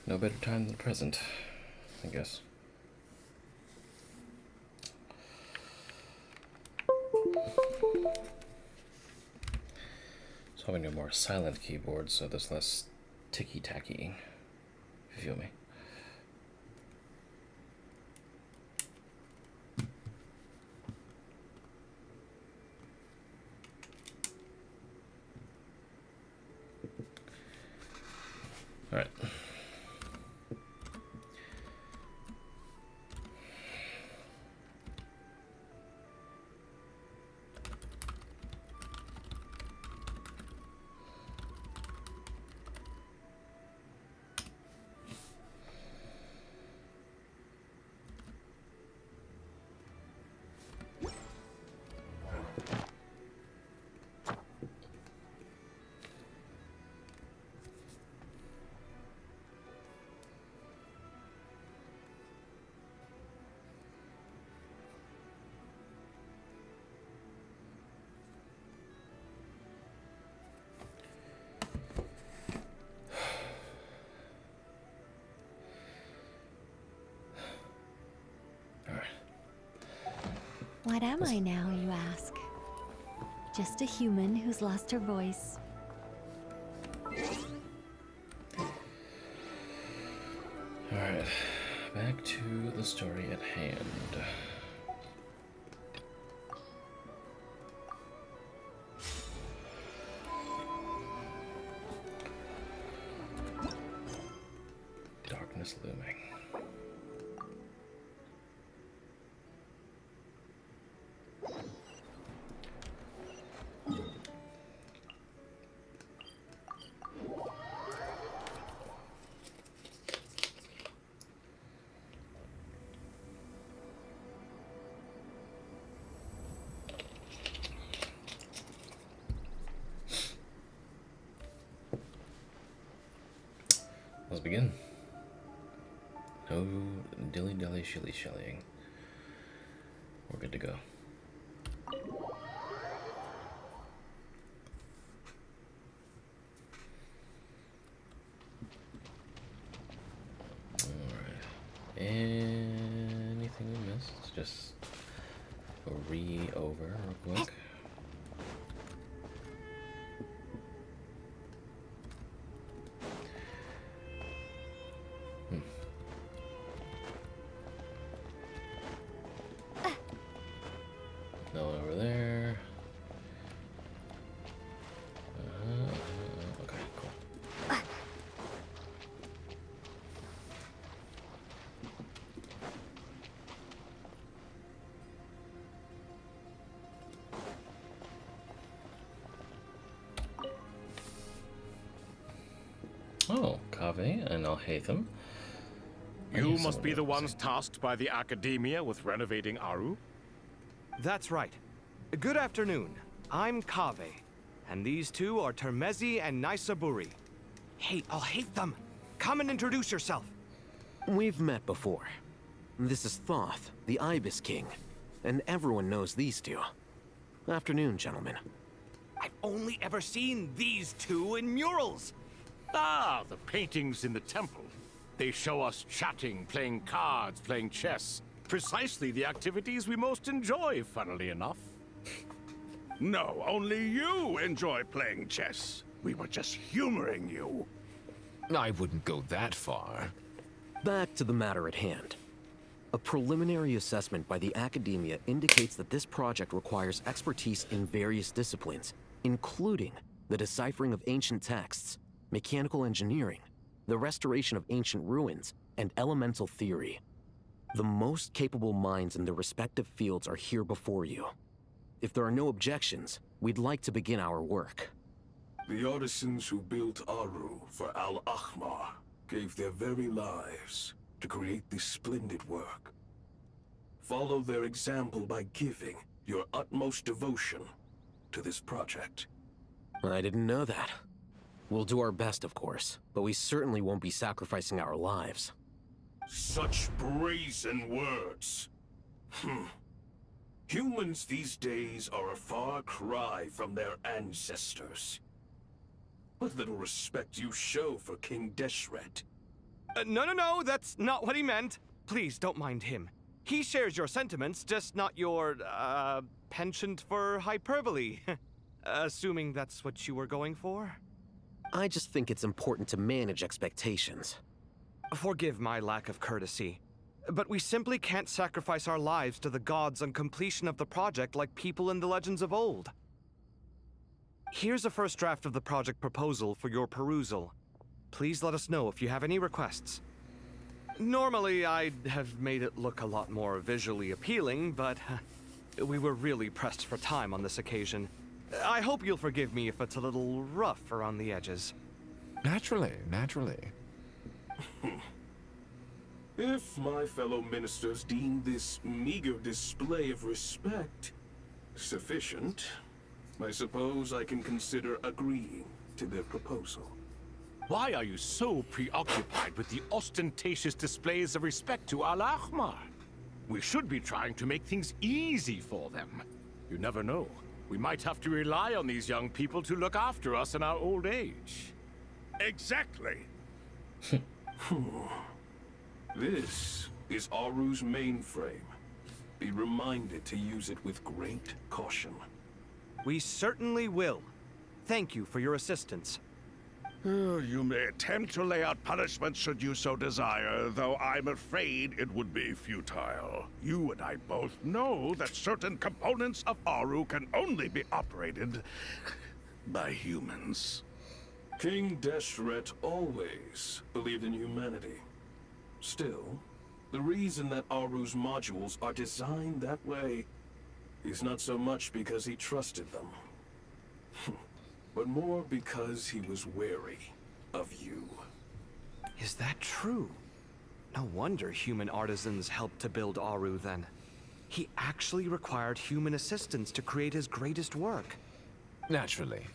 No better time than the present, I guess. So having a more silent keyboard, so there's less ticky-tacky, if you feel me. All right. What am I now, you ask? Just a human who's lost her voice. Alright, back to the story at hand. Darkness looming. Let's begin. No dilly-dally shilly-shallying. We're good to go. Alright. Anything we missed? Just over real quick. No one over there. Okay, cool. Oh, Kaveh and Alhaitham. You must be the ones tasked by the Academia with renovating Aaru? That's right. Good afternoon. I'm Kaveh, and these two are Termezi and Naisaburi. Hey, Alhaitham, come and introduce yourself. We've met before. This is Thoth, the Ibis King, and everyone knows these two. Afternoon, gentlemen. I've only ever seen these two in murals. Ah, the paintings in the temple. They show us chatting, playing cards, playing chess. Precisely the activities we most enjoy, funnily enough. No, only you enjoy playing chess. We were just humoring you. I wouldn't go that far. Back to the matter at hand. A preliminary assessment by the Academia indicates that this project requires expertise in various disciplines, including the deciphering of ancient texts, mechanical engineering, the restoration of ancient ruins, and elemental theory. The most capable minds in their respective fields are here before you. If there are no objections, we'd like to begin our work. The artisans who built Aaru for Al-Ahmar gave their very lives to create this splendid work. Follow their example by giving your utmost devotion to this project. I didn't know that. We'll do our best, of course, but we certainly won't be sacrificing our lives. Such brazen words. Humans these days are a far cry from their ancestors. What little respect you show for King Deshret. No, that's not what he meant. Please, don't mind him. He shares your sentiments, just not your, penchant for hyperbole. Assuming that's what you were going for? I just think it's important to manage expectations. Forgive my lack of courtesy, but we simply can't sacrifice our lives to the gods on completion of the project like people in the legends of old. Here's a first draft of the project proposal for your perusal. Please let us know if you have any requests. Normally, I'd have made it look a lot more visually appealing, but we were really pressed for time on this occasion. I hope you'll forgive me if it's a little rough around the edges. Naturally, naturally. If my fellow ministers deem this meager display of respect sufficient, I suppose I can consider agreeing to their proposal. Why are you so preoccupied with the ostentatious displays of respect to Al-Ahmar? We should be trying to make things easy for them. You never know. We might have to rely on these young people to look after us in our old age. Exactly. This is Aaru's mainframe. Be reminded to use it with great caution. We certainly will. Thank you for your assistance. You may attempt to lay out punishment should you so desire, though I'm afraid it would be futile. You and I both know that certain components of Aaru can only be operated by humans. King Deshret always believed in humanity. Still, the reason that Aaru's modules are designed that way is not so much because he trusted them, but more because he was wary of you. Is that true? No wonder human artisans helped to build Aaru then. He actually required human assistance to create his greatest work. Naturally.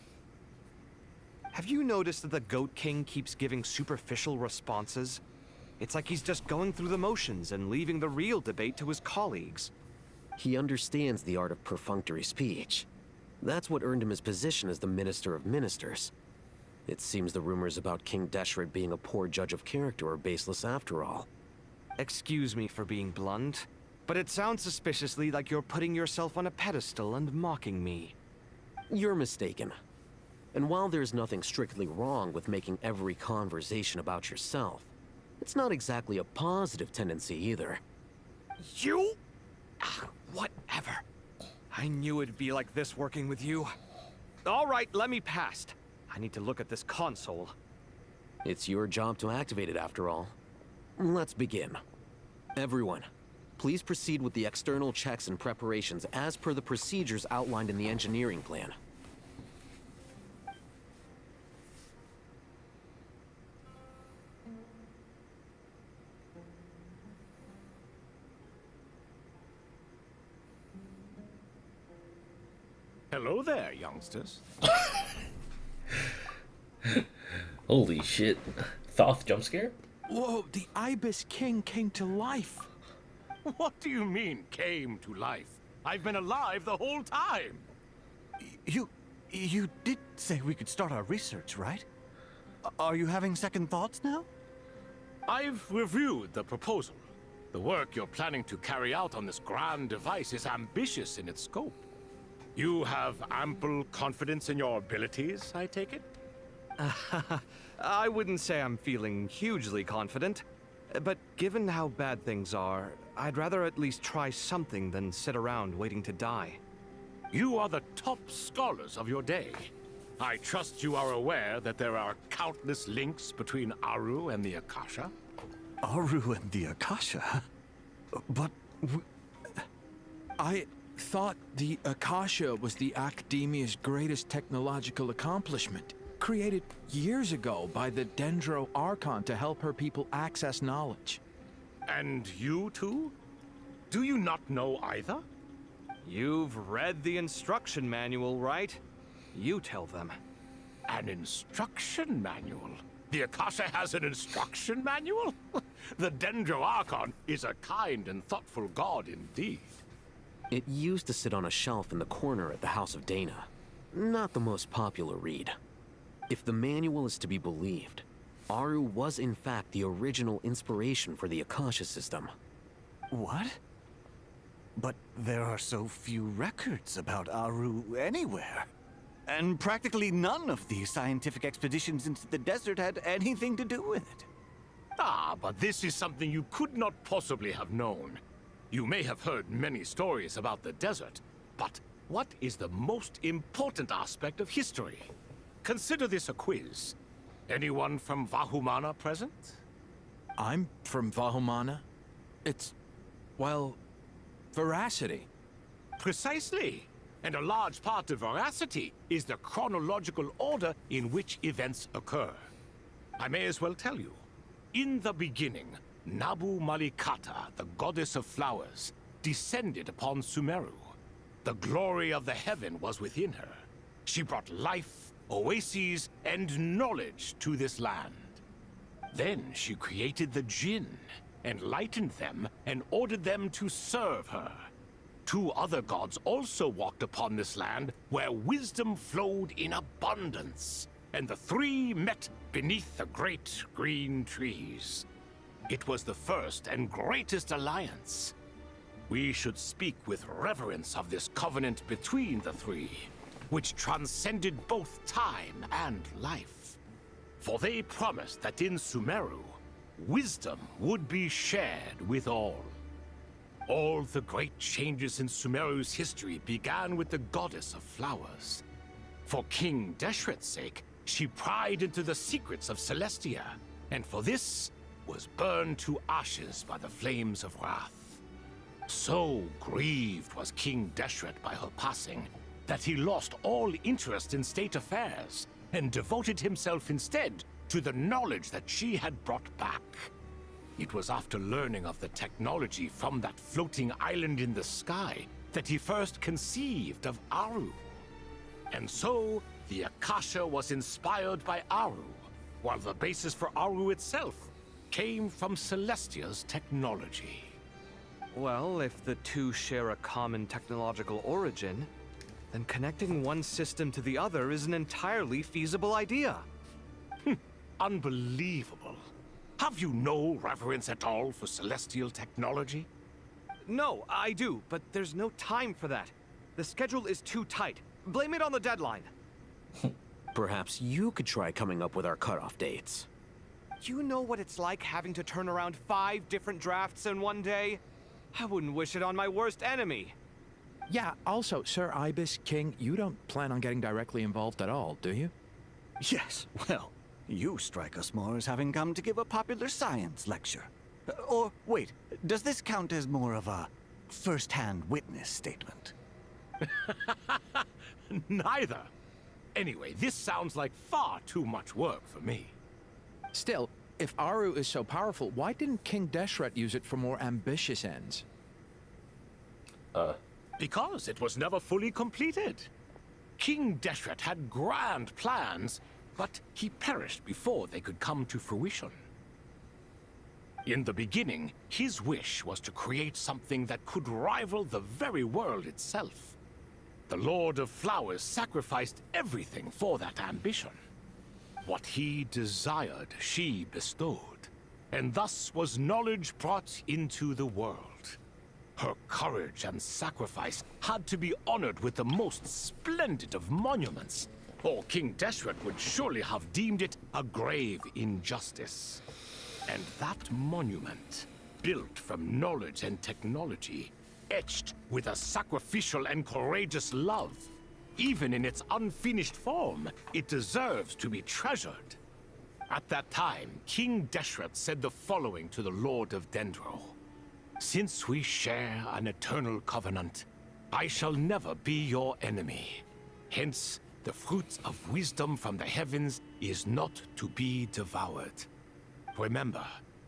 Have you noticed that the Goat King keeps giving superficial responses? It's like he's just going through the motions and leaving the real debate to his colleagues. He understands the art of perfunctory speech. That's what earned him his position as the Minister of Ministers. It seems the rumors about King Deshret being a poor judge of character are baseless after all. Excuse me for being blunt, but it sounds suspiciously like you're putting yourself on a pedestal and mocking me. You're mistaken. And while there's nothing strictly wrong with making every conversation about yourself, it's not exactly a positive tendency either. You? Whatever. I knew it'd be like this working with you. All right, let me past. I need to look at this console. It's your job to activate it after all. Let's begin. Everyone, please proceed with the external checks and preparations as per the procedures outlined in the engineering plan. Hello there, youngsters. Holy shit. Thoth jump scare? Whoa, the Ibis King came to life. What do you mean, came to life? I've been alive the whole time. You did say we could start our research, right? Are you having second thoughts now? I've reviewed the proposal. The work you're planning to carry out on this grand device is ambitious in its scope. You have ample confidence in your abilities, I take it? I wouldn't say I'm feeling hugely confident, but given how bad things are, I'd rather at least try something than sit around waiting to die. You are the top scholars of your day. I trust you are aware that there are countless links between Aaru and the Akasha. Aaru and the Akasha? But I thought the Akasha was the Academia's greatest technological accomplishment, created years ago by the Dendro Archon to help her people access knowledge. And you too? Do you not know either? You've read the instruction manual, right? You tell them. An instruction manual? The Akasha has an instruction manual? The Dendro Archon is a kind and thoughtful god indeed. It used to sit on a shelf in the corner at the House of Dana. Not the most popular read. If the manual is to be believed, Aaru was in fact the original inspiration for the Akasha system. What? But there are so few records about Aaru anywhere. And practically none of these scientific expeditions into the desert had anything to do with it. Ah, but this is something you could not possibly have known. You may have heard many stories about the desert, but what is the most important aspect of history? Consider this a quiz. Anyone from Vahumana present? I'm from Vahumana. It's, well, veracity. Precisely. And a large part of veracity is the chronological order in which events occur. I may as well tell you. In the beginning, Nabu Malikata, the goddess of flowers, descended upon Sumeru. The glory of the heaven was within her. She brought life, oases, and knowledge to this land. Then she created the Jinn, enlightened them, and ordered them to serve her. 2 other gods also walked upon this land where wisdom flowed in abundance, and the 3 met beneath the great green trees. It was the first and greatest alliance. We should speak with reverence of this covenant between the 3, which transcended both time and life. For they promised that in Sumeru, wisdom would be shared with all. All the great changes in Sumeru's history began with the goddess of flowers. For King Deshret's sake, she pried into the secrets of Celestia, and for this was burned to ashes by the flames of wrath. So grieved was King Deshret by her passing that he lost all interest in state affairs and devoted himself instead to the knowledge that she had brought back. It was after learning of the technology from that floating island in the sky that he first conceived of Aaru. And so, the Akasha was inspired by Aaru, while the basis for Aaru itself came from Celestia's technology. Well, if the 2 share a common technological origin, then connecting one system to the other is an entirely feasible idea. Unbelievable. Have you no reverence at all for celestial technology? No, I do, but there's no time for that. The schedule is too tight. Blame it on the deadline. Perhaps you could try coming up with our cutoff dates. You know what it's like having to turn around 5 different drafts in one day? I wouldn't wish it on my worst enemy. Yeah, also, Sir Ibis, King, you don't plan on getting directly involved at all, do you? Yes, well, you strike us more as having come to give a popular science lecture. Or, wait, does this count as more of a first-hand witness statement? Neither. Anyway, this sounds like far too much work for me. Still, if Aaru is so powerful, why didn't King Deshret use it for more ambitious ends? Because it was never fully completed. King Deshret had grand plans, but he perished before they could come to fruition. In the beginning, his wish was to create something that could rival the very world itself. The Lord of Flowers sacrificed everything for that ambition. What he desired, she bestowed, and thus was knowledge brought into the world. Her courage and sacrifice had to be honored with the most splendid of monuments, or King Deshret would surely have deemed it a grave injustice. And that monument, built from knowledge and technology, etched with a sacrificial and courageous love, even in its unfinished form, it deserves to be treasured. At that time, King Deshret said the following to the Lord of Dendro. Since we share an eternal covenant, I shall never be your enemy. Hence, the fruit of wisdom from the heavens is not to be devoured. Remember,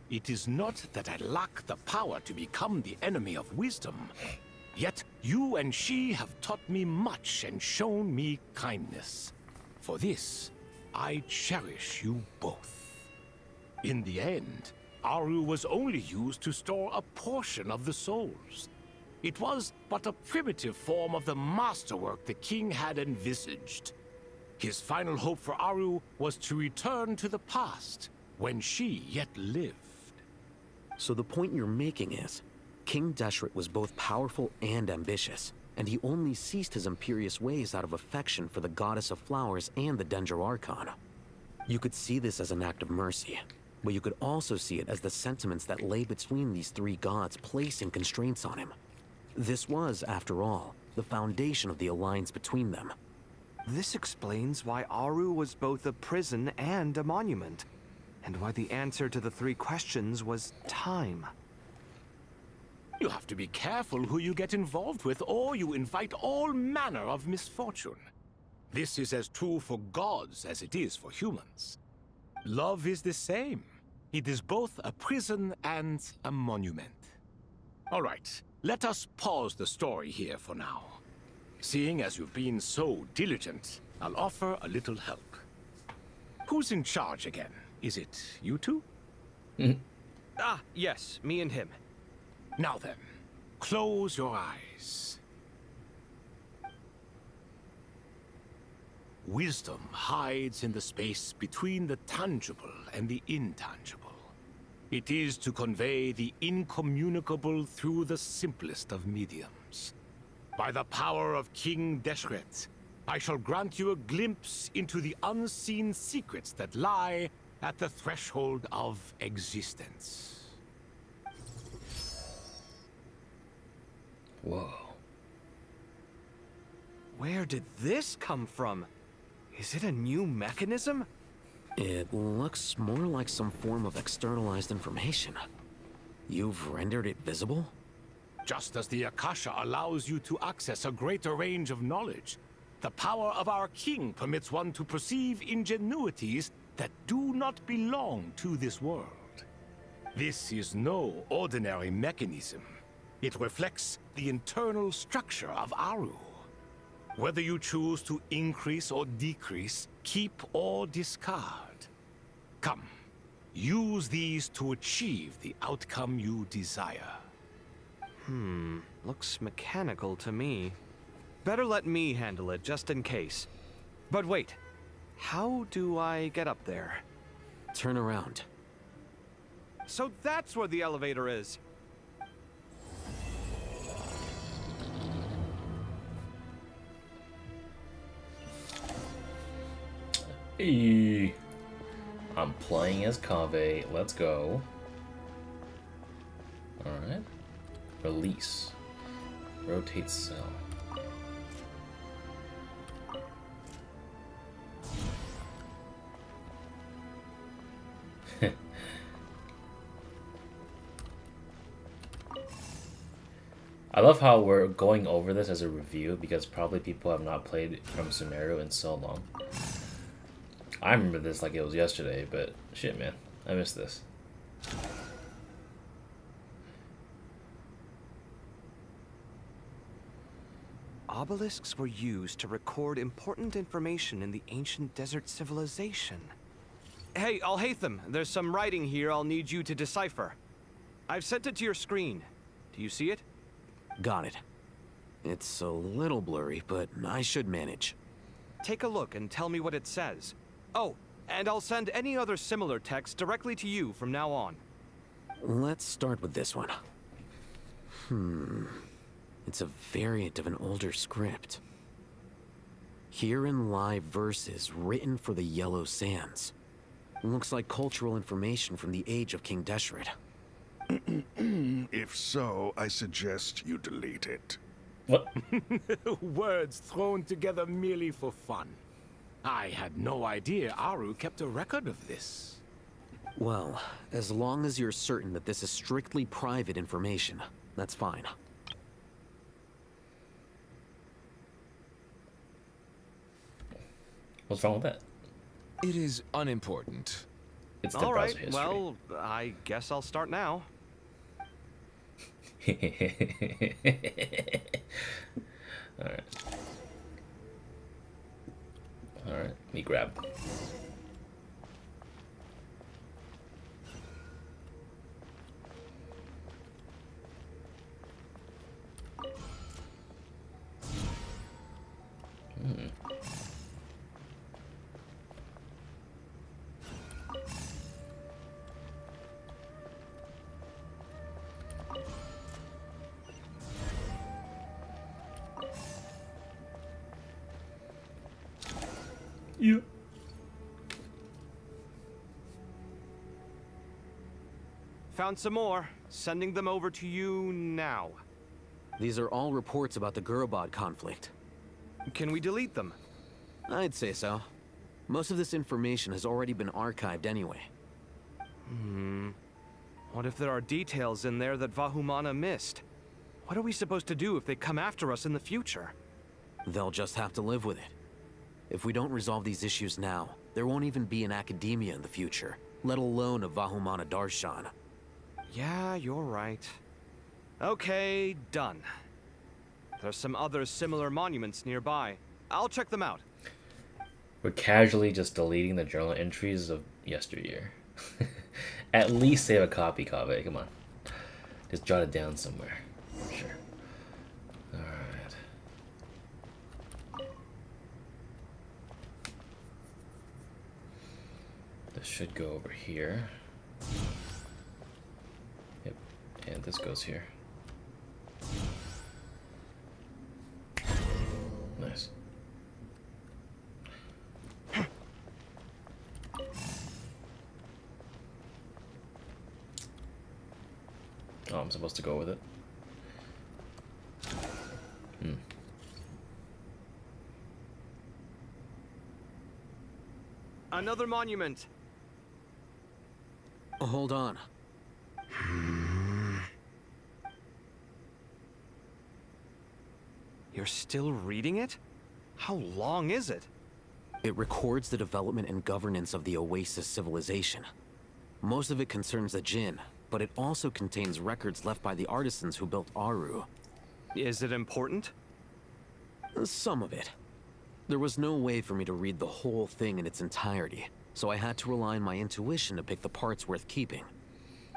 it is not that I lack the power to become the enemy of wisdom. Yet you and she have taught me much and shown me kindness. For this, I cherish you both. In the end, Aaru was only used to store a portion of the souls. It was but a primitive form of the masterwork the king had envisaged. His final hope for Aaru was to return to the past, when she yet lived. So the point you're making is, King Deshret was both powerful and ambitious, and he only ceased his imperious ways out of affection for the goddess of flowers and the Dendro Archon. You could see this as an act of mercy, but you could also see it as the sentiments that lay between these three gods placing constraints on him. This was, after all, the foundation of the alliance between them. This explains why Aaru was both a prison and a monument, and why the answer to the three questions was time. You have to be careful who you get involved with, or you invite all manner of misfortune. This is as true for gods as it is for humans. Love is the same. It is both a prison and a monument. All right, let us pause the story here for now. Seeing as you've been so diligent, I'll offer a little help. Who's in charge again? Is it you two? Ah, yes, me and him. Now then, close your eyes. Wisdom hides in the space between the tangible and the intangible. It is to convey the incommunicable through the simplest of mediums. By the power of King Deshret, I shall grant you a glimpse into the unseen secrets that lie at the threshold of existence. Whoa. Where did this come from? Is it a new mechanism? It looks more like some form of externalized information. You've rendered it visible? Just as the Akasha allows you to access a greater range of knowledge, the power of our king permits one to perceive ingenuities that do not belong to this world. This is no ordinary mechanism. It reflects the internal structure of Aaru. Whether you choose to increase or decrease, keep or discard. Come, use these to achieve the outcome you desire. Looks mechanical to me. Better let me handle it, just in case. But wait, how do I get up there? Turn around. So that's where the elevator is. Hey. I'm playing as Kaveh. Let's go. Alright. Release. Rotate cell. I love how we're going over this as a review because probably people have not played from Sumeru in so long. I remember this like it was yesterday, but shit, man, I missed this. Obelisks were used to record important information in the ancient desert civilization. Hey, Alhaitham, there's some writing here I'll need you to decipher. I've sent it to your screen. Do you see it? Got it. It's a little blurry, but I should manage. Take a look and tell me what it says. Oh, and I'll send any other similar text directly to you from now on. Let's start with this one. It's a variant of an older script. Herein lie verses written for the Yellow Sands. Looks like cultural information from the age of King Deshret. If so, I suggest you delete it. What? Words thrown together merely for fun. I had no idea Aaru kept a record of this. Well, as long as you're certain that this is strictly private information, that's fine. What's wrong with that? It is unimportant. It's the All right, browser history. well, I guess I'll start now. Alright. Alright, me grab. Yeah. Found some more. Sending them over to you now. These are all reports about the Gurubad conflict. Can we delete them? I'd say so. Most of this information has already been archived anyway. What if there are details in there that Vahumana missed? What are we supposed to do if they come after us in the future? They'll just have to live with it. If we don't resolve these issues now, there won't even be an academia in the future, let alone a Vahumana Darshan. Yeah, you're right. Okay, done. There's some other similar monuments nearby. I'll check them out. We're casually just deleting the journal entries of yesteryear. At least save a copy, Kaveh. Come on. Just jot it down somewhere. Sure. Alright. This should go over here. Yep. And this goes here. Nice. Oh, I'm supposed to go with it. Another monument. Hold on. You're still reading it? How long is it? It records the development and governance of the Oasis civilization. Most of it concerns the Jinn, but it also contains records left by the artisans who built Aaru. Is it important? Some of it. There was no way for me to read the whole thing in its entirety, so I had to rely on my intuition to pick the parts worth keeping.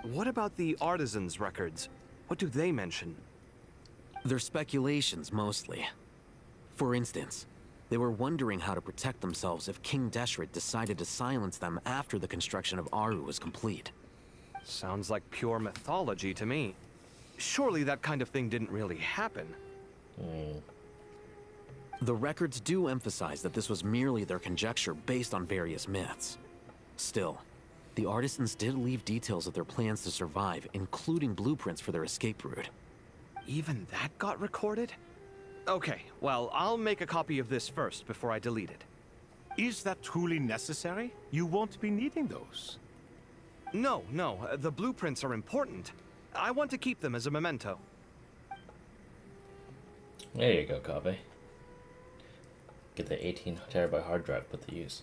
What about the artisans' records? What do they mention? They're speculations, mostly. For instance, they were wondering how to protect themselves if King Deshret decided to silence them after the construction of Aaru was complete. Sounds like pure mythology to me. Surely that kind of thing didn't really happen. The records do emphasize that this was merely their conjecture based on various myths. Still, the artisans did leave details of their plans to survive, including blueprints for their escape route. Even that got recorded? Okay, well, I'll make a copy of this first before I delete it. Is that truly necessary? You won't be needing those. No, the blueprints are important. I want to keep them as a memento. There you go, Kaveh. Get the 18 terabyte hard drive put to use.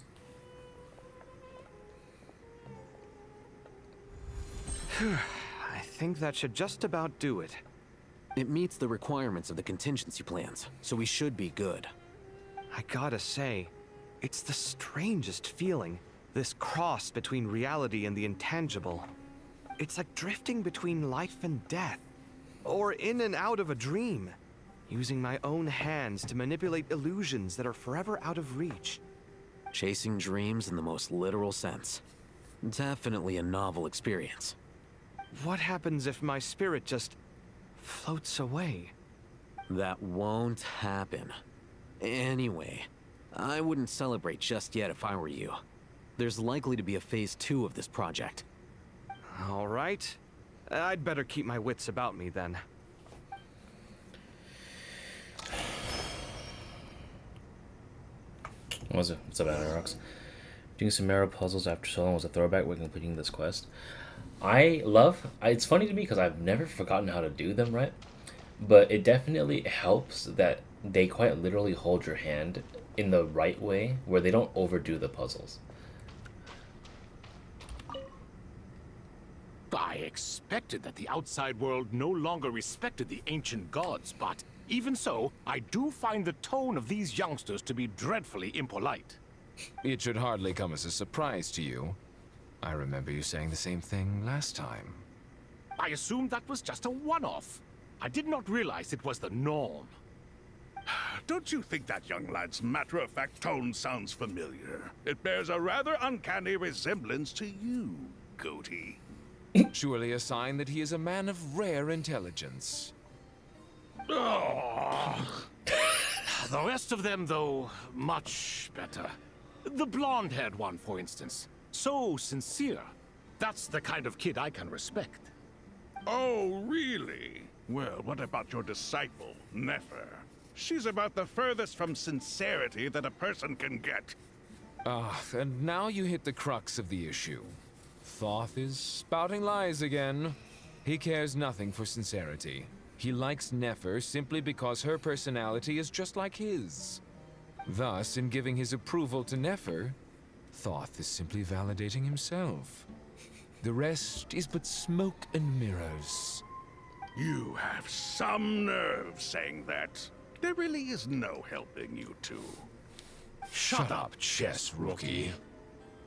I think that should just about do it. It meets the requirements of the contingency plans, so we should be good. I gotta say, it's the strangest feeling, this cross between reality and the intangible. It's like drifting between life and death, or in and out of a dream, using my own hands to manipulate illusions that are forever out of reach. Chasing dreams in the most literal sense. Definitely a novel experience. What happens if my spirit just floats away? That won't happen. Anyway, I wouldn't celebrate just yet if I were you. There's likely to be a phase 2 of this project. All right. I'd better keep my wits about me then. What's up, ARANARA? Doing Sumeru puzzles after so long was a throwback when completing this quest. It's funny to me because I've never forgotten how to do them right, but it definitely helps that they quite literally hold your hand in the right way where they don't overdo the puzzles. I expected that the outside world no longer respected the ancient gods, but even so, I do find the tone of these youngsters to be dreadfully impolite. It should hardly come as a surprise to you. I remember you saying the same thing last time. I assumed that was just a one-off. I did not realize it was the norm. Don't you think that young lad's matter-of-fact tone sounds familiar? It bears a rather uncanny resemblance to you, Goatee. Surely a sign that he is a man of rare intelligence. The rest of them, though, much better. The blonde-haired one, for instance. So sincere. That's the kind of kid I can respect. Oh, really? Well, what about your disciple, Nefer? She's about the furthest from sincerity that a person can get. Ah, and now you hit the crux of the issue. Thoth is spouting lies again. He cares nothing for sincerity. He likes Nefer simply because her personality is just like his. Thus, in giving his approval to Nefer, Thoth is simply validating himself. The rest is but smoke and mirrors. You have some nerve saying that. There really is no helping you two. Shut up, chess rookie.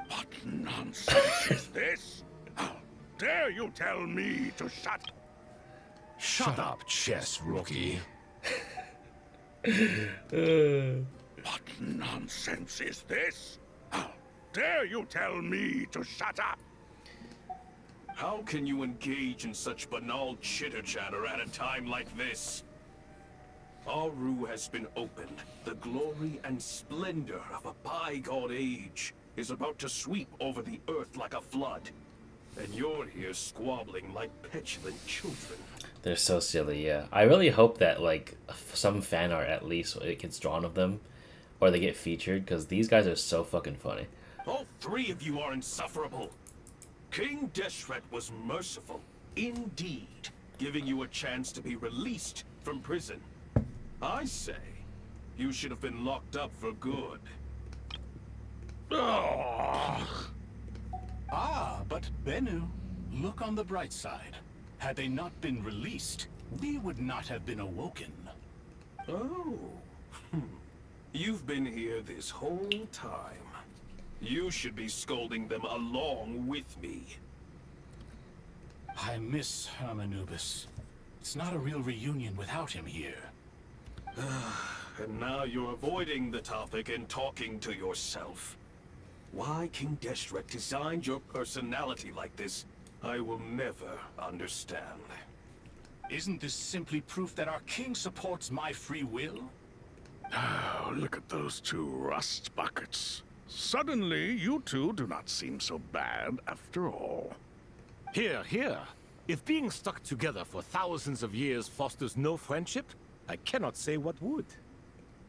What nonsense is this? How dare you tell me to shut... Shut up, chess rookie. What nonsense is this? How dare you tell me to shut up? How can you engage in such banal chitter-chatter at a time like this? Aaru has been opened. The glory and splendor of a bygone age is about to sweep over the earth like a flood. And you're here squabbling like petulant children. They're so silly, yeah. I really hope that, like, some fan art at least it gets drawn of them, or they get featured, because these guys are so fucking funny. All three of you are insufferable. King Deshret was merciful, indeed, giving you a chance to be released from prison. I say, you should have been locked up for good. Ugh. Ah, but Bennu, look on the bright side. Had they not been released, we would not have been awoken. Oh. You've been here this whole time. You should be scolding them along with me. I miss Hermanubis. It's not a real reunion without him here. And now you're avoiding the topic and talking to yourself. Why King Deshret designed your personality like this, I will never understand. Isn't this simply proof that our king supports my free will? Oh, look at those two rust buckets. Suddenly, you two do not seem so bad after all. Here, here. If being stuck together for thousands of years fosters no friendship, I cannot say what would.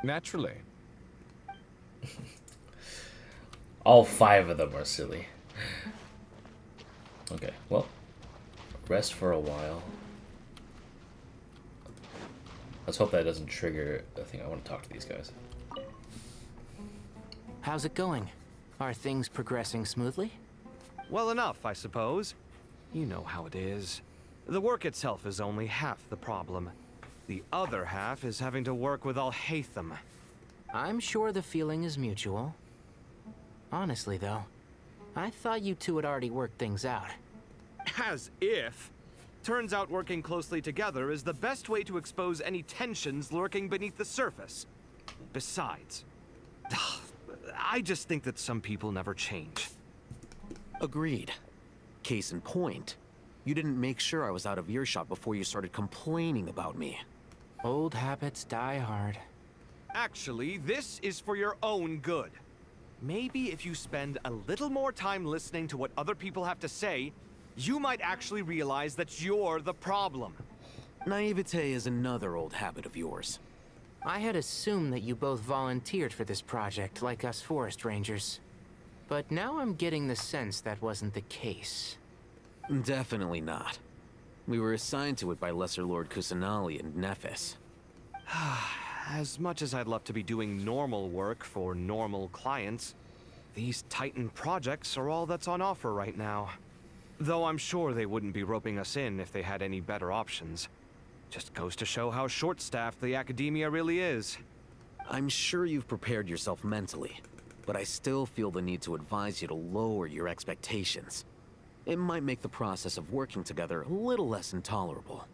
Naturally. All 5 of them are silly. Okay, well, rest for a while. Let's hope that doesn't trigger a thing. I want to talk to these guys. How's it going? Are things progressing smoothly? Well enough, I suppose. You know how it is. The work itself is only half the problem. The other half is having to work with Alhaitham. I'm sure the feeling is mutual. Honestly, though, I thought you two had already worked things out. As if. Turns out working closely together is the best way to expose any tensions lurking beneath the surface. Besides, I just think that some people never change. Agreed. Case in point, you didn't make sure I was out of earshot before you started complaining about me. Old habits die hard. Actually, this is for your own good. Maybe if you spend a little more time listening to what other people have to say, you might actually realize that you're the problem. Naivete is another old habit of yours. I had assumed that you both volunteered for this project, like us forest rangers. But now I'm getting the sense that wasn't the case. Definitely not. We were assigned to it by Lesser Lord Kusanali and Nephis. As much as I'd love to be doing normal work for normal clients, these Titan projects are all that's on offer right now. Though I'm sure they wouldn't be roping us in if they had any better options. Just goes to show how short-staffed the academia really is. I'm sure you've prepared yourself mentally, but I still feel the need to advise you to lower your expectations. It might make the process of working together a little less intolerable.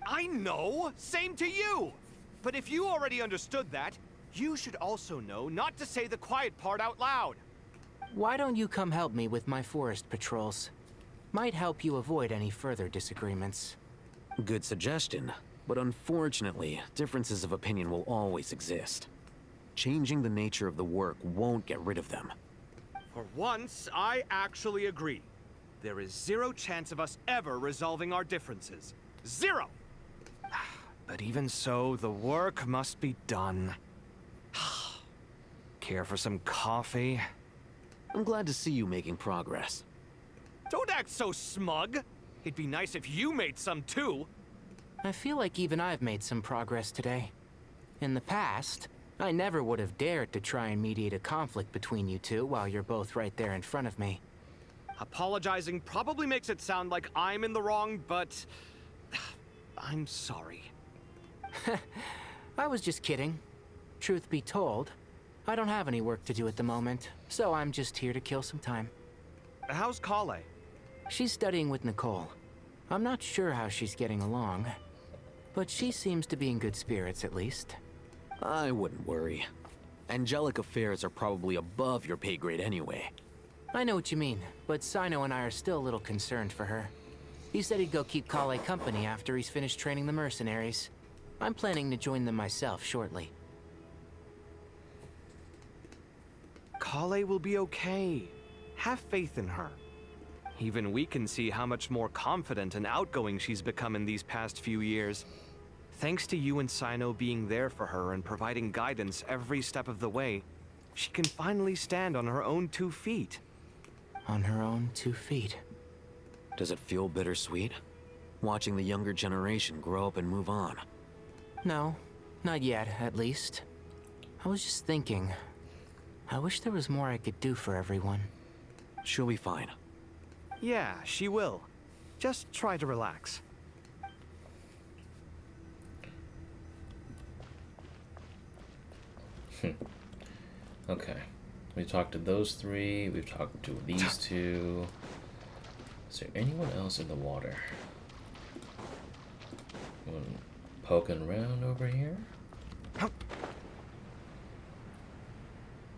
I know! Same to you! But if you already understood that, you should also know not to say the quiet part out loud. Why don't you come help me with my forest patrols? Might help you avoid any further disagreements. Good suggestion, but unfortunately, differences of opinion will always exist. changing the nature of the work won't get rid of them. For once, I actually agree. There is zero chance of us ever resolving our differences. Zero! But even so, the work must be done. Care for some coffee? I'm glad to see you making progress. Don't act so smug! It'd be nice if you made some too! I feel like even I've made some progress today. In the past, I never would have dared to try and mediate a conflict between you two while you're both right there in front of me. Apologizing probably makes it sound like I'm in the wrong, but... I'm sorry. I was just kidding. Truth be told, I don't have any work to do at the moment, so I'm just here to kill some time. How's Kaveh? She's studying with Nicole. I'm not sure how she's getting along, but she seems to be in good spirits at least. I wouldn't worry. Angelic affairs are probably above your pay grade anyway. I know what you mean, but Sino and I are still a little concerned for her. He said he'd go keep Kaveh company after he's finished training the mercenaries. I'm planning to join them myself shortly. Kaveh will be okay. Have faith in her. Even we can see how much more confident and outgoing she's become in these past few years. Thanks to you and Sino being there for her and providing guidance every step of the way, she can finally stand on her own 2 feet. On her own 2 feet. Does it feel bittersweet? Watching the younger generation grow up and move on? No, not yet, at least. I was just thinking, I wish there was more I could do for everyone. She'll be fine. Yeah, she will. Just try to relax. Okay. We talked to those 3. We've talked to these 2. Is there anyone else in the water? Poking around over here?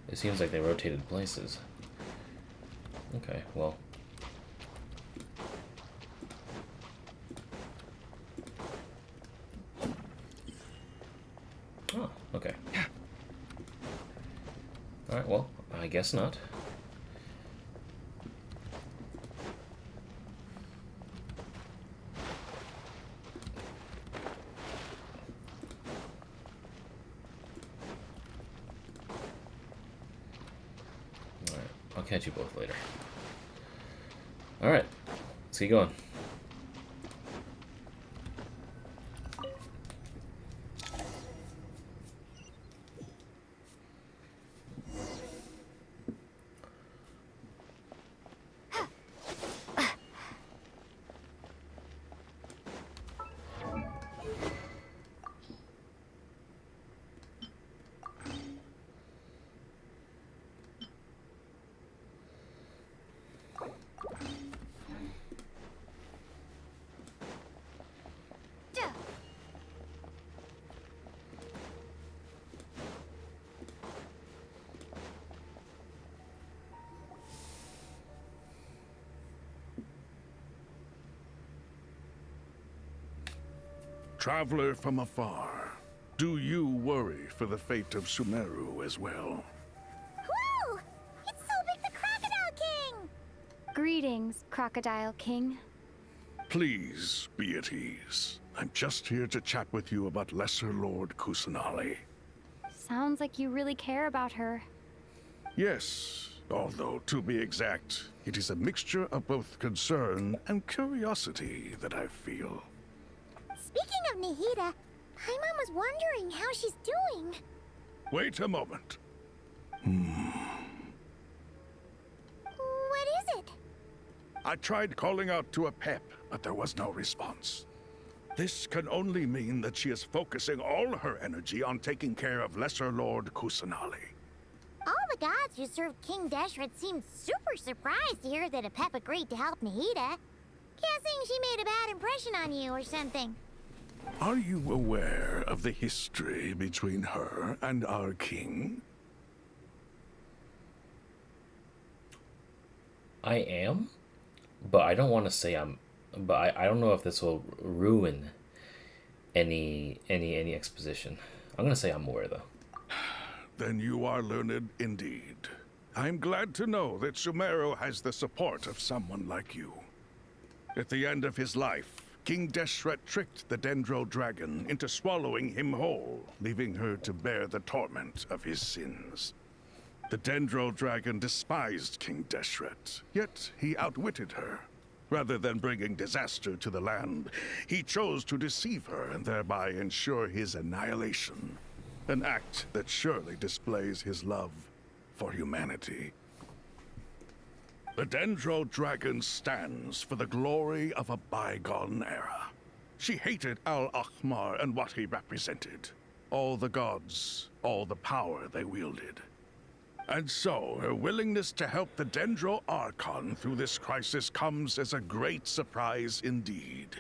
It seems like they rotated places. Okay, well. Oh, okay. Alright, well, I guess not. Alright, I'll catch you both later. Alright, let's keep going. Traveler from afar, do you worry for the fate of Sumeru as well? Whoa! It's Sobek the Crocodile King! Greetings, Crocodile King. Please be at ease. I'm just here to chat with you about Lesser Lord Kusanali. Sounds like you really care about her. Yes, although to be exact, it is a mixture of both concern and curiosity that I feel. Speaking of Nahida, Paimon was wondering how she's doing. Wait a moment. What is it? I tried calling out to a pep, but there was no response. This can only mean that she is focusing all her energy on taking care of Lesser Lord Kusanali. All the gods who served King Deshret seemed super surprised to hear that a pep agreed to help Nahida. Guessing she made a bad impression on you or something. Are you aware of the history between her and our king? I am, but I don't want to say I'm. But I don't know if this will ruin any exposition. I'm gonna say I'm aware though. Then you are learned indeed. I'm glad to know that Sumeru has the support of someone like you. At the end of his life, King Deshret tricked the Dendro Dragon into swallowing him whole, leaving her to bear the torment of his sins. The Dendro Dragon despised King Deshret, yet he outwitted her. Rather than bringing disaster to the land, he chose to deceive her and thereby ensure his annihilation. An act that surely displays his love for humanity. The Dendro Dragon stands for the glory of a bygone era. She hated Al-Ahmar and what he represented. All the gods, all the power they wielded. And so, her willingness to help the Dendro Archon through this crisis comes as a great surprise indeed.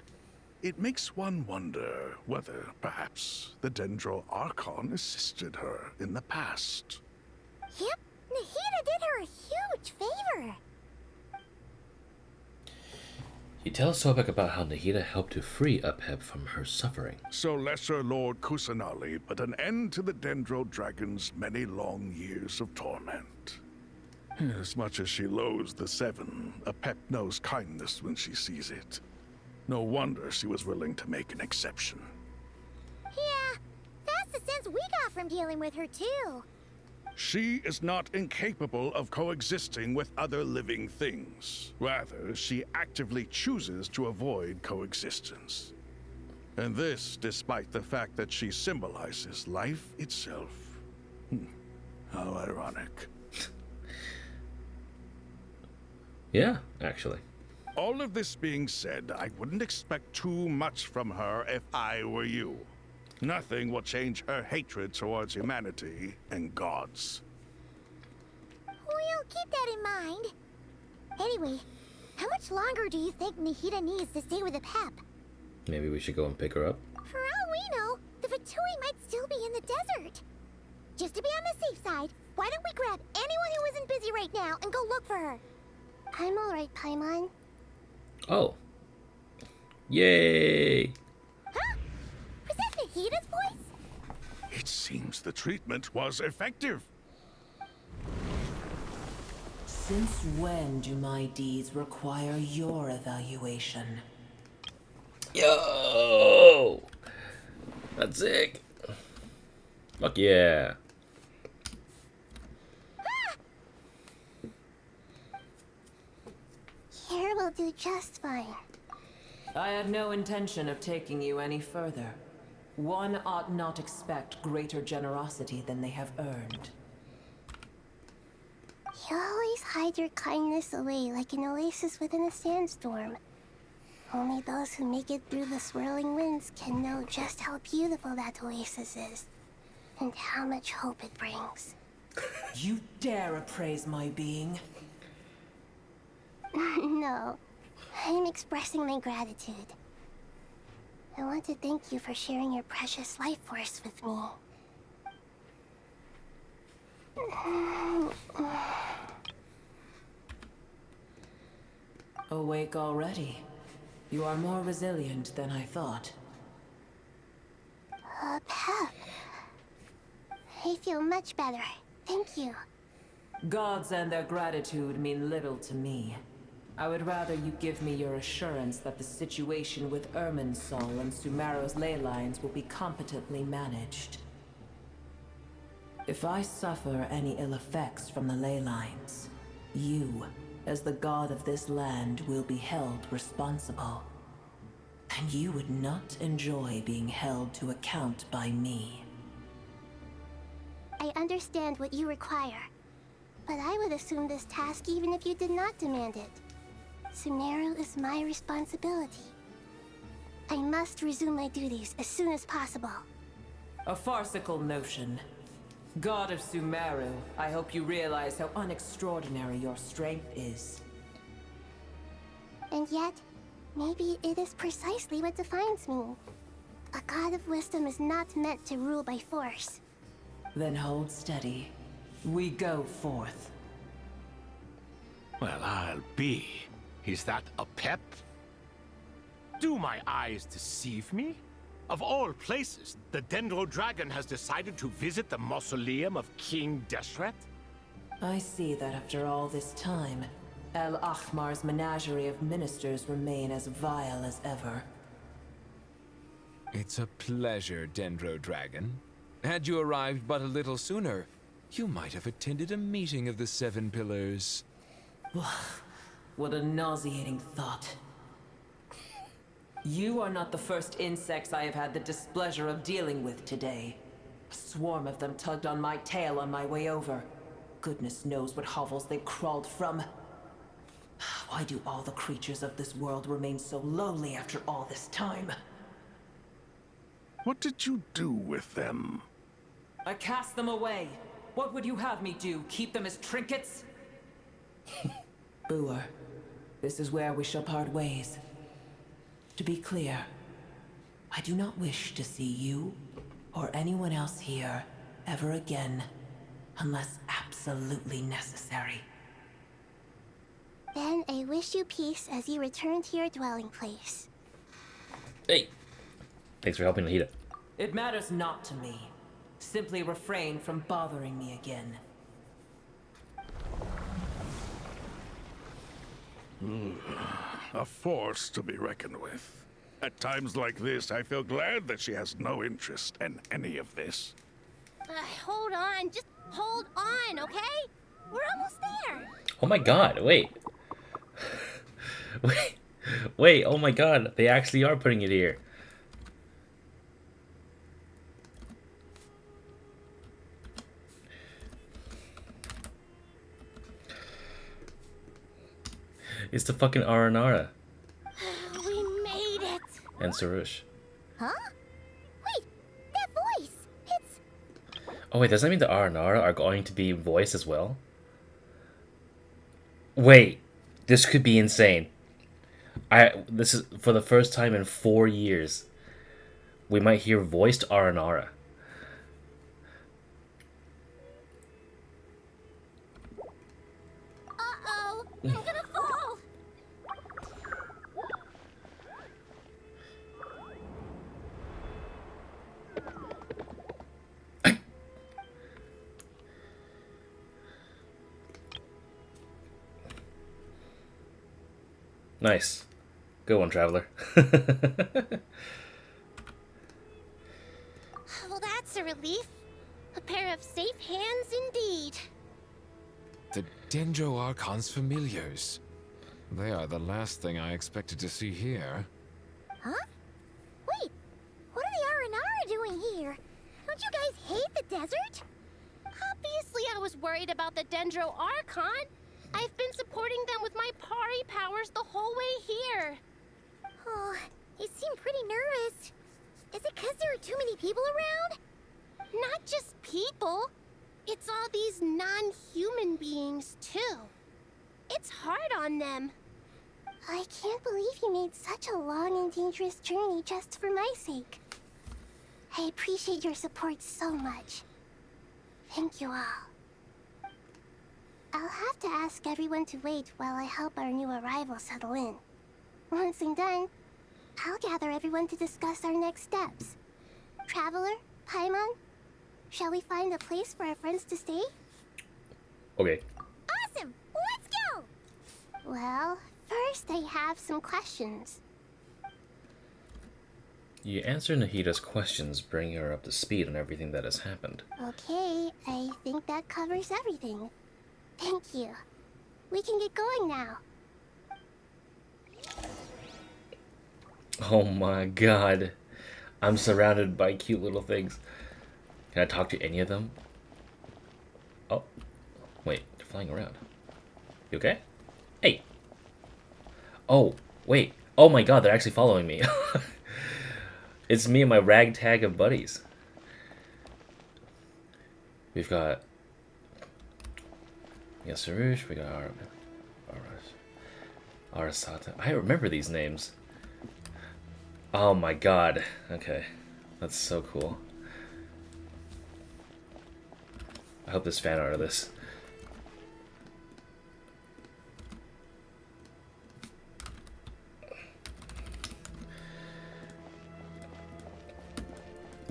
It makes one wonder whether, perhaps, the Dendro Archon assisted her in the past. Yep, Nahida did her a huge favor. You tell Sobek about how Nahida helped to free Upheb from her suffering. So Lesser Lord Kusanali put an end to the Dendro Dragon's many long years of torment. As much as she loathes the Seven, Upheb knows kindness when she sees it. No wonder she was willing to make an exception. Yeah, that's the sense we got from dealing with her too. She is not incapable of coexisting with other living things. Rather, she actively chooses to avoid coexistence. And this despite the fact that she symbolizes life itself. How ironic. Yeah, actually. All of this being said, I wouldn't expect too much from her if I were you. Nothing will change her hatred towards humanity and gods. We'll keep that in mind. Anyway, how much longer do you think Nahida needs to stay with the Pep? Maybe we should go and pick her up. For all we know, the Fatui might still be in the desert. Just to be on the safe side, why don't we grab anyone who isn't busy right now and go look for her? I'm alright, Paimon. Oh. Yay! Huh? Was that Nahida's voice? It seems the treatment was effective. Since when do my deeds require your evaluation? Yo! That's sick. Fuck yeah. Here will do just fine. I had no intention of taking you any further. One ought not expect greater generosity than they have earned. You always hide your kindness away like an oasis within a sandstorm. Only those who make it through the swirling winds can know just how beautiful that oasis is, and how much hope it brings. You dare appraise my being? No, I'm expressing my gratitude. I want to thank you for sharing your precious life force with me. Awake already. You are more resilient than I thought. Pep. I feel much better. Thank you. Gods and their gratitude mean little to me. I would rather you give me your assurance that the situation with Irminsul and Sumeru's ley lines will be competently managed. If I suffer any ill effects from the ley lines, you, as the god of this land, will be held responsible. And you would not enjoy being held to account by me. I understand what you require, but I would assume this task even if you did not demand it. Sumeru is my responsibility. I must resume my duties as soon as possible. A farcical notion. God of Sumeru, I hope you realize how unextraordinary your strength is. And yet, maybe it is precisely what defines me. A god of wisdom is not meant to rule by force. Then hold steady. We go forth. Well, I'll be. Is that a pep? Do my eyes deceive me? Of all places, the Dendro Dragon has decided to visit the mausoleum of King Deshret? I see that after all this time, Al-Ahmar's menagerie of ministers remain as vile as ever. It's a pleasure, Dendro Dragon. Had you arrived but a little sooner, you might have attended a meeting of the Seven Pillars. What a nauseating thought. You are not the first insects I have had the displeasure of dealing with today. A swarm of them tugged on my tail on my way over. Goodness knows what hovels they crawled from. Why do all the creatures of this world remain so lowly after all this time? What did you do with them? I cast them away. What would you have me do? Keep them as trinkets? Boer, this is where we shall part ways. To be clear, I do not wish to see you or anyone else here ever again, unless absolutely necessary. Then I wish you peace as you return to your dwelling place. Hey! Thanks for helping Nahida. It matters not to me. Simply refrain from bothering me again. A force to be reckoned with. At times like this, I feel glad that she has no interest in any of this. Hold on, just hold on, okay? We're almost there. Oh my god, wait. Wait, oh my god, they actually are putting it here. It's the fucking ARANARA. We made it. And SORUSH. Huh? Wait, that voice. It's... Oh wait, does that mean the ARANARA are going to be voiced as well? Wait, this could be insane. This is for the first time in 4 years. We might hear voiced ARANARA. Uh-oh, I'm gonna fall. Nice. Good one, Traveler. Well, that's a relief. A pair of safe hands indeed. The Dendro Archon's familiars. They are the last thing I expected to see here. Huh? Wait, what are the ARANARA doing here? Don't you guys hate the desert? Obviously I was worried about the Dendro Archon. I've been supporting them with my Pari powers the whole way here. Oh, you seem pretty nervous. Is it because there are too many people around? Not just people. It's all these non-human beings, too. It's hard on them. I can't believe you made such a long and dangerous journey just for my sake. I appreciate your support so much. Thank you all. I'll have to ask everyone to wait while I help our new arrival settle in. Once I'm done, I'll gather everyone to discuss our next steps. Traveler, Paimon, shall we find a place for our friends to stay? Okay. Awesome! Let's go! Well, first I have some questions. You answer Nahida's questions, bringing her up to speed on everything that has happened. Okay, I think that covers everything. Thank you. We can get going now. Oh my god. I'm surrounded by cute little things. Can I talk to any of them? Oh. Wait, they're flying around. You okay? Hey! Oh, wait. Oh my god, they're actually following me. It's me and my ragtag of buddies. We've got... SORUSH, we got Arasata. I remember these names. Oh my god. Okay. That's so cool. I hope there's fan art of this.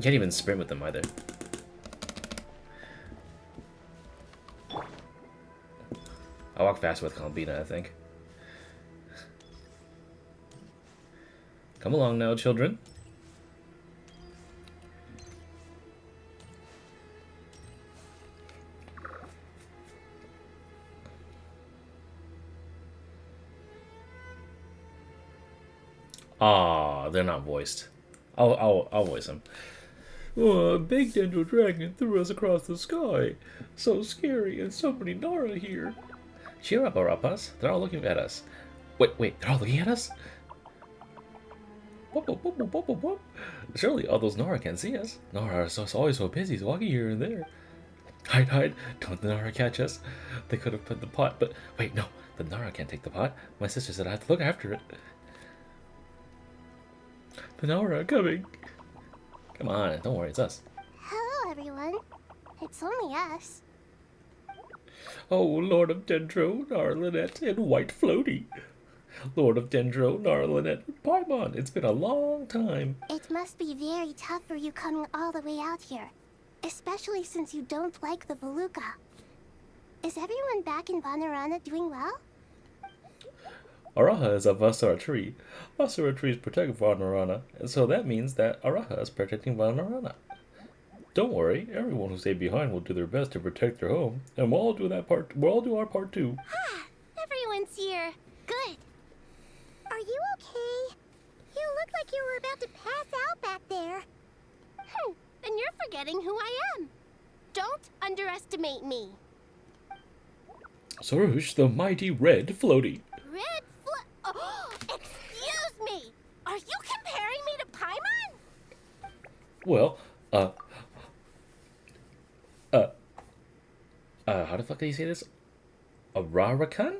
You can't even sprint with them either. I walk faster with Kalbina, I think. Come along now, children. Aw, they're not voiced. I'll voice them. Oh, a big dendro dragon threw us across the sky. So scary, and so many Nara here. Cheer up, Arapas. They're all looking at us. Wait, they're all looking at us? Whoop. Surely all those Nara can't see us. Nara are always so busy walking here and there. Hide. Don't the Nara catch us. They could have put the pot, but wait, no. The Nara can't take the pot. My sister said I have to look after it. The Nara are coming. Come on, don't worry, it's us. Hello, everyone. It's only us. Oh, Lord of Dendro, Narlanette, and White Floaty. Lord of Dendro, Narlanette, and Paimon. It's been a long time. It must be very tough for you coming all the way out here. Especially since you don't like the Mavuika. Is everyone back in ARANARA doing well? Araha is a Vasara tree. Vasara trees protect ARANARA, and so that means that Araha is protecting ARANARA. Don't worry, everyone who stayed behind will do their best to protect their home, and we'll all do that part. We'll all do our part too. Everyone's here. Good. Are you okay? You look like you were about to pass out back there. Then you're forgetting who I am. Don't underestimate me. SORUSH, the mighty red floaty. Red Oh, excuse me! Are you comparing me to Paimon? Well, how the fuck do you say this? Ararakan?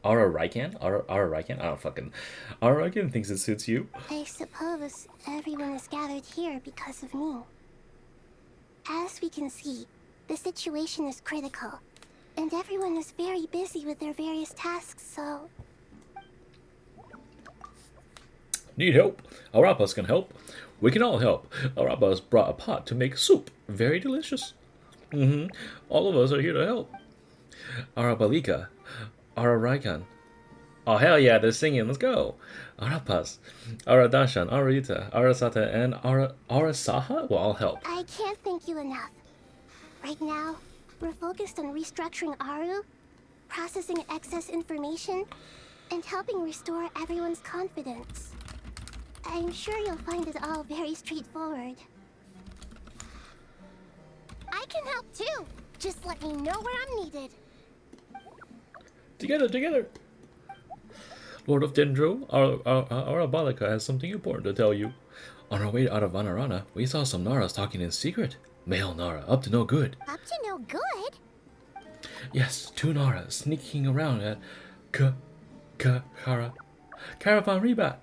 Araraikan? Araraikan? I don't fucking... Araraikan thinks it suits you. I suppose everyone is gathered here because of me. As we can see, the situation is critical, and everyone is very busy with their various tasks, so... Need help? Arapas can help. We can all help. Arapas brought a pot to make soup. Very delicious. All of us are here to help. Arabalika. Araraikan. Oh, hell yeah, they're singing. Let's go. Arapas. Aradashan. Arita. Arasata. And Arasaha will all help. I can't thank you enough. Right now, we're focused on restructuring Aaru, processing excess information, and helping restore everyone's confidence. I'm sure you'll find it all very straightforward. I can help too. Just let me know where I'm needed. Together. Lord of Dendro, Arabalika has something important to tell you. On our way out of ARANARA, we saw some Naras talking in secret. Male Nara, up to no good. Up to no good? Yes, 2 Naras sneaking around at Caravan Rebat.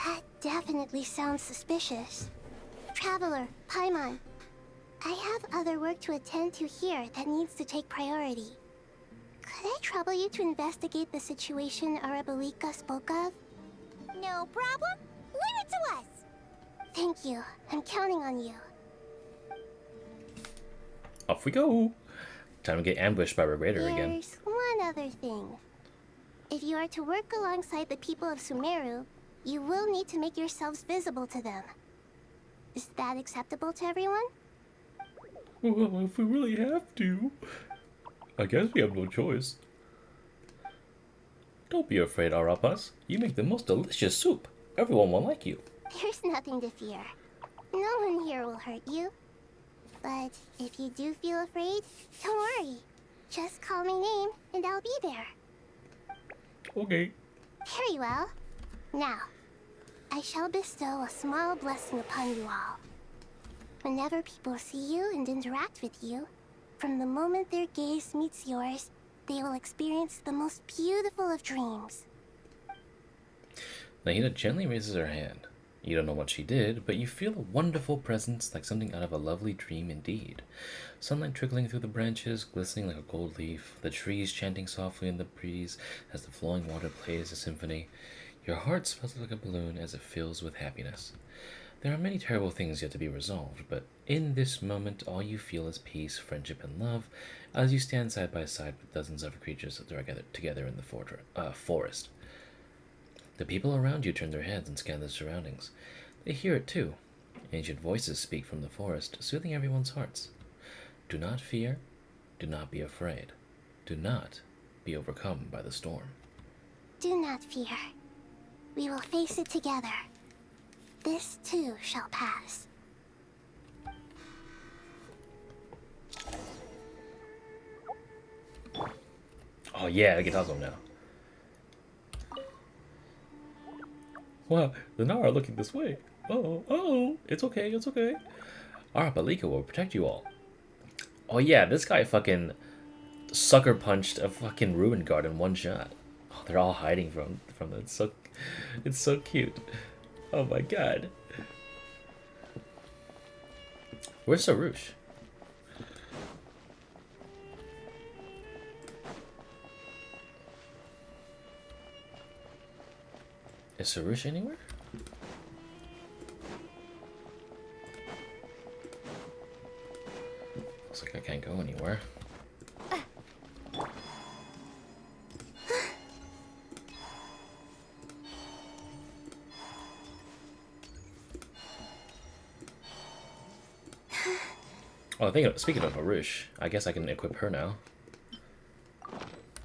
That definitely sounds suspicious. Traveler, Paimon, I have other work to attend to here that needs to take priority. Could I trouble you to investigate the situation Arabalika spoke of? No problem. Leave it to us. Thank you. I'm counting on you. Off we go. Time to get ambushed by Regrator again. There's one other thing. If you are to work alongside the people of Sumeru, you will need to make yourselves visible to them. Is that acceptable to everyone? Well, if we really have to, I guess we have no choice. Don't be afraid, Arapas. You make the most delicious soup. Everyone will like you. There's nothing to fear. No one here will hurt you. But if you do feel afraid, don't worry. Just call my name and I'll be there. Okay. Very well. Now, I shall bestow a small blessing upon you all. Whenever people see you and interact with you, from the moment their gaze meets yours, they will experience the most beautiful of dreams. Nahida gently raises her hand. You don't know what she did, but you feel a wonderful presence like something out of a lovely dream indeed. Sunlight trickling through the branches, glistening like a gold leaf, the trees chanting softly in the breeze as the flowing water plays a symphony. Your heart swells like a balloon as it fills with happiness. There are many terrible things yet to be resolved, but in this moment all you feel is peace, friendship, and love as you stand side by side with dozens of creatures that are gathered together in the forest. The people around you turn their heads and scan their surroundings. They hear it too. Ancient voices speak from the forest, soothing everyone's hearts. Do not fear. Do not be afraid. Do not be overcome by the storm. Do not fear. We will face it together. This too shall pass. Oh yeah, I can talk to him now. Wow, the Nara are looking this way. Oh, it's okay, it's okay. Our Mavuika will protect you all. Oh yeah, this guy fucking sucker punched a fucking ruin guard in one shot. Oh, they're all hiding from it. It's so cute. Oh my god. Where's SORUSH? Is SORUSH anywhere? Looks like I can't go anywhere. Oh, speaking of SORUSH, I guess I can equip her now.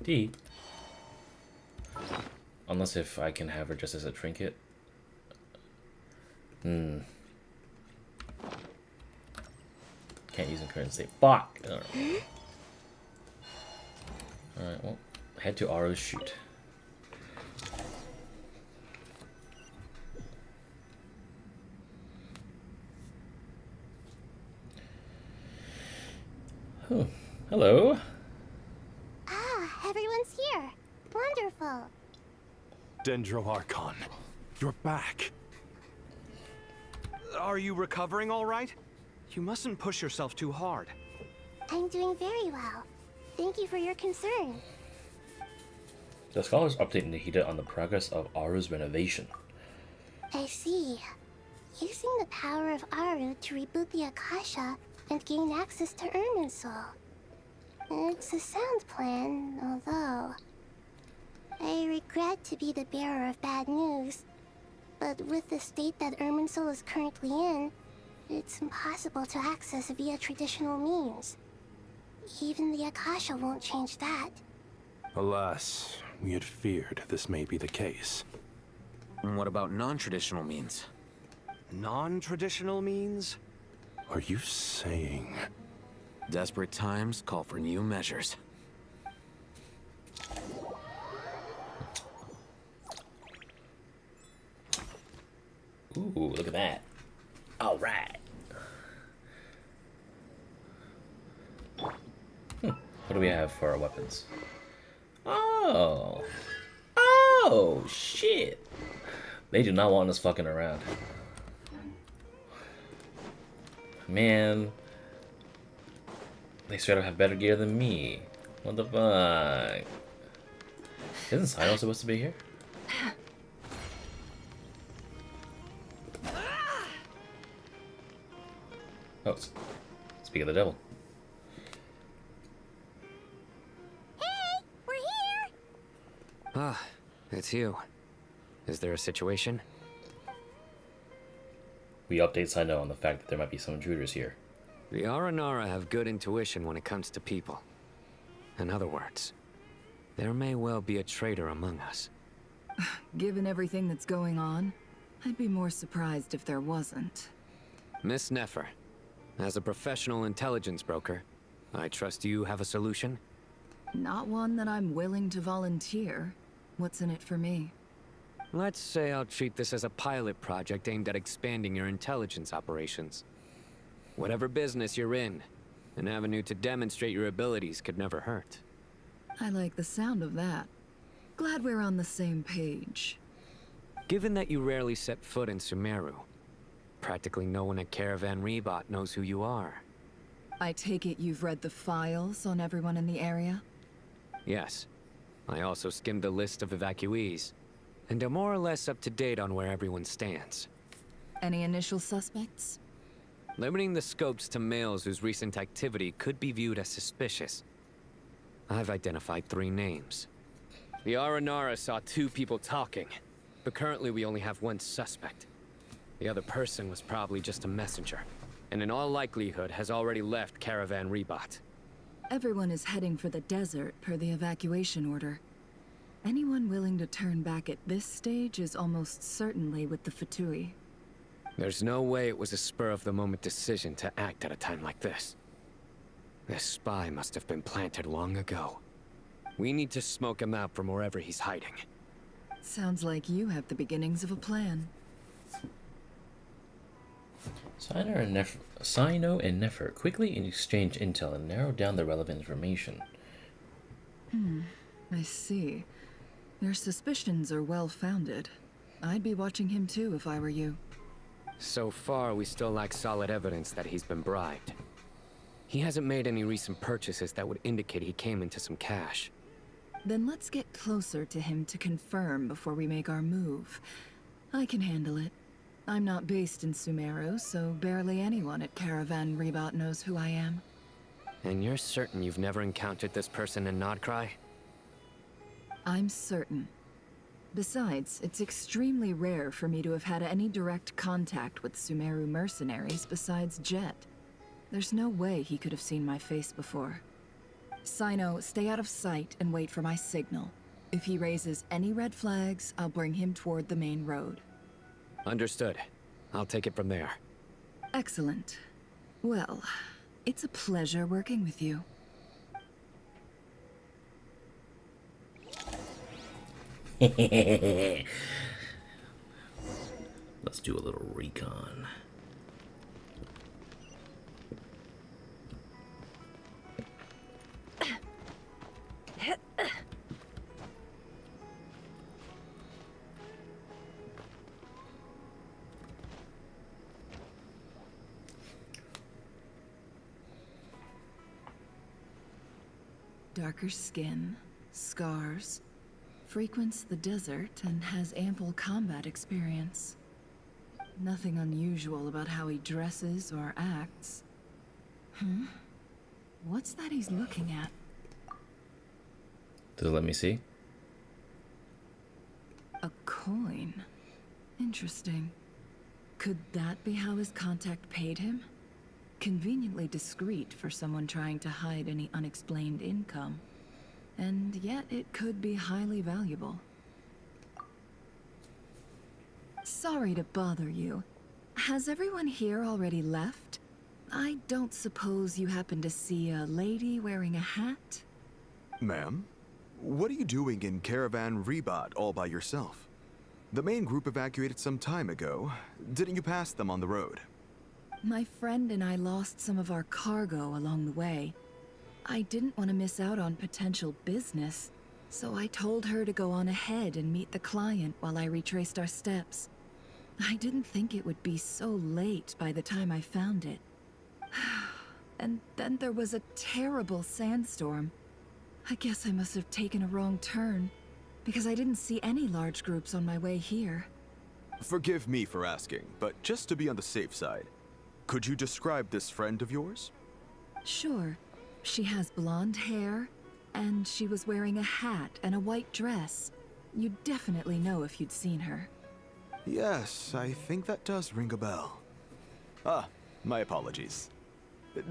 D. Unless if I can have her just as a trinket. Can't use in current state. Fuck! Alright, well, head to Aaru's shoot. Oh, hello. Ah, everyone's here. Wonderful. Dendro-Archon, you're back. Are you recovering all right? You mustn't push yourself too hard. I'm doing very well. Thank you for your concern. The scholars update Nahida on the progress of Aaru's renovation. I see. Using the power of Aaru to reboot the Akasha and gain access to Irminsul. It's a sound plan, although I regret to be the bearer of bad news, but with the state that Irminsul is currently in, it's impossible to access via traditional means. Even the Akasha won't change that. Alas, we had feared this may be the case. And what about non-traditional means? Non-traditional means? Are you saying... Desperate times call for new measures. Ooh, look at that. Alright. What do we have for our weapons? Oh. Oh, shit. They do not want us fucking around. Man. They straight up have better gear than me. What the fuck? Isn't Sino supposed to be here? Oh, speak of the devil. Hey, we're here! Ah, it's you. Is there a situation? We update Sino on the fact that there might be some intruders here. The ARANARA have good intuition when it comes to people. In other words, there may well be a traitor among us. Given everything that's going on, I'd be more surprised if there wasn't. Miss Nefer, as a professional intelligence broker, I trust you have a solution? Not one that I'm willing to volunteer. What's in it for me? Let's say I'll treat this as a pilot project aimed at expanding your intelligence operations. Whatever business you're in, an avenue to demonstrate your abilities could never hurt. I like the sound of that. Glad we're on the same page. Given that you rarely set foot in Sumeru, practically no one at Caravan Rebot knows who you are. I take it you've read the files on everyone in the area? Yes. I also skimmed the list of evacuees, and am more or less up to date on where everyone stands. Any initial suspects? Limiting the scopes to males whose recent activity could be viewed as suspicious. I've identified 3 names. The ARANARA saw 2 people talking, but currently we only have 1 suspect. The other person was probably just a messenger, and in all likelihood has already left Caravan Rebot. Everyone is heading for the desert per the evacuation order. Anyone willing to turn back at this stage is almost certainly with the Fatui. There's no way it was a spur-of-the-moment decision to act at a time like this. This spy must have been planted long ago. We need to smoke him out from wherever he's hiding. Sounds like you have the beginnings of a plan. Sino and Nefer quickly exchange intel and narrow down the relevant information. I see. Your suspicions are well-founded. I'd be watching him too if I were you. So far, we still lack solid evidence that he's been bribed. He hasn't made any recent purchases that would indicate he came into some cash. Then let's get closer to him to confirm before we make our move. I can handle it. I'm not based in Sumeru, so barely anyone at Caravan Rebot knows who I am. And you're certain you've never encountered this person in Nodcry? I'm certain. Besides, it's extremely rare for me to have had any direct contact with Sumeru mercenaries besides Jet. There's no way he could have seen my face before. Sino, stay out of sight and wait for my signal. If he raises any red flags, I'll bring him toward the main road. Understood. I'll take it from there. Excellent. Well, it's a pleasure working with you. Let's do a little recon. Darker skin, scars, frequents the desert and has ample combat experience. Nothing unusual about how he dresses or acts. What's that he's looking at? Does it let me see? A coin. Interesting. Could that be how his contact paid him? Conveniently discreet for someone trying to hide any unexplained income. And yet it could be highly valuable. Sorry to bother you. Has everyone here already left? I don't suppose you happen to see a lady wearing a hat? Ma'am? What are you doing in Caravan Rebot all by yourself? The main group evacuated some time ago. Didn't you pass them on the road? My friend and I lost some of our cargo along the way. I didn't want to miss out on potential business, so I told her to go on ahead and meet the client while I retraced our steps. I didn't think it would be so late by the time I found it. And then there was a terrible sandstorm. I guess I must have taken a wrong turn, because I didn't see any large groups on my way here. Forgive me for asking, but just to be on the safe side, could you describe this friend of yours? Sure. She has blonde hair, and she was wearing a hat and a white dress. You'd definitely know if you'd seen her. Yes, I think that does ring a bell. My apologies.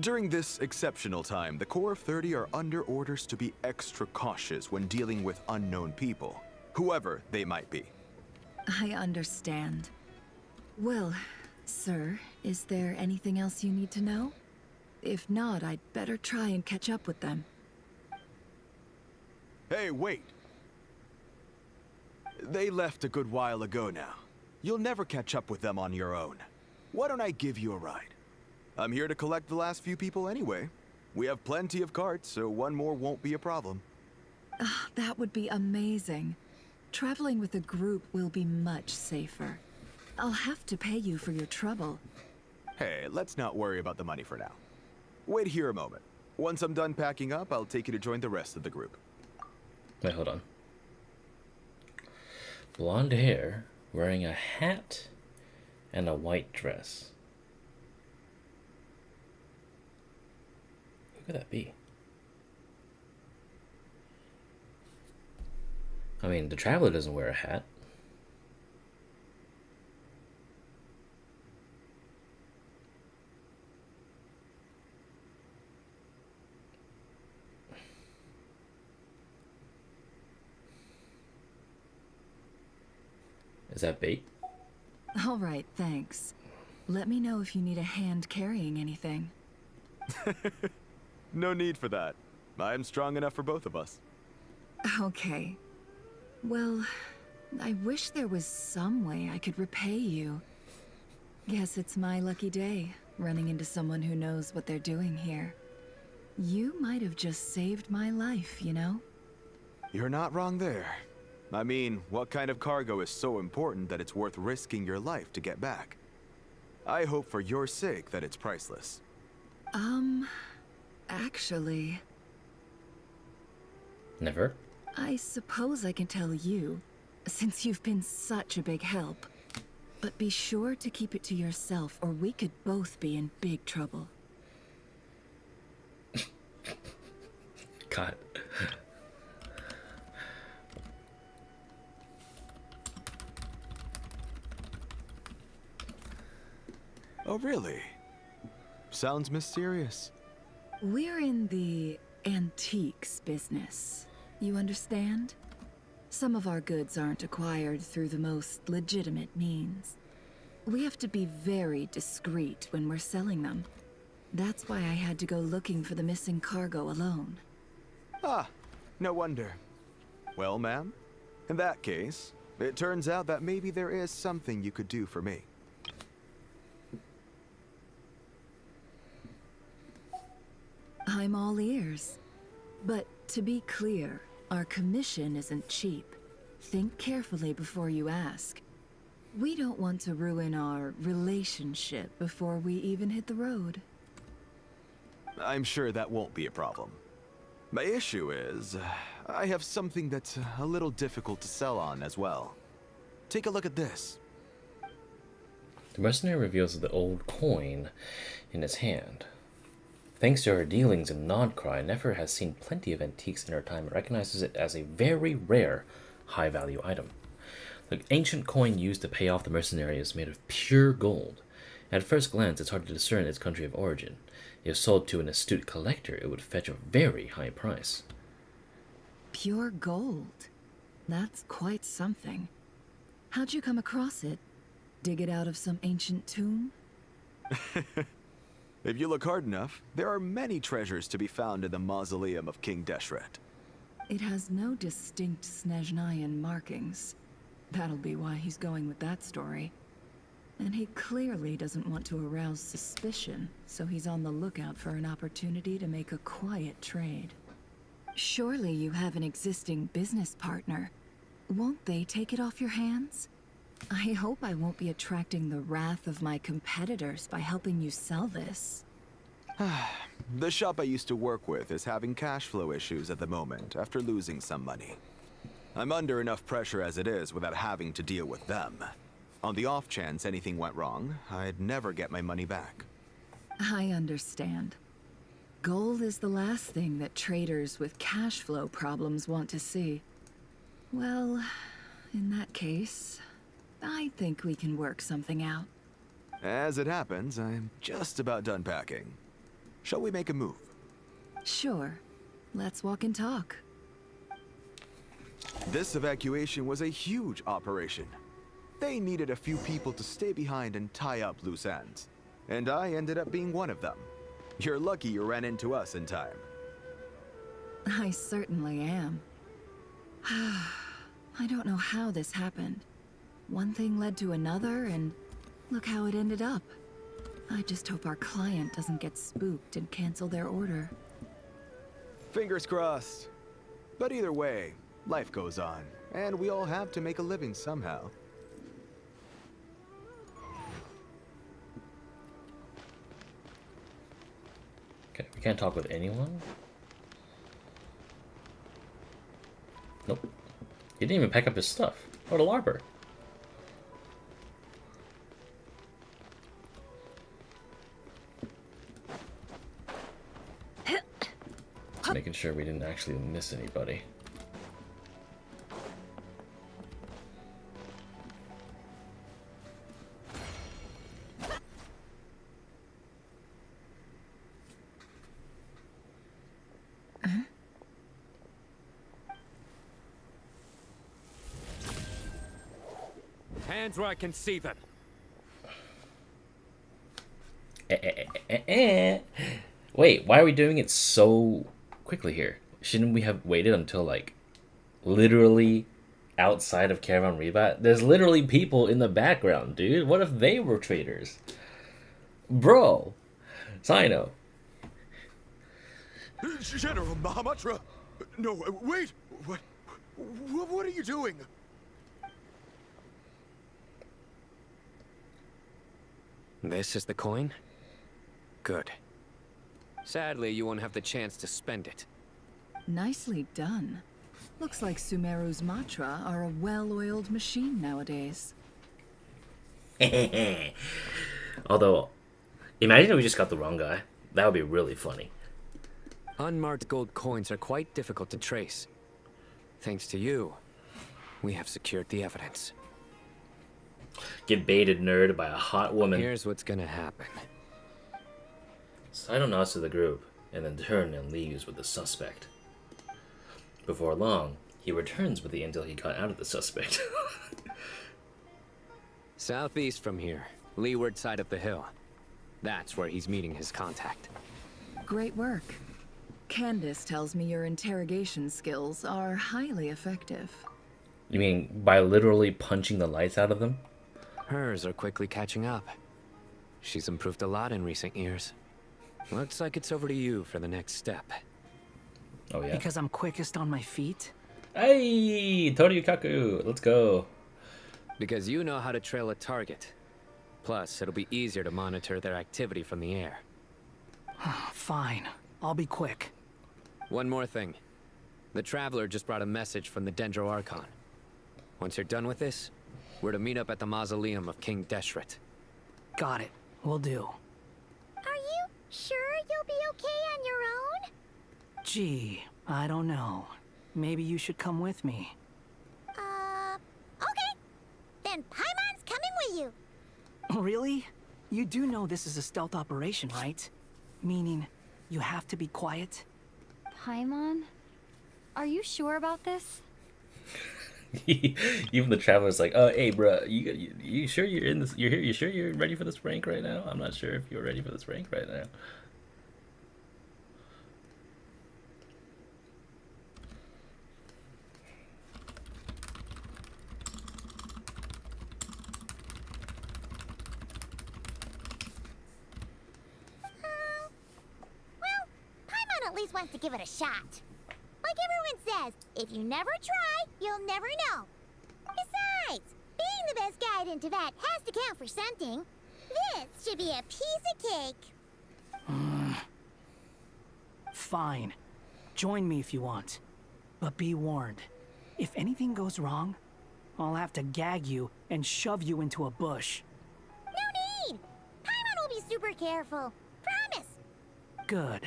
During this exceptional time, the Core of 30 are under orders to be extra cautious when dealing with unknown people, whoever they might be. I understand. Well, sir, is there anything else you need to know? If not, I'd better try and catch up with them. Hey, wait! They left a good while ago now. You'll never catch up with them on your own. Why don't I give you a ride? I'm here to collect the last few people anyway. We have plenty of carts, so one more won't be a problem. That would be amazing. Traveling with a group will be much safer. I'll have to pay you for your trouble. Hey, let's not worry about the money for now. Wait here a moment. Once I'm done packing up, I'll take you to join the rest of the group. Wait, hold on. Blonde hair, wearing a hat, And a white dress. Who could that be? I mean, the traveler doesn't wear a hat. Is that bait? All right, thanks. Let me know if you need a hand carrying anything. No need for that. I am strong enough for both of us. Okay. Well, I wish there was some way I could repay you. Guess it's my lucky day, running into someone who knows what they're doing here. You might have just saved my life, you know? You're not wrong there. I mean, what kind of cargo is so important that it's worth risking your life to get back? I hope for your sake that it's priceless. Actually... Never? I suppose I can tell you, since you've been such a big help. But be sure to keep it to yourself, or we could both be in big trouble. God. Oh, really? Sounds mysterious. We're in the antiques business. You understand? Some of our goods aren't acquired through the most legitimate means. We have to be very discreet when we're selling them. That's why I had to go looking for the missing cargo alone. Ah, no wonder. Well, ma'am, in that case, it turns out that maybe there is something you could do for me. I'm all ears. But to be clear, our commission isn't cheap. Think carefully before you ask. We don't want to ruin our relationship before we even hit the road. I'm sure that won't be a problem. My issue is, I have something that's a little difficult to sell on as well. Take a look at this. The mercenary reveals the old coin in his hand. Thanks to her dealings in Nodcry, Nefer has seen plenty of antiques in her time and recognizes it as a very rare, high-value item. The ancient coin used to pay off the mercenary is made of pure gold. At first glance, it's hard to discern its country of origin. If sold to an astute collector, it would fetch a very high price. Pure gold? That's quite something. How'd you come across it? Dig it out of some ancient tomb? If you look hard enough, there are many treasures to be found in the mausoleum of King Deshret. It has no distinct Snezhnayan markings. That'll be why he's going with that story. And he clearly doesn't want to arouse suspicion, so he's on the lookout for an opportunity to make a quiet trade. Surely you have an existing business partner. Won't they take it off your hands? I hope I won't be attracting the wrath of my competitors by helping you sell this. The shop I used to work with is having cash flow issues at the moment after losing some money. I'm under enough pressure as it is without having to deal with them. On the off chance anything went wrong, I'd never get my money back. I understand. Gold is the last thing that traders with cash flow problems want to see. Well, in that case, I think we can work something out. As it happens, I'm just about done packing. Shall we make a move? Sure. Let's walk and talk. This evacuation was a huge operation. They needed a few people to stay behind and tie up loose ends. And I ended up being one of them. You're lucky you ran into us in time. I certainly am. I don't know how this happened. One thing led to another, and look how it ended up. I just hope our client doesn't get spooked and cancel their order. Fingers crossed. But either way, life goes on, and we all have to make a living somehow. Okay, we can't talk with anyone? Nope. He didn't even pack up his stuff. What a larper. sure we didn't actually miss anybody. Hands where I can see them. Wait, why are we doing it so quickly here? Shouldn't we have waited until, like, literally outside of Caravan Rebat? There's literally people in the background, dude. What if they were traitors? Bro. Sino. General Mahamatra! No, wait! What are you doing? This is the coin? Good. Sadly, you won't have the chance to spend it. Nicely done. Looks like Sumeru's mantra are a well-oiled machine nowadays. Although, imagine if we just got the wrong guy. That would be really funny. Unmarked gold coins are quite difficult to trace. Thanks to you, we have secured the evidence. Get baited, nerd, by a hot woman. Here's what's gonna happen. Sino nods to the group, and then turns and leaves with the suspect. Before long, he returns with the intel he got out of the suspect. Southeast from here, leeward side of the hill. That's where he's meeting his contact. Great work. Candace tells me your interrogation skills are highly effective. You mean by literally punching the lights out of them? Hers are quickly catching up. She's improved a lot in recent years. Looks like it's over to you for the next step. Oh yeah? Because I'm quickest on my feet? Hey! Toriyukaku! Let's go. Because you know how to trail a target. Plus, it'll be easier to monitor their activity from the air. Fine. I'll be quick. One more thing. The Traveler just brought a message from the Dendro Archon. Once you're done with this, we're to meet up at the mausoleum of King Deshret. Got it. Will do. Are you sure you'll be okay on your own? Gee, I don't know. Maybe you should come with me. Okay. Then Paimon's coming with you. Really? You do know this is a stealth operation, right? Meaning, you have to be quiet? Paimon? Are you sure about this? Even the Traveler's like, oh, hey, bro, you sure you're in this? You're here? You sure you're ready for this rank right now? I'm not sure if you're ready for this rank right now. Well, Paimon at least wants to give it a shot. Like everyone says, if you never try, you'll never know. Besides, being the best guide in Teyvat has to count for something. This should be a piece of cake. Fine. Join me if you want. But be warned. If anything goes wrong, I'll have to gag you and shove you into a bush. No need! Paimon will be super careful. Promise! Good.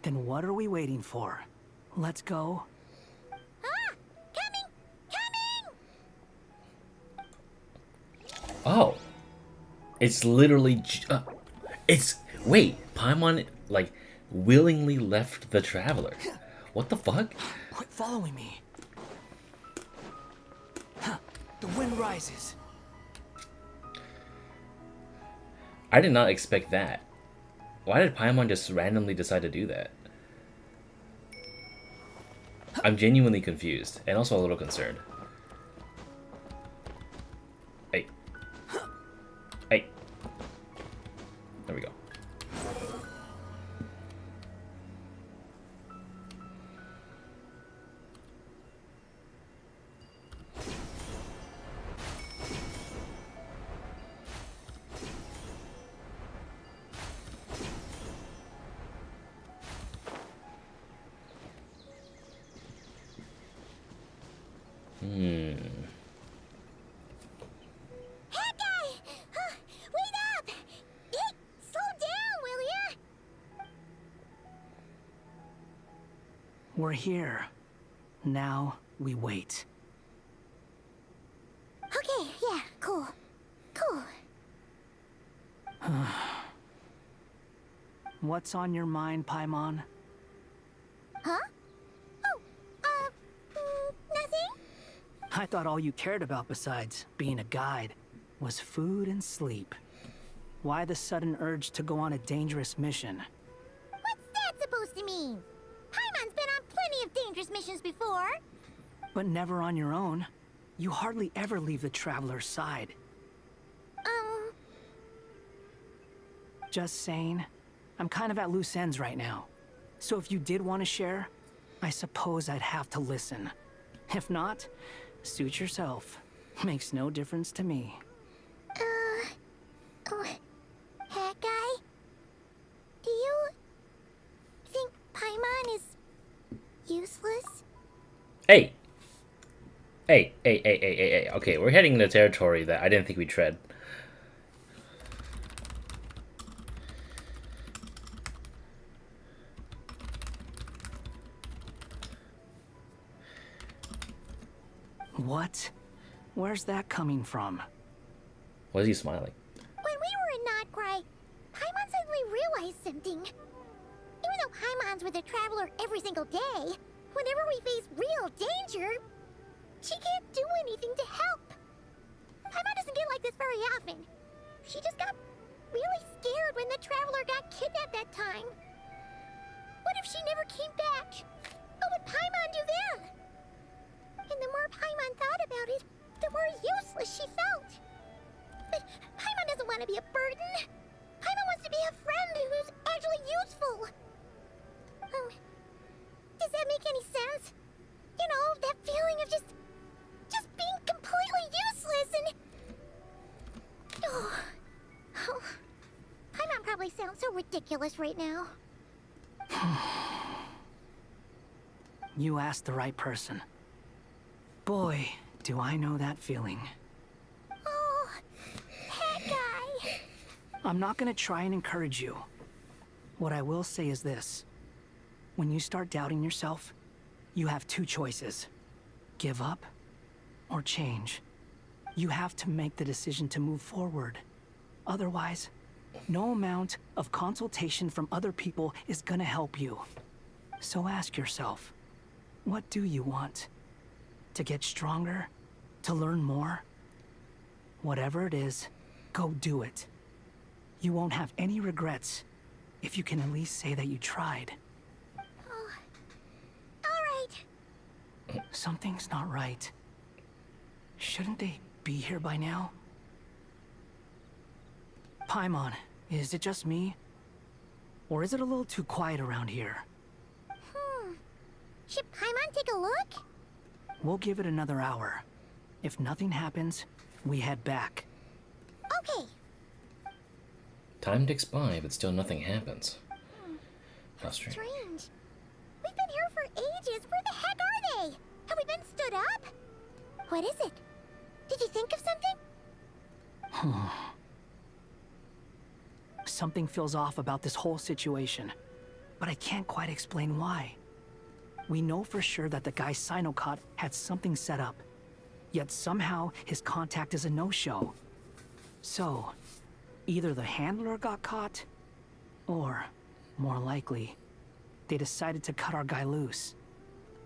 Then what are we waiting for? Let's go. Oh. It's literally... Wait, Paimon, like, willingly left the Traveler. What the fuck? Quit following me. The wind rises. I did not expect that. Why did Paimon just randomly decide to do that? I'm genuinely confused, and also a little concerned. Hey. Hey. There we go. We're here. Now we wait. Okay, yeah, cool. Cool. What's on your mind, Paimon? Huh? Oh, nothing? I thought all you cared about besides being a guide was food and sleep. Why the sudden urge to go on a dangerous mission? What's that supposed to mean? Paimon's been on plenty of dangerous missions before. But never on your own. You hardly ever leave the Traveler's side. Just saying, I'm kind of at loose ends right now. So if you did want to share, I suppose I'd have to listen. If not, suit yourself. Makes no difference to me. Hat guy? Do you think Paimon is useless? Hey! Hey. Okay, we're heading into territory that I didn't think we'd tread. What? Where's that coming from? Why is he smiling? When we were in Notcry, Paimon suddenly realized something. Even though Paimon's with the Traveler every single day, whenever we face real danger, she can't do anything to help. Paimon doesn't get like this very often. She just got really scared when the Traveler got kidnapped that time. What if she never came back? What would Paimon do then? And the more Paimon thought about it, the more useless she felt. But Paimon doesn't want to be a burden. Paimon wants to be a friend who's actually useful. Does that make any sense? You know, that feeling of just being completely useless and... Oh. Paimon probably sounds so ridiculous right now. You asked the right person. Boy, do I know that feeling. Oh, that guy. I'm not gonna try and encourage you. What I will say is this. When you start doubting yourself, you have two choices. Give up or change. You have to make the decision to move forward. Otherwise, no amount of consultation from other people is gonna help you. So ask yourself, what do you want? To get stronger? To learn more? Whatever it is, go do it. You won't have any regrets if you can at least say that you tried. Oh. All right. Something's not right. Shouldn't they be here by now? Paimon, is it just me? Or is it a little too quiet around here? Should Paimon take a look? We'll give it another hour. If nothing happens, we head back. Okay. Time ticks by, but still nothing happens. How strange. Strange. We've been here for ages. Where the heck are they? Have we been stood up? What is it? Did you think of something? Something feels off about this whole situation, but I can't quite explain why. We know for sure that the guy Sinocot had something set up, yet somehow his contact is a no-show. So, either the handler got caught, or, more likely, they decided to cut our guy loose.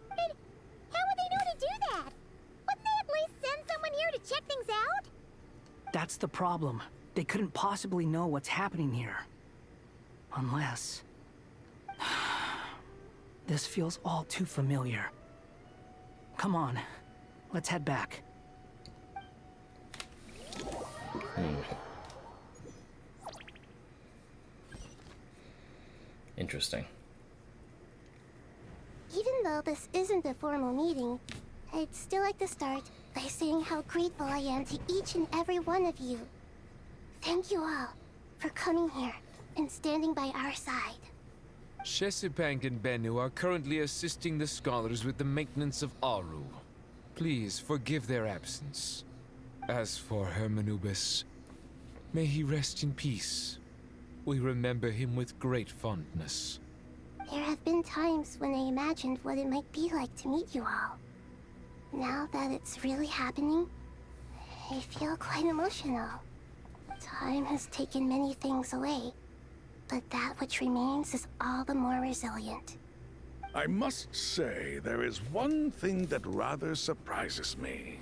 But how would they know to do that? Wouldn't they at least send someone here to check things out? That's the problem. They couldn't possibly know what's happening here. Unless... This feels all too familiar. Come on, let's head back. Interesting. Even though this isn't a formal meeting, I'd still like to start by saying how grateful I am to each and every one of you. Thank you all for coming here and standing by our side. Shesipank and Bennu are currently assisting the scholars with the maintenance of Aaru. Please forgive their absence. As for Hermanubis, may he rest in peace. We remember him with great fondness. There have been times when I imagined what it might be like to meet you all. Now that it's really happening, I feel quite emotional. Time has taken many things away, but that which remains is all the more resilient. I must say, there is one thing that rather surprises me.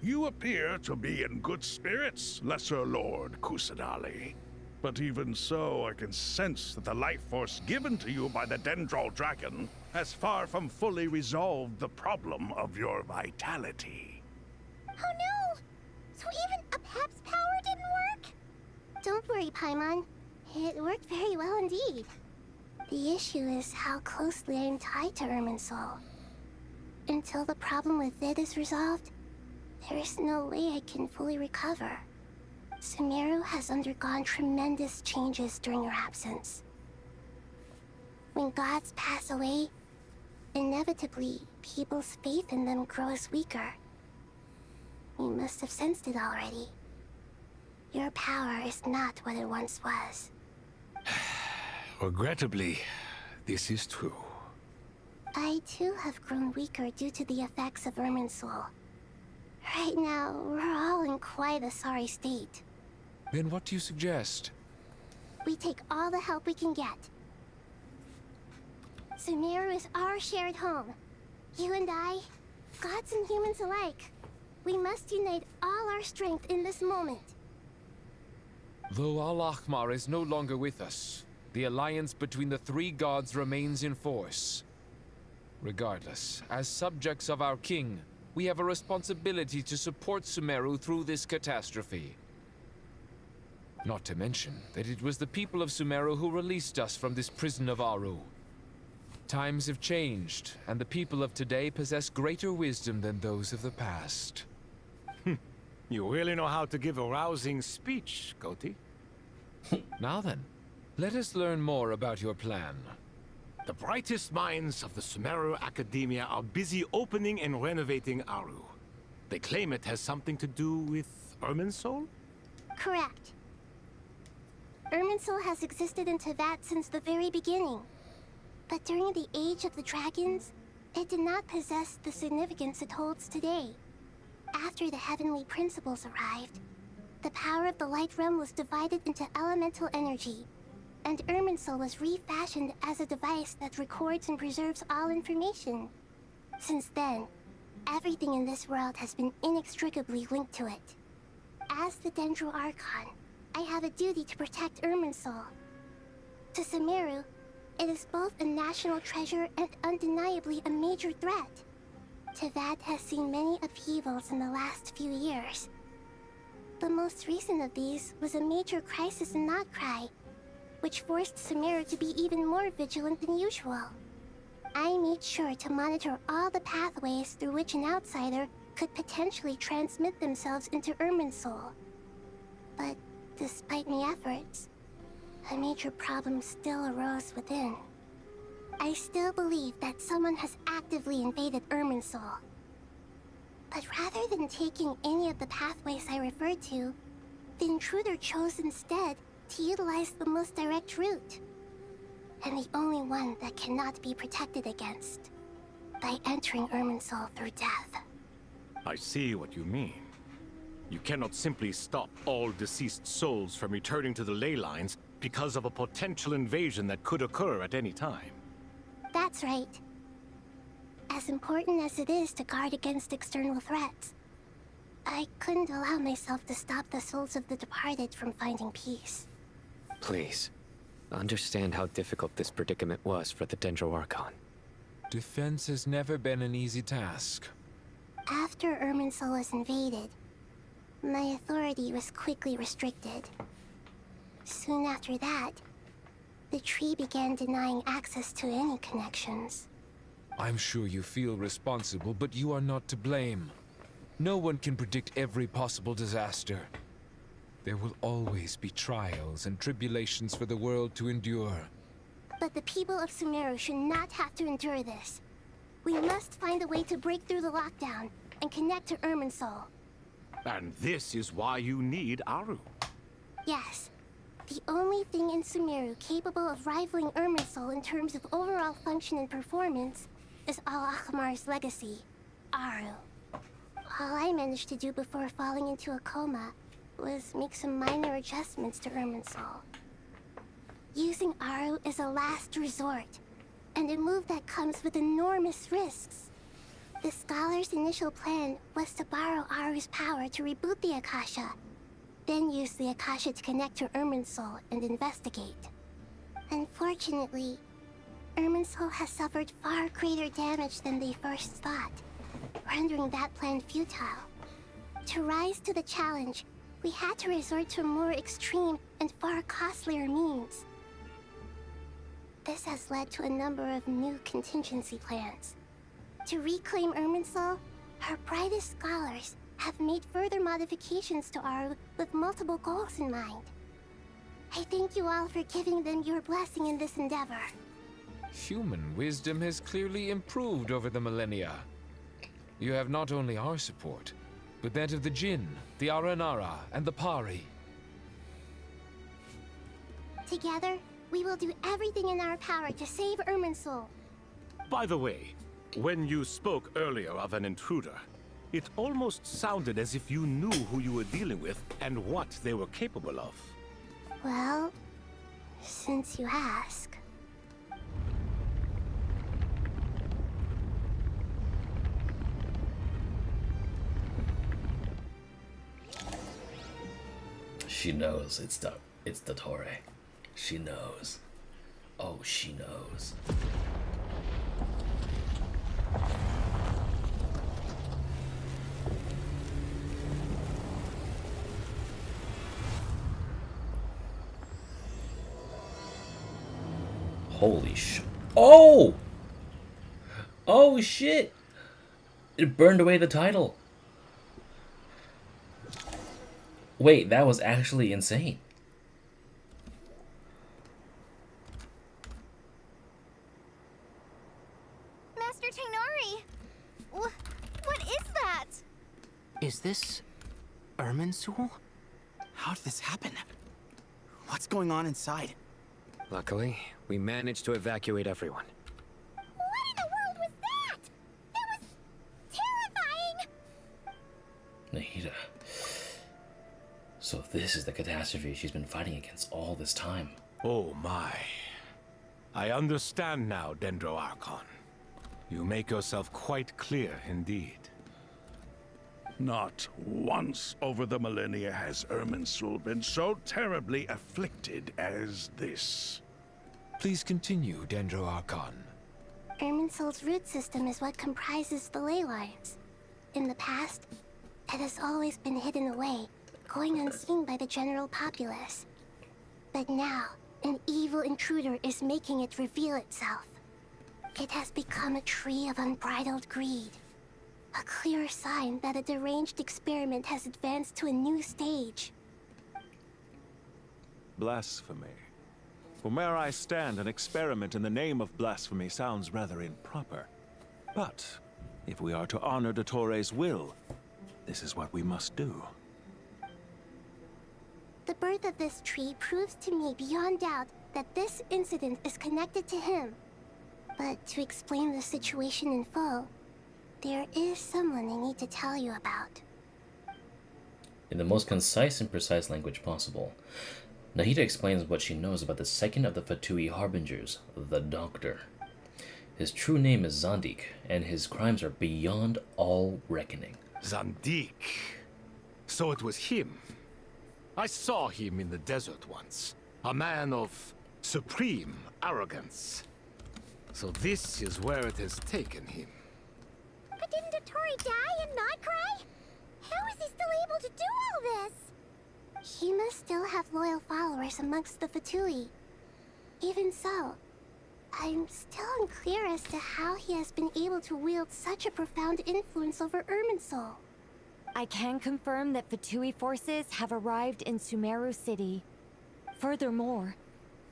You appear to be in good spirits, Lesser Lord Kusanali. But even so, I can sense that the life force given to you by the Dendral Dragon has far from fully resolved the problem of your vitality. Oh no! So even a Pep's power didn't work? Don't worry, Paimon. It worked very well indeed. The issue is how closely I am tied to Irminsul. Until the problem with it is resolved, there is no way I can fully recover. Sumeru has undergone tremendous changes during your absence. When gods pass away, inevitably, people's faith in them grows weaker. You must have sensed it already. Your power is not what it once was. Regrettably, this is true. I too have grown weaker due to the effects of Irminsul. Right now, we're all in quite a sorry state. Then what do you suggest? We take all the help we can get. Sumeru is our shared home. You and I, gods and humans alike. We must unite all our strength in this moment. Though Al-Ahmar is no longer with us, the alliance between the three gods remains in force. Regardless, as subjects of our king, we have a responsibility to support Sumeru through this catastrophe. Not to mention that it was the people of Sumeru who released us from this prison of Aaru. Times have changed, and the people of today possess greater wisdom than those of the past. You really know how to give a rousing speech, Goatee. Now then, let us learn more about your plan. The brightest minds of the Sumeru Academia are busy opening and renovating Aaru. They claim it has something to do with Irminsul? Correct. Irminsul has existed in Teyvat since the very beginning. But during the Age of the Dragons, it did not possess the significance it holds today. After the heavenly principles arrived, the power of the Light Realm was divided into elemental energy, and Irminsul was refashioned as a device that records and preserves all information. Since then, everything in this world has been inextricably linked to it. As the Dendro Archon, I have a duty to protect Irminsul. To Sumeru, it is both a national treasure and undeniably a major threat. Teyvat has seen many upheavals in the last few years. The most recent of these was a major crisis in Notcry, which forced Sumeru to be even more vigilant than usual. I made sure to monitor all the pathways through which an outsider could potentially transmit themselves into Irminsul. But despite my efforts, a major problem still arose within. I still believe that someone has actively invaded Irminsul. But rather than taking any of the pathways I referred to, the intruder chose instead to utilize the most direct route, and the only one that cannot be protected against, by entering Irminsul through death. I see what you mean. You cannot simply stop all deceased souls from returning to the ley lines because of a potential invasion that could occur at any time. That's right. As important as it is to guard against external threats, I couldn't allow myself to stop the souls of the departed from finding peace. Please, understand how difficult this predicament was for the Dendro Archon. Defense has never been an easy task. After Irminsul was invaded, my authority was quickly restricted. Soon after that, the tree began denying access to any connections. I'm sure you feel responsible, but you are not to blame. No one can predict every possible disaster. There will always be trials and tribulations for the world to endure. But the people of Sumeru should not have to endure this. We must find a way to break through the lockdown and connect to Irminsul. And this is why you need Aaru. Yes. The only thing in Sumeru capable of rivaling Irminsul in terms of overall function and performance is Al-Akhmar's legacy, Aaru. All I managed to do before falling into a coma was make some minor adjustments to Irminsul. Using Aaru is a last resort, and a move that comes with enormous risks. The Scholar's initial plan was to borrow Aaru's power to reboot the Akasha, then use the Akasha to connect to Irminsul and investigate. Unfortunately, Irminsul has suffered far greater damage than they first thought, rendering that plan futile. To rise to the challenge, we had to resort to more extreme and far costlier means. This has led to a number of new contingency plans. To reclaim Irminsul, our brightest scholars have made further modifications to Aaru with multiple goals in mind. I thank you all for giving them your blessing in this endeavor. Human wisdom has clearly improved over the millennia. You have not only our support, but that of the Jinn, the ARANARA, and the Pari. Together, we will do everything in our power to save Irminsul. By the way, when you spoke earlier of an intruder, it almost sounded as if you knew who you were dealing with and what they were capable of. Well, since you ask. She knows it's Dottore. She knows. Oh, she knows. Holy sh... Oh! Oh shit! It burned away the title. Wait, that was actually insane. Master Tainari! What is that? Is this Irminsul? How did this happen? What's going on inside? Luckily, we managed to evacuate everyone. What in the world was that? That was terrifying! Nahida. So this is the catastrophe she's been fighting against all this time. Oh my. I understand now, Dendro Archon. You make yourself quite clear indeed. Not once over the millennia has Irminsul been so terribly afflicted as this. Please continue, Dendro Archon. Irminsul's root system is what comprises the ley lines. In the past, it has always been hidden away, going unseen by the general populace. But now, an evil intruder is making it reveal itself. It has become a tree of unbridled greed. A clear sign that a deranged experiment has advanced to a new stage. Blasphemy. From where I stand, an experiment in the name of blasphemy sounds rather improper. But if we are to honor Dottore's will, this is what we must do. The birth of this tree proves to me beyond doubt that this incident is connected to him. But to explain the situation in full, there is someone I need to tell you about. In the most concise and precise language possible, Nahida explains what she knows about the second of the Fatui Harbingers, the Doctor. His true name is Zandik, and his crimes are beyond all reckoning. Zandik. So it was him. I saw him in the desert once. A man of supreme arrogance. So this is where it has taken him. But didn't Dottore die and not cry? How is he still able to do all this? He must still have loyal followers amongst the Fatui. Even so, I'm still unclear as to how he has been able to wield such a profound influence over Irminsul. I can confirm that Fatui forces have arrived in Sumeru City. Furthermore,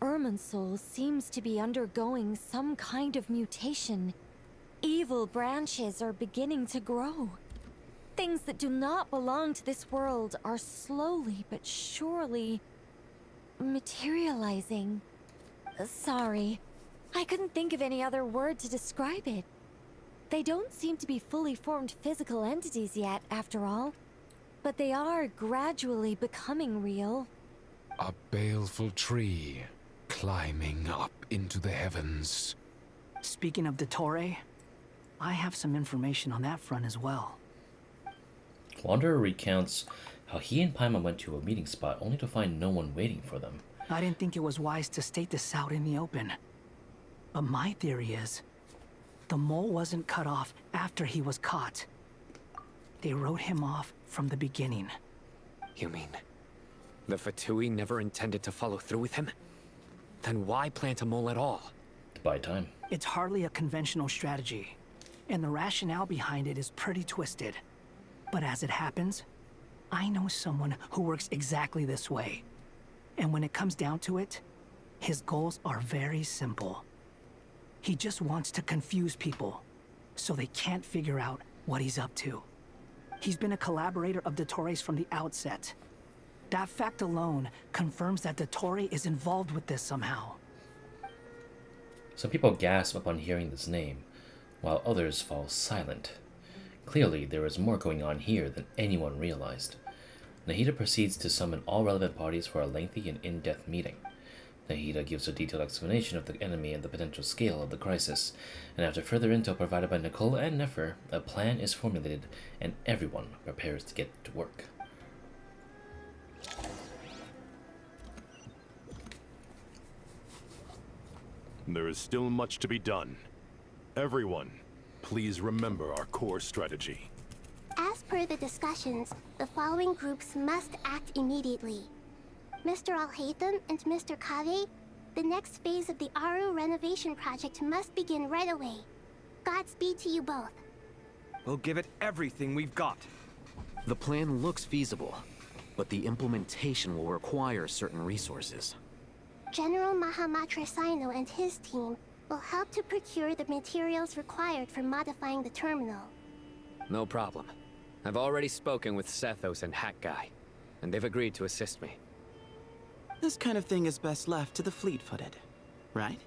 Irminsul seems to be undergoing some kind of mutation. Evil branches are beginning to grow. Things that do not belong to this world are slowly but surely materializing. Sorry. I couldn't think of any other word to describe it. They don't seem to be fully formed physical entities yet, after all. But they are gradually becoming real. A baleful tree climbing up into the heavens. Speaking of Dottore, I have some information on that front as well. Wanderer recounts how he and Paimon went to a meeting spot only to find no one waiting for them. I didn't think it was wise to state this out in the open. But my theory is, the mole wasn't cut off after he was caught. They wrote him off from the beginning. You mean the Fatui never intended to follow through with him? Then why plant a mole at all? To buy time. It's hardly a conventional strategy, and the rationale behind it is pretty twisted. But as it happens, I know someone who works exactly this way. And when it comes down to it, his goals are very simple. He just wants to confuse people, so they can't figure out what he's up to. He's been a collaborator of Dottore's from the outset. That fact alone confirms that Dottore is involved with this somehow. Some people gasp upon hearing this name, while others fall silent. Clearly, there is more going on here than anyone realized. Nahida proceeds to summon all relevant parties for a lengthy and in-depth meeting. Nahida gives a detailed explanation of the enemy and the potential scale of the crisis, and after further intel provided by Nicole and Nefer, a plan is formulated and everyone prepares to get to work. There is still much to be done. Everyone, please remember our core strategy. As per the discussions, the following groups must act immediately. Mr. Alhaitham and Mr. Kaveh, the next phase of the Aaru renovation project must begin right away. Godspeed to you both. We'll give it everything we've got. The plan looks feasible, but the implementation will require certain resources. General Mahamatra Sino and his team will help to procure the materials required for modifying the terminal. No problem. I've already spoken with Sethos and Hat Guy, and they've agreed to assist me. This kind of thing is best left to the fleet-footed, right?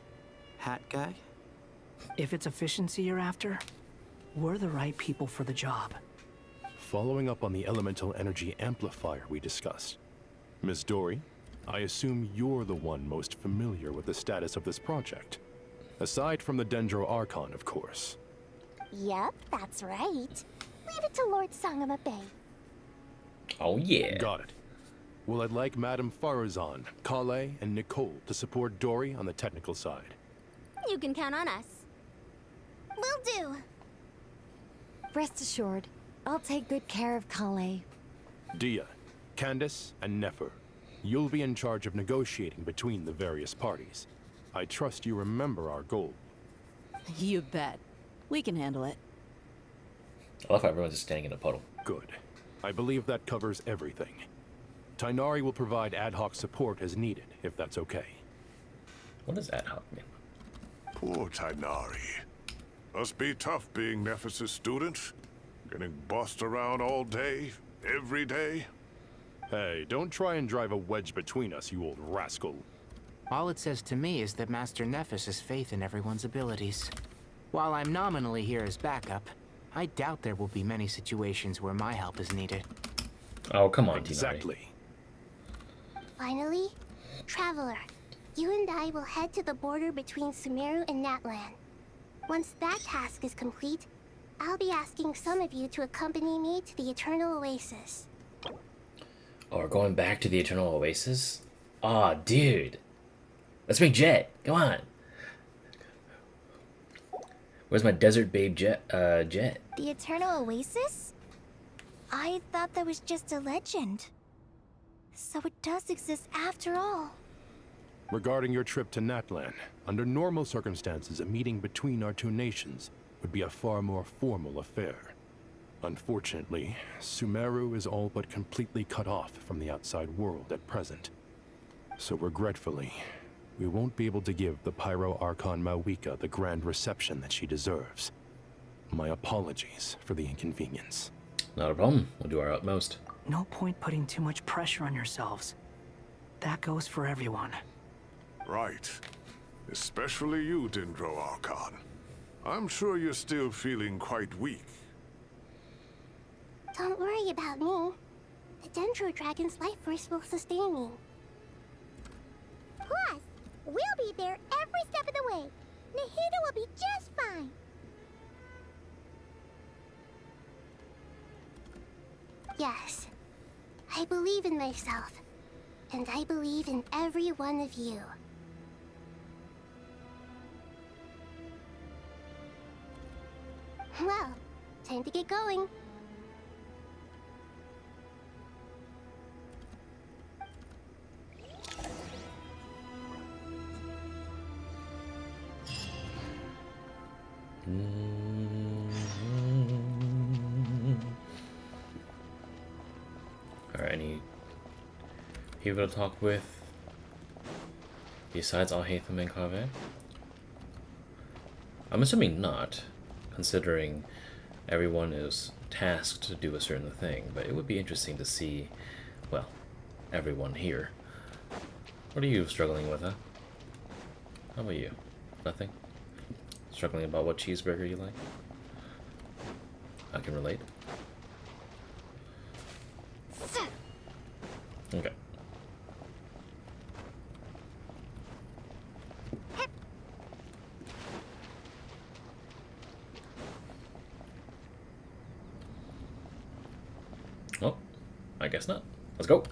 Hat Guy? If it's efficiency you're after, we're the right people for the job. Following up on the elemental energy amplifier we discussed. Ms. Dory, I assume you're the one most familiar with the status of this project. Aside from the Dendro Archon, of course. Yep, that's right. Leave it to Lord Sangamabe. Oh yeah. Got it. Well, I'd like Madame Farazan, Kaveh, and Nicole to support Dory on the technical side. You can count on us. Will do. Rest assured, I'll take good care of Kaveh. Dia, Candace, and Nefer, you'll be in charge of negotiating between the various parties. I trust you remember our goal. You bet. We can handle it. I love how everyone's just standing in a puddle. Good. I believe that covers everything. Tighnari will provide ad hoc support as needed, if that's okay. What does ad hoc mean? Poor Tighnari. Must be tough being Nephis' student. Getting bossed around all day, every day. Hey, don't try and drive a wedge between us, you old rascal. All it says to me is that Master Nephis has faith in everyone's abilities. While I'm nominally here as backup, I doubt there will be many situations where my help is needed. Oh, come on, Exactly. Finally, Traveler, you and I will head to the border between Sumeru and NATLAN. Once that task is complete, I'll be asking some of you to accompany me to the Eternal Oasis. Oh, we're going back to the Eternal Oasis? Aw, dude. Let's make Jet. Come on. Where's my desert babe Jet? Jet? The Eternal Oasis? I thought that was just a legend. So it does exist after all. Regarding your trip to NATLAN, under normal circumstances, a meeting between our two nations would be a far more formal affair. Unfortunately, Sumeru is all but completely cut off from the outside world at present. So regretfully, we won't be able to give the Pyro Archon Mavuika the grand reception that she deserves. My apologies for the inconvenience. Not a problem. We'll do our utmost. No point putting too much pressure on yourselves. That goes for everyone. Right. Especially you, Dendro Archon. I'm sure you're still feeling quite weak. Don't worry about me. The Dendro Dragon's life force will sustain me. Plus, we'll be there every step of the way. Nahida will be just fine. Yes. I believe in myself. And I believe in every one of you. Well, time to get going. Alright, any people to talk with besides Alhaitham and Kaveh? I'm assuming not, considering everyone is tasked to do a certain thing, but it would be interesting to see, well, everyone here. What are you struggling with, huh? How about you? Nothing? Struggling about what cheeseburger you like? I can relate. Okay. Oh, I guess not. Let's go.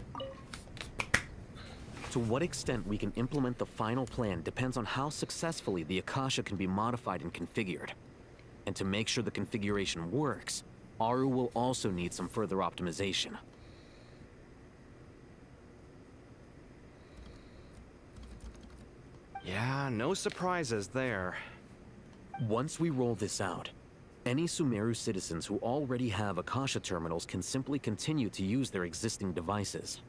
To what extent we can implement the final plan depends on how successfully the Akasha can be modified and configured. And to make sure the configuration works, Aaru will also need some further optimization. Yeah, no surprises there. Once we roll this out, any Sumeru citizens who already have Akasha terminals can simply continue to use their existing devices.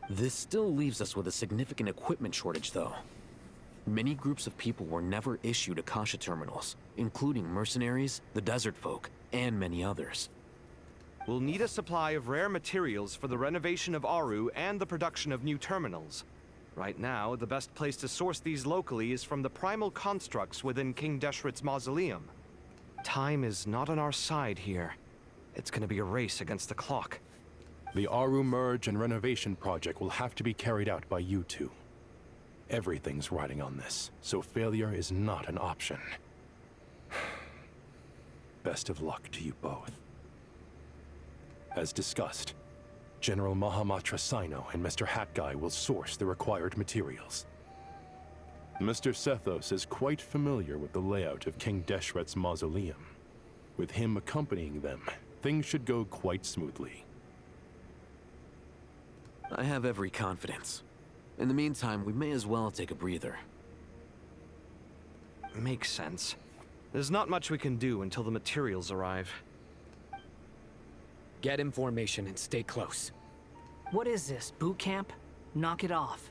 This still leaves us with a significant equipment shortage, though. Many groups of people were never issued Akasha terminals, including mercenaries, the desert folk, and many others. We'll need a supply of rare materials for the renovation of Aaru and the production of new terminals. Right now, the best place to source these locally is from the primal constructs within King Deshret's mausoleum. Time is not on our side here. It's gonna be a race against the clock. The Aaru merge and renovation project will have to be carried out by you two. Everything's riding on this, so failure is not an option. Best of luck to you both. As discussed, General Mahamatra Sino and Mr. Hat Guy will source the required materials. Mr. Sethos is quite familiar with the layout of King Deshret's mausoleum. With him accompanying them, things should go quite smoothly. I have every confidence. In the meantime, we may as well take a breather. Makes sense. There's not much we can do until the materials arrive. Get information and stay close. What is this, boot camp? Knock it off.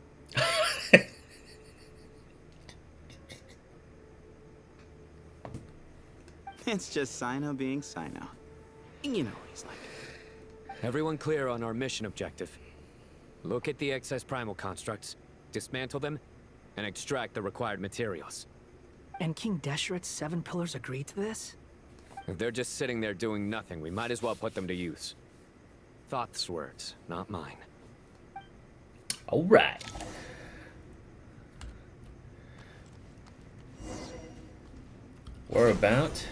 It's just Sino being Sino. You know what he's like. Everyone clear on our mission objective. Look at the excess primal constructs, dismantle them, and extract the required materials. And King Deshret's 7 pillars agreed to this? If they're just sitting there doing nothing, we might as well put them to use. Thoth's words, not mine. Alright. We're about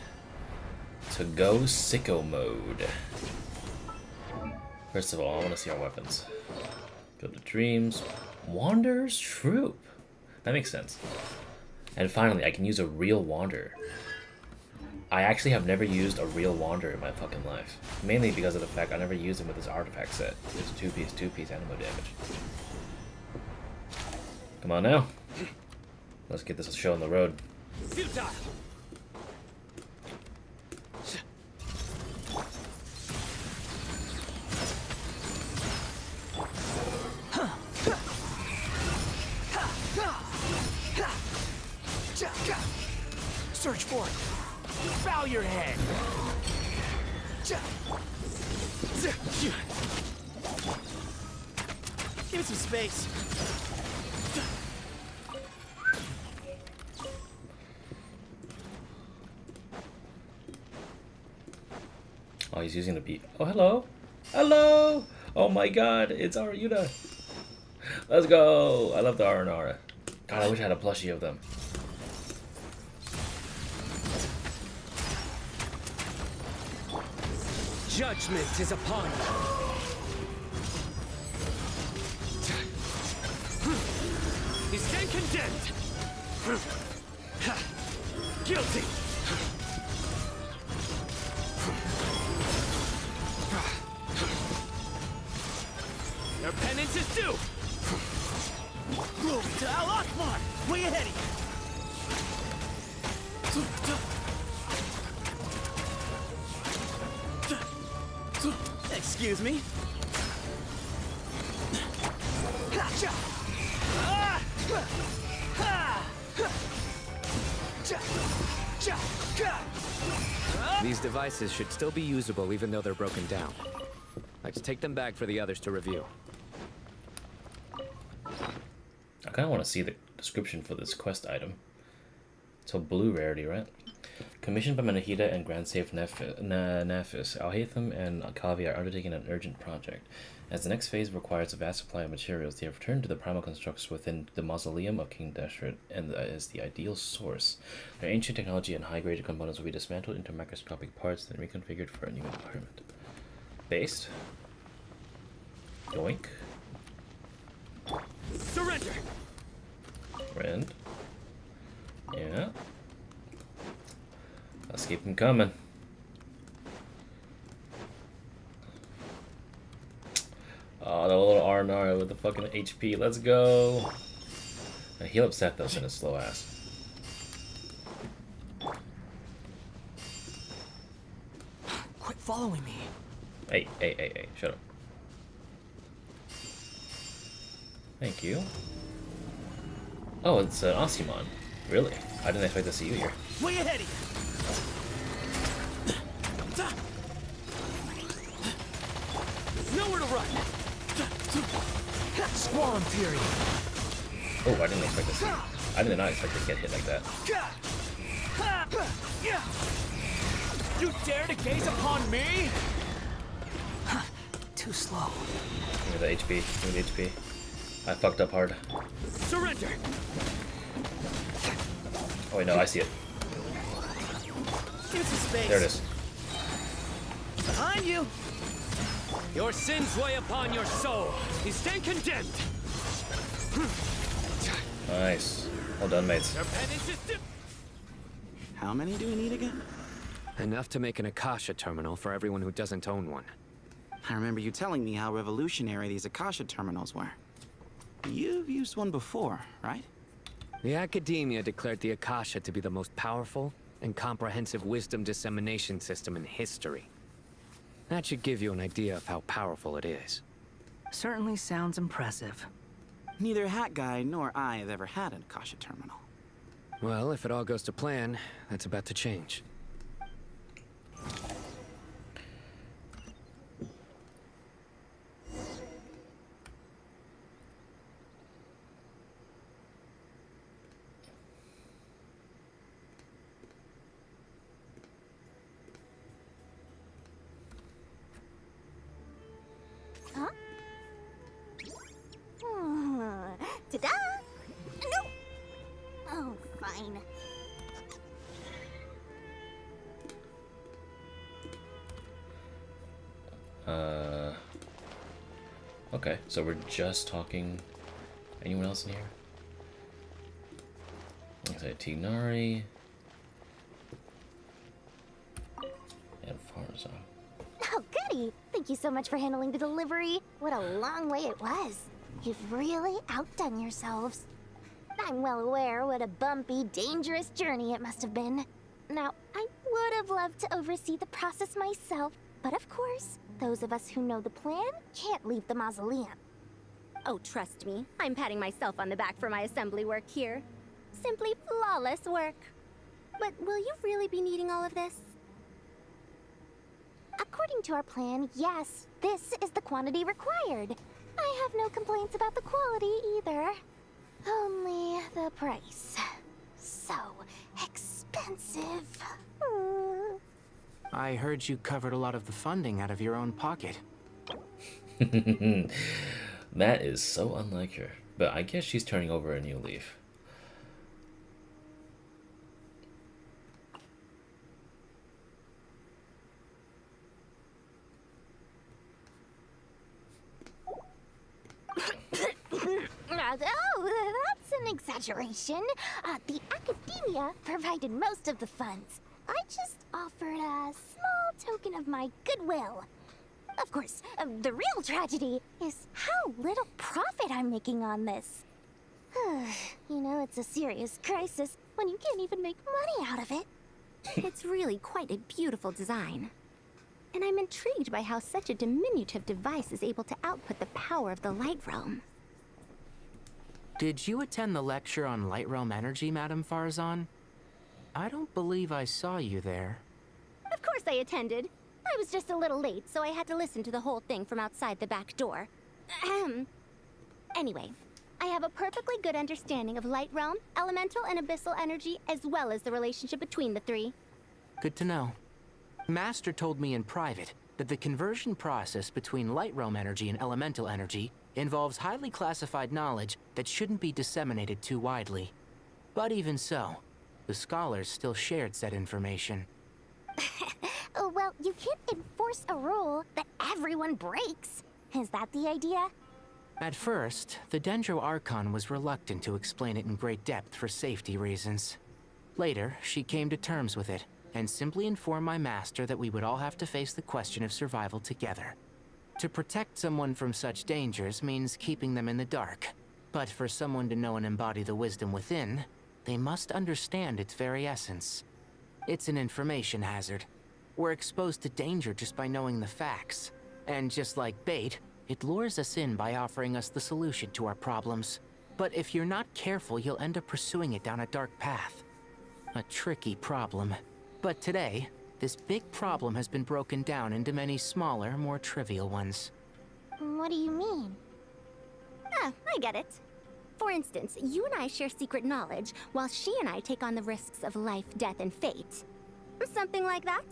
to go sicko mode. First of all, I want to see our weapons. Go to Dreams. Wanderer's Troop. That makes sense. And finally, I can use a real Wanderer. I actually have never used a real Wanderer in my fucking life. Mainly because of the fact I never used him with this artifact set. It's 2-piece animal damage. Come on now. Let's get this show on the road. Futile! Search for it. Bow your head. Give me some space. Oh, he's using the beat. Oh, hello. Hello. Oh my god, it's Aruna. Let's go. I love the ARANARA. God, I wish I had a plushie of them. Judgment is upon you. You stand condemned. Guilty. Your penance is due. Glory to Al-Akhmar! Way ahead of you! Excuse me? These devices should still be usable even though they're broken down. Let's take them back for the others to review. I kind of want to see the description for this quest item. So blue rarity, right? Commissioned by Nahida and Grand Safe Nefis, Alhaitham and Kaveh are undertaking an urgent project. As the next phase requires a vast supply of materials, they have returned to the primal constructs within the mausoleum of King Deshret and is the ideal source. Their ancient technology and high-graded components will be dismantled into microscopic parts and reconfigured for a new environment. Based. Yoink. Surrender. Rend. Yeah. Let's keep them coming. Oh, the little ARANARA with the fucking HP. Let's go. Now, he'll upset those in a slow ass. Quit following me. Hey, hey, hey, hey. Shut up. Thank you. Oh, it's an Osimon. Really? I didn't expect to see you here. Way ahead of you! Nowhere to run! Squall Fury! Oh, I didn't expect to see. I did not expect to get hit like that. You dare to gaze upon me? Too slow. Give me the HP. Give me the HP. I fucked up hard. Surrender! Oh wait, no, I see it. Give some space. There it is. Behind you! Your sins weigh upon your soul. You stand condemned. Nice. Well done, mates. Your penance is due. How many do we need again? Enough to make an Akasha terminal for everyone who doesn't own one. I remember you telling me how revolutionary these Akasha terminals were. You've used one before, right? The Academia declared the Akasha to be the most powerful and comprehensive wisdom dissemination system in history. That should give you an idea of how powerful it is. Certainly sounds impressive. Neither Hat Guy nor I have ever had an Akasha terminal. Well, if it all goes to plan, that's about to change. Huh? Ta-da! No! Oh, fine. Okay, so we're just talking. Anyone else in here? Let's say Tignari and Farzan. Oh, goody! Thank you so much for handling the delivery. What a long way it was. You've really outdone yourselves. I'm well aware what a bumpy, dangerous journey it must have been. Now, I would have loved to oversee the process myself, but of course, those of us who know the plan can't leave the mausoleum. Oh, trust me, I'm patting myself on the back for my assembly work here. Simply flawless work. But will you really be needing all of this? According to our plan, yes, this is the quantity required. I have no complaints about the quality either. Only the price. So expensive. I heard you covered a lot of the funding out of your own pocket. That is so unlike her. But I guess she's turning over a new leaf. Oh, that's an exaggeration. The academia provided most of the funds. I just offered a small token of my goodwill. Of course, the real tragedy is how little profit I'm making on this. You know, it's a serious crisis when you can't even make money out of it. It's really quite a beautiful design. And I'm intrigued by how such a diminutive device is able to output the power of the Light Realm. Did you attend the lecture on Light Realm energy, Madame Farzan? I don't believe I saw you there. Of course I attended. I was just a little late, so I had to listen to the whole thing from outside the back door. Anyway, I have a perfectly good understanding of Light Realm, elemental and abyssal energy, as well as the relationship between the three. Good to know. Master told me in private that the conversion process between Light Realm energy and elemental energy involves highly classified knowledge that shouldn't be disseminated too widely. But even so, the scholars still shared said information. Well, you can't enforce a rule that everyone breaks. Is that the idea? At first, the Dendro Archon was reluctant to explain it in great depth for safety reasons. Later, she came to terms with it, and simply informed my master that we would all have to face the question of survival together. To protect someone from such dangers means keeping them in the dark. But for someone to know and embody the wisdom within, they must understand its very essence. It's an information hazard. We're exposed to danger just by knowing the facts. And just like bait, it lures us in by offering us the solution to our problems. But if you're not careful, you'll end up pursuing it down a dark path. A tricky problem. But today, this big problem has been broken down into many smaller, more trivial ones. What do you mean? Ah, I get it. For instance, you and I share secret knowledge, while she and I take on the risks of life, death, and fate. Something like that?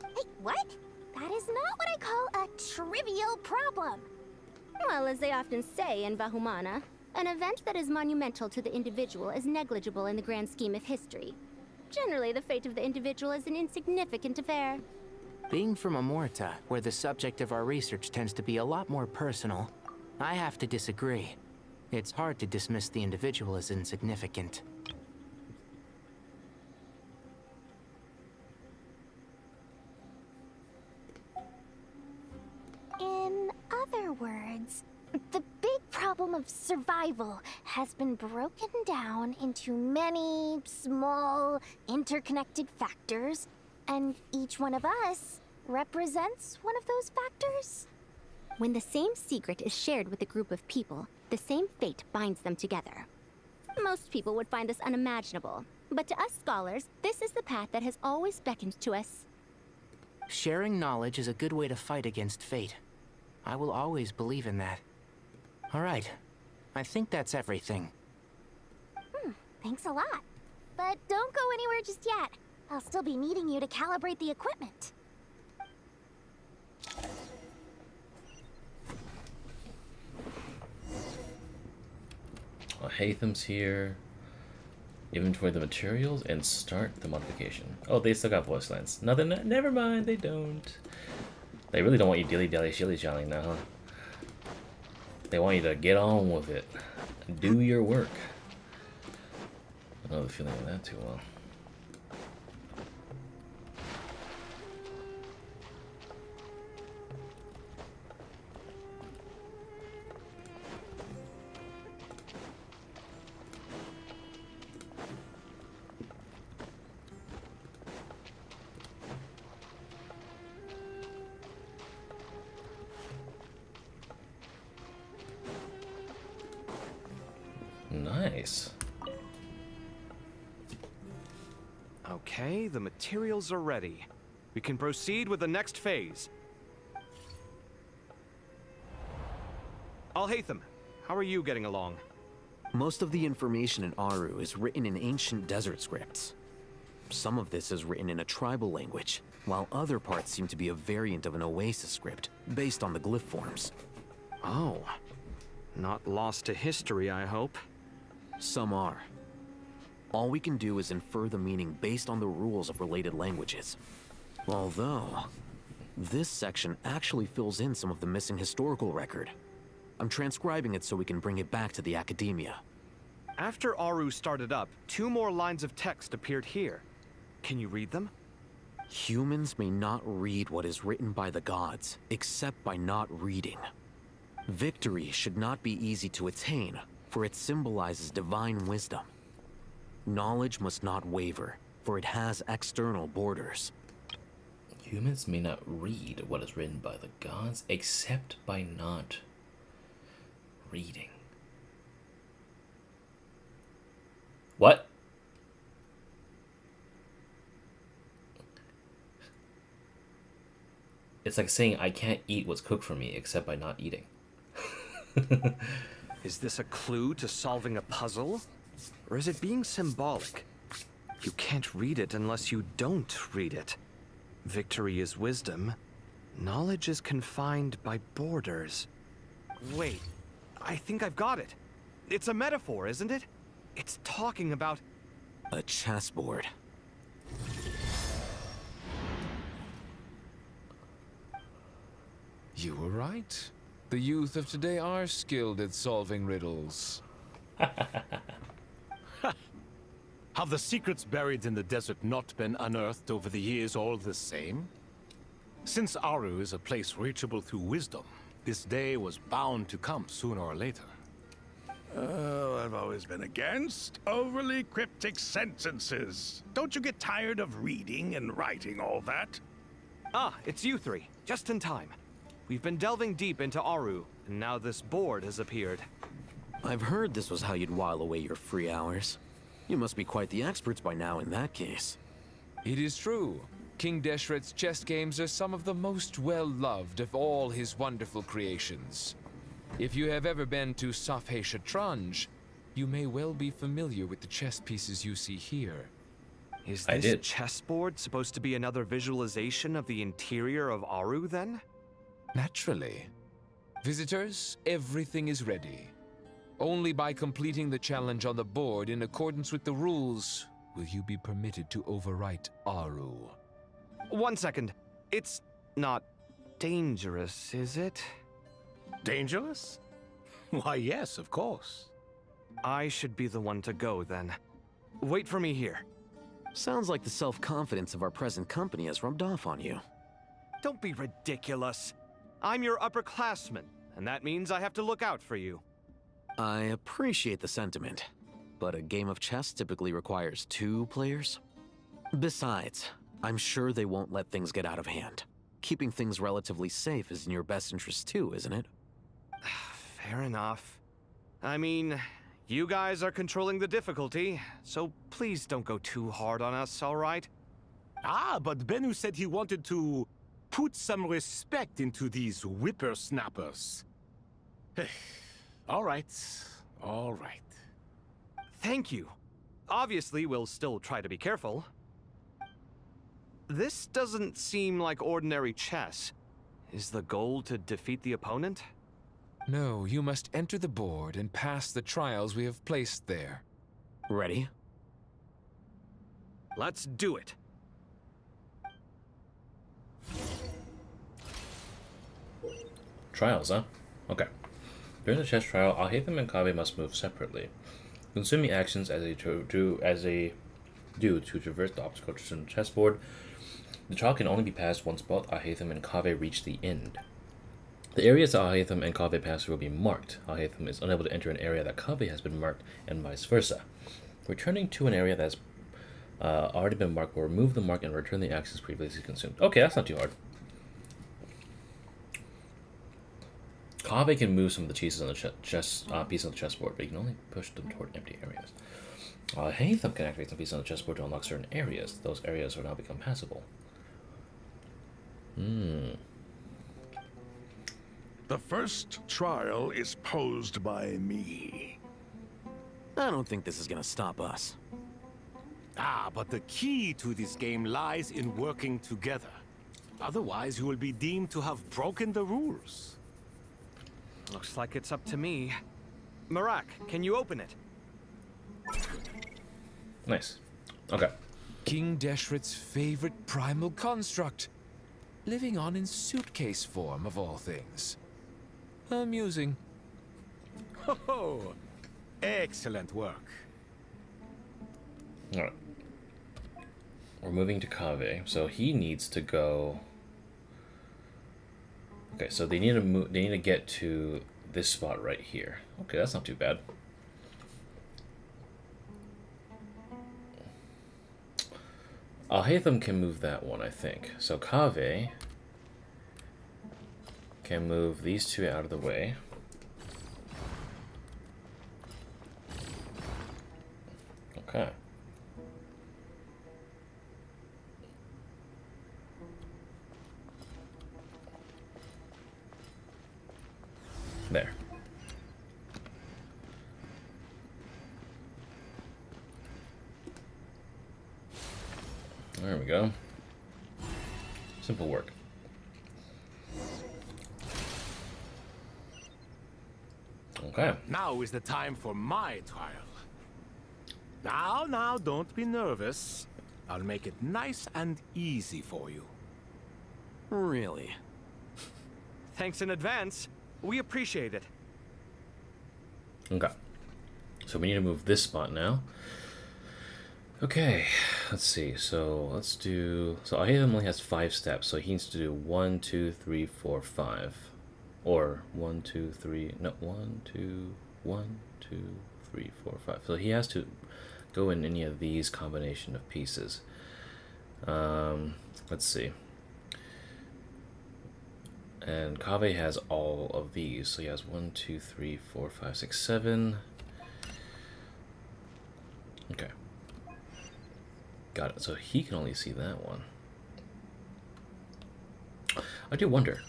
Hey, what? That is not what I call a trivial problem. Well, as they often say in Vahumana, an event that is monumental to the individual is negligible in the grand scheme of history. Generally, the fate of the individual is an insignificant affair. Being from Amorta, where the subject of our research tends to be a lot more personal, I have to disagree. It's hard to dismiss the individual as insignificant. In other words, the big problem of survival has been broken down into many small, interconnected factors, and each one of us represents one of those factors. When the same secret is shared with a group of people, the same fate binds them together. Most people would find this unimaginable, but to us scholars, this is the path that has always beckoned to us. Sharing knowledge is a good way to fight against fate. I will always believe in that. All right. I think that's everything. Thanks a lot. But don't go anywhere just yet. I'll still be needing you to calibrate the equipment. Alhaitham's here. Inventory the materials and start the modification. Oh, they still got voice lines. Nothing. Never mind. They don't. They really don't want you dilly-dally shilly-shallying now, huh? They want you to get on with it. Do your work. I don't know the feeling of that too well. Nice. Okay, the materials are ready. We can proceed with the next phase. Alhaitham, how are you getting along? Most of the information in Aaru is written in ancient desert scripts. Some of this is written in a tribal language, while other parts seem to be a variant of an Oasis script, based on the glyph forms. Oh. Not lost to history, I hope. Some are. All we can do is infer the meaning based on the rules of related languages. Although, this section actually fills in some of the missing historical record. I'm transcribing it so we can bring it back to the academia. After Aaru started up, 2 more lines of text appeared here. Can you read them? Humans may not read what is written by the gods, except by not reading. Victory should not be easy to attain, for it symbolizes divine wisdom. Knowledge must not waver, for it has external borders. Humans may not read what is written by the gods, except by not reading. What? It's like saying I can't eat what's cooked for me except by not eating. Is this a clue to solving a puzzle? Or is it being symbolic? You can't read it unless you don't read it. Victory is wisdom. Knowledge is confined by borders. Wait, I think I've got it. It's a metaphor, isn't it? It's talking about... a chessboard. You were right. The youth of today are skilled at solving riddles. Have the secrets buried in the desert not been unearthed over the years all the same? Since Aaru is a place reachable through wisdom, this day was bound to come sooner or later. Oh, I've always been against overly cryptic sentences. Don't you get tired of reading and writing all that? Ah, it's you 3. Just in time. We've been delving deep into Aaru, and now this board has appeared. I've heard this was how you'd while away your free hours. You must be quite the experts by now in that case. It is true. King Deshret's chess games are some of the most well-loved of all his wonderful creations. If you have ever been to Safhe Shatranj, you may well be familiar with the chess pieces you see here. Is this chessboard supposed to be another visualization of the interior of Aaru, then? Naturally. Visitors, everything is ready. Only by completing the challenge on the board in accordance with the rules will you be permitted to overwrite Aaru. 1 second. It's not dangerous, is it? Dangerous? Why, yes, of course. I should be the one to go, then. Wait for me here. Sounds like the self-confidence of our present company has rubbed off on you. Don't be ridiculous. I'm your upperclassman, and that means I have to look out for you. I appreciate the sentiment, but a game of chess typically requires 2 players. Besides, I'm sure they won't let things get out of hand. Keeping things relatively safe is in your best interest too, isn't it? Fair enough. I mean, you guys are controlling the difficulty, so please don't go too hard on us, all right? Ah, but Bennu said he wanted to put some respect into these whippersnappers. All right, all right. Thank you. Obviously, we'll still try to be careful. This doesn't seem like ordinary chess. Is the goal to defeat the opponent? No, you must enter the board and pass the trials we have placed there. Ready? Let's do it. Trials, huh? Okay. During the chess trial, Alhaitham and Kaveh must move separately, consuming actions as they do to traverse the obstacles on the chessboard. The trial can only be passed once both Alhaitham and Kaveh reach the end. The areas that Alhaitham and Kaveh pass through will be marked. Alhaitham is unable to enter an area that Kaveh has been marked, and vice versa. Returning to an area that has already been marked will remove the mark and return the actions previously consumed. Okay, that's not too hard. Kaveh can move some of the pieces on the piece on the chessboard, but he can only push them toward empty areas. Alhaitham can activate some pieces on the chessboard to unlock certain areas. Those areas will now become passable. The The first trial is posed by me. I don't think this is gonna stop us. Ah, but the key to this game lies in working together. Otherwise, you will be deemed to have broken the rules. Looks like it's up to me. Marak, can you open it? Nice. Okay. King Deshret's favorite primal construct. Living on in suitcase form, of all things. Amusing. Ho ho! Excellent work. Alright. We're moving to Kaveh, so he needs to go. Okay, so they need to move. They need to get to this spot right here. Okay, that's not too bad. Alhaitham can move that one, I think. So Kaveh can move these two out of the way. Okay. There. There we go. Simple work. Okay. Now is the time for my trial. Now, don't be nervous. I'll make it nice and easy for you. Really? Thanks in advance. We appreciate it. Okay. So we need to move this spot now. Okay, let's see. So let's do. So Alhaitham only has 5 steps, so he needs to do 1, 2, 3, 4, 5, or 1, 2, 3. No, 1, 2, 1, 2, 3, 4, 5. So he has to go in any of these combination of pieces. Let's see. And Kaveh has all of these, so he has 1, 2, 3, 4, 5, 6, 7. Okay. Got it. So he can only see that one. I do wonder.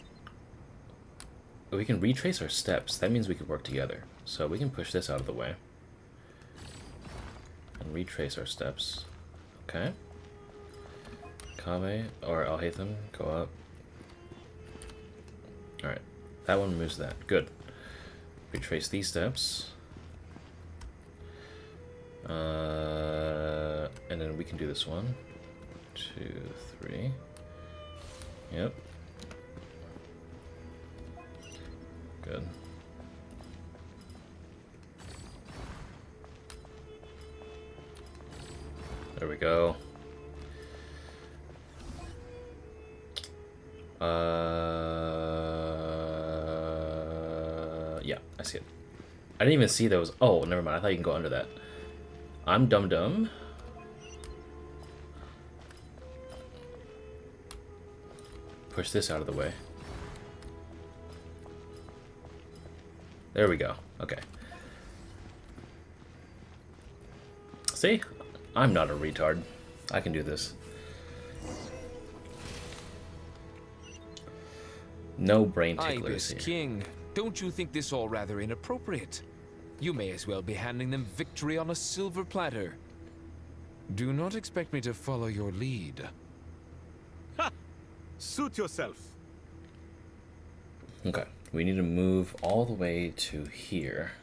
If we can retrace our steps, that means we can work together. So we can push this out of the way. And retrace our steps. Okay. Kaveh or Alhaitham, go up. Alright. That one moves that. Good. Retrace these steps. And then we can do this 1, 2, 3. Yep. Good. There we go. Yeah, I see it. I didn't even see those. Oh, never mind. I thought you can go under that. I'm dumb. Push this out of the way. There we go. Okay. See? I'm not a retard. I can do this. No brain ticklers Ibis here. King, don't you think this all rather inappropriate? You may as well be handing them victory on a silver platter. Do not expect me to follow your lead. Ha! Suit yourself. Okay, we need to move all the way to here.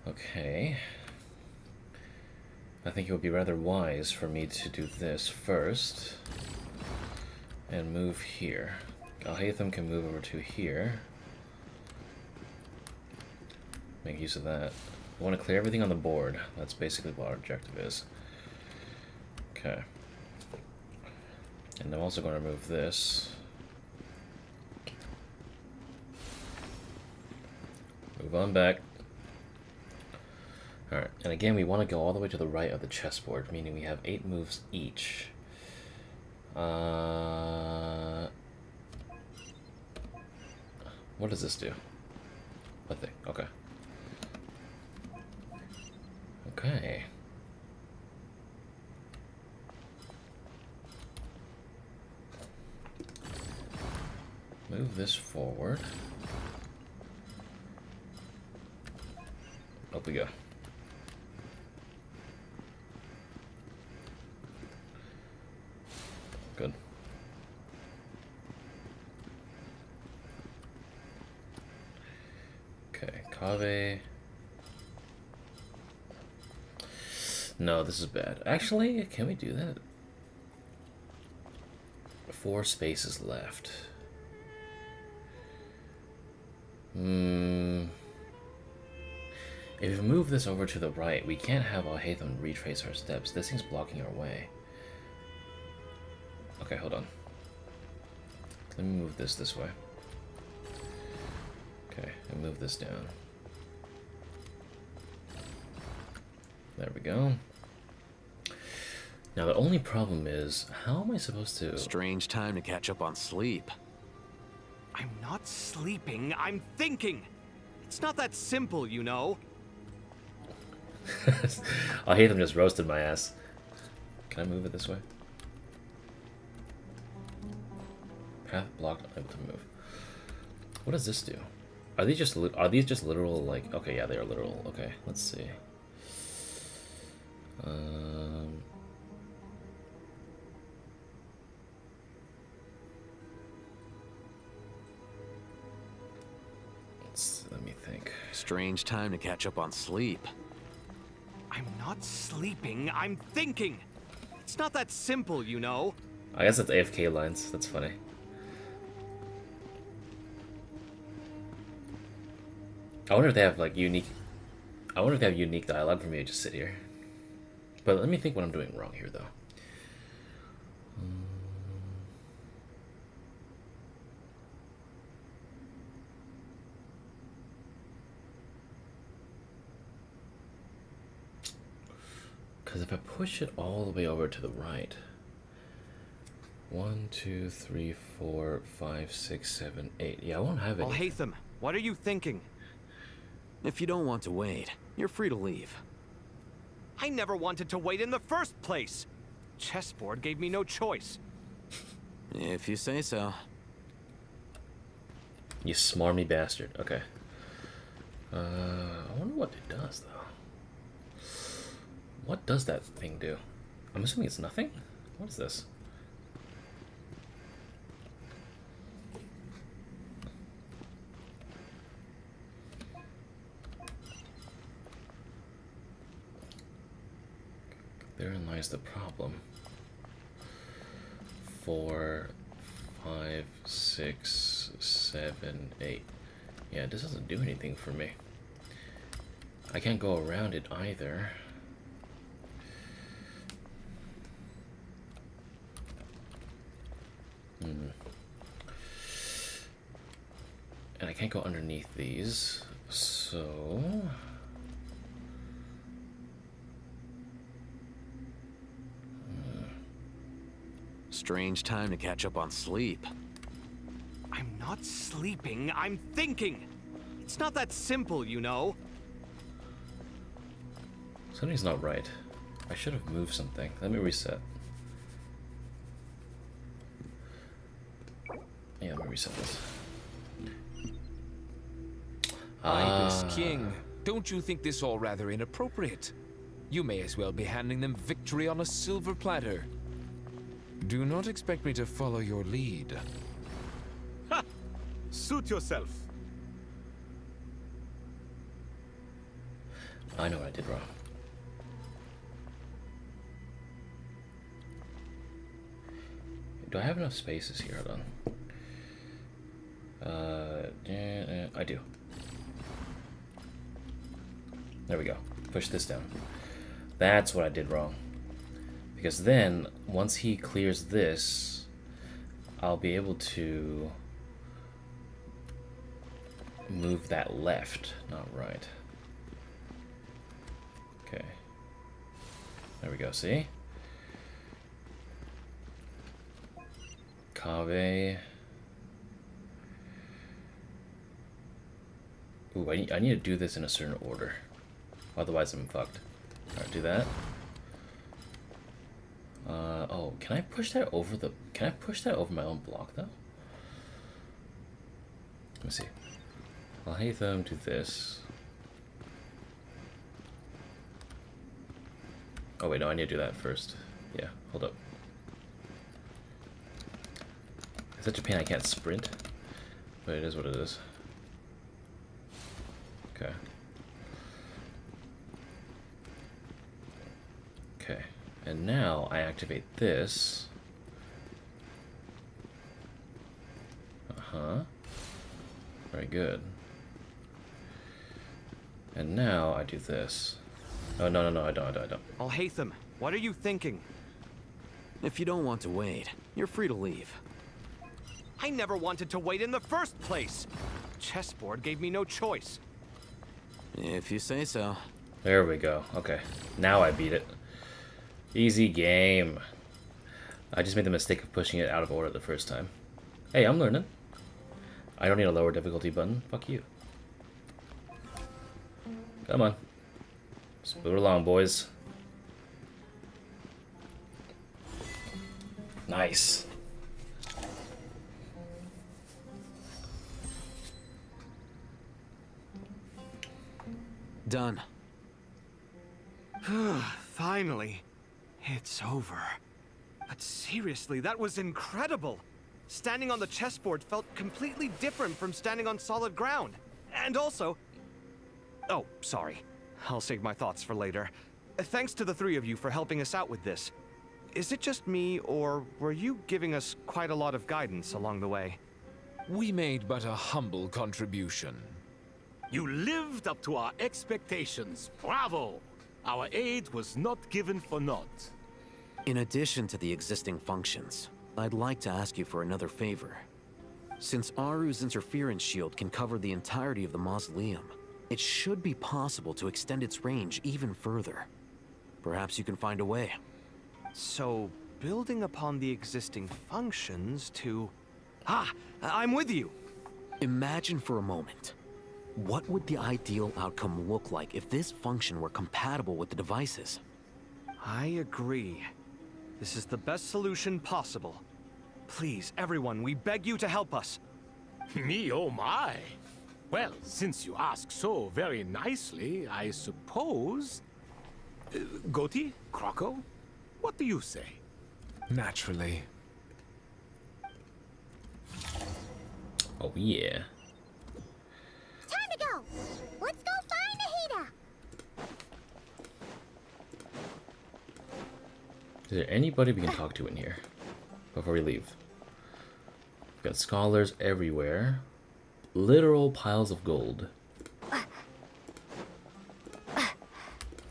Okay. I think it would be rather wise for me to do this first. And move here. Alhaitham can move over to here. Make use of that. I want to clear everything on the board. That's basically what our objective is. Okay. And I'm also going to remove this. Move on back. Alright, and again we want to go all the way to the right of the chessboard, meaning we have 8 moves each. What does this do? Nothing. Okay. Okay. Move this forward. Up we go. Good. Okay, Kaveh. No, this is bad. Actually, can we do that? 4 spaces left. If we move this over to the right, we can't have Alhaitham retrace our steps. This thing's blocking our way. Okay, hold on. Let me move this way. Okay, and move this down. There we go. Now the only problem is, how am I supposed to... Strange time to catch up on sleep. I'm not sleeping, I'm thinking! It's not that simple, you know. Alhaitham just roasted my ass. Can I move it this way? Path blocked, unable to move. What does this do? Are these just literal, like... Okay, yeah, they are literal. Okay, let's see. Let me think. Strange time to catch up on sleep. I'm not sleeping, I'm thinking! It's not that simple, you know. I guess that's AFK lines. That's funny. I wonder if they have like unique... I wonder if they have unique dialogue for me to just sit here. But let me think what I'm doing wrong here, though. Because if I push it all the way over to the right... 1, 2, 3, 4, 5, 6, 7, 8. Yeah, I won't have it. Alhaitham, what are you thinking? If you don't want to wait, you're free to leave. I never wanted to wait in the first place. Chessboard gave me no choice. If you say so. You smarmy bastard. Okay. I wonder what it does, though. What does that thing do? I'm assuming it's nothing? What is this? Therein lies the problem. 4, 5, 6, 7, 8. Yeah, this doesn't do anything for me. I can't go around it either. And I can't go underneath these, so... Strange time to catch up on sleep. I'm not sleeping, I'm thinking! It's not that simple, you know. Something's not right. I should have moved something. Let me reset. Yeah, let me reset this. Ibis King, don't you think this all rather inappropriate? You may as well be handing them victory on a silver platter. Do not expect me to follow your lead. Ha! Suit yourself. I know what I did wrong. Do I have enough spaces here? Hold on. I do. There we go. Push this down. That's what I did wrong. Because then, once he clears this, I'll be able to move that left, not right. Okay. There we go, see? Kaveh. Ooh, I need to do this in a certain order. Otherwise I'm fucked. Alright, do that. Oh, can I push that over my own block though? Let me see. Alhaitham to this. Oh wait, no, I need to do that first. Yeah, hold up. It's such a pain I can't sprint, but it is what it is. Okay. Okay, and now I activate this. Uh-huh. Very good. And now I do this. Oh, no, I don't. Alhaitham, what are you thinking? If you don't want to wait, you're free to leave. I never wanted to wait in the first place. Chessboard gave me no choice. If you say so. There we go. Okay, now I beat it. Easy game. I just made the mistake of pushing it out of order the first time. Hey, I'm learning. I don't need a lower difficulty button. Fuck you. Come on. Just move it along, boys. Nice. Done. Finally. It's over. But seriously, that was incredible. Standing on the chessboard felt completely different from standing on solid ground. And also... Oh, sorry. I'll save my thoughts for later. Thanks to the three of you for helping us out with this. Is it just me, or were you giving us quite a lot of guidance along the way? We made but a humble contribution. You lived up to our expectations. Bravo! Our aid was not given for naught. In addition to the existing functions, I'd like to ask you for another favor. Since Aaru's interference shield can cover the entirety of the mausoleum, it should be possible to extend its range even further. Perhaps you can find a way. So, building upon the existing functions to... Ah! I'm with you! Imagine for a moment. What would the ideal outcome look like if this function were compatible with the devices? I agree. This is the best solution possible. Please, everyone, we beg you to help us. Me, oh my! Well, since you ask so very nicely, I suppose... Goti? Croco? What do you say? Naturally. Oh, yeah. Time to go! Let's go find Nahida! Is there anybody we can talk to in here before we leave? We've got scholars everywhere. Literal piles of gold.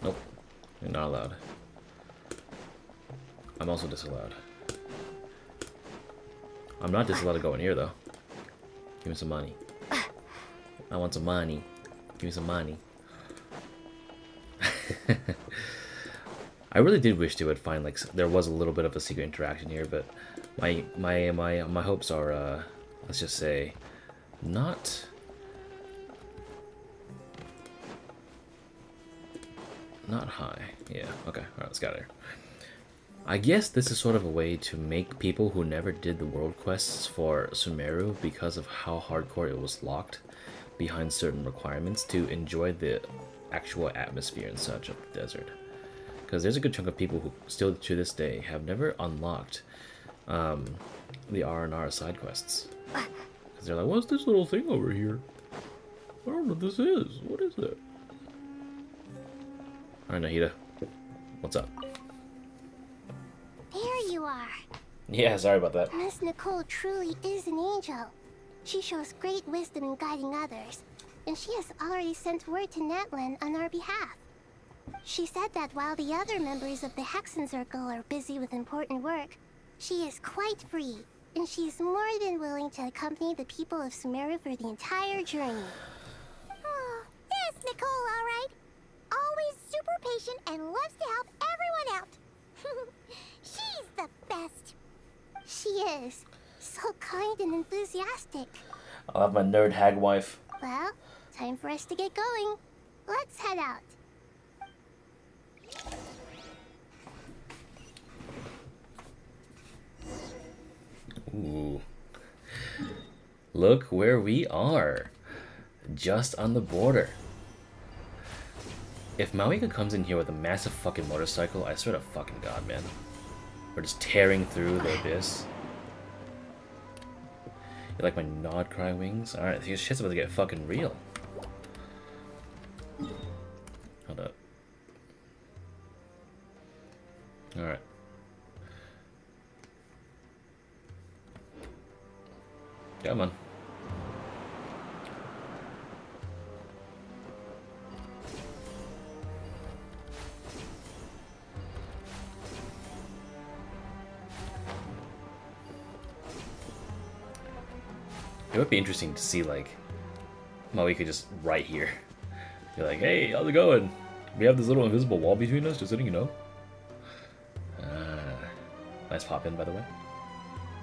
Nope. You're not allowed. I'm also disallowed. I'm not disallowed to go in here, though. Give me some money. I want some money. Give me some money. I really did wish they would find, like, there was a little bit of a secret interaction here, but my hopes are, let's just say, not high. Yeah, okay, alright, let's get out of here. I guess this is sort of a way to make people who never did the world quests for Sumeru, because of how hardcore it was locked behind certain requirements, to enjoy the actual atmosphere and such of the desert. Because there's a good chunk of people who still to this day have never unlocked the ARANARA side quests. Because they're like, what's this little thing over here? I don't know what this is. What is that? Alright, Nahida. What's up? There you are. Yeah, sorry about that. Miss Nicole truly is an angel. She shows great wisdom in guiding others, and she has already sent word to NATLAN on our behalf. She said that while the other members of the Hexen Circle are busy with important work, she is quite free, and she is more than willing to accompany the people of Sumeru for the entire journey. Oh, yes, Nicole, all right. Always super patient and loves to help everyone out. She's the best. She is. So kind and enthusiastic. I'll have my nerd hag wife. Well, time for us to get going. Let's head out. Ooh. Look where we are. Just on the border. If Mavuika comes in here with a massive fucking motorcycle, I swear to fucking god, man. We're just tearing through the abyss. You like my nod cry wings? Alright, this shit's about to get fucking real. Hold up. Alright. Come on. It would be interesting to see, like, Mavuika just right here. Be like, hey, how's it going? We have this little invisible wall between us, just letting you know. Nice pop in, by the way.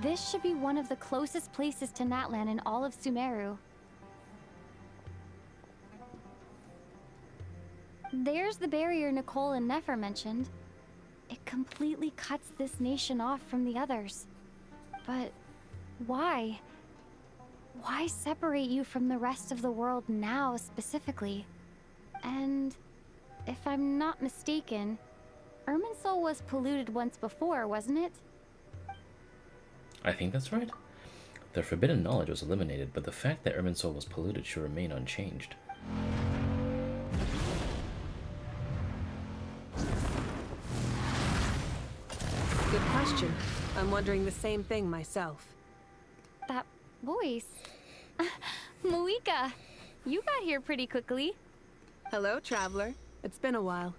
This should be one of the closest places to NATLAN in all of Sumeru. There's the barrier Nicole and Nefer mentioned. It completely cuts this nation off from the others. But why? Why separate you from the rest of the world now, specifically? And if I'm not mistaken, Irminsul was polluted once before, wasn't it? I think that's right. The forbidden knowledge was eliminated, but the fact that Irminsul was polluted should remain unchanged. Good question. I'm wondering the same thing myself. That voice. Mavuika, you got here pretty quickly. Hello, traveler. It's been a while.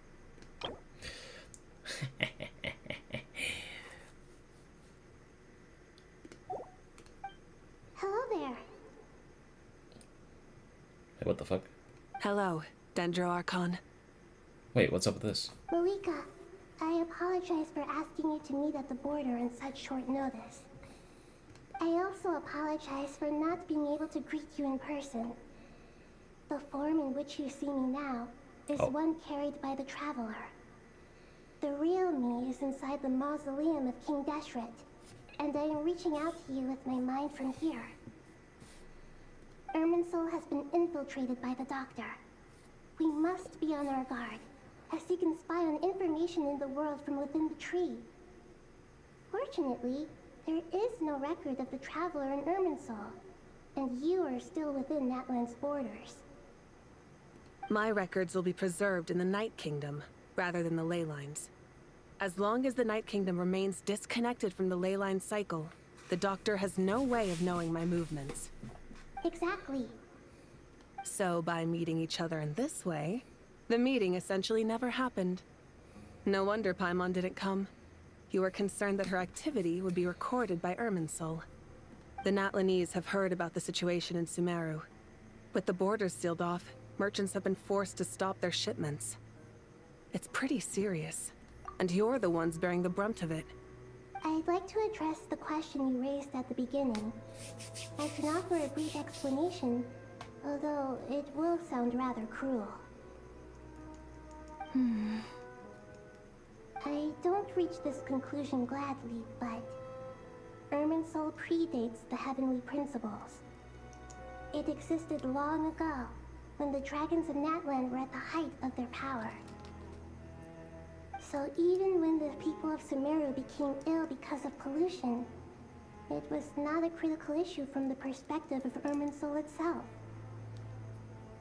Hello there. Hey, what the fuck? Hello, Dendro Archon. Wait, what's up with this? Mavuika, I apologize for asking you to meet at the border on such short notice. I also apologize for not being able to greet you in person. The form in which you see me now is one carried by the Traveler. The real me is inside the mausoleum of King Deshret, and I am reaching out to you with my mind from here. Irminsul has been infiltrated by the Doctor. We must be on our guard, as he can spy on information in the world from within the tree. Fortunately, there is no record of the Traveler in Irminsul, and you are still within NATLAN's borders. My records will be preserved in the Night Kingdom, rather than the ley lines. As long as the Night Kingdom remains disconnected from the ley line cycle, the Doctor has no way of knowing my movements. Exactly. So by meeting each other in this way, the meeting essentially never happened. No wonder Paimon didn't come. You were concerned that her activity would be recorded by Irminsul. The Natlanese have heard about the situation in Sumeru. With the borders sealed off, merchants have been forced to stop their shipments. It's pretty serious, and you're the ones bearing the brunt of it. I'd like to address the question you raised at the beginning. I can offer a brief explanation, although it will sound rather cruel. I don't reach this conclusion gladly, but Irminsul predates the Heavenly Principles. It existed long ago, when the dragons of NATLAN were at the height of their power. So even when the people of Sumeru became ill because of pollution, it was not a critical issue from the perspective of Irminsul itself.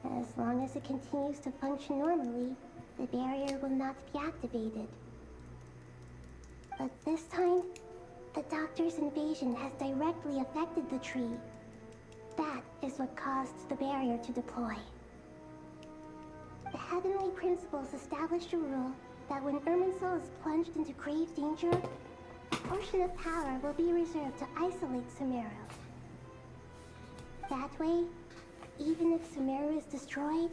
As long as it continues to function normally, the barrier will not be activated. But this time, the Doctor's invasion has directly affected the tree. That is what caused the barrier to deploy. The Heavenly Principles established a rule that when Irminsul is plunged into grave danger, a portion of power will be reserved to isolate Sumeru. That way, even if Sumeru is destroyed,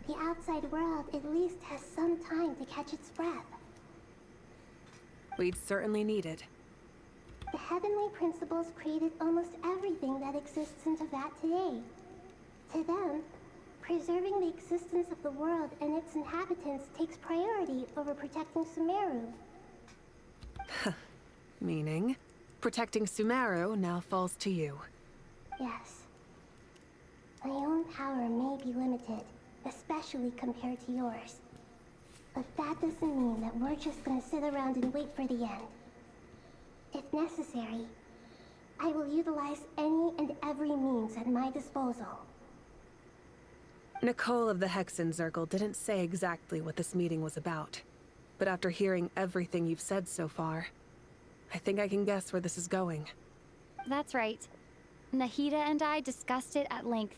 the outside world at least has some time to catch its breath. We'd certainly need it. The Heavenly Principles created almost everything that exists in Teyvat today. To them, preserving the existence of the world and its inhabitants takes priority over protecting Sumeru. Meaning, protecting Sumeru now falls to you. Yes. My own power may be limited, especially compared to yours. But that doesn't mean that we're just gonna sit around and wait for the end. If necessary, I will utilize any and every means at my disposal. Nicole of the Hexen Circle didn't say exactly what this meeting was about. But after hearing everything you've said so far, I think I can guess where this is going. That's right. Nahida and I discussed it at length.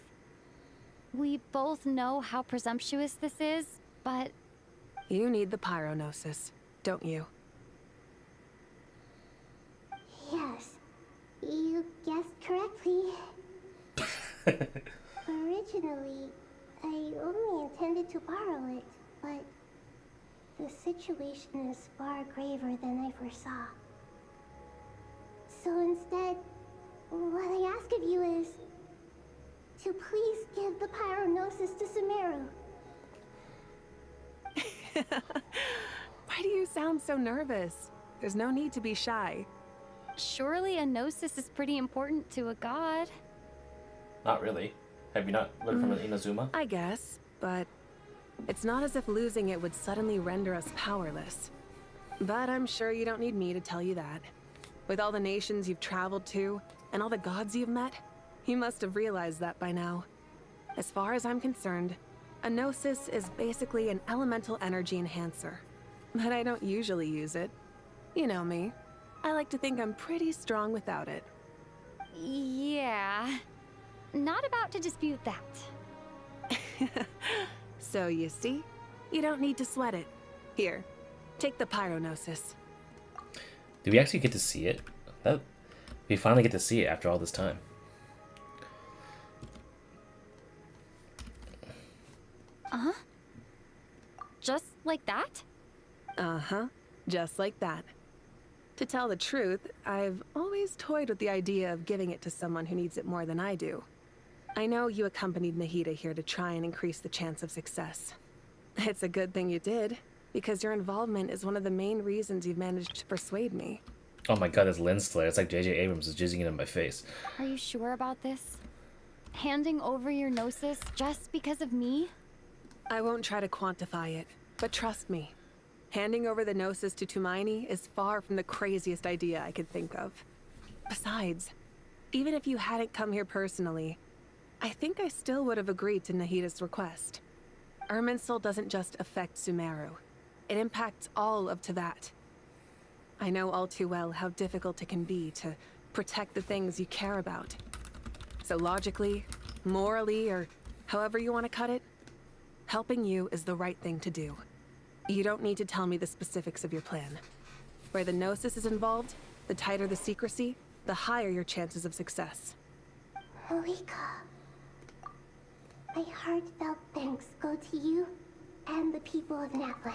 We both know how presumptuous this is, but... You need the Pyronosis, don't you? Yes, you guessed correctly. Originally, I only intended to borrow it, but the situation is far graver than I foresaw. So instead, what I ask of you is to please give the Pyronosis to Sumeru. Why do you sound so nervous? There's no need to be shy. Surely a gnosis is pretty important to a god. Not really. Have you not learned from an Inazuma? I guess, but it's not as if losing it would suddenly render us powerless. But I'm sure you don't need me to tell you that. With all the nations you've traveled to, and all the gods you've met, you must have realized that by now. As far as I'm concerned, a gnosis is basically an elemental energy enhancer. But I don't usually use it. You know me. I like to think I'm pretty strong without it. Yeah. Not about to dispute that. So you see, you don't need to sweat it. Here, take the Pyronosis. Do we actually get to see it? We finally get to see it after all this time. Uh-huh. Just like that? Uh-huh. Just like that. To tell the truth, I've always toyed with the idea of giving it to someone who needs it more than I do. I know you accompanied Nahida here to try and increase the chance of success. It's a good thing you did, because your involvement is one of the main reasons you've managed to persuade me. Oh my god, this lens flare. It's like J.J. Abrams is jizzing it in my face. Are you sure about this? Handing over your gnosis just because of me? I won't try to quantify it, but trust me. Handing over the gnosis to Tumaini is far from the craziest idea I could think of. Besides, even if you hadn't come here personally, I think I still would have agreed to Nahida's request. Irminsul doesn't just affect Sumeru. It impacts all of Teyvat. I know all too well how difficult it can be to protect the things you care about. So logically, morally, or however you want to cut it, helping you is the right thing to do. You don't need to tell me the specifics of your plan. Where the gnosis is involved, the tighter the secrecy, the higher your chances of success. Mavuika, my heartfelt thanks go to you and the people of NATLAN.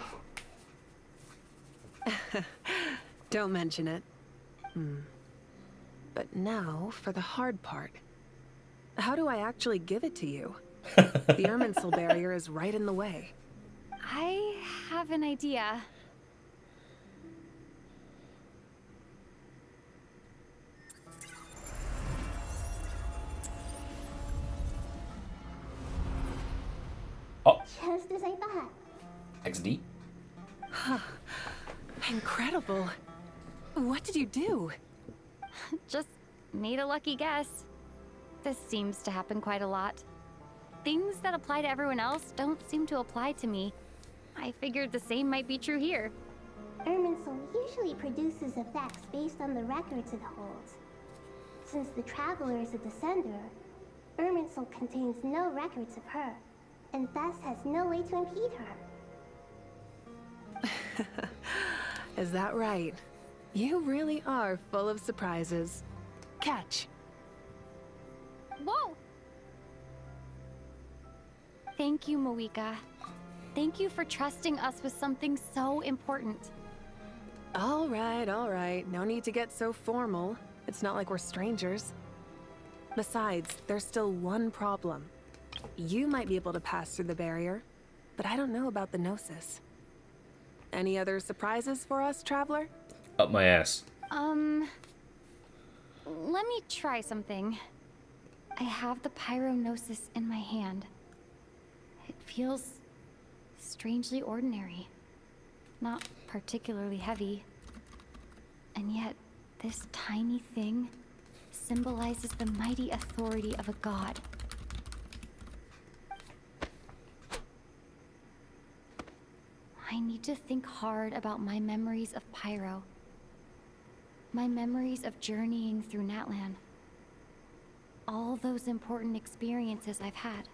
Don't mention it. But now for the hard part. How do I actually give it to you? The Irminsul barrier is right in the way. I have an idea. Oh. Just as I thought. XD? Incredible. What did you do? Just made a lucky guess. This seems to happen quite a lot. Things that apply to everyone else don't seem to apply to me. I figured the same might be true here. Irminsul usually produces effects based on the records it holds. Since the Traveler is a descender, Irminsul contains no records of her, and thus has no way to impede her. Is that right? You really are full of surprises. Catch. Whoa! Thank you, Mavuika. Thank you for trusting us with something so important. All right. No need to get so formal. It's not like we're strangers. Besides, there's still one problem. You might be able to pass through the barrier, but I don't know about the gnosis. Any other surprises for us, Traveler? Up my ass. Let me try something. I have the pyronosis in my hand. It feels strangely ordinary, not particularly heavy. And yet, this tiny thing symbolizes the mighty authority of a god. I need to think hard about my memories of Pyro. My memories of journeying through NATLAN. All those important experiences I've had.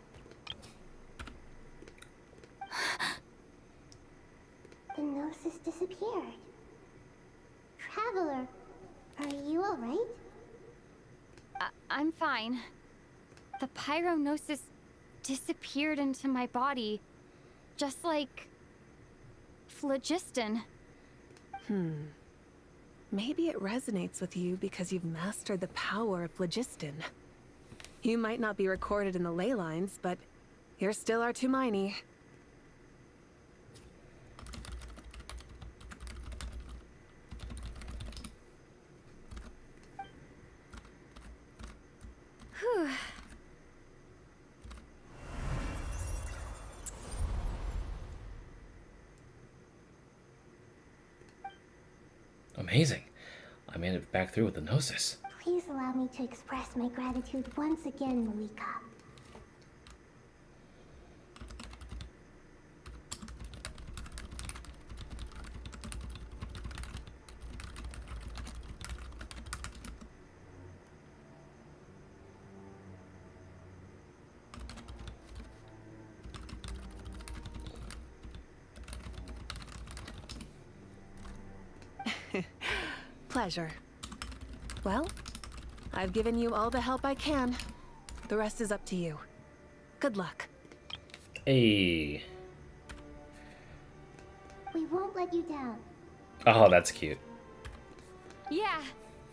The gnosis disappeared. Traveler, are you alright? I'm fine. The pyronosis disappeared into my body, just like phlogiston. Maybe it resonates with you because you've mastered the power of phlogiston. You might not be recorded in the ley lines, but you're still our Tumaini. Whew. Amazing. I made it back through with the gnosis. Please allow me to express my gratitude once again, Mavuika. Pleasure. Well, I've given you all the help I can. The rest is up to you. Good luck. Hey. We won't let you down. Oh, that's cute. Yeah,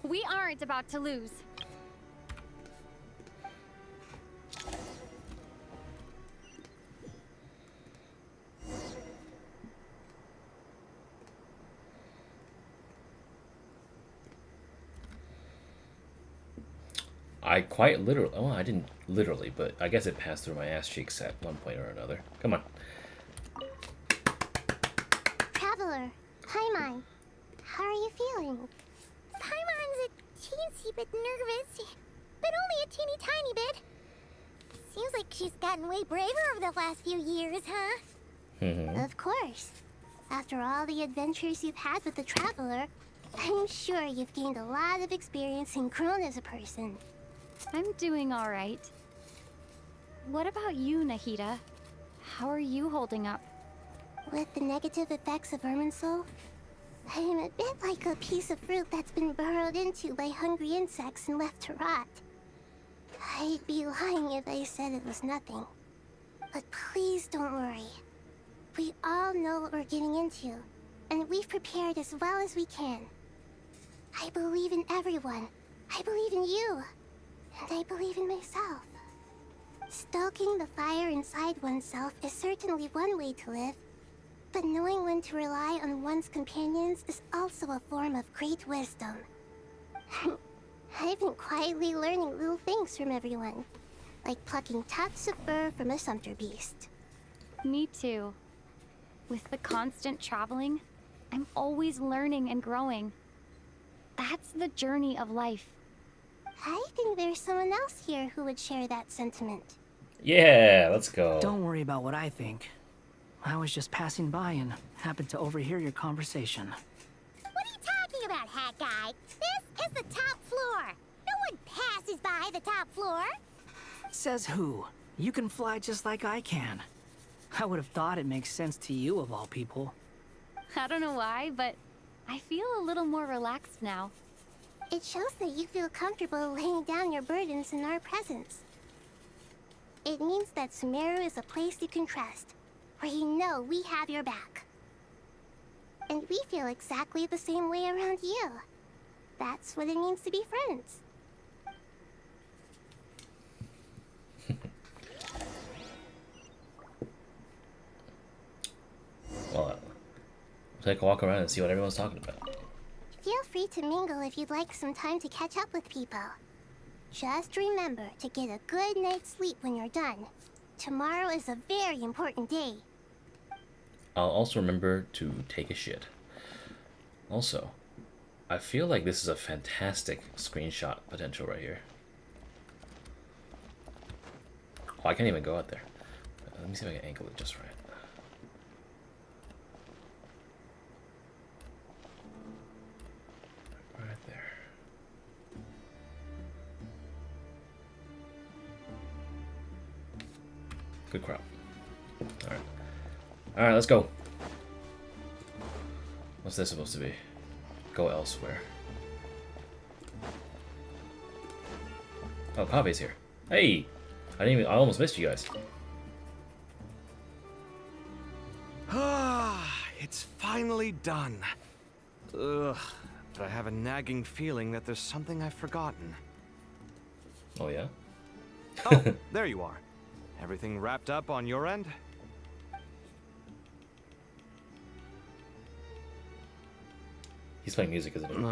we aren't about to lose. I quite literally, well, I didn't literally, but I guess it passed through my ass cheeks at one point or another. Come on. Traveler, Paimon, how are you feeling? Paimon's a teensy bit nervous, but only a teeny tiny bit. Seems like she's gotten way braver over the last few years, huh? Of course. After all the adventures you've had with the Traveler, I'm sure you've gained a lot of experience and grown as a person. I'm doing all right. What about you, Nahida? How are you holding up? With the negative effects of Irminsul, I'm a bit like a piece of fruit that's been burrowed into by hungry insects and left to rot. I'd be lying if I said it was nothing. But please don't worry. We all know what we're getting into, and we've prepared as well as we can. I believe in everyone. I believe in you. And I believe in myself. Stoking the fire inside oneself is certainly one way to live, but knowing when to rely on one's companions is also a form of great wisdom. I've been quietly learning little things from everyone, like plucking tufts of fur from a sumpter beast. Me too. With the constant traveling, I'm always learning and growing. That's the journey of life. I think there's someone else here who would share that sentiment. Yeah, let's go. Don't worry about what I think. I was just passing by and happened to overhear your conversation. What are you talking about, hat guy? This is the top floor. No one passes by the top floor. Says who? You can fly just like I can. I would have thought it makes sense to you of all people. I don't know why, but I feel a little more relaxed now. It shows that you feel comfortable laying down your burdens in our presence. It means that Sumeru is a place you can trust, where you know we have your back. And we feel exactly the same way around you. That's what it means to be friends. Well, we'll take a walk around and see what everyone's talking about. Feel free to mingle if you'd like some time to catch up with people. Just remember to get a good night's sleep when you're done. Tomorrow is a very important day. I'll also remember to take a shit. Also, I feel like this is a fantastic screenshot potential right here. Oh, I can't even go out there. Let me see if I can angle it just right. Right there. Good crop. Alright. Alright, let's go. What's this supposed to be? Go elsewhere. Oh, Kaveh's here. Hey! I almost missed you guys. Ah, it's finally done. Ugh, but I have a nagging feeling that there's something I've forgotten. Oh, yeah? Oh, there you are. Everything wrapped up on your end? He's playing music, isn't he?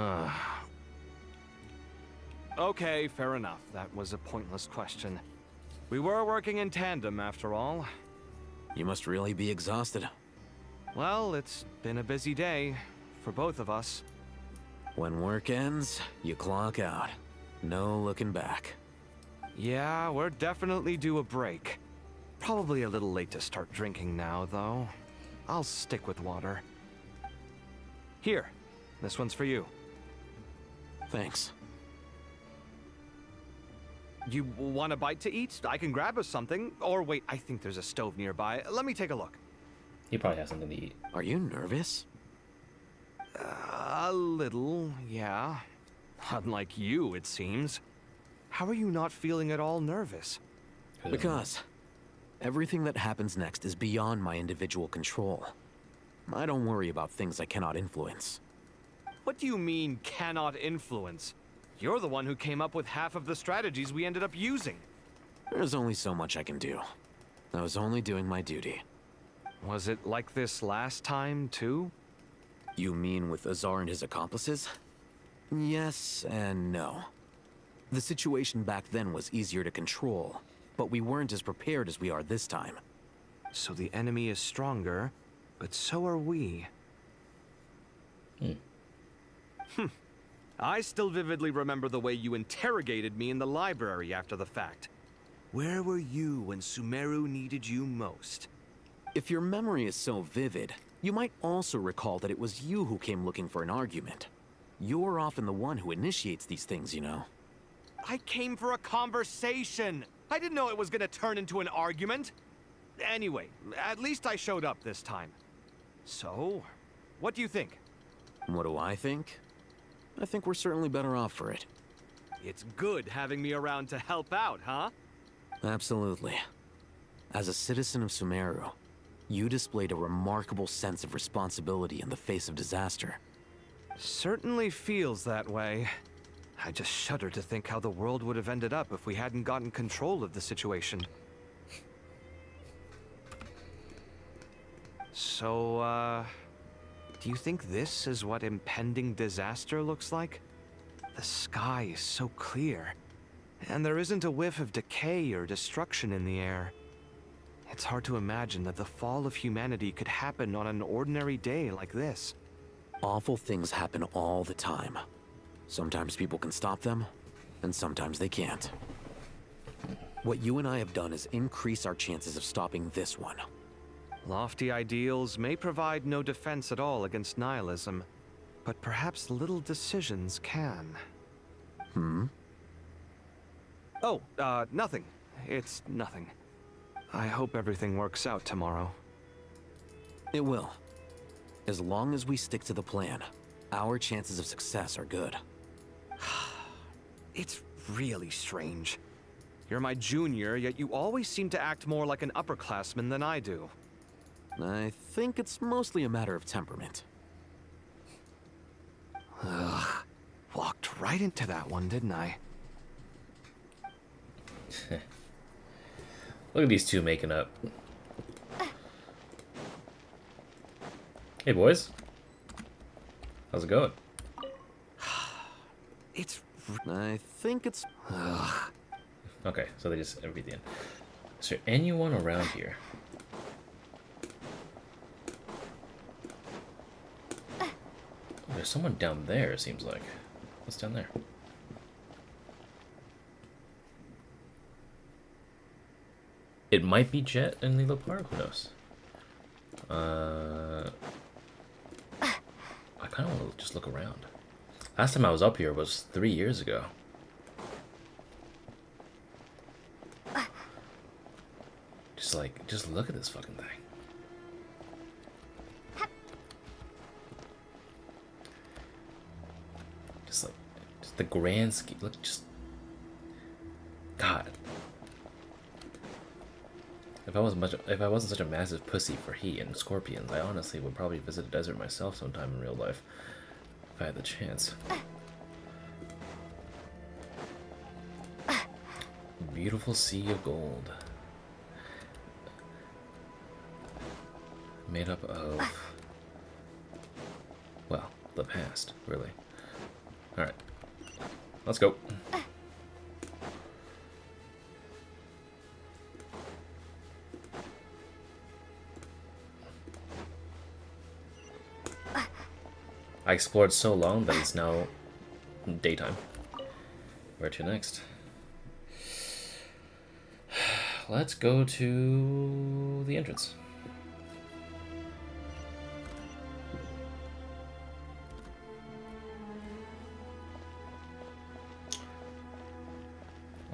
Okay, fair enough. That was a pointless question. We were working in tandem, after all. You must really be exhausted. Well, it's been a busy day for both of us. When work ends, you clock out. No looking back. Yeah, we're definitely due a break. Probably a little late to start drinking now, though. I'll stick with water. Here, this one's for you. Thanks. You want a bite to eat? I can grab us something. Or wait, I think there's a stove nearby. Let me take a look. He probably has something to eat. Are you nervous? A little, yeah. Unlike you, it seems. How are you not feeling at all nervous? Because everything that happens next is beyond my individual control. I don't worry about things I cannot influence. What do you mean, cannot influence? You're the one who came up with half of the strategies we ended up using. There's only so much I can do. I was only doing my duty. Was it like this last time, too? You mean with Azar and his accomplices? Yes and no. The situation back then was easier to control, but we weren't as prepared as we are this time. So the enemy is stronger, but so are we. I still vividly remember the way you interrogated me in the library after the fact. Where were you when Sumeru needed you most? If your memory is so vivid, you might also recall that it was you who came looking for an argument. You're often the one who initiates these things, you know. I came for a conversation! I didn't know it was gonna turn into an argument! Anyway, at least I showed up this time. So, what do you think? What do I think? I think we're certainly better off for it. It's good having me around to help out, huh? Absolutely. As a citizen of Sumeru, you displayed a remarkable sense of responsibility in the face of disaster. Certainly feels that way. I just shudder to think how the world would have ended up if we hadn't gotten control of the situation. So, do you think this is what impending disaster looks like? The sky is so clear, and there isn't a whiff of decay or destruction in the air. It's hard to imagine that the fall of humanity could happen on an ordinary day like this. Awful things happen all the time. Sometimes people can stop them, and sometimes they can't. What you and I have done is increase our chances of stopping this one. Lofty ideals may provide no defense at all against nihilism, but perhaps little decisions can. Oh, nothing. It's nothing. I hope everything works out tomorrow. It will. As long as we stick to the plan, our chances of success are good. It's really strange. You're my junior, yet you always seem to act more like an upperclassman than I do. I think it's mostly a matter of temperament. Ugh. Walked right into that one, didn't I? Look at these two making up. Hey, boys. How's it going? It's I think it's... Ugh. Okay, so they just repeat the end. Is there anyone around here? There's someone down there, it seems like. What's down there? It might be Jet and Lilo Park, who knows? I kind of want to just look around. Last time I was up here was 3 years ago. Just look at this fucking thing. Just the grand scheme. Look, just God. If I wasn't such a massive pussy for heat and scorpions, I honestly would probably visit a desert myself sometime in real life if I had the chance. Beautiful sea of gold. Made up of, well, the past, really. Alright. Let's go. I explored so long that it's now daytime. Where to next? Let's go to the entrance.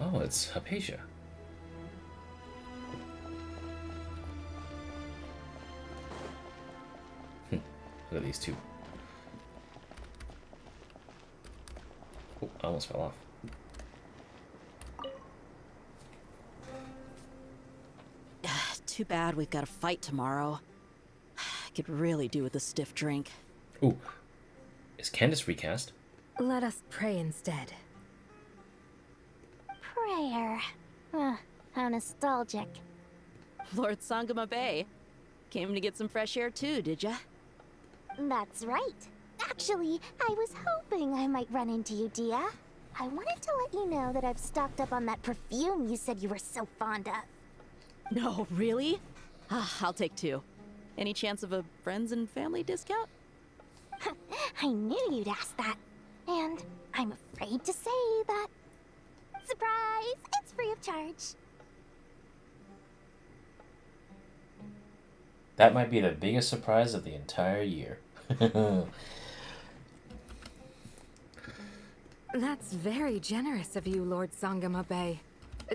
Oh, it's Hypatia. Look at these two. Oh, I almost fell off. Too bad we've got a fight tomorrow. I could really do with a stiff drink. Ooh. Is Candace recast? Let us pray instead. Prayer. How nostalgic. Lord Sangama Bay. Came to get some fresh air too, did ya? That's right. Actually, I was hoping I might run into you, Dia. I wanted to let you know that I've stocked up on that perfume you said you were so fond of. No, really? I'll take 2. Any chance of a friends and family discount? I knew you'd ask that. And I'm afraid to say that. Surprise! It's free of charge. That might be the biggest surprise of the entire year. That's very generous of you, Lord Sangama Bay.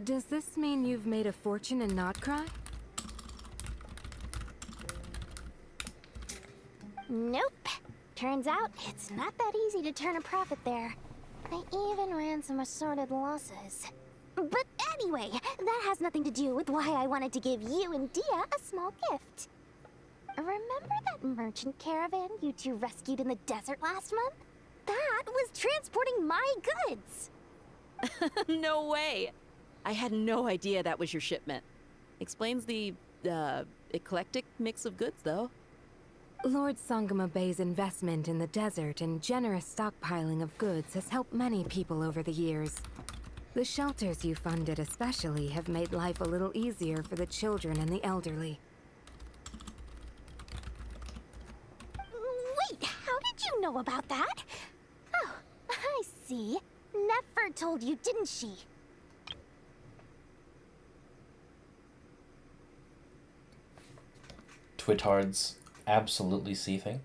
Does this mean you've made a fortune in Notcry? Nope. Turns out it's not that easy to turn a profit there. I even ran some assorted losses. But anyway, that has nothing to do with why I wanted to give you and Dia a small gift. Remember that merchant caravan you two rescued in the desert last month? That was transporting my goods! No way! I had no idea that was your shipment. Explains the, eclectic mix of goods, though. Lord Sangama Bay's investment in the desert and generous stockpiling of goods has helped many people over the years. The shelters you funded especially have made life a little easier for the children and the elderly. Wait, how did you know about that? Oh, I see. Nefer told you, didn't she? Twitards absolutely seething.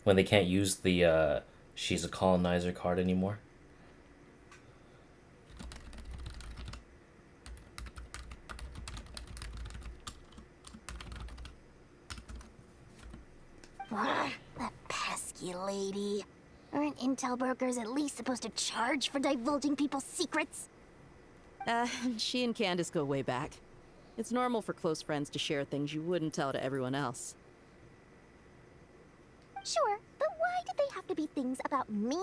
When they can't use the she's a colonizer card anymore. That pesky lady. Aren't intel brokers at least supposed to charge for divulging people's secrets? She and Candace go way back. It's normal for close friends to share things you wouldn't tell to everyone else. Sure, but why did they have to be things about me?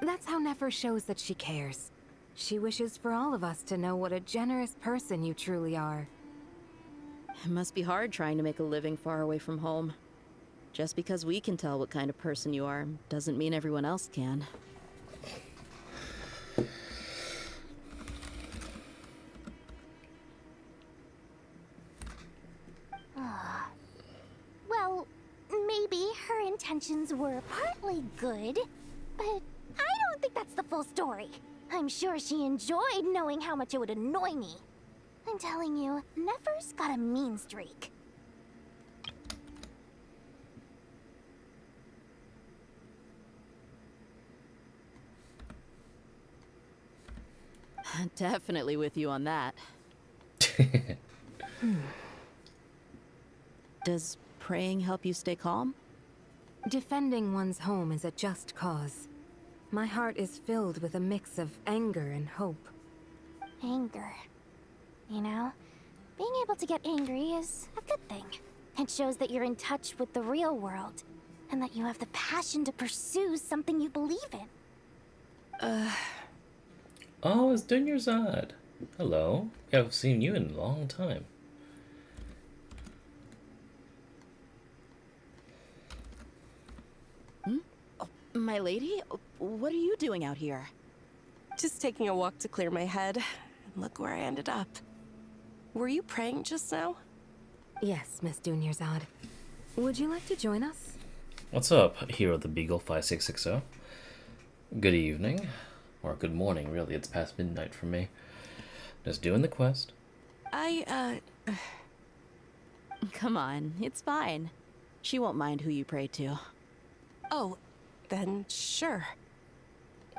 That's how Nefer shows that she cares. She wishes for all of us to know what a generous person you truly are. It must be hard trying to make a living far away from home. Just because we can tell what kind of person you are doesn't mean everyone else can. Well, maybe her intentions were partly good, but I don't think that's the full story. I'm sure she enjoyed knowing how much it would annoy me. I'm telling you, Nefer's got a mean streak. Definitely with you on that. Does praying help you stay calm? Defending one's home is a just cause. My heart is filled with a mix of anger and hope. Anger. You know, being able to get angry is a good thing. It shows that you're in touch with the real world, and that you have the passion to pursue something you believe in. Oh, it's Dunyarzad. Hello. I haven't seen you in a long time. Oh, my lady? What are you doing out here? Just taking a walk to clear my head. And look where I ended up. Were you praying just now? Yes, Miss Dunyarzad. Would you like to join us? What's up, Hero the Beagle 5660? Good evening. Or good morning, really. It's past midnight for me. Just doing the quest. Come on, it's fine. She won't mind who you pray to. Oh, then sure.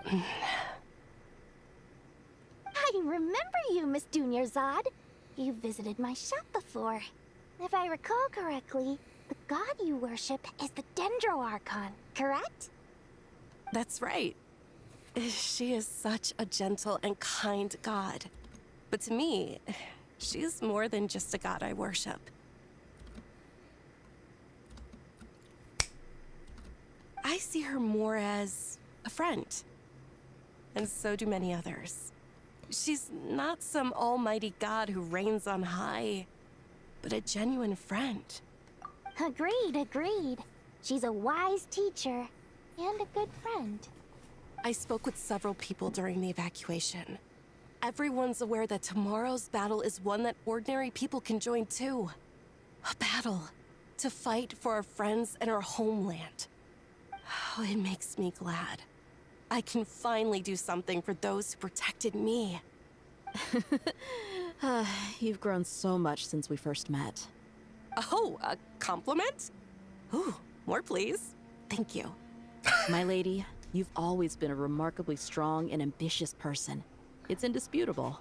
I remember you, Miss Dunyarzad. You visited my shop before. If I recall correctly, the god you worship is the Dendro Archon, correct? That's right. She is such a gentle and kind god. But to me, she's more than just a god I worship. I see her more as a friend. And so do many others. She's not some almighty god who reigns on high, but a genuine friend. Agreed, agreed. She's a wise teacher and a good friend. I spoke with several people during the evacuation. Everyone's aware that tomorrow's battle is one that ordinary people can join too. A battle to fight for our friends and our homeland. Oh, it makes me glad. I can finally do something for those who protected me. You've grown so much since we first met. Oh, a compliment? Ooh, more please. Thank you. My lady, you've always been a remarkably strong and ambitious person. It's indisputable.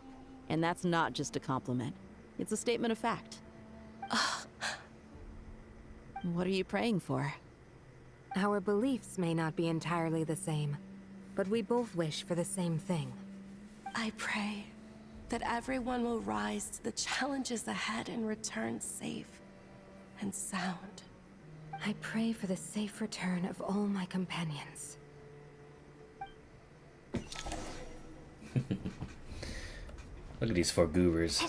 And that's not just a compliment. It's a statement of fact. What are you praying for? Our beliefs may not be entirely the same, but we both wish for the same thing. I pray that everyone will rise to the challenges ahead and return safe and sound. I pray for the safe return of all my companions. Look at these four goobers.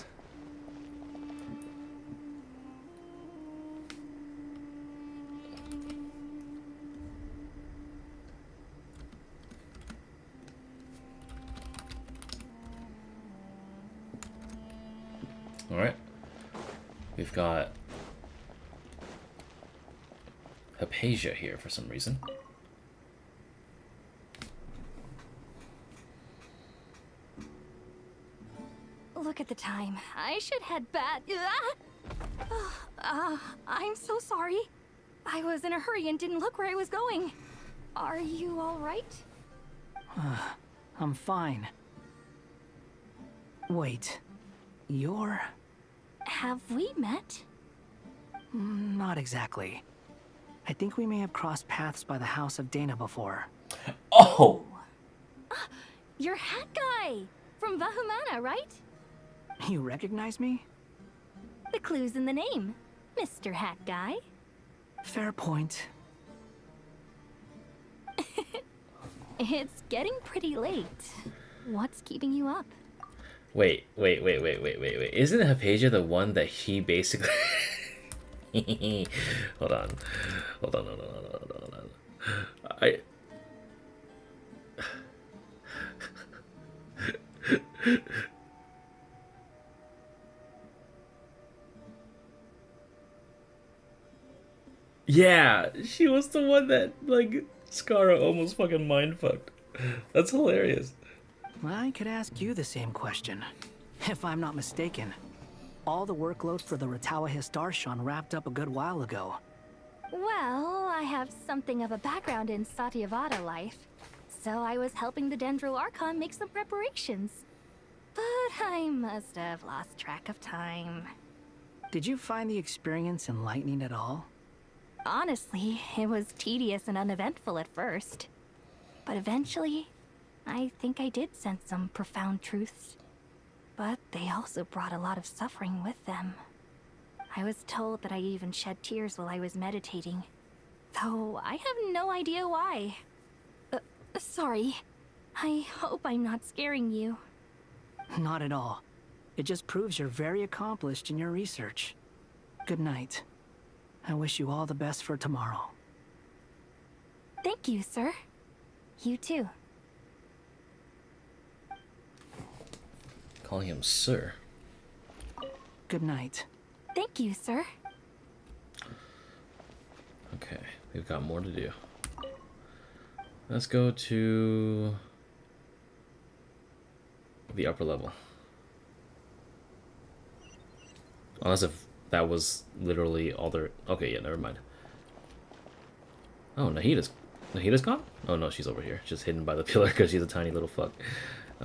Alright. We've got Hypatia here for some reason. Look at the time. I should head back. I'm so sorry. I was in a hurry and didn't look where I was going. Are you all right? I'm fine. Wait, you're... Have we met? Not exactly. I think we may have crossed paths by the house of Dana before. Oh! You're Hat Guy! From Vahumana, right? You recognize me? The clue's in the name, Mr. Hat Guy. Fair point. It's getting pretty late. What's keeping you up? Wait. Isn't Hypatia the one that he basically... Hold on. Yeah, she was the one that, like, Scarra almost fucking mindfucked. That's hilarious. I could ask you the same question. If I'm not mistaken, all the workload for the Ratawa Histarshan wrapped up a good while ago. Well, I have something of a background in Satyavada life, so I was helping the Dendro Archon make some preparations. But I must have lost track of time. Did you find the experience enlightening at all? Honestly, it was tedious and uneventful at first. But eventually, I think I did sense some profound truths. But they also brought a lot of suffering with them. I was told that I even shed tears while I was meditating, though I have no idea why. Sorry. I hope I'm not scaring you. Not at all. It just proves you're very accomplished in your research. Good night. I wish you all the best for tomorrow. Thank you, sir. You too. Calling him sir. Good night. Thank you, sir. Okay, we've got more to do. Let's go to the upper level. Unless if that was literally all there. Okay, yeah, never mind. Oh, Nahida's gone? Oh no, she's over here, just hidden by the pillar because she's a tiny little fuck.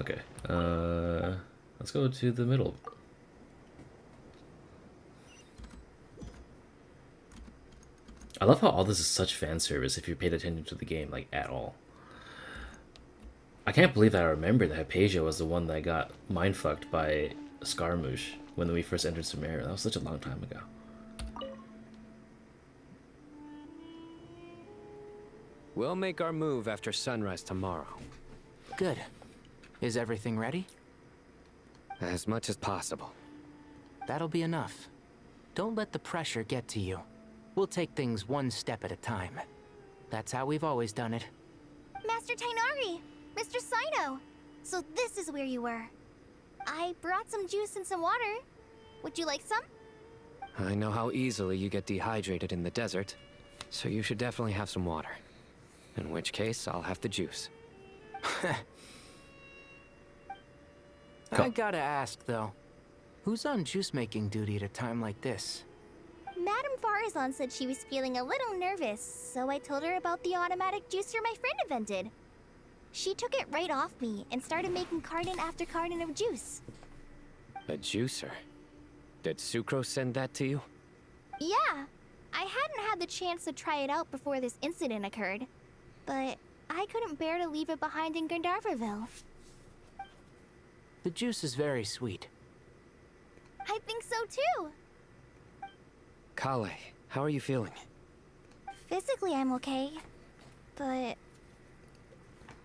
Okay, let's go to the middle. I love how all this is such fan service if you paid attention to the game, like, at all. I can't believe that I remember that Hypatia was the one that got mindfucked by Scaramouche when we first entered Sumeru. That was such a long time ago. We'll make our move after sunrise tomorrow. Good. Is everything ready? As much as possible. That'll be enough. Don't let the pressure get to you. We'll take things one step at a time. That's how we've always done it. Master Tainari! Mr. Sino! So this is where you were. I brought some juice and some water. Would you like some? I know how easily you get dehydrated in the desert, so you should definitely have some water. In which case, I'll have the juice. I gotta ask, though. Who's on juice-making duty at a time like this? Madame Farazan said she was feeling a little nervous, so I told her about the automatic juicer my friend invented. She took it right off me and started making carton after carton of juice. A juicer? Did Sucrose send that to you? Yeah. I hadn't had the chance to try it out before this incident occurred, but I couldn't bear to leave it behind in Gandharvaville. The juice is very sweet. I think so too. Kaveh, how are you feeling? Physically, I'm okay, but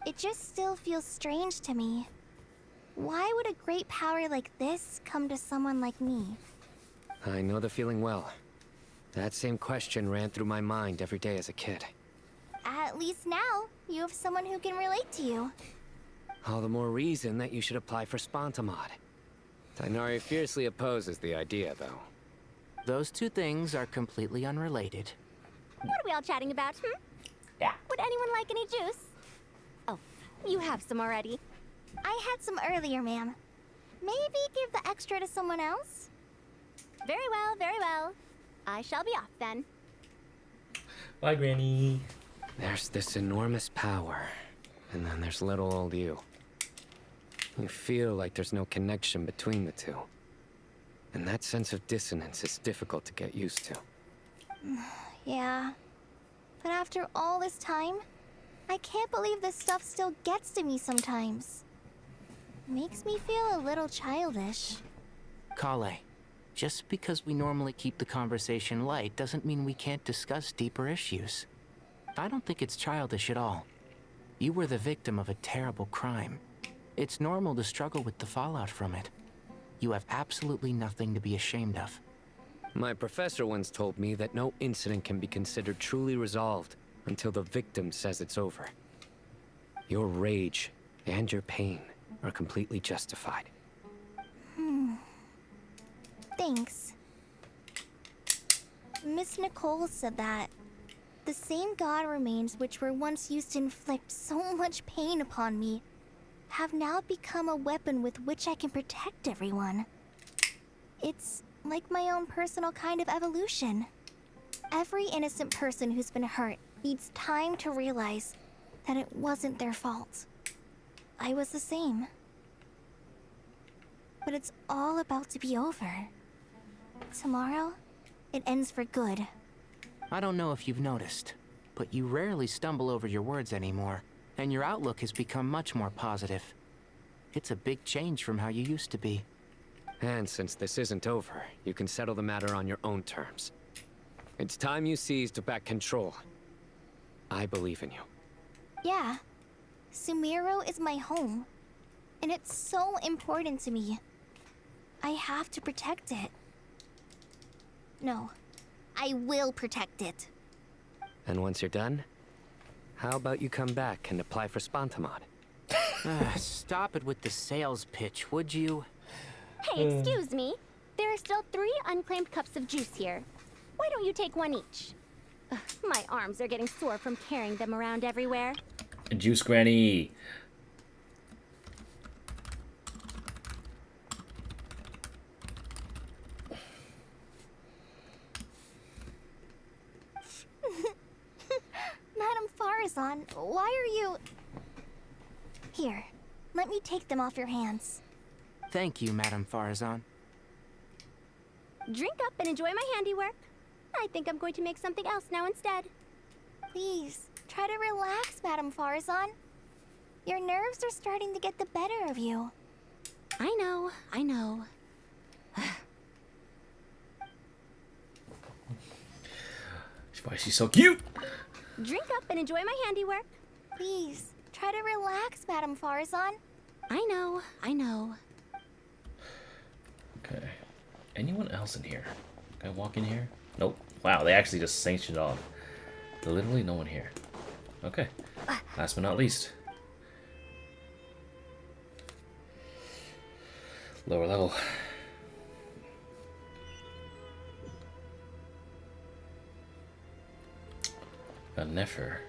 it just still feels strange to me. Why would a great power like this come to someone like me? I know the feeling well. That same question ran through my mind every day as a kid. At least now, you have someone who can relate to you. All the more reason that you should apply for Spontamod. Tainari fiercely opposes the idea, though. Those two things are completely unrelated. What are we all chatting about, Yeah. Would anyone like any juice? Oh, you have some already. I had some earlier, ma'am. Maybe give the extra to someone else? Very well, very well. I shall be off then. Bye, Granny. There's this enormous power, and then there's little old you. You feel like there's no connection between the two. And that sense of dissonance is difficult to get used to. Yeah. But after all this time, I can't believe this stuff still gets to me sometimes. Makes me feel a little childish. Kaveh, just because we normally keep the conversation light doesn't mean we can't discuss deeper issues. I don't think it's childish at all. You were the victim of a terrible crime. It's normal to struggle with the fallout from it. You have absolutely nothing to be ashamed of. My professor once told me that no incident can be considered truly resolved until the victim says it's over. Your rage and your pain are completely justified. Thanks. Miss Nicole said that the same god remains which were once used to inflict so much pain upon me have now become a weapon with which I can protect everyone. It's like my own personal kind of evolution. Every innocent person who's been hurt needs time to realize that it wasn't their fault. I was the same. But it's all about to be over. Tomorrow, it ends for good. I don't know if you've noticed, but you rarely stumble over your words anymore, and your outlook has become much more positive. It's a big change from how you used to be. And since this isn't over, you can settle the matter on your own terms. It's time you seized back control. I believe in you. Yeah. Sumeru is my home. And it's so important to me. I have to protect it. No. I will protect it. And once you're done, how about you come back and apply for Spontamod? Stop it with the sales pitch, would you? Hey, excuse me. There are still 3 unclaimed cups of juice here. Why don't you take one each? Ugh, my arms are getting sore from carrying them around everywhere. Juice Granny. Madame Farazan, why are you... Here, let me take them off your hands. Thank you, Madame Farazan. Drink up and enjoy my handiwork. I think I'm going to make something else now instead. Please, try to relax, Madame Farazan. Your nerves are starting to get the better of you. I know, I know. Why she's so cute? Drink up and enjoy my handiwork. Please, try to relax, Madame Farazan. I know, I know. Okay. Anyone else in here? Can I walk in here? Nope. Wow, they actually just sanctioned off. Literally no one here. Okay. Last but not least. Lower level. Got Nefer.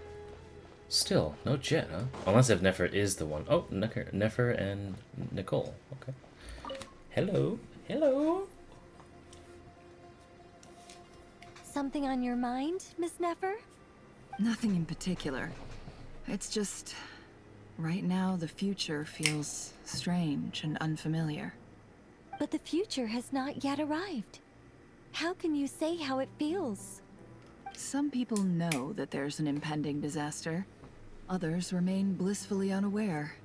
Still, no Jet, huh? Unless if Nefer is the one. Oh, Nefer and Nicole. Okay. Hello. Hello. Something on your mind, Miss Nefer? Nothing in particular. It's just... right now, the future feels strange and unfamiliar. But the future has not yet arrived. How can you say how it feels? Some people know that there's an impending disaster. Others remain blissfully unaware.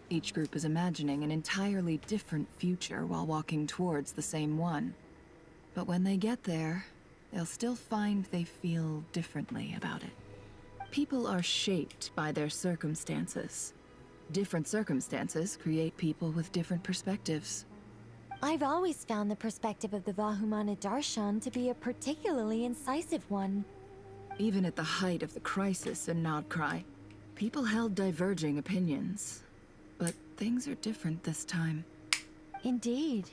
Each group is imagining an entirely different future while walking towards the same one. But when they get there, they'll still find they feel differently about it. People are shaped by their circumstances. Different circumstances create people with different perspectives. I've always found the perspective of the Vahumana Darshan to be a particularly incisive one. Even at the height of the crisis in Nodcry, people held diverging opinions. But things are different this time. Indeed.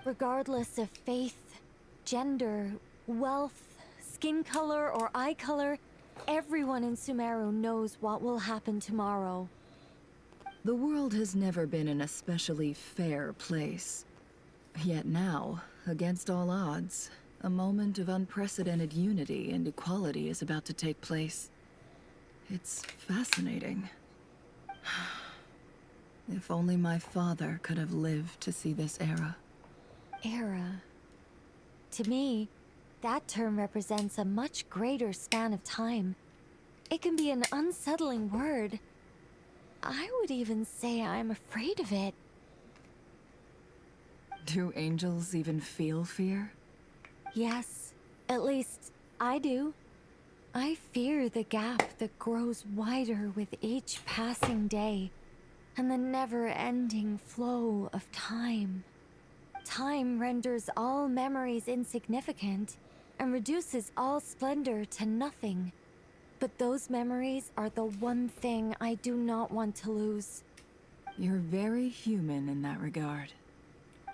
Regardless of faith, gender, wealth, skin color, or eye color, everyone in Sumeru knows what will happen tomorrow. The world has never been an especially fair place. Yet now, against all odds, a moment of unprecedented unity and equality is about to take place. It's fascinating. If only my father could have lived to see this era. Era. To me, that term represents a much greater span of time. It can be an unsettling word. I would even say I'm afraid of it. Do angels even feel fear? Yes, at least I do. I fear the gap that grows wider with each passing day. and the never-ending flow of time. Time renders all memories insignificant and reduces all splendor to nothing. But those memories are the one thing I do not want to lose. You're very human in that regard.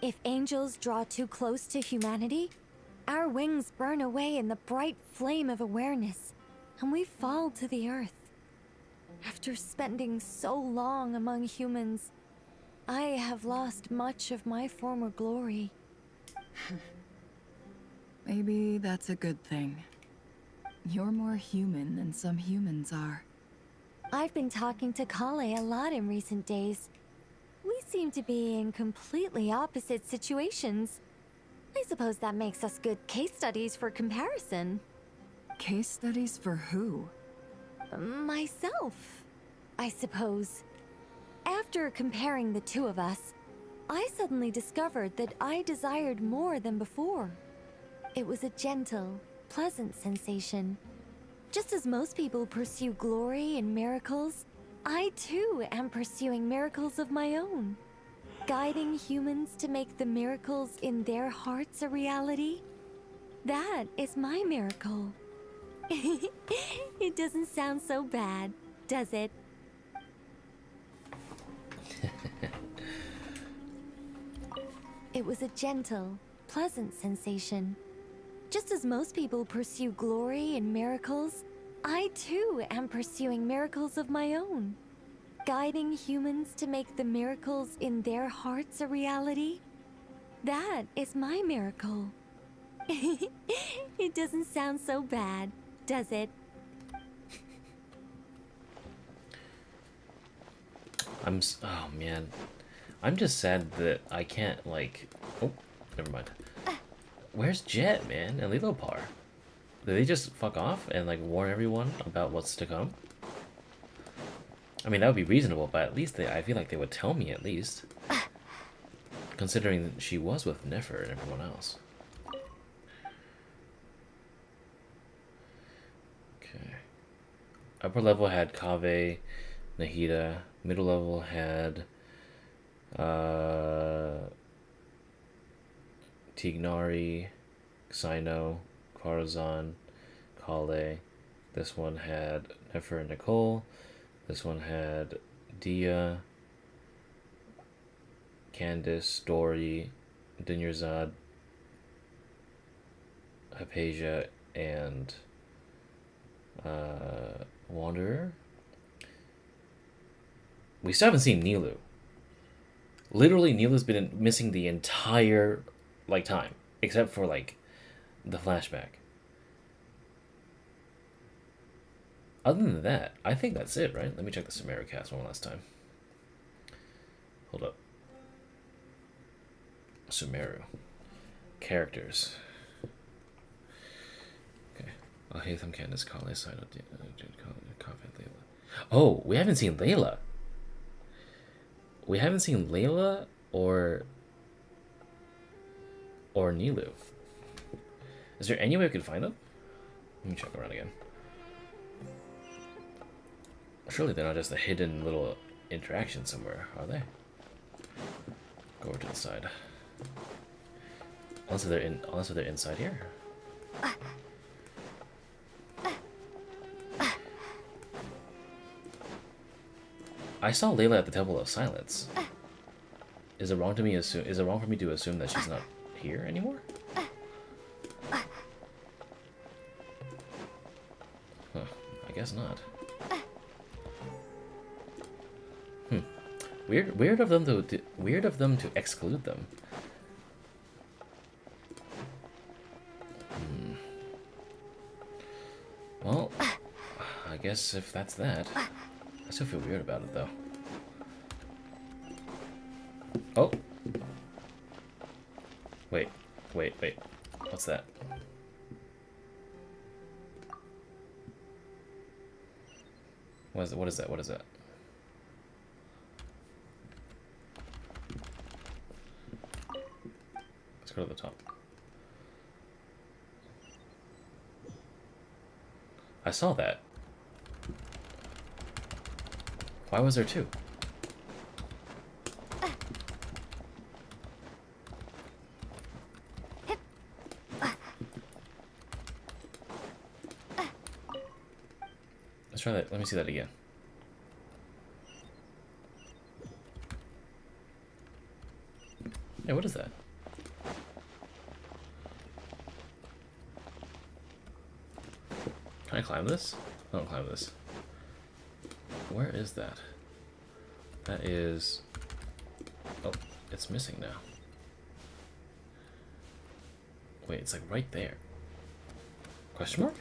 If angels draw too close to humanity, our wings burn away in the bright flame of awareness, and we fall to the earth. After spending so long among humans, I have lost much of my former glory. Maybe that's a good thing. You're more human than some humans are. I've been talking to Kaveh a lot in recent days. We seem to be in completely opposite situations. I suppose that makes us good case studies for comparison. Case studies for who? Myself, I suppose. After comparing the two of us, I suddenly discovered that I desired more than before. It was a gentle, pleasant sensation. Just as most people pursue glory and miracles, I too am pursuing miracles of my own. Guiding humans to make the miracles in their hearts a reality. That is my miracle. It doesn't sound so bad, does it? It was a gentle, pleasant sensation. Just as most people pursue glory and miracles, I too am pursuing miracles of my own. Guiding humans to make the miracles in their hearts a reality. That is my miracle. It doesn't sound so bad, does it? Oh man. I'm just sad that I can't, like... Oh, never mind. Where's Jet, man, and Lilopar? Did they just fuck off and, like, warn everyone about what's to come? I mean, that would be reasonable, but at least I feel like they would tell me, at least. Considering that she was with Nefer and everyone else. Okay. Upper level had Kaveh, Nahida. Middle level had... Tignari, Xino, Corazon, Kale. This one had Nefer and Nicole. This one had Dia, Candace, Dory, Dinyarzad, Hypatia, and Wanderer. We still haven't seen Nilu. Literally, Nilu's been missing the entire, like, time. Except for, like, the flashback. Other than that, I think that's it, right? Let me check the Sumeru cast one last time. Hold up. Sumeru. Characters. Okay. Alhaitham, Candace, Kale, Sino, Kaveh, Layla. Oh, we haven't seen Layla. We haven't seen Layla or Nilu. Is there any way we could find them? Let me check around again. Surely they're not just a hidden little interaction somewhere, are they? Go over to the side. Unless they're inside here. I saw Layla at the Temple of Silence. Is it wrong for me to assume that she's not here anymore? Huh, I guess not. Weird of them to exclude them. Well, I guess if that's that. I still feel weird about it, though. Oh! Wait. What's that? What is that? What is that? Let's go to the top. I saw that. Why was there two? Let's try that. Let me see that again. Hey, what is that? Can I climb this? I don't climb this. Where is that? That is... Oh, it's missing now. Wait, it's like right there. Question mark?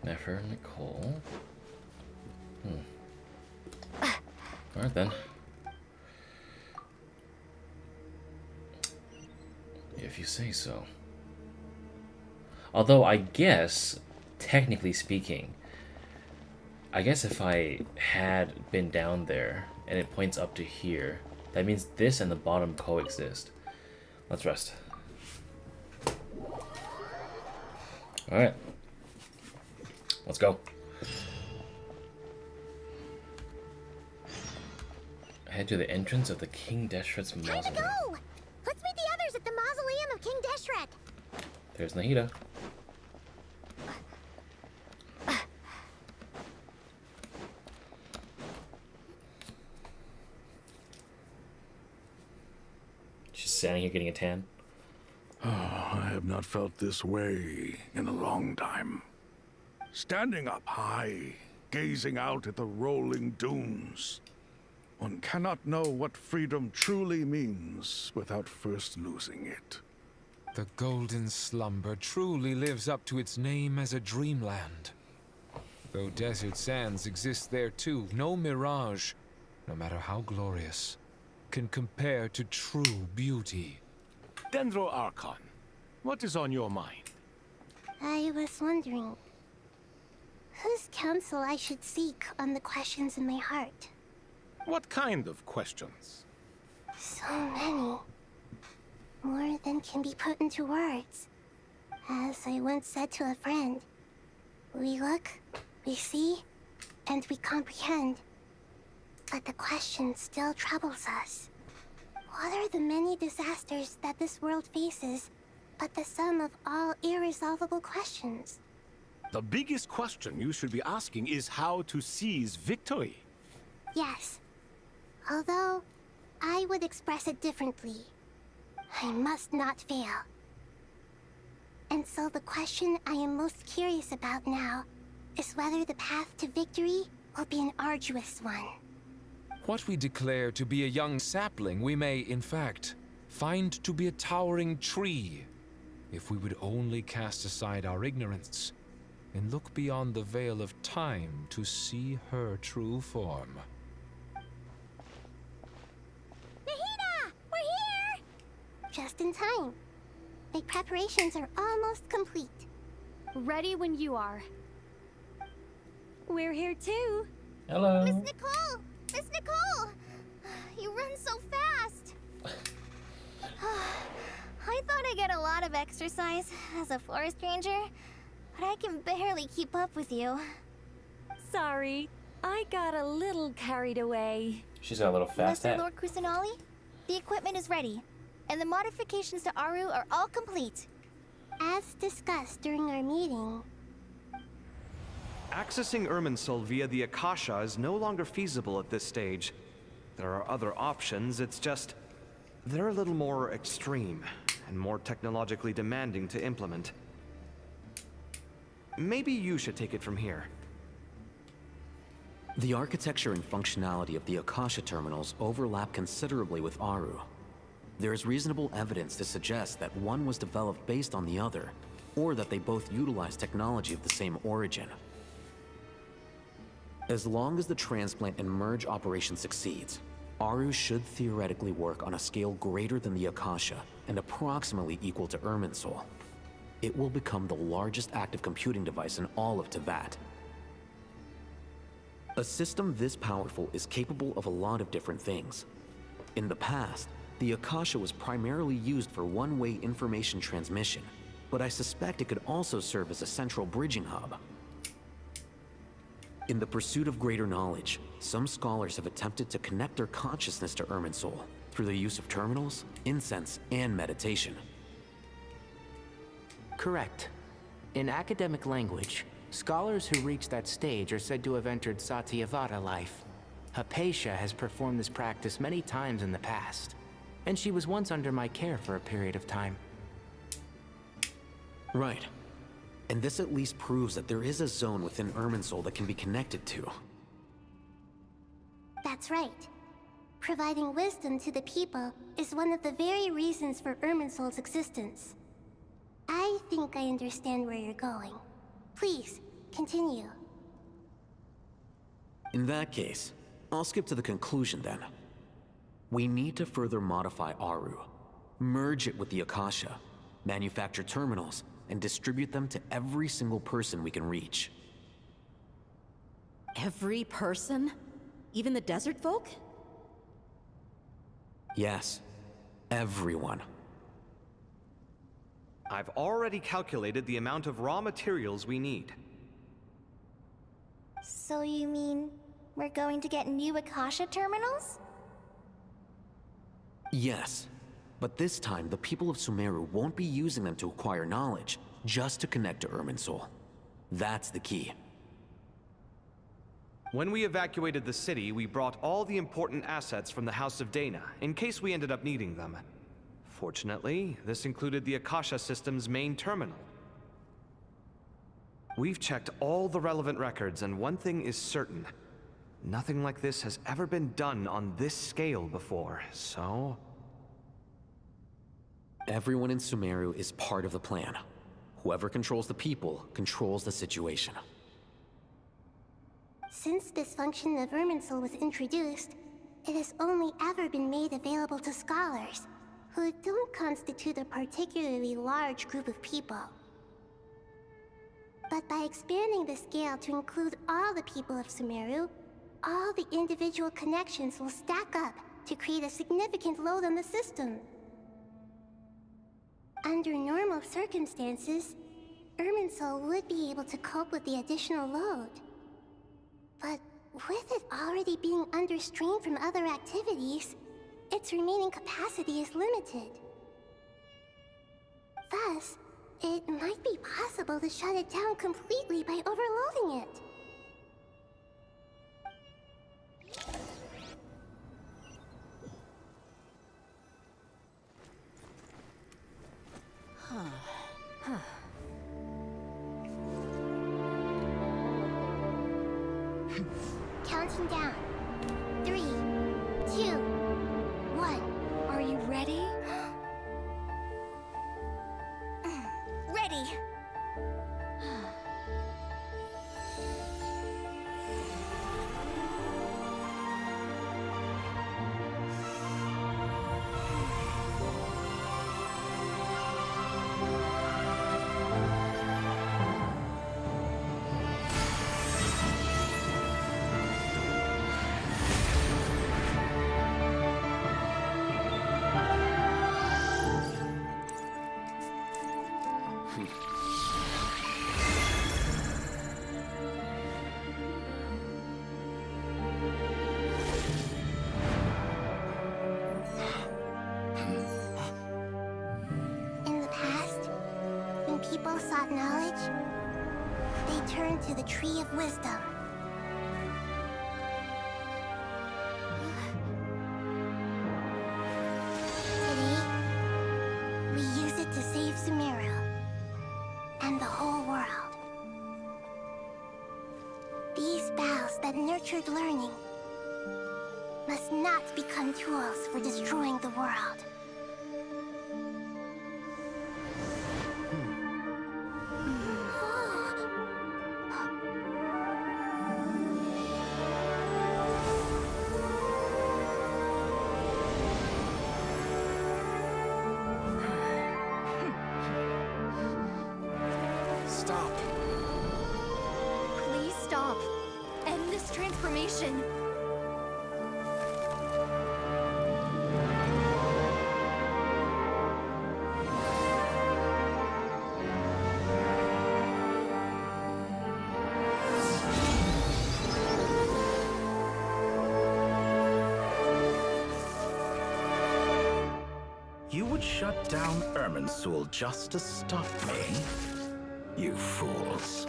Nefer, Nicole. Alright then. If you say so. Although I guess, technically speaking, I guess if I had been down there and it points up to here, that means this and the bottom coexist. Let's rest. Alright. Let's go. Head to the entrance of the King Deshret's mausoleum. Time to go! Let's meet the others at the mausoleum of King Deshret. There's Nahida. She's standing here getting a tan. Oh, I have not felt this way in a long time. Standing up high, gazing out at the rolling dunes. One cannot know what freedom truly means without first losing it. The golden slumber truly lives up to its name as a dreamland. Though desert sands exist there too, no mirage, no matter how glorious, can compare to true beauty. Dendro Archon, what is on your mind? I was wondering whose counsel I should seek on the questions in my heart. What kind of questions? So many. More than can be put into words. As I once said to a friend, we look, we see, and we comprehend. But the question still troubles us. What are the many disasters that this world faces, but the sum of all irresolvable questions? The biggest question you should be asking is how to seize victory. Yes. Although, I would express it differently. I must not fail. And so the question I am most curious about now is whether the path to victory will be an arduous one. What we declare to be a young sapling, we may, in fact, find to be a towering tree, if we would only cast aside our ignorance and look beyond the veil of time to see her true form. Nahida! We're here! Just in time. My preparations are almost complete. Ready when you are. We're here too. Hello. Miss Nicole! Miss Nicole! You run so fast! I thought I'd get a lot of exercise as a forest ranger, but I can barely keep up with you. Sorry, I got a little carried away. She's got a little fast Mr. hat. Lord Kusanali, the equipment is ready, and the modifications to Aaru are all complete. As discussed during our meeting, Accessing Irminsul via the Akasha is no longer feasible at this stage. There are other options, it's just... they're a little more extreme, and more technologically demanding to implement. Maybe you should take it from here. The architecture and functionality of the Akasha terminals overlap considerably with Aaru. There is reasonable evidence to suggest that one was developed based on the other, or that they both utilize technology of the same origin. As long as the transplant and merge operation succeeds, Aaru should theoretically work on a scale greater than the Akasha and approximately equal to Irminsul. It will become the largest active computing device in all of Teyvat. A system this powerful is capable of a lot of different things. In the past, The Akasha was primarily used for one-way information transmission, but I suspect it could also serve as a central bridging hub. In the pursuit of greater knowledge, some scholars have attempted to connect their consciousness to Irminsul through the use of terminals, incense, and meditation. Correct. In academic language, scholars who reach that stage are said to have entered Satyavada life. Hypatia has performed this practice many times in the past, and she was once under my care for a period of time. Right. And this at least proves that there is a zone within Irminsul that can be connected to. That's right. Providing wisdom to the people is one of the very reasons for Irminsul's existence. I think I understand where you're going. Please, continue. In that case, I'll skip to the conclusion then. We need to further modify Aaru, merge it with the Akasha, manufacture terminals, and distribute them to every single person we can reach. Every person? Even the desert folk? Yes, everyone. I've already calculated the amount of raw materials we need. So you mean we're going to get new Akasha terminals? Yes, but this time the people of Sumeru won't be using them to acquire knowledge, just to connect to Irminsul. That's the key. When we evacuated the city, we brought all the important assets from the House of Dana, in case we ended up needing them. Fortunately, this included the Akasha system's main terminal. We've checked all the relevant records, and one thing is certain. Nothing like this has ever been done on this scale before, so... Everyone in Sumeru is part of the plan. Whoever controls the people controls the situation. Since this function of Irminsul was introduced, it has only ever been made available to scholars, who don't constitute a particularly large group of people. But by expanding the scale to include all the people of Sumeru, all the individual connections will stack up to create a significant load on the system. Under normal circumstances, Irminsul would be able to cope with the additional load. But with it already being under strain from other activities, its remaining capacity is limited. Thus, it might be possible to shut it down completely by overloading it. Counting down. 3, 2, 1. Are you ready? Ready! People sought knowledge, they turned to the Tree of Wisdom. Today, we use it to save Sumeru and the whole world. These boughs that nurtured learning must not become tools for destroying the world. shut down Irminsul just to stop me? You fools.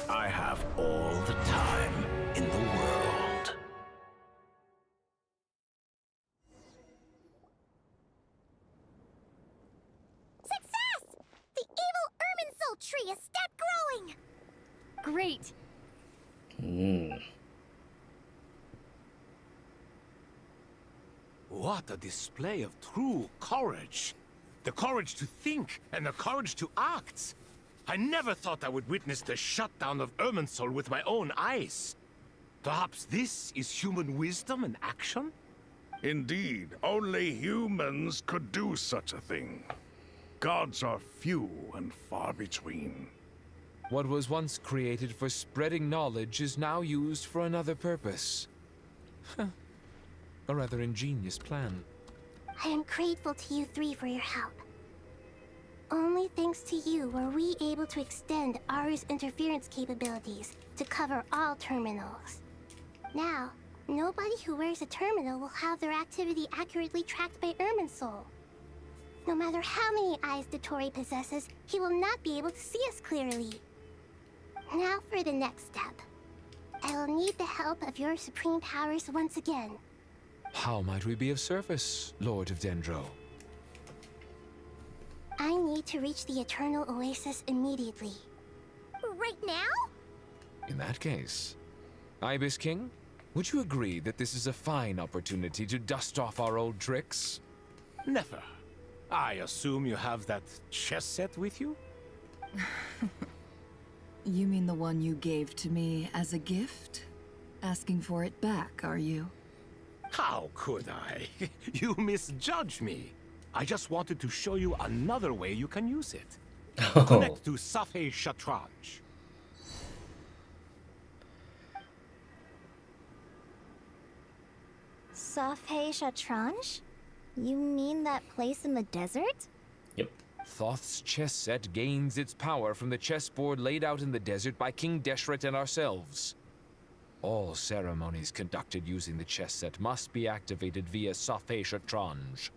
I have all the time in the world. Success! The evil Irminsul tree is step growing! Great. What a display of true courage. The courage to think and the courage to act. I never thought I would witness the shutdown of Irminsul with my own eyes. Perhaps this is human wisdom in action? Indeed, only humans could do such a thing. Gods are few and far between. What was once created for spreading knowledge is now used for another purpose. A rather ingenious plan. I am grateful to you three for your help. Only thanks to you were we able to extend Aaru's interference capabilities to cover all terminals. Now, nobody who wears a terminal will have their activity accurately tracked by Irminsul. No matter how many eyes Dottore possesses, he will not be able to see us clearly. Now for the next step. I will need the help of your supreme powers once again. How might we be of service, Lord of Dendro? I need to reach the Eternal Oasis immediately. Right now? In that case, Ibis King, would you agree that this is a fine opportunity to dust off our old tricks? Never. I assume you have that chess set with you? You mean the one you gave to me as a gift? Asking for it back, are you? How could I? You misjudge me. I just wanted to show you another way you can use it. Connect to Safei Shatranj. Safei Shatranj? You mean that place in the desert? Yep. Thoth's chess set gains its power from the chessboard laid out in the desert by King Deshret and ourselves. All ceremonies conducted using the chess set must be activated via Safei Shatranj.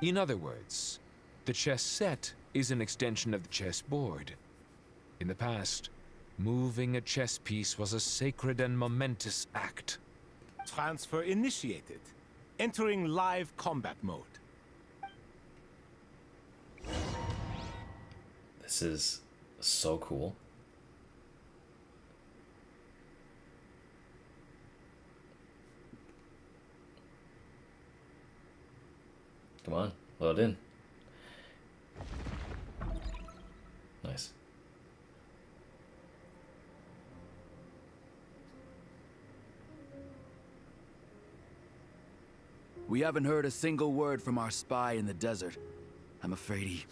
In other words, the chess set is an extension of the chessboard. In the past, moving a chess piece was a sacred and momentous act. Transfer initiated. Entering live combat mode. This is so cool. Come on, load in. Nice. We haven't heard a single word from our spy in the desert. I'm afraid he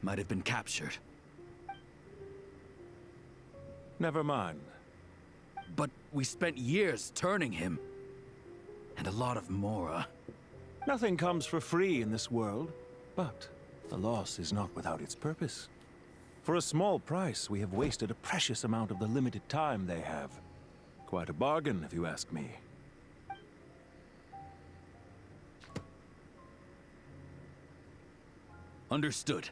might have been captured. Never mind. But we spent years turning him. And a lot of Mora. Nothing comes for free in this world, but the loss is not without its purpose. For a small price, we have wasted a precious amount of the limited time they have. Quite a bargain, if you ask me. Understood.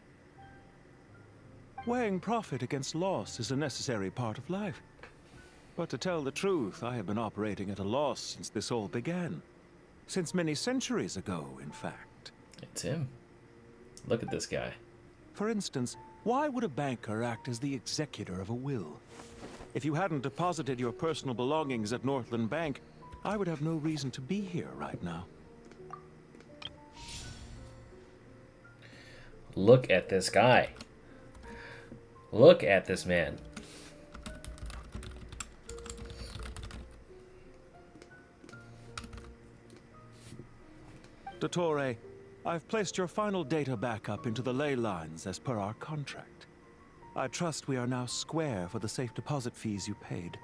Weighing profit against loss is a necessary part of life. But to tell the truth, I have been operating at a loss since this all began. Since many centuries ago, in fact. It's him. Look at this guy. For instance, why would a banker act as the executor of a will? If you hadn't deposited your personal belongings at Northland Bank, I would have no reason to be here right now. Look at this guy. Look at this man. Dottore, I've placed your final data backup into the ley lines as per our contract. I trust we are now square for the safe deposit fees you paid.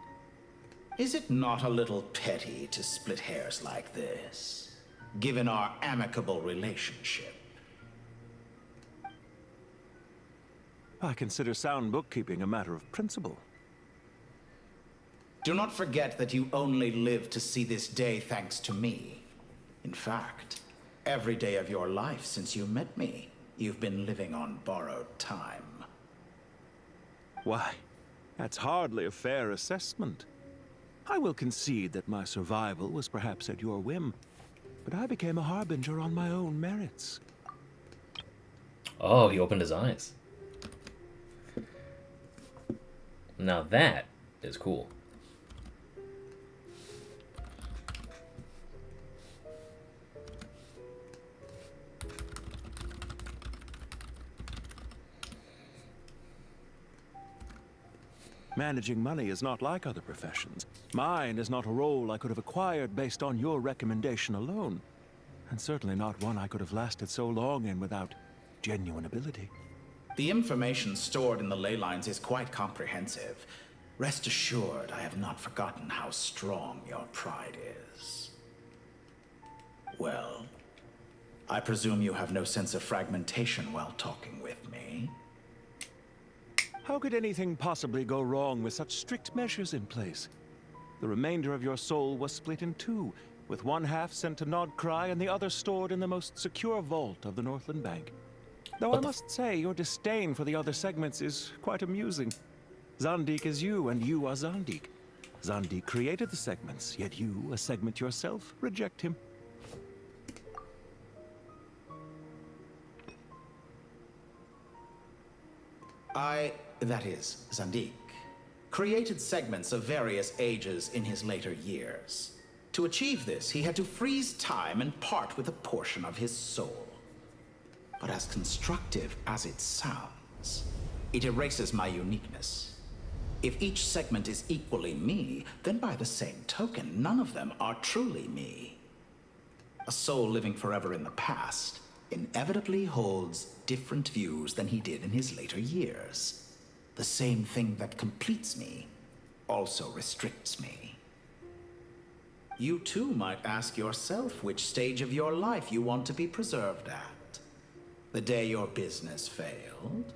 Is it not a little petty to split hairs like this, given our amicable relationship? I consider sound bookkeeping a matter of principle. Do not forget that you only live to see this day thanks to me. In fact, every day of your life since you met me. You've been living on borrowed time. Why, that's hardly a fair assessment. I will concede that my survival was perhaps at your whim, but I became a harbinger on my own merits. Oh, he opened his eyes. Now that is cool. Managing money is not like other professions. Mine is not a role I could have acquired based on your recommendation alone, and certainly not one I could have lasted so long in without genuine ability. The information stored in the ley lines is quite comprehensive. Rest assured, I have not forgotten how strong your pride is. Well, I presume you have no sense of fragmentation while talking with me. How could anything possibly go wrong with such strict measures in place? The remainder of your soul was split in two, with one half sent to Nodcry and the other stored in the most secure vault of the Northland Bank. Though I must say, your disdain for the other segments is quite amusing. Zandik is you, and you are Zandik. Zandik created the segments, yet you, a segment yourself, reject him. That is, Zandik, created segments of various ages in his later years. To achieve this, he had to freeze time and part with a portion of his soul. But as constructive as it sounds, it erases my uniqueness. If each segment is equally me, then by the same token, none of them are truly me. A soul living forever in the past inevitably holds different views than he did in his later years. The same thing that completes me also restricts me. You too might ask yourself which stage of your life you want to be preserved at. The day your business failed?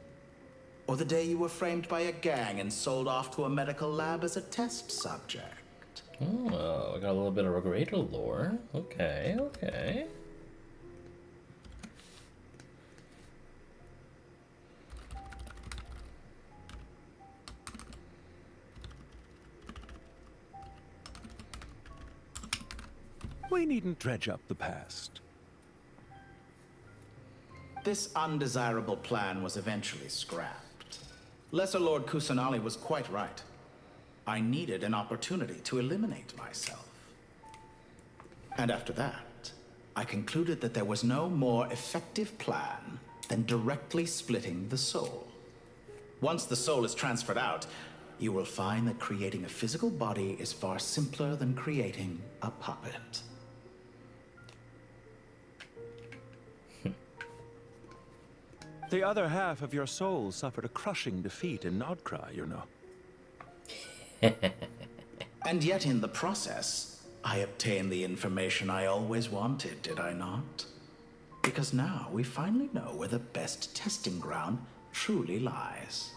Or the day you were framed by a gang and sold off to a medical lab as a test subject? Oh, I got a little bit of Regrator lore. Okay, okay. We needn't dredge up the past. This undesirable plan was eventually scrapped. Lesser Lord Kusanali was quite right. I needed an opportunity to eliminate myself. And after that, I concluded that there was no more effective plan than directly splitting the soul. Once the soul is transferred out, you will find that creating a physical body is far simpler than creating a puppet. The other half of your soul suffered a crushing defeat in Nodcry, you know. And yet in the process, I obtained the information I always wanted, did I not? Because now we finally know where the best testing ground truly lies.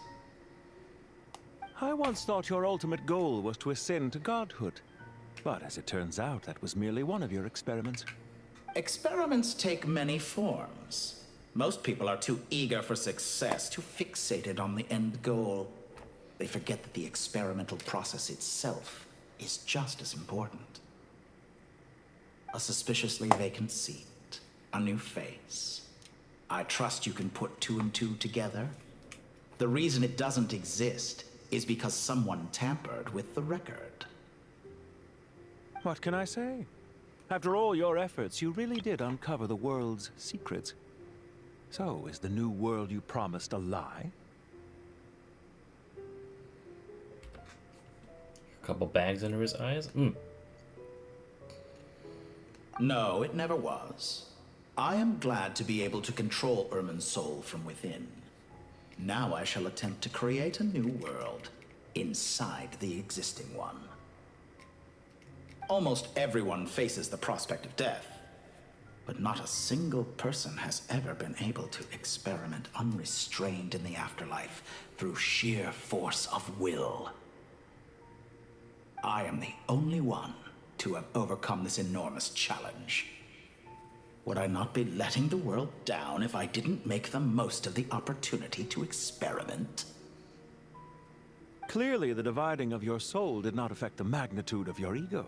I once thought your ultimate goal was to ascend to godhood. But as it turns out, that was merely one of your experiments. Experiments take many forms. Most people are too eager for success, too fixated on the end goal. They forget that the experimental process itself is just as important. A suspiciously vacant seat, a new face. I trust you can put two and two together. The reason it doesn't exist is because someone tampered with the record. What can I say? After all your efforts, you really did uncover the world's secrets. So, is the new world you promised a lie? A couple bags under his eyes? No, it never was. I am glad to be able to control Irminsul from within. Now I shall attempt to create a new world inside the existing one. Almost everyone faces the prospect of death, but not a single person has ever been able to experiment unrestrained in the afterlife through sheer force of will. I am the only one to have overcome this enormous challenge. Would I not be letting the world down if I didn't make the most of the opportunity to experiment? Clearly, the dividing of your soul did not affect the magnitude of your ego.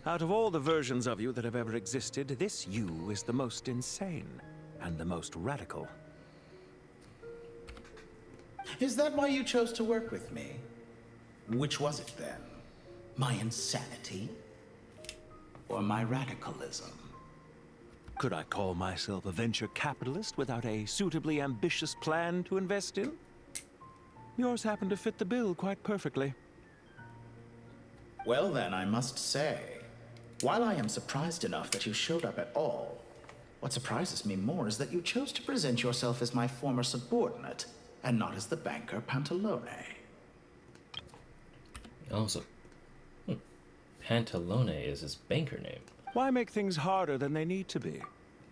Out of all the versions of you that have ever existed, this you is the most insane and the most radical. Is that why you chose to work with me? Which was it then? My insanity? Or my radicalism? Could I call myself a venture capitalist without a suitably ambitious plan to invest in? Yours happened to fit the bill quite perfectly. Well then, I must say, while I am surprised enough that you showed up at all, what surprises me more is that you chose to present yourself as my former subordinate, and not as the banker Pantalone. Also, Pantalone is his banker name. Why make things harder than they need to be?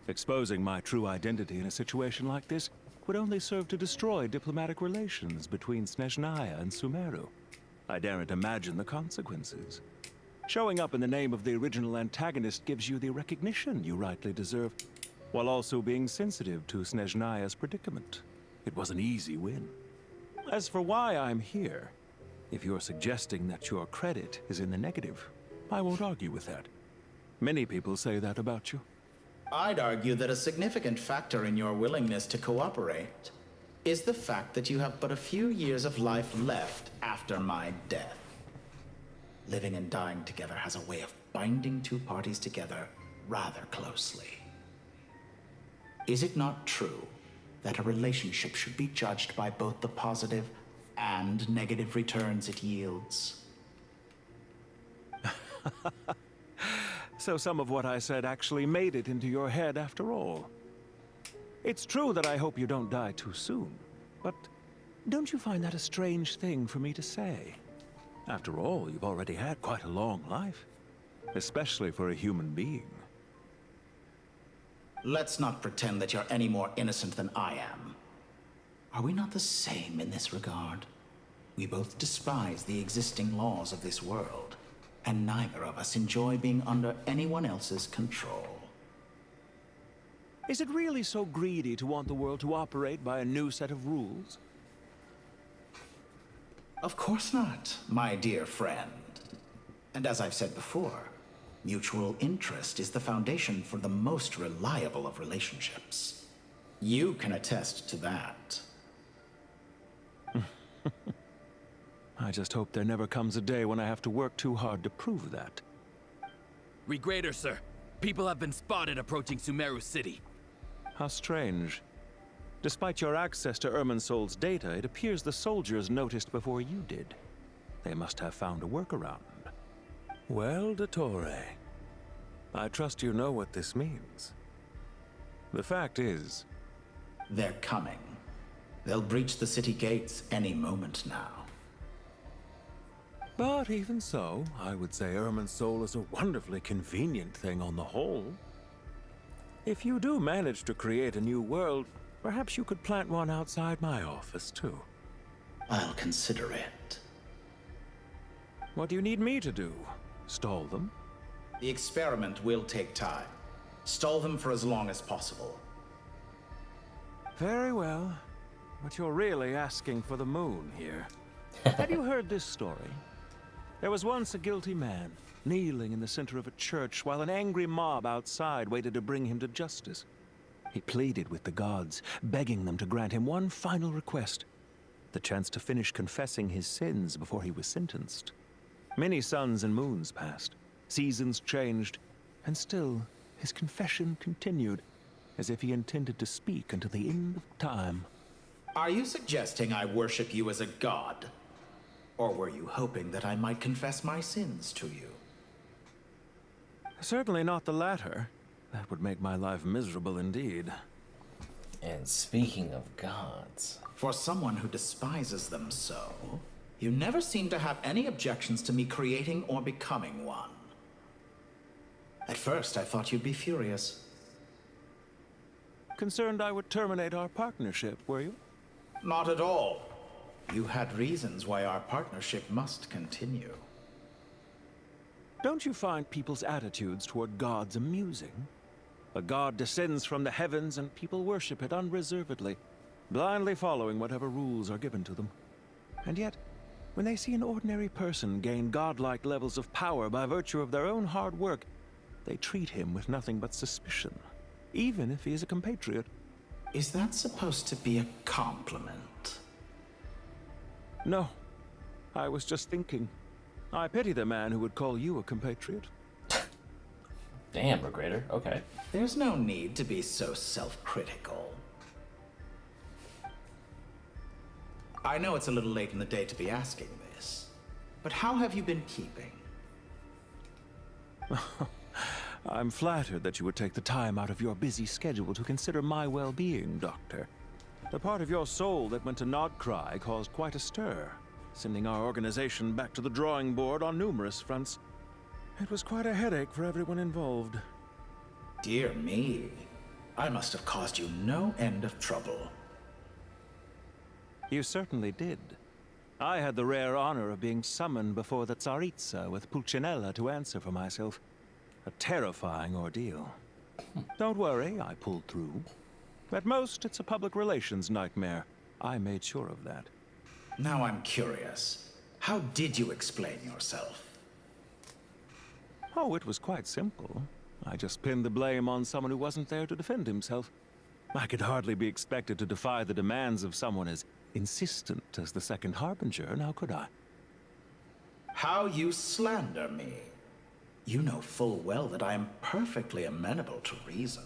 Exposing my true identity in a situation like this would only serve to destroy diplomatic relations between Snezhnaya and Sumeru. I daren't imagine the consequences. Showing up in the name of the original antagonist gives you the recognition you rightly deserve, while also being sensitive to Snezhnaya's predicament. It was an easy win. As for why I'm here, if you're suggesting that your credit is in the negative, I won't argue with that. Many people say that about you. I'd argue that a significant factor in your willingness to cooperate is the fact that you have but a few years of life left after my death. Living and dying together has a way of binding two parties together rather closely. Is it not true that a relationship should be judged by both the positive and negative returns it yields? So some of what I said actually made it into your head after all. It's true that I hope you don't die too soon, but don't you find that a strange thing for me to say? After all, you've already had quite a long life, especially for a human being. Let's not pretend that you're any more innocent than I am. Are we not the same in this regard? We both despise the existing laws of this world, and neither of us enjoy being under anyone else's control. Is it really so greedy to want the world to operate by a new set of rules? Of course not, my dear friend. And as I've said before, mutual interest is the foundation for the most reliable of relationships. You can attest to that. I just hope there never comes a day when I have to work too hard to prove that. Regrator, sir. People have been spotted approaching Sumeru City. How strange. Despite your access to Irminsul's data, it appears the soldiers noticed before you did. They must have found a workaround. Well, Dottore, I trust you know what this means. The fact is... They're coming. They'll breach the city gates any moment now. But even so, I would say Irminsul is a wonderfully convenient thing on the whole. If you do manage to create a new world, perhaps you could plant one outside my office, too. I'll consider it. What do you need me to do? Stall them? The experiment will take time. Stall them for as long as possible. Very well. But you're really asking for the moon here. Have you heard this story? There was once a guilty man, kneeling in the center of a church while an angry mob outside waited to bring him to justice. He pleaded with the gods, begging them to grant him one final request, the chance to finish confessing his sins before he was sentenced. Many suns and moons passed, seasons changed, and still his confession continued, as if he intended to speak until the end of time. Are you suggesting I worship you as a god? Or were you hoping that I might confess my sins to you? Certainly not the latter. That would make my life miserable indeed. And speaking of gods... For someone who despises them so, you never seem to have any objections to me creating or becoming one. At first, I thought you'd be furious. Concerned I would terminate our partnership, were you? Not at all. You had reasons why our partnership must continue. Don't you find people's attitudes toward gods amusing? A god descends from the heavens and people worship it unreservedly, blindly following whatever rules are given to them. And yet, when they see an ordinary person gain godlike levels of power by virtue of their own hard work, they treat him with nothing but suspicion, even if he is a compatriot. Is that supposed to be a compliment? No. I was just thinking. I pity the man who would call you a compatriot. Damn, Regrator. Okay. There's no need to be so self-critical. I know it's a little late in the day to be asking this, but how have you been keeping? I'm flattered that you would take the time out of your busy schedule to consider my well-being, Doctor. The part of your soul that went to Nodcry caused quite a stir, sending our organization back to the drawing board on numerous fronts. It was quite a headache for everyone involved. Dear me, I must have caused you no end of trouble. You certainly did. I had the rare honor of being summoned before the Tsaritsa with Pulcinella to answer for myself. A terrifying ordeal. Don't worry, I pulled through. At most, it's a public relations nightmare. I made sure of that. Now I'm curious. How did you explain yourself? Oh, it was quite simple. I just pinned the blame on someone who wasn't there to defend himself. I could hardly be expected to defy the demands of someone as insistent as the Second Harbinger, now could I? How you slander me. You know full well that I am perfectly amenable to reason.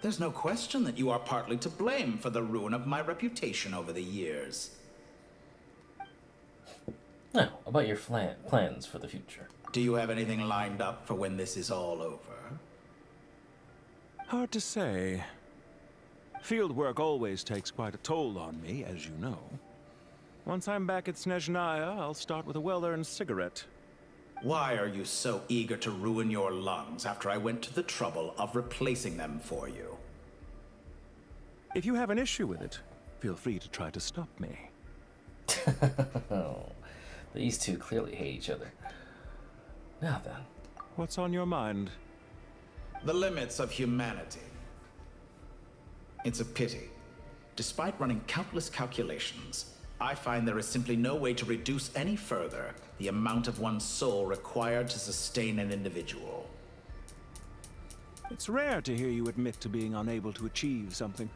There's no question that you are partly to blame for the ruin of my reputation over the years. Now, about your plans for the future. Do you have anything lined up for when this is all over? Hard to say. Field work always takes quite a toll on me, as you know. Once I'm back at Snezhnaya, I'll start with a well-earned cigarette. Why are you so eager to ruin your lungs after I went to the trouble of replacing them for you? If you have an issue with it, feel free to try to stop me. Oh, these two clearly hate each other. Now then. What's on your mind? The limits of humanity. It's a pity. Despite running countless calculations, I find there is simply no way to reduce any further the amount of one's soul required to sustain an individual. It's rare to hear you admit to being unable to achieve something.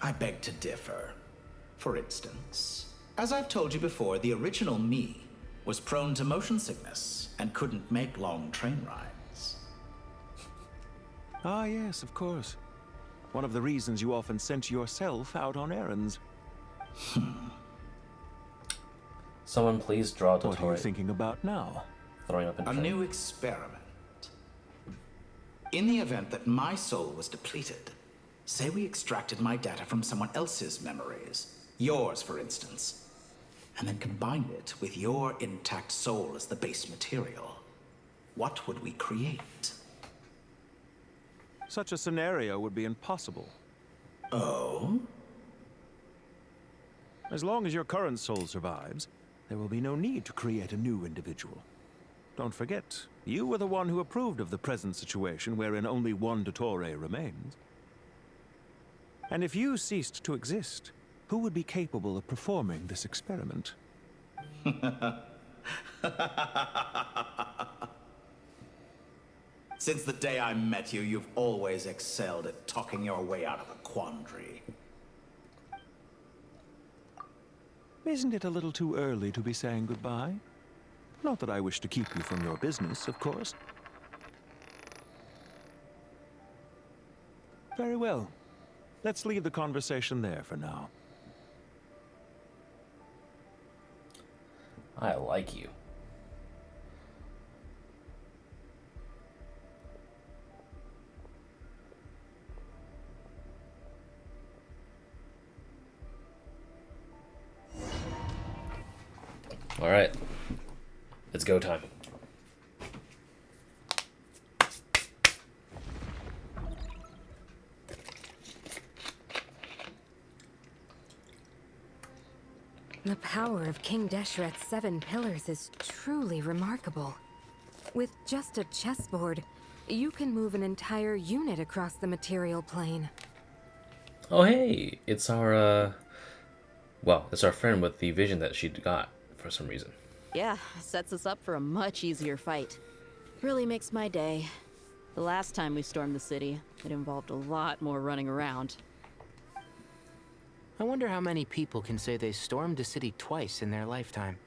I beg to differ. For instance, as I've told you before, the original me was prone to motion sickness and couldn't make long train rides. Ah, yes, of course. One of the reasons you often sent yourself out on errands. Someone please draw Dottore. What are you thinking about now? Throwing up in a new experiment. In the event that my soul was depleted, say we extracted my data from someone else's memories, yours for instance, and then combined it with your intact soul as the base material, what would we create? Such a scenario would be impossible. Oh? As long as your current soul survives, there will be no need to create a new individual. Don't forget, you were the one who approved of the present situation wherein only one Dottore remains. And if you ceased to exist, who would be capable of performing this experiment? Since the day I met you, you've always excelled at talking your way out of a quandary. Isn't it a little too early to be saying goodbye? Not that I wish to keep you from your business, of course. Very well. Let's leave the conversation there for now. I like you. All right, it's go time. The power of King Deshret's 7 pillars is truly remarkable. With just a chessboard, You can move an entire unit across the material plane. Oh hey, it's our well, it's our friend with the vision that she got for some reason. Yeah, sets us up for a much easier fight. Really makes my day. The last time we stormed the city, it involved a lot more running around. I wonder how many people can say they stormed a city twice in their lifetime.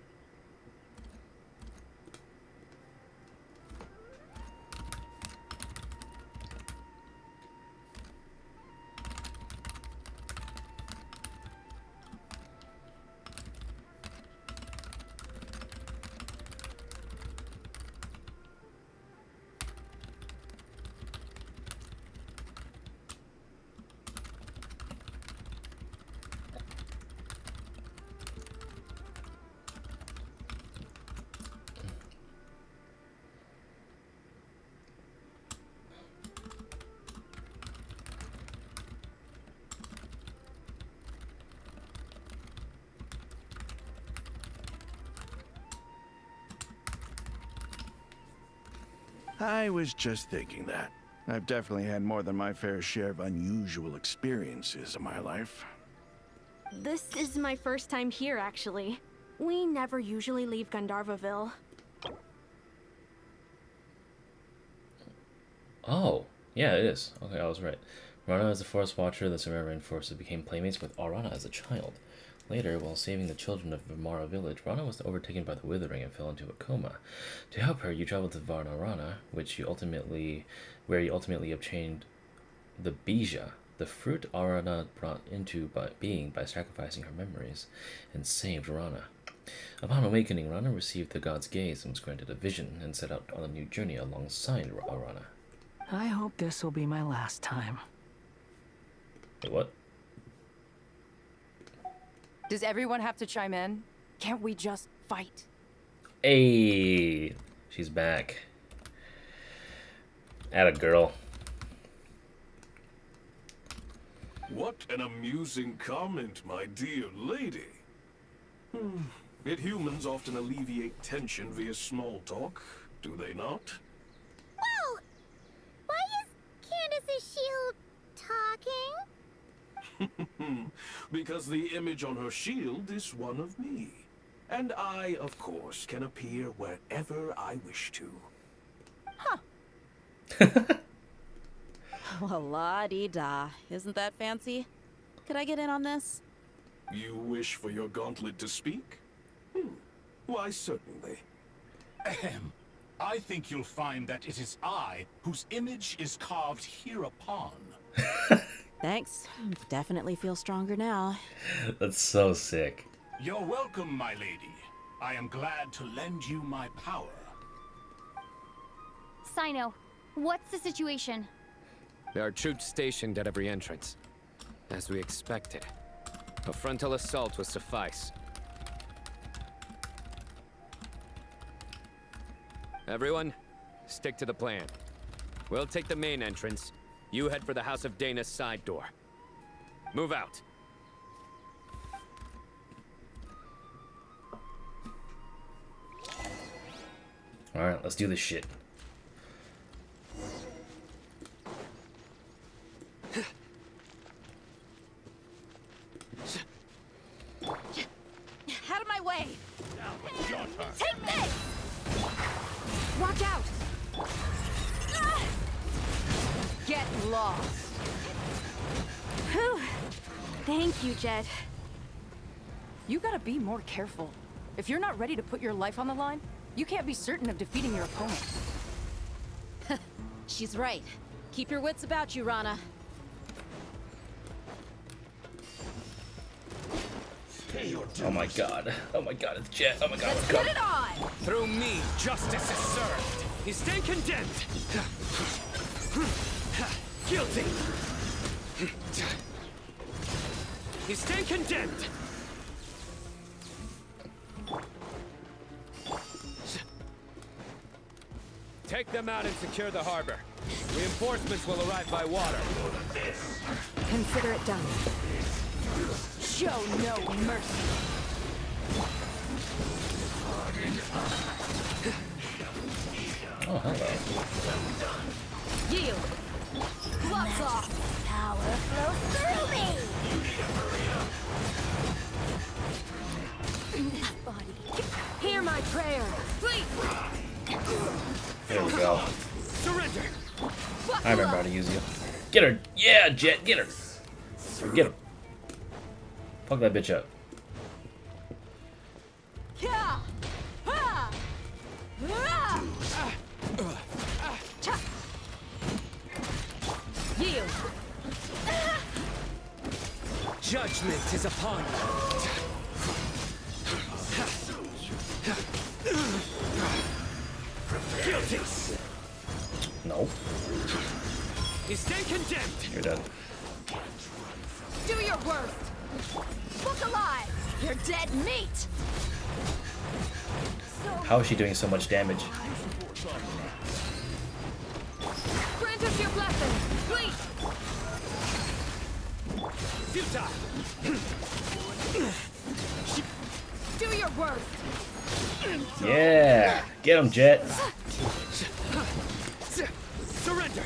I was just thinking that. I've definitely had more than my fair share of unusual experiences in my life. This is my first time here, actually. We never usually leave Gandharvaville. Oh, yeah, it is. Okay, I was right. Rana as a forest watcher of the Sumeru rainforest became playmates with Arana as a child. Later, while saving the children of Vimara village, Rana was overtaken by the withering and fell into a coma. To help her, you traveled to Varnarana, where you ultimately obtained the Bija, the fruit Arana brought into being by sacrificing her memories, and saved Rana. Upon awakening, Rana received the god's gaze and was granted a vision, and set out on a new journey alongside Arana. I hope this will be my last time. Wait, what? Does everyone have to chime in? Can't we just fight? Hey, she's back. Atta girl. What an amusing comment, my dear lady. Yet humans often alleviate tension via small talk, do they not? Whoa! Why is Candace's shield talking? Because the image on her shield is one of me. And I, of course, can appear wherever I wish to. Well, la-dee-da. Isn't that fancy? Could I get in on this? You wish for your gauntlet to speak? Why, certainly. Ahem. I think you'll find that it is I whose image is carved hereupon. Thanks. Definitely feel stronger now. That's so sick. You're welcome, my lady. I am glad to lend you my power. Sino, what's the situation? There are troops stationed at every entrance. As we expected. A frontal assault will suffice. Everyone, stick to the plan. We'll take the main entrance. You head for the House of Dana's side door. Move out. Alright, let's do this shit. Out of my way! Take this! Watch out! Get lost! Whew. Thank you, Jet. You gotta be more careful. If you're not ready to put your life on the line, you can't be certain of defeating your opponent. She's right. Keep your wits about you, Rana. Oh my god. Oh my god, it's Jet. Oh my god, Let's let's go. get it on! Through me, justice is served. You stand condemned. Guilty. You stand condemned. Take them out and secure the harbor. Reinforcements will arrive by water. Consider it done. Show no mercy. Oh, hello. Yield. Flux off. Power flows through me. Hear my prayer. Please. There we go. Surrender. I remember how to use you. Get her! Yeah, Jet, get her! Get him. Fuck that bitch up. Yeah. Ha. Ah. Yield. Judgment is upon you. Guilty. No. You stand condemned. You're dead. Do your worst. Look alive. You're dead meat. How is she doing so much damage? Grant us your blessing, please. Futile. Do your worst. Yeah! Get him, Jet! Surrender.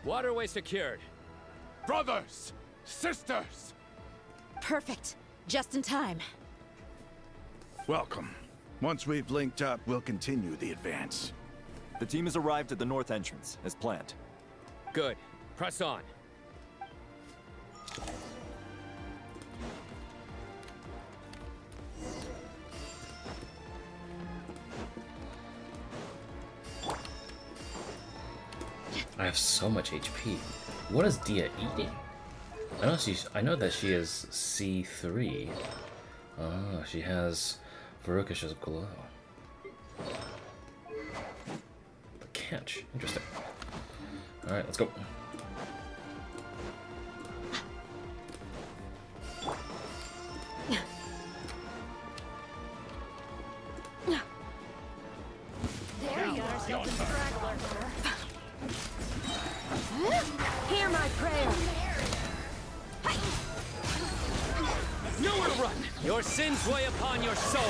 Waterway secured. Brothers! Sisters! Perfect. Just in time. Welcome. Once we've linked up, we'll continue the advance. The team has arrived at the north entrance, as planned. Good. Press on. I have so much HP. What is Dia eating? I know that she is C3. Oh, she has Varukish's glow. The catch. Interesting. Alright, let's go. There you are, straggler. Hear my prayer. Nowhere to run! Your sins weigh upon your soul!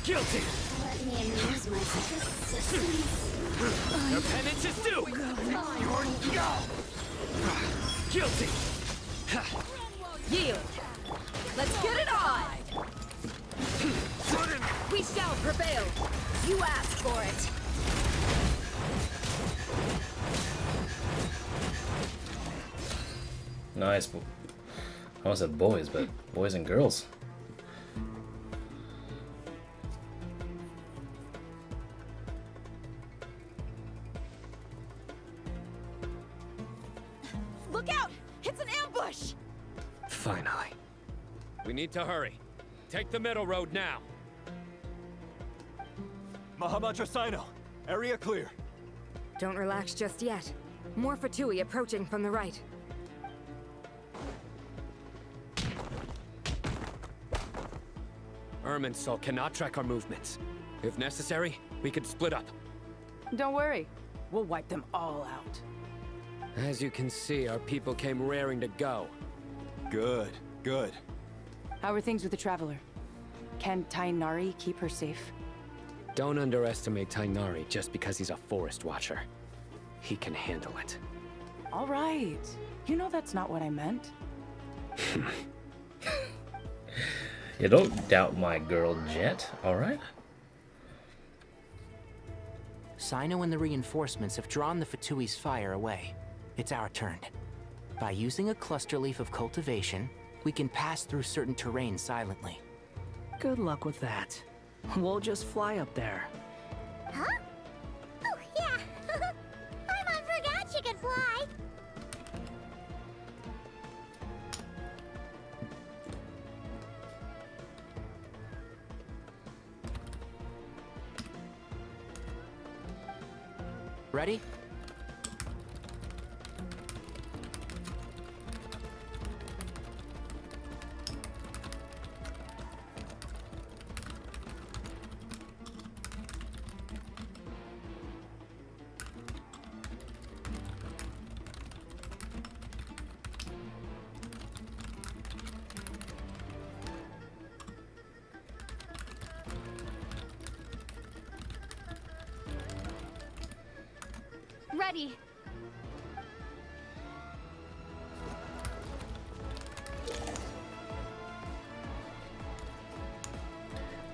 Guilty! Let me amuse myself. Your penance is due! Guilty! Yield. Let's get it on. We shall prevail. You asked for it. Nice. I almost said boys, but boys and girls. Look out! It's an ambush! Finally. We need to hurry. Take the middle road now. Mahamatra Sino, area clear. Don't relax just yet. More Fatui approaching from the right. Irminsul cannot track our movements. If necessary, we could split up. Don't worry. We'll wipe them all out. As you can see, our people came raring to go. Good, good. How are things with the Traveler? Can Tainari keep her safe? Don't underestimate Tainari just because he's a forest watcher. He can handle it. All right. You know that's not what I meant. Yeah, don't doubt my girl Jet, alright? Sino and the reinforcements have drawn the Fatui's fire away. It's our turn. By using a cluster leaf of cultivation, we can pass through certain terrain silently. Good luck with that. We'll just fly up there. Huh? Oh, yeah. Paimon forgot she could fly. Ready? ready.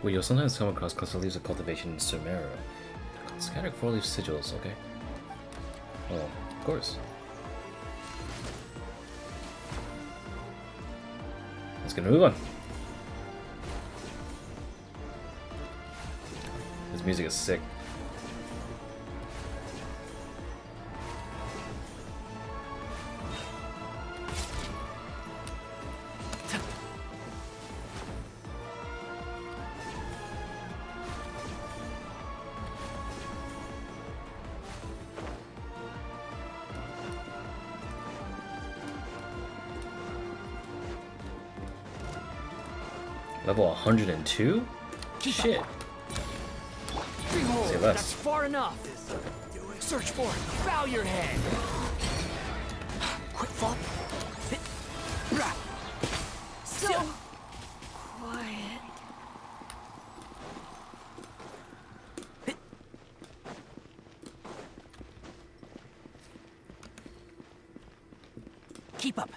Well, you'll sometimes come across cluster leaves of cultivation in Sumeru. Scattered 4-leaf sigils, okay? Oh, of course. Let's get a move on. This music is sick. Level 102? Shit. Behold, Say less. that's far enough. Search for it. Bow your head. Quick fall. So quiet. Keep up.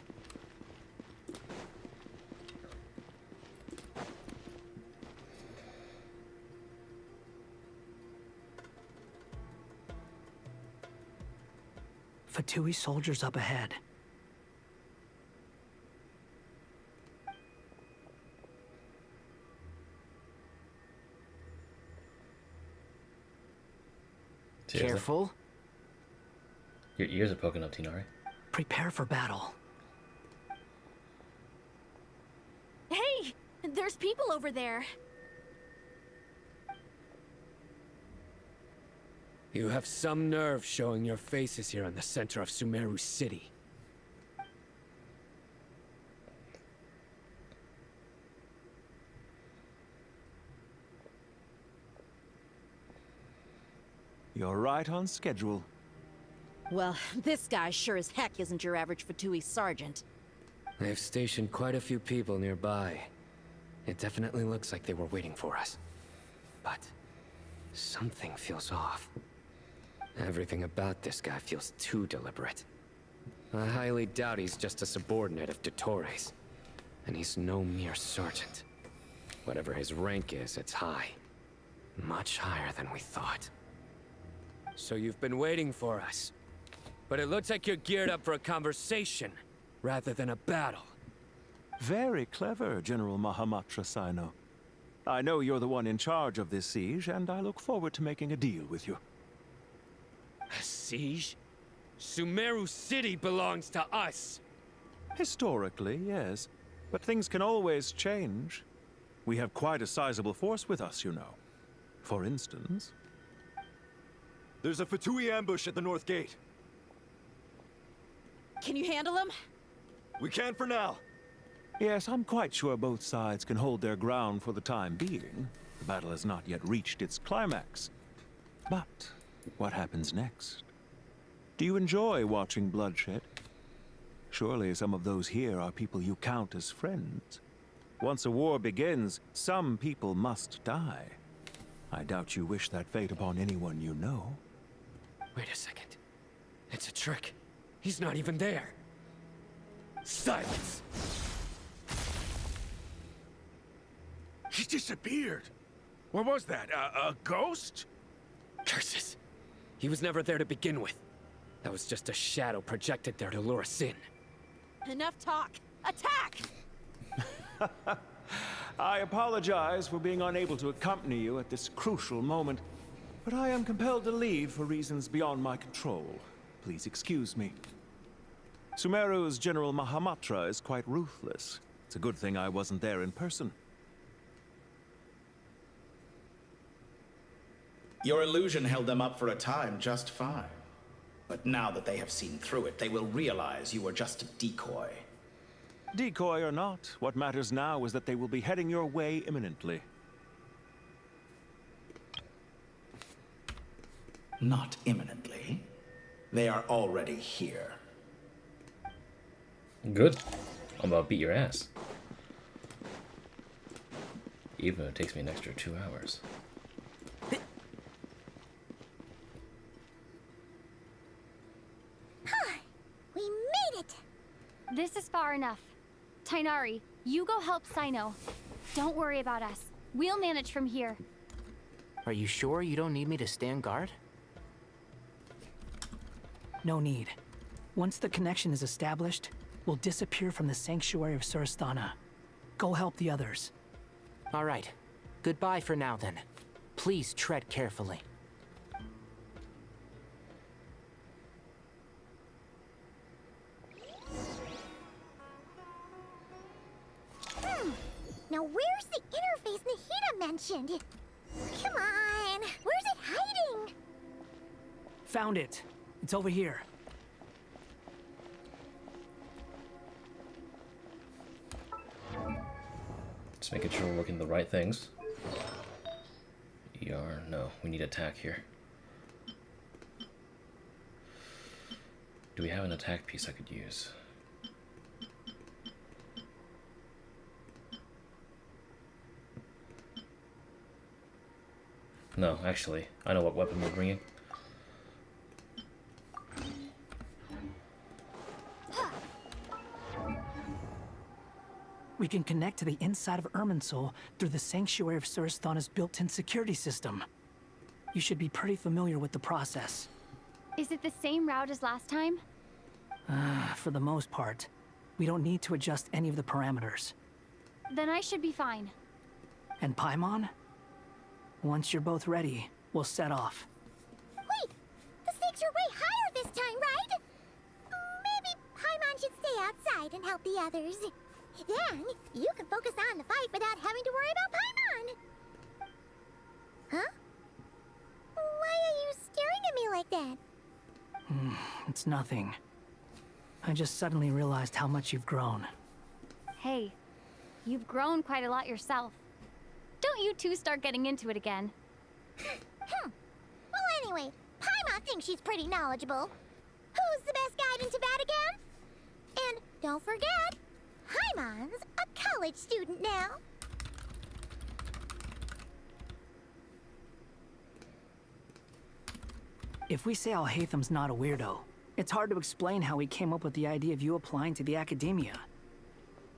Fatui soldiers up ahead. Seriously? Careful. Your ears are poking up, Tinari. Prepare for battle. Hey! There's people over there. You have some nerve showing your faces here in the center of Sumeru City. You're right on schedule. Well, this guy sure as heck isn't your average Fatui sergeant. They've stationed quite a few people nearby. It definitely looks like they were waiting for us. But something feels off. Everything about this guy feels too deliberate. I highly doubt he's just a subordinate of Dottore's. And he's no mere sergeant. Whatever his rank is, it's high. Much higher than we thought. So you've been waiting for us. But it looks like you're geared up for a conversation, rather than a battle. Very clever, General Mahamatra Sino. I know you're the one in charge of this siege, and I look forward to making a deal with you. A siege? Sumeru City belongs to us! Historically, yes. But things can always change. We have quite a sizable force with us, you know. For instance... There's a Fatui ambush at the north gate. Can you handle him? We can for now. Yes, I'm quite sure both sides can hold their ground for the time being. The battle has not yet reached its climax. But what happens next? Do you enjoy watching bloodshed? Surely some of those here are people you count as friends. Once a war begins, some people must die. I doubt you wish that fate upon anyone you know. Wait a second. It's a trick. He's not even there. Silence! He disappeared. What was that? A ghost? Curses. He was never there to begin with. That was just a shadow projected there to lure us in. Enough talk. Attack! I apologize for being unable to accompany you at this crucial moment, but I am compelled to leave for reasons beyond my control. Please excuse me. Sumeru's General Mahamatra is quite ruthless. It's a good thing I wasn't there in person. Your illusion held them up for a time just fine. But now that they have seen through it, they will realize you were just a decoy. Decoy or not, what matters now is that they will be heading your way imminently. Not imminently. They are already here. Good. I'm about to beat your ass. Even if it takes me an extra 2 hours. enough. Tighnari, you go help Sino. Don't worry about us. We'll manage from here. Are you sure you don't need me to stand guard? No need. Once the connection is established, we'll disappear from the sanctuary of Surasthana. Go help the others. All right. Goodbye for now, then. Please tread carefully. Now where's the interface Nahida mentioned? Come on, where's it hiding? Found it. It's over here. Just making sure we're looking at the right things. ER, no, we need attack here. Do we have an attack piece I could use? No, actually, I know what weapon we're bringing. We can connect to the inside of Irminsul through the Sanctuary of Surasthana's built-in security system. You should be pretty familiar with the process. Is it the same route as last time? For the most part. We don't need to adjust any of the parameters. Then I should be fine. And Paimon? Once you're both ready, we'll set off. Wait! The stakes are way higher this time, right? Maybe Paimon should stay outside and help the others. Then, you can focus on the fight without having to worry about Paimon. Huh? Why are you staring at me like that? It's nothing. I just suddenly realized how much you've grown. Hey, you've grown quite a lot yourself. Don't you two start getting into it again. Well, anyway, Paimon thinks she's pretty knowledgeable. Who's the best guide in Tibet again? And don't forget, Paimon's a college student now. If we say Alhaitham's not a weirdo, it's hard to explain how he came up with the idea of you applying to the academia.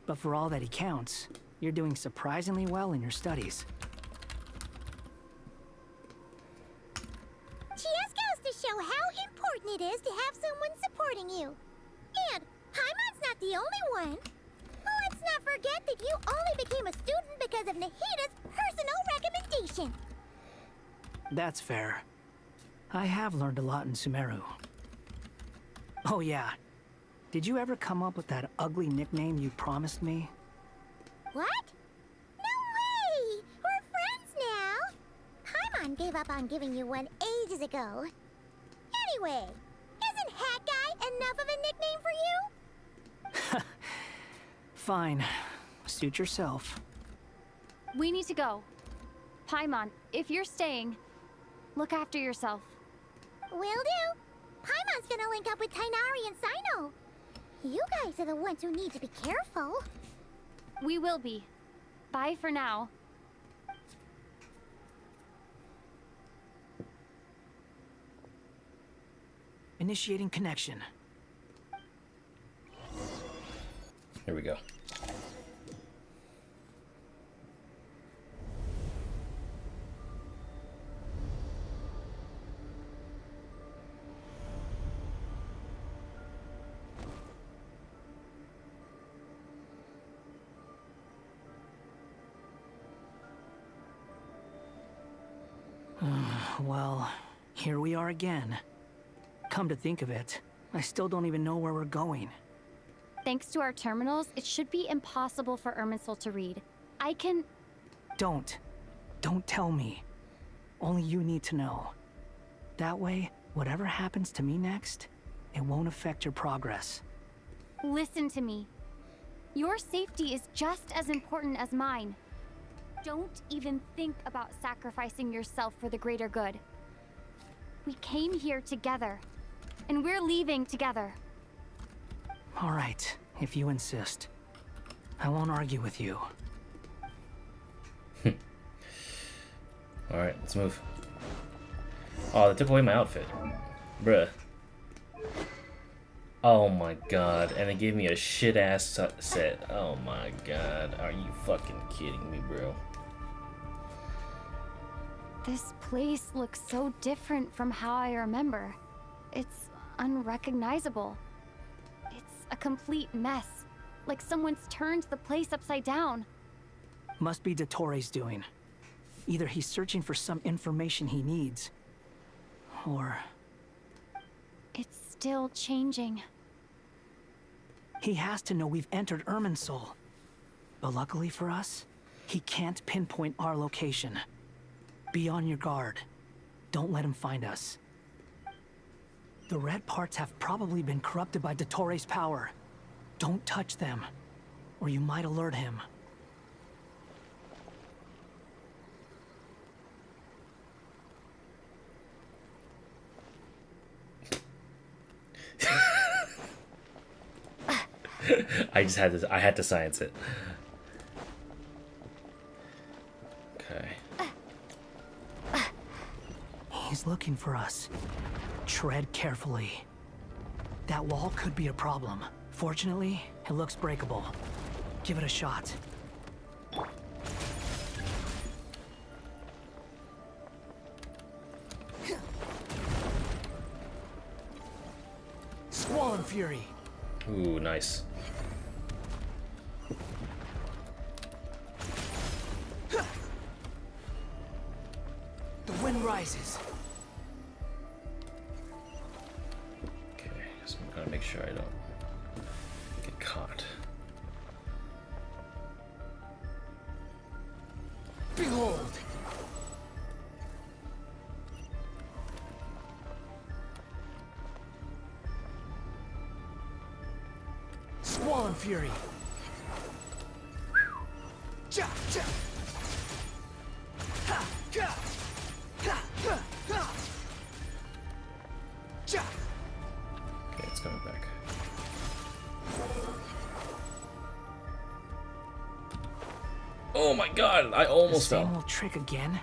But for all that he counts, you're doing surprisingly well in your studies. Just goes to show how important it is to have someone supporting you. And Paimon's not the only one. Let's not forget that you only became a student because of Nahida's personal recommendation. That's fair. I have learned a lot in Sumeru. Oh yeah. Did you ever come up with that ugly nickname you promised me? What? No way! We're friends now! Paimon gave up on giving you one ages ago. Anyway, isn't Hat Guy enough of a nickname for you? Fine. Suit yourself. We need to go. Paimon, if you're staying, look after yourself. Will do. Paimon's gonna link up with Tighnari and Sino. You guys are the ones who need to be careful. We will be. Bye for now. Initiating connection. Here we go. Well, here we are again. Come to think of it, I still don't even know where we're going. Thanks to our terminals, it should be impossible for Irminsul to read. I can... Don't tell me. Only you need to know. That way, whatever happens to me next, it won't affect your progress. Listen to me. Your safety is just as important as mine. Don't even think about sacrificing yourself for the greater good. We came here together, and we're leaving together. All right, if you insist. I won't argue with you. Alright, let's move. Oh, they took away my outfit. Bruh. Oh my god, and it gave me a shit ass set. Oh my god, are you fucking kidding me, bro? This place looks so different from how I remember. It's unrecognizable. It's a complete mess. Like someone's turned the place upside down. Must be Dottore's doing. Either he's searching for some information he needs, or... It's still changing. He has to know we've entered Irminsul. But luckily for us, he can't pinpoint our location. Be on your guard. Don't let him find us. The red parts have probably been corrupted by Dottore's power. Don't touch them, or you might alert him. I had to science it. Okay. He's looking for us. Tread carefully. That wall could be a problem. Fortunately, it looks breakable. Give it a shot. Squall Fury. Ooh, nice. The wind rises. Okay, so I'm gonna make sure I don't get caught. Behold! Squall Fury. Ja, ja. Ha, ga. Ha, ha, ha. Ja. Okay, it's coming back. Oh my god, I almost fell. Same old trick again?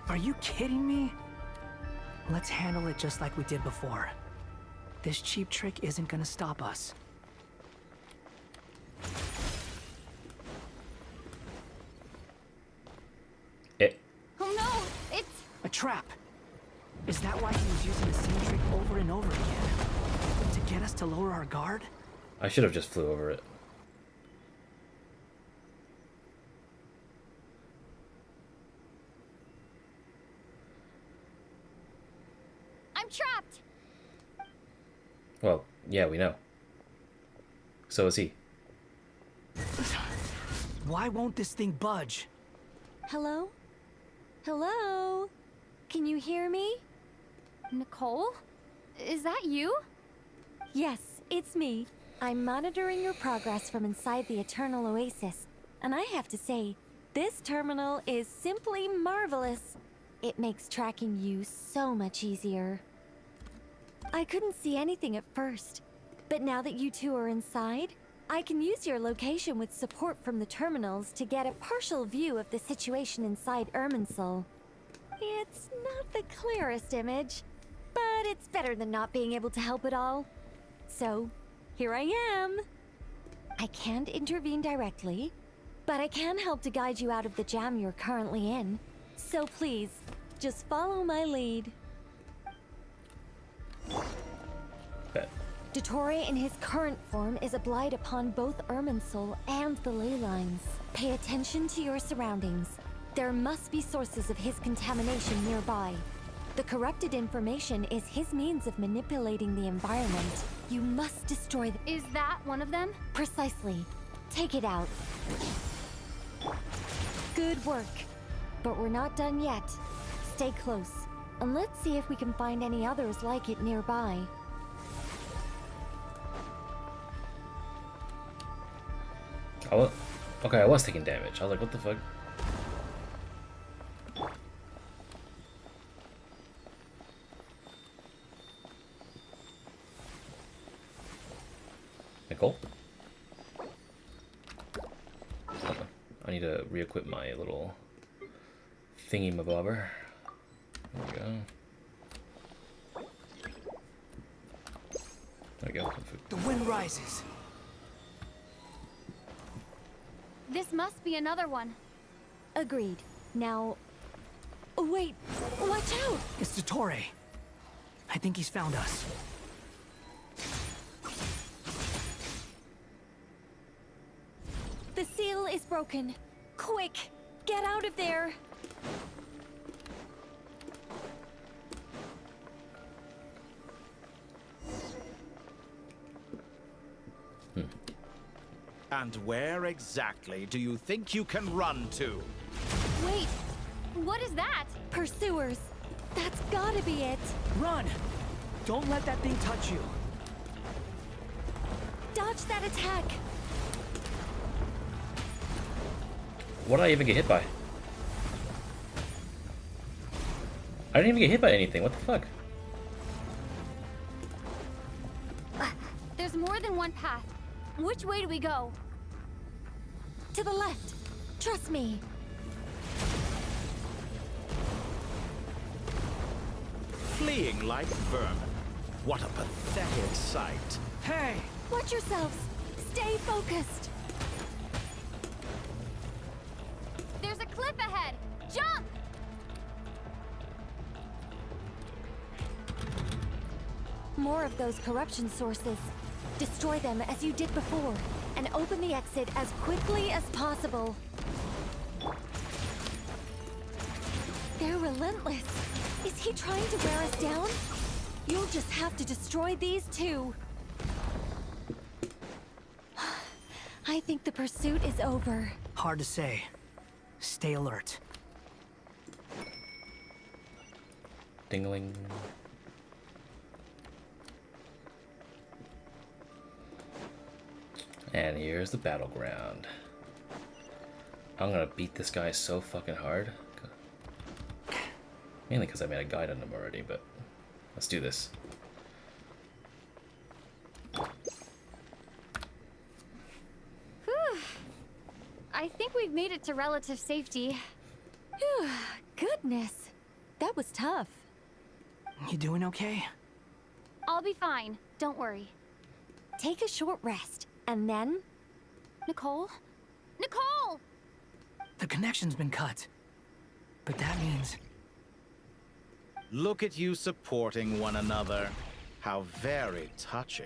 Are you kidding me? Let's handle it just like we did before. This cheap trick isn't gonna stop us. Oh no, it's a trap. Is that why he was using the same trick over and over again? To get us to lower our guard? I should have just flew over it. I'm trapped. Well, yeah, we know. So is he. Why won't this thing budge? Hello? Hello? Can you hear me? Nicole? Is that you? Yes, it's me. I'm monitoring your progress from inside the Eternal Oasis, and I have to say, this terminal is simply marvelous. It makes tracking you so much easier. I couldn't see anything at first, but now that you two are inside, I can use your location with support from the terminals to get a partial view of the situation inside Irminsul. It's not the clearest image, but it's better than not being able to help at all. So, here I am. I can't intervene directly, but I can help to guide you out of the jam you're currently in. So please, just follow my lead. Dottore in his current form is a blight upon both Irminsul and the ley lines. Pay attention to your surroundings. There must be sources of his contamination nearby. The corrupted information is his means of manipulating the environment. You must destroy them. Is that one of them? Precisely. Take it out. Good work. But we're not done yet. Stay close, and let's see if we can find any others like it nearby. Okay, I was taking damage. I was like, what the fuck? Nicole? Hold on. I need to re-equip my little thingy-mabobber. There we go. There we go. The wind rises. This must be another one. Agreed. Now... Wait, watch out! It's Dottore. I think he's found us. The seal is broken. Quick, get out of there! And where exactly do you think you can run to? Wait, what is that? Pursuers. That's gotta be it. Run! Don't let that thing touch you. Dodge that attack. What did I even get hit by? I didn't even get hit by anything. What the fuck? There's more than one path. Which way do we go? To the left. Trust me. Fleeing like vermin. What a pathetic sight. Hey! Watch yourselves. Stay focused. There's a cliff ahead. Jump! More of those corruption sources. Destroy them as you did before, and open the exit as quickly as possible. They're relentless. Is he trying to wear us down? You'll just have to destroy these too. I think the pursuit is over. Hard to say. Stay alert. Dingling. And here's the battleground. I'm gonna beat this guy so fucking hard. Mainly because I made a guide on him already, but let's do this. Whew. I think we've made it to relative safety. Phew, goodness. That was tough. You doing okay? I'll be fine. Don't worry. Take a short rest, and then... Nicole? Nicole! The connection's been cut. But that means... Look at you supporting one another. How very touching.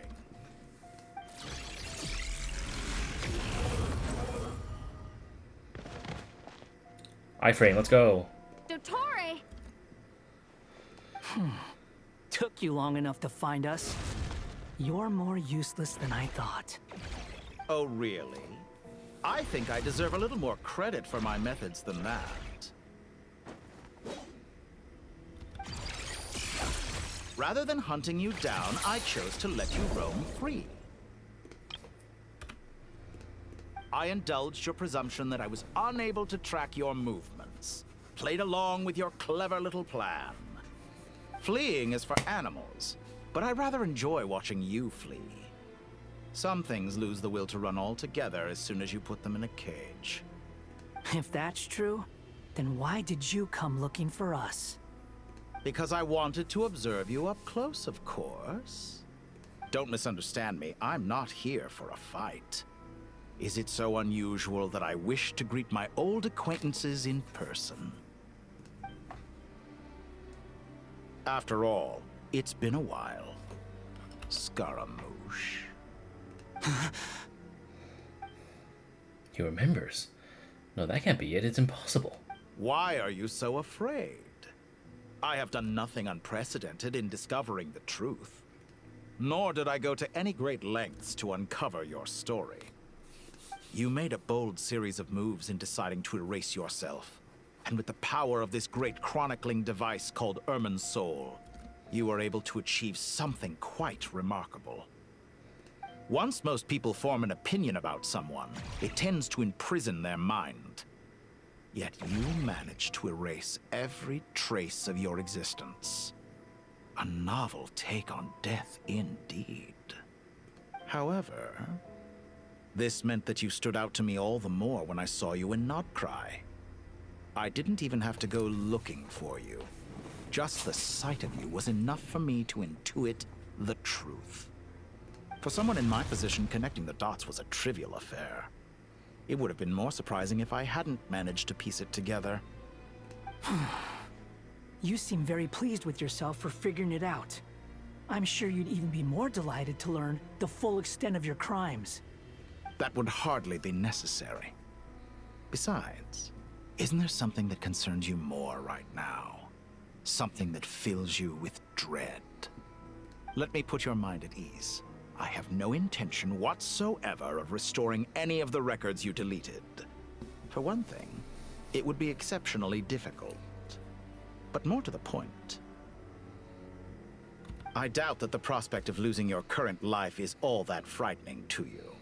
Iframe, let's go. Dottore! Took you long enough to find us. You're more useless than I thought. Oh, really? I think I deserve a little more credit for my methods than that. Rather than hunting you down, I chose to let you roam free. I indulged your presumption that I was unable to track your movements, played along with your clever little plan. Fleeing is for animals, but I rather enjoy watching you flee. Some things lose the will to run altogether as soon as you put them in a cage. If that's true, then why did you come looking for us? Because I wanted to observe you up close, of course. Don't misunderstand me, I'm not here for a fight. Is it so unusual that I wish to greet my old acquaintances in person? After all, it's been a while. Scaramouche. He remembers. No, that can't be it. It's impossible. Why are you so afraid? I have done nothing unprecedented in discovering the truth. Nor did I go to any great lengths to uncover your story. You made a bold series of moves in deciding to erase yourself. And with the power of this great chronicling device called Irminsul, you were able to achieve something quite remarkable. Once most people form an opinion about someone, it tends to imprison their mind. Yet you managed to erase every trace of your existence. A novel take on death indeed. However, this meant that you stood out to me all the more when I saw you in Notcry. I didn't even have to go looking for you. Just the sight of you was enough for me to intuit the truth. For someone in my position, connecting the dots was a trivial affair. It would have been more surprising if I hadn't managed to piece it together. You seem very pleased with yourself for figuring it out. I'm sure you'd even be more delighted to learn the full extent of your crimes. That would hardly be necessary. Besides, isn't there something that concerns you more right now? Something that fills you with dread? Let me put your mind at ease. I have no intention whatsoever of restoring any of the records you deleted. For one thing, it would be exceptionally difficult. But more to the point, I doubt that the prospect of losing your current life is all that frightening to you.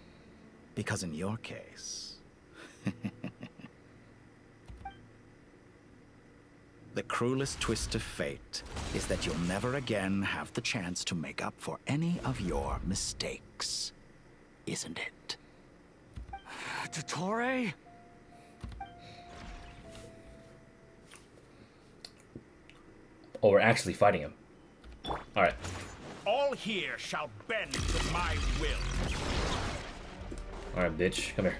Because in your case, the cruelest twist of fate is that you'll never again have the chance to make up for any of your mistakes. Isn't it? Dottore? Oh, we're actually fighting him. Alright. All here shall bend to my will. Alright, bitch. Come here.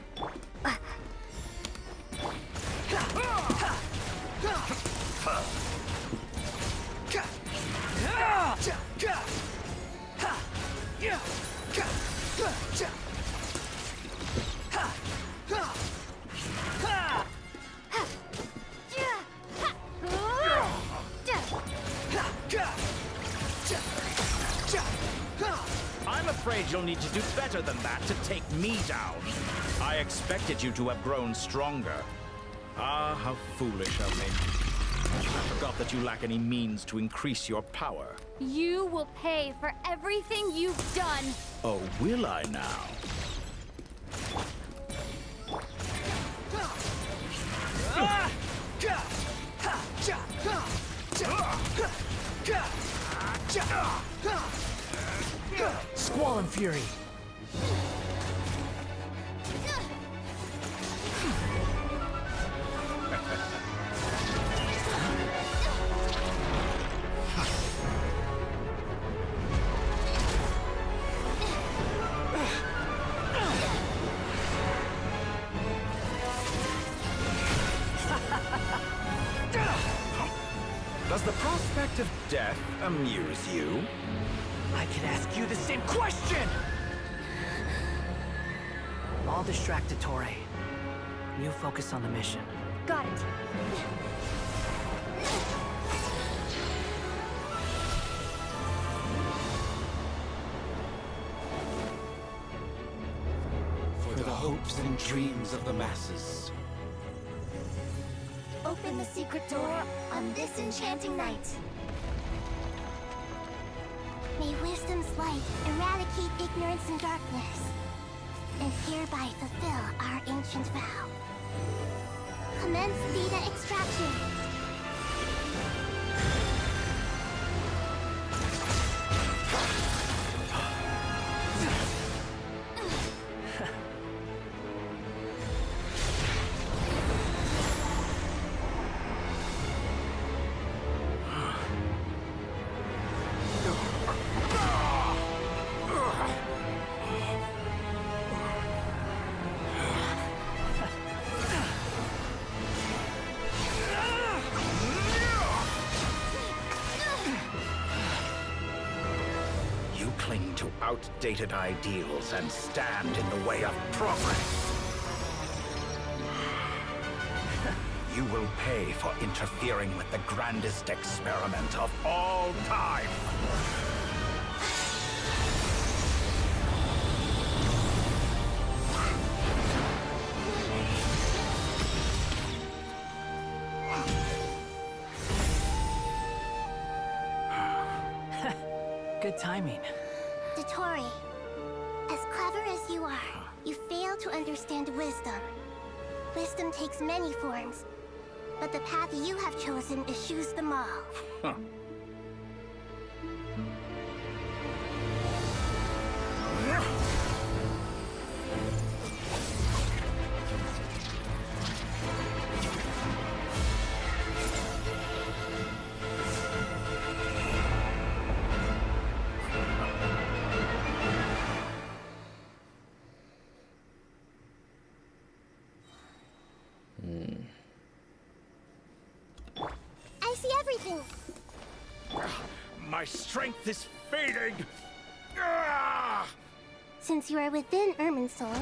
I'm afraid you'll need to do better than that to take me down. I expected you to have grown stronger. Ah, how foolish of me. I forgot that you lack any means to increase your power. You will pay for everything you've done. Oh, will I now? Squall and Fury. Does the prospect of death amuse you? I could ask you the same question! I'll distract Dottore. You focus on the mission. Got it. For the hopes and dreams of the masses. Open the secret door on this enchanting night. May wisdom's light eradicate ignorance and darkness, and hereby fulfill our ancient vow. Commence data extraction. Outdated ideals and stand in the way of progress. You will pay for interfering with the grandest experiment of all time. Good timing. Dottore, as clever as you are, you fail to understand wisdom. Wisdom takes many forms, but the path you have chosen eschews them all. Huh. anything. My strength is fading. Ah! Since you are within Irminsul,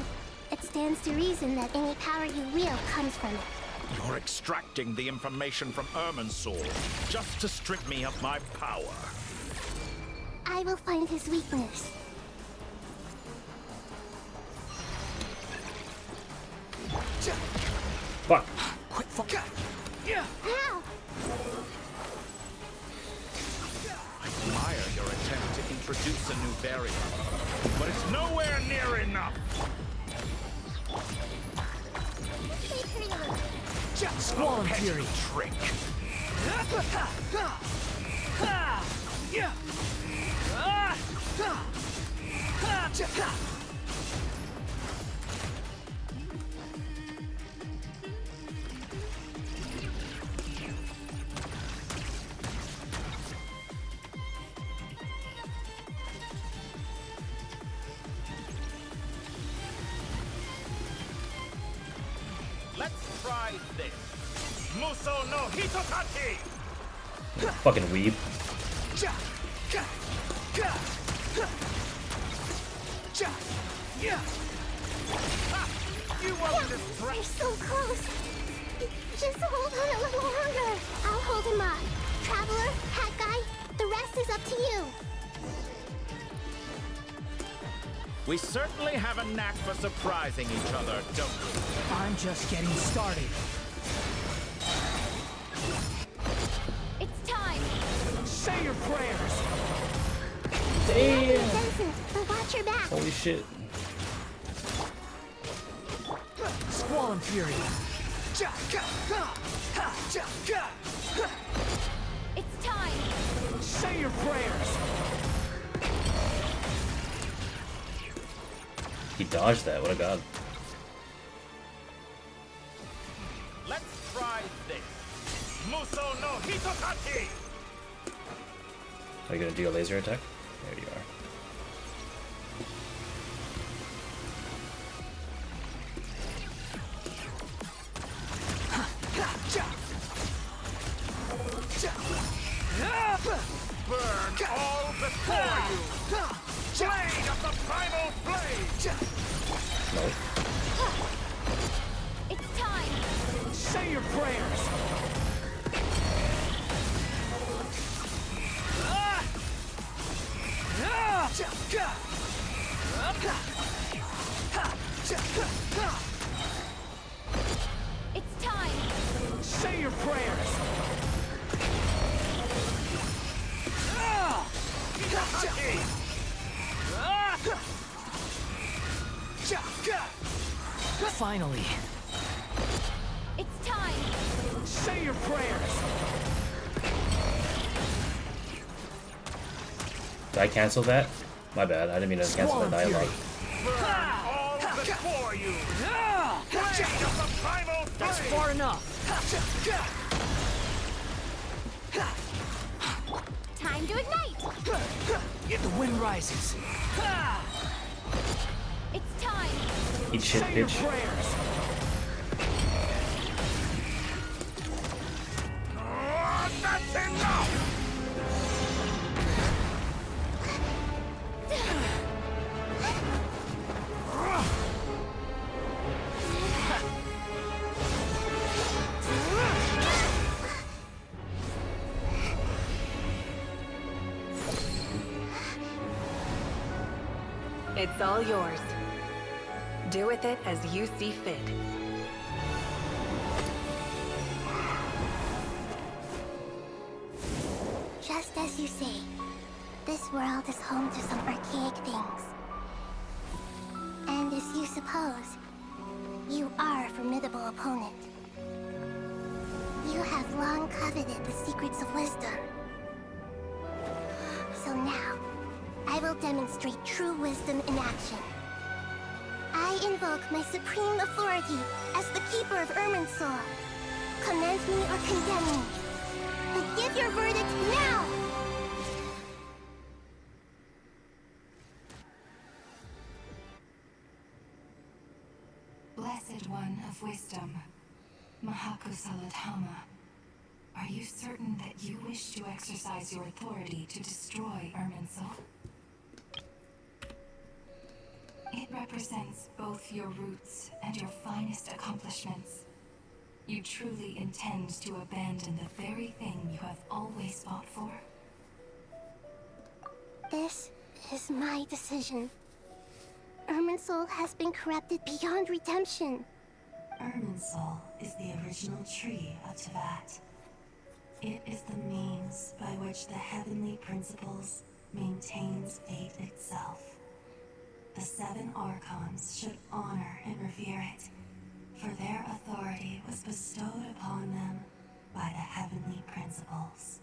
it stands to reason that any power you wield comes from it. You're extracting the information from Irminsul just to strip me of my power. I will find his weakness. Fuck. Quick, fuck. Yeah. How? I admire your attempt to introduce a new barrier, but it's nowhere near enough. Squall and Fury. Trick. Let's try this. Muso no Hitokaki! Fucking weeb. You You're so close. Just hold on a little longer. I'll hold him up. Traveler, Hat Guy, the rest is up to you. We certainly have a knack for surprising each other, don't we? I'm just getting started. It's time. Say your prayers. Damn. Vincent, but watch your back. Holy shit. Squall and Fury. It's time. Say your prayers. He dodged that. What a god. Let's try this. Muso no Hitokaki! Are you gonna do a laser attack? There you are. Burn all before you! Blade of the primal blade! No. It's time. Say your prayers. It's time. Say your prayers. Finally. It's time. Say your prayers. Did I cancel that? My bad. I didn't mean to cancel the dialogue. All before you! Blade of the primal blade! That's far enough. Time to ignite. The wind rises. It's time. Eat shit, Say your bitch. prayers. That's enough! It's all yours. Do with it as you see fit. Just as you say, this world is home to some archaic things. And as you suppose, you are a formidable opponent. You have long coveted the secrets of wisdom. So now, I will demonstrate true wisdom in action. I invoke my supreme authority as the keeper of Irminsul. Commend me or condemn me. But give your verdict now! Blessed One of Wisdom, Mahakusaladhama, Are you certain that you wish to exercise your authority to destroy Irminsul? It represents both your roots and your finest accomplishments. You truly intend to abandon the very thing you have always fought for? This is my decision. Irminsul has been corrupted beyond redemption. Irminsul is the original tree of Teyvat. It is the means by which the heavenly principles maintains fate itself. The 7 Archons should honor and revere it, for their authority was bestowed upon them by the heavenly principles.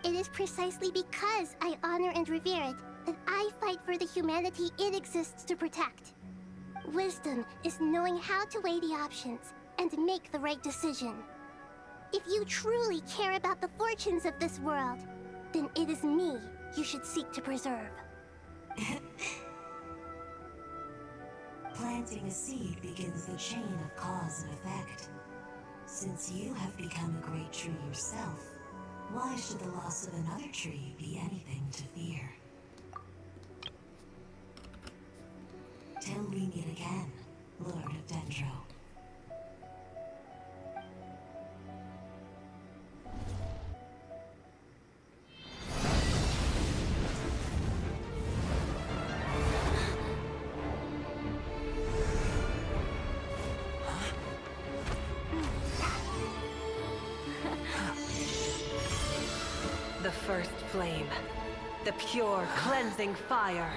It is precisely because I honor and revere it that I fight for the humanity it exists to protect. Wisdom is knowing how to weigh the options and make the right decision. If you truly care about the fortunes of this world, then it is me you should seek to preserve. Planting a seed begins the chain of cause and effect. Since you have become a great tree yourself, why should the loss of another tree be anything to fear? Till we meet again, Lord of Dendro. The first flame. The pure, cleansing fire.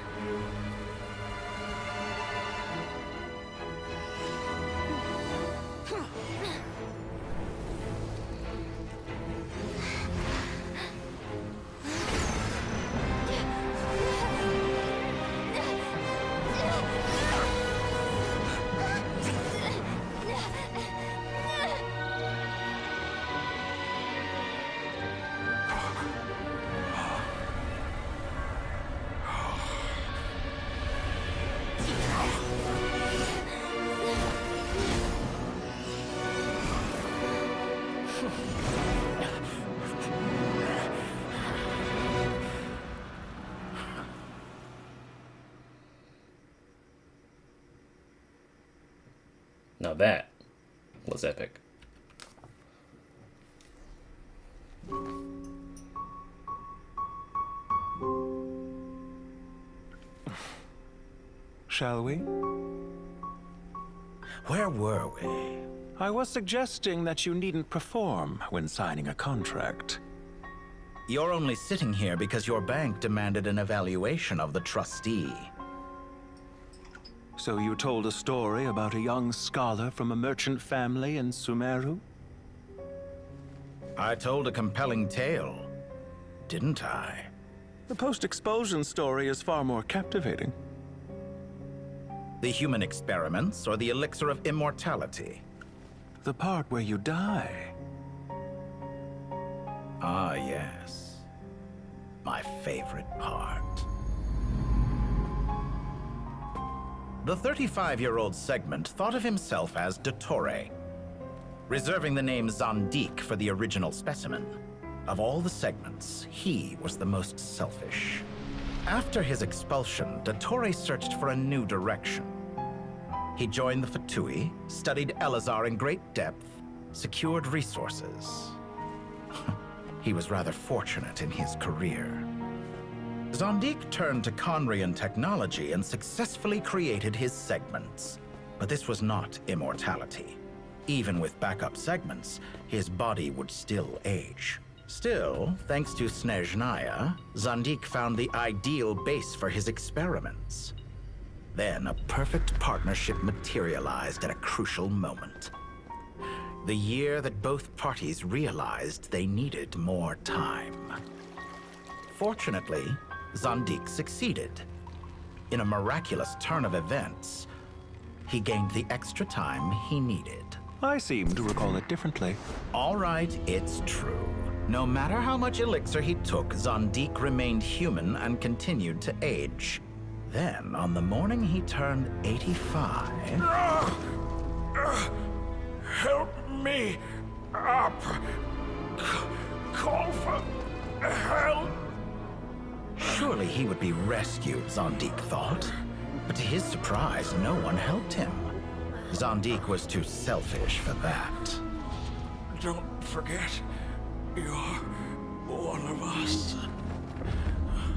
Now that was epic. Shall we? Where were we? I was suggesting that you needn't perform when signing a contract. You're only sitting here because your bank demanded an evaluation of the trustee. So you told a story about a young scholar from a merchant family in Sumeru? I told a compelling tale, didn't I? The post-expulsion story is far more captivating. The human experiments or the elixir of immortality? The part where you die. Ah, yes. My favorite part. The 35-year-old segment thought of himself as Dottore, reserving the name Zandik for the original specimen. Of all the segments, he was the most selfish. After his expulsion, Dottore searched for a new direction. He joined the Fatui, studied Elazar in great depth, secured resources. He was rather fortunate in his career. Zandik turned to Conrian technology and successfully created his segments. But this was not immortality. Even with backup segments, his body would still age. Still, thanks to Snezhnaya, Zandik found the ideal base for his experiments. Then a perfect partnership materialized at a crucial moment. The year that both parties realized they needed more time. Fortunately, Zandik succeeded. In a miraculous turn of events, he gained the extra time he needed. I seem to recall it differently. All right, it's true. No matter how much elixir he took, Zandik remained human and continued to age. Then, on the morning he turned 85... Help me! up! Call for help! Surely he would be rescued, Zondik thought. But to his surprise, no one helped him. Zondik was too selfish for that. Don't forget, you're one of us.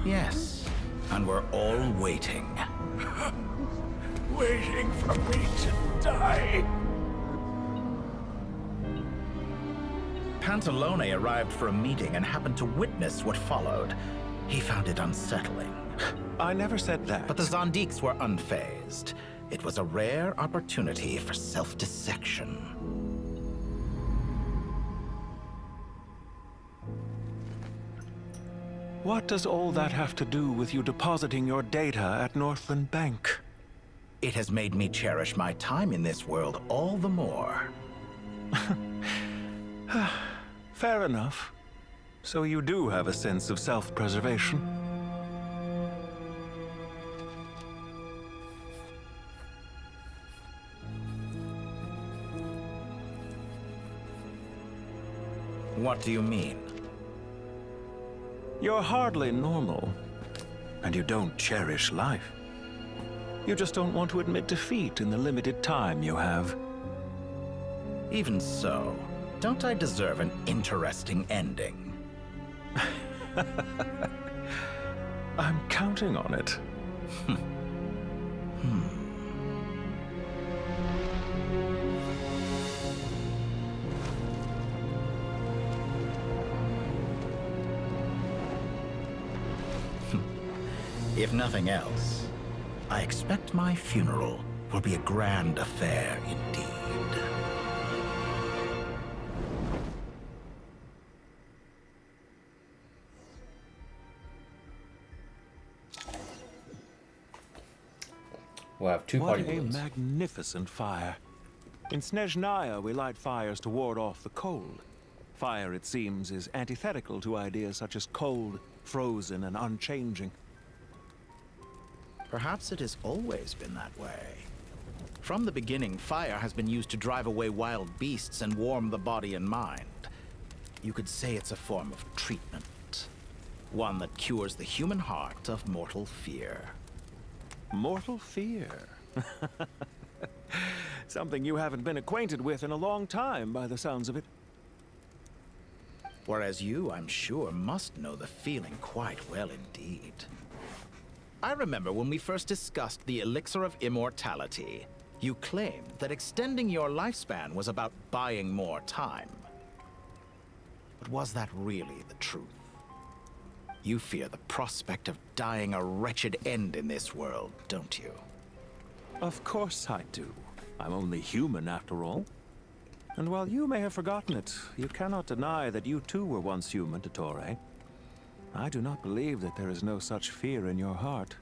Yes, and we're all waiting. Waiting for me to die. Pantalone arrived for a meeting and happened to witness what followed. He found it unsettling. I never said that. But the Zondiks were unfazed. It was a rare opportunity for self-dissection. What does all that have to do with you depositing your data at Northland Bank? It has made me cherish my time in this world all the more. Fair enough. So you do have a sense of self-preservation. What do you mean? You're hardly normal, and you don't cherish life. You just don't want to admit defeat in the limited time you have. Even so, don't I deserve an interesting ending? I'm counting on it. If nothing else, I expect my funeral will be a grand affair indeed. We'll have two party What a balloons. magnificent fire. In Snezhnaya, we light fires to ward off the cold. Fire, it seems, is antithetical to ideas such as cold, frozen, and unchanging. Perhaps it has always been that way. From the beginning, fire has been used to drive away wild beasts and warm the body and mind. You could say it's a form of treatment. One that cures the human heart of mortal fear. Mortal fear? Something you haven't been acquainted with in a long time, by the sounds of it. Whereas you, I'm sure, must know the feeling quite well indeed. I remember when we first discussed the Elixir of Immortality, you claimed that extending your lifespan was about buying more time. But was that really the truth? You fear the prospect of dying a wretched end in this world, don't you? Of course I do. I'm only human, after all. And while you may have forgotten it, you cannot deny that you too were once human, Dottore. I do not believe that there is no such fear in your heart.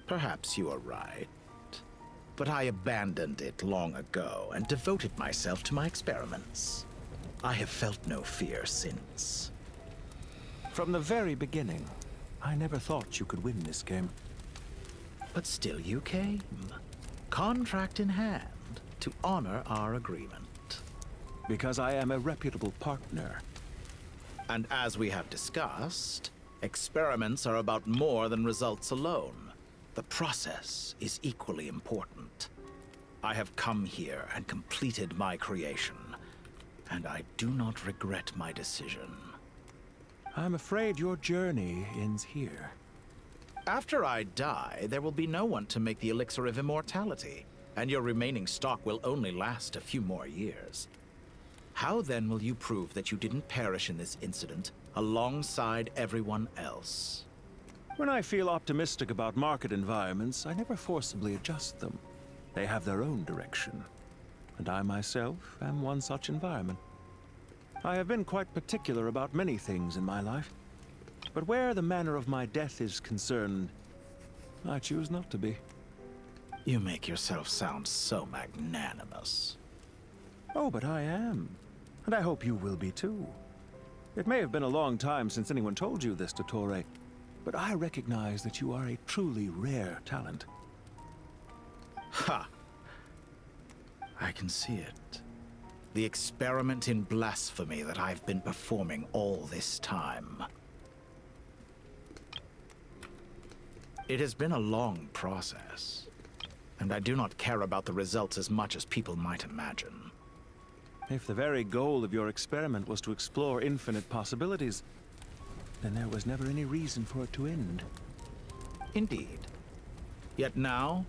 Perhaps you are right. But I abandoned it long ago and devoted myself to my experiments. I have felt no fear since. From the very beginning, I never thought you could win this game. But still you came, contract in hand, to honor our agreement. Because I am a reputable partner. And as we have discussed, experiments are about more than results alone. The process is equally important. I have come here and completed my creation, and I do not regret my decision. I'm afraid your journey ends here. After I die, there will be no one to make the Elixir of Immortality, and your remaining stock will only last a few more years. How then will you prove that you didn't perish in this incident alongside everyone else? When I feel optimistic about market environments, I never forcibly adjust them. They have their own direction. And I myself am one such environment. I have been quite particular about many things in my life. But where the manner of my death is concerned, I choose not to be. You make yourself sound so magnanimous. Oh, but I am. And I hope you will be too. It may have been a long time since anyone told you this, Dottore, but I recognize that you are a truly rare talent. Ha! I can see it. The experiment in blasphemy that I've been performing all this time. It has been a long process, and I do not care about the results as much as people might imagine. If the very goal of your experiment was to explore infinite possibilities, then there was never any reason for it to end. Indeed. Yet now,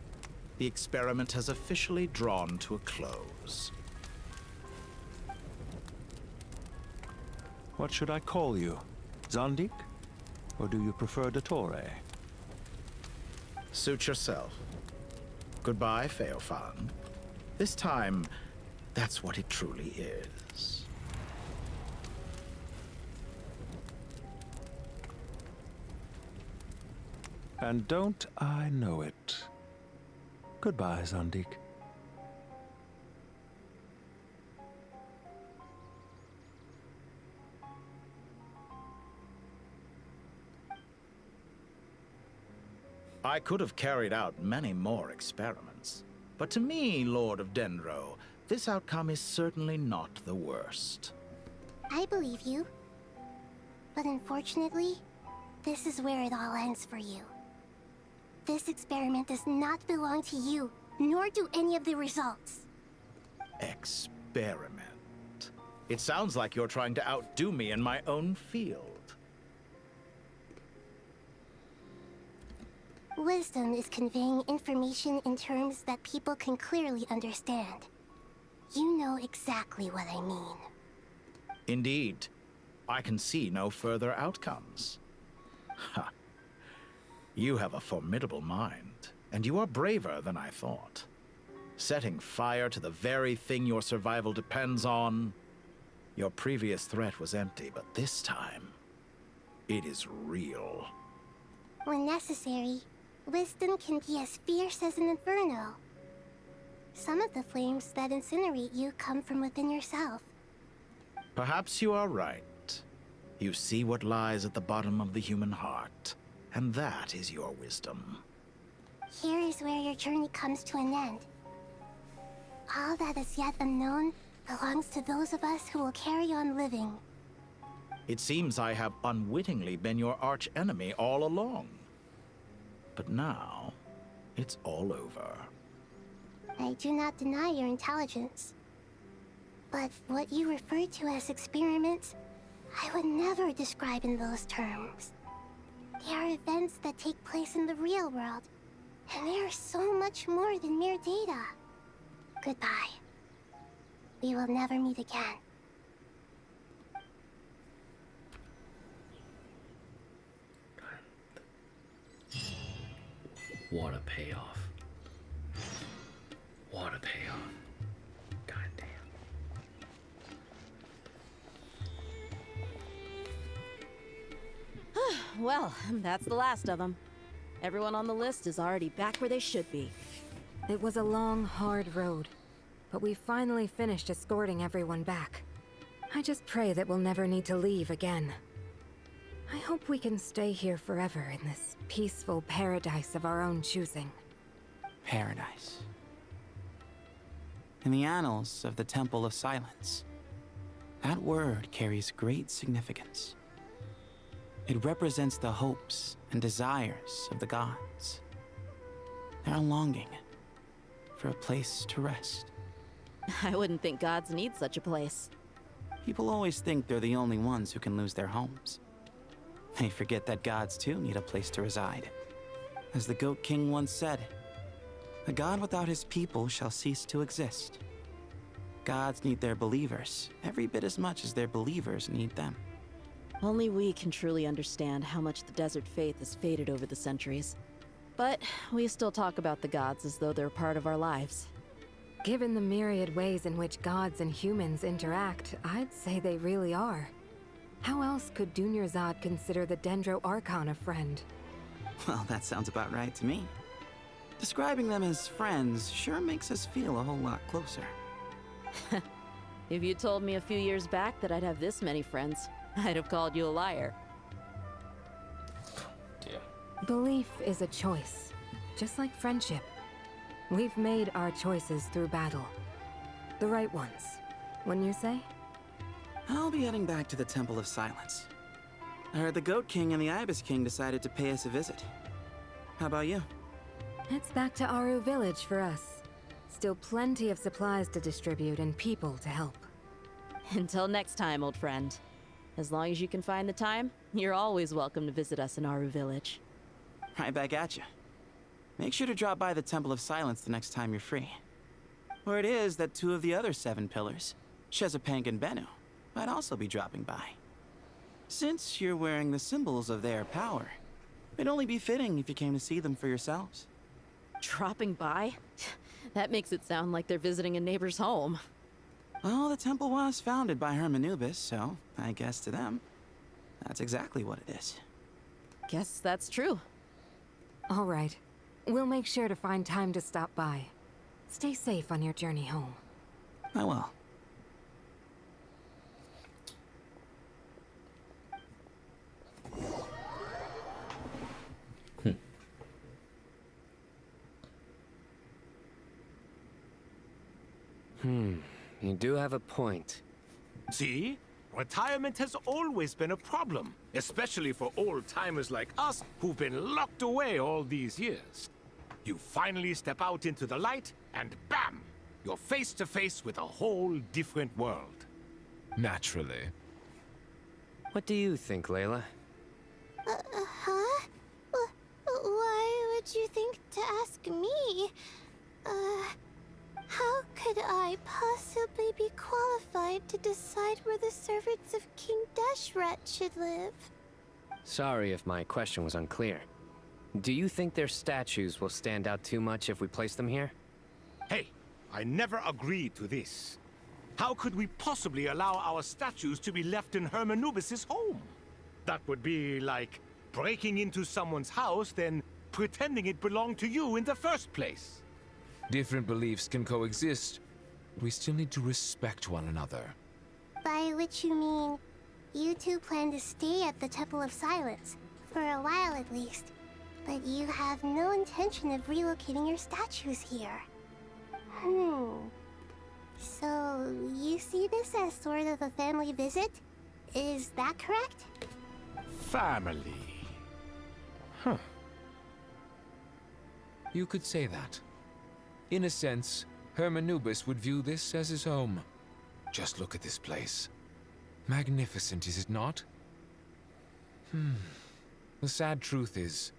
the experiment has officially drawn to a close. What should I call you? Zandik? Or do you prefer Dottore? Suit yourself. Goodbye, Feofan. This time, that's what it truly is. And don't I know it? Goodbye, Zandik. I could have carried out many more experiments, but to me, Lord of Dendro, this outcome is certainly not the worst. I believe you. But unfortunately, this is where it all ends for you. This experiment does not belong to you, nor do any of the results. Experiment. It sounds like you're trying to outdo me in my own field. Wisdom is conveying information in terms that people can clearly understand. You know exactly what I mean. Indeed. I can see no further outcomes. Ha. You have a formidable mind, and you are braver than I thought. Setting fire to the very thing your survival depends on. Your previous threat was empty, but this time, it is real. When necessary, wisdom can be as fierce as an inferno. Some of the flames that incinerate you come from within yourself. Perhaps you are right. You see what lies at the bottom of the human heart, and that is your wisdom. Here is where your journey comes to an end. All that is yet unknown belongs to those of us who will carry on living. It seems I have unwittingly been your arch-enemy all along. But now, it's all over. I do not deny your intelligence. But what you refer to as experiments, I would never describe in those terms. They are events that take place in the real world, and they are so much more than mere data. Goodbye. We will never meet again. What a payoff. What a payoff. God damn. Well, that's the last of them. Everyone on the list is already back where they should be. It was a long, hard road, but we finally finished escorting everyone back. I just pray that we'll never need to leave again. I hope we can stay here forever in this peaceful paradise of our own choosing. Paradise. In the annals of the Temple of Silence, that word carries great significance. It represents the hopes and desires of the gods. Their longing for a place to rest. I wouldn't think gods need such a place. People always think they're the only ones who can lose their homes. They forget that gods too need a place to reside. As the Goat King once said, "A god without his people shall cease to exist." Gods need their believers every bit as much as their believers need them. Only we can truly understand how much the desert faith has faded over the centuries. But we still talk about the gods as though they're part of our lives. Given the myriad ways in which gods and humans interact, I'd say they really are. How else could Dunyarzad consider the Dendro Archon a friend? Well, that sounds about right to me. Describing them as friends sure makes us feel a whole lot closer. If you told me a few years back that I'd have this many friends, I'd have called you a liar. Belief is a choice, just like friendship. We've made our choices through battle. The right ones. Wouldn't you say? I'll be heading back to the Temple of Silence. I heard the Goat King and the Ibis King decided to pay us a visit. How about you? It's back to Aaru village for us. Still plenty of supplies to distribute and people to help. Until next time, old friend. As long as you can find the time, you're always welcome to visit us in Aaru village. Right back at you. Make sure to drop by the Temple of Silence the next time you're free. Word is that 2 of the other 7 pillars, Chesapeake and Bennu, might also be dropping by. Since you're wearing the symbols of their power, it'd only be fitting if you came to see them for yourselves. Dropping by? That makes it sound like they're visiting a neighbor's home. Well, the temple was founded by Hermanubis, so I guess to them, that's exactly what it is. Guess that's true. All right. We'll make sure to find time to stop by. Stay safe on your journey home. I will. You do have a point. See? Retirement has always been a problem, especially for old-timers like us who've been locked away all these years. You finally step out into the light, and bam! You're face to face with a whole different world. Naturally. What do you think, Layla? Huh? Why would you think to ask me? How could I possibly be qualified to decide where the servants of King Deshret should live? Sorry if my question was unclear. Do you think their statues will stand out too much if we place them here? Hey, I never agreed to this. How could we possibly allow our statues to be left in Hermanubis' home? That would be like breaking into someone's house, then pretending it belonged to you in the first place. Different beliefs can coexist, but we still need to respect one another. By which you mean, you two plan to stay at the Temple of Silence, for a while at least, but you have no intention of relocating your statues here. So, you see this as sort of a family visit? Is that correct? Family. Huh. You could say that. In a sense, Hermanubis would view this as his home. Just look at this place. Magnificent, is it not? The sad truth is,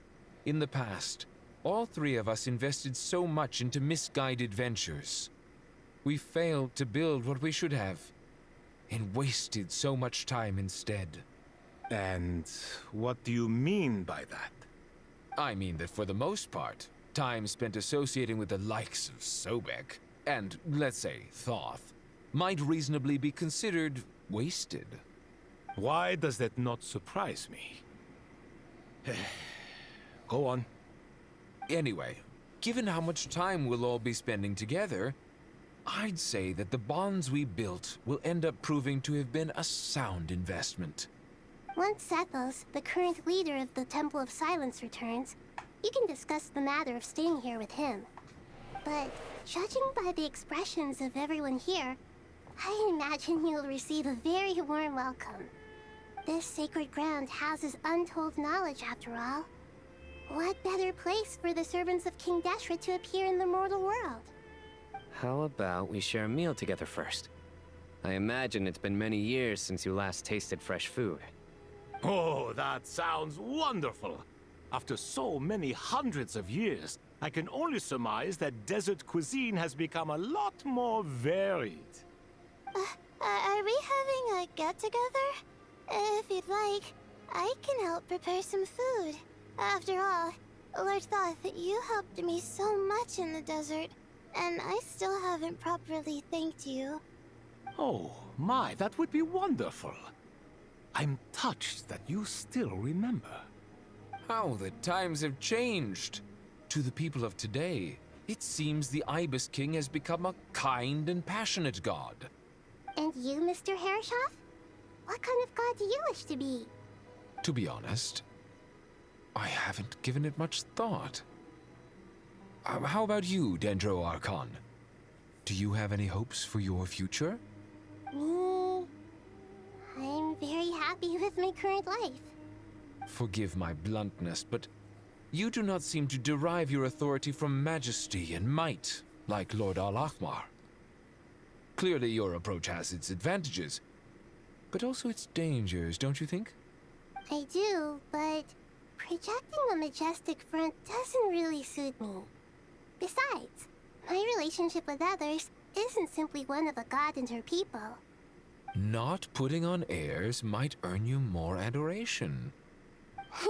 in the past, all 3 of us invested so much into misguided ventures. We failed to build what we should have, and wasted so much time instead. And what do you mean by that? I mean that for the most part, time spent associating with the likes of Sobek, and, let's say, Thoth, might reasonably be considered wasted. Why does that not surprise me? Go on. Anyway, given how much time we'll all be spending together, I'd say that the bonds we built will end up proving to have been a sound investment. Once Sethos, the current leader of the Temple of Silence, returns, you can discuss the matter of staying here with him. But judging by the expressions of everyone here, I imagine you'll receive a very warm welcome. This sacred ground houses untold knowledge, after all. What better place for the servants of King Deshret to appear in the mortal world? How about we share a meal together first? I imagine it's been many years since you last tasted fresh food. Oh, that sounds wonderful! After so many hundreds of years, I can only surmise that desert cuisine has become a lot more varied. Are we having a get-together? If you'd like, I can help prepare some food. After all, Lord Thoth, you helped me so much in the desert, and I still haven't properly thanked you. Oh, my, that would be wonderful. I'm touched that you still remember. How the times have changed! To the people of today, it seems the Ibis King has become a kind and passionate god. And you, Mr. Herreshoff? What kind of god do you wish to be? To be honest, I haven't given it much thought. How about you, Dendro Archon? Do you have any hopes for your future? Me... I'm very happy with my current life. Forgive my bluntness, but you do not seem to derive your authority from majesty and might, like Lord Al-Ahmar. Clearly your approach has its advantages, but also its dangers, don't you think? I do, but projecting a majestic front doesn't really suit me. Besides, my relationship with others isn't simply one of a god and her people. Not putting on airs might earn you more adoration.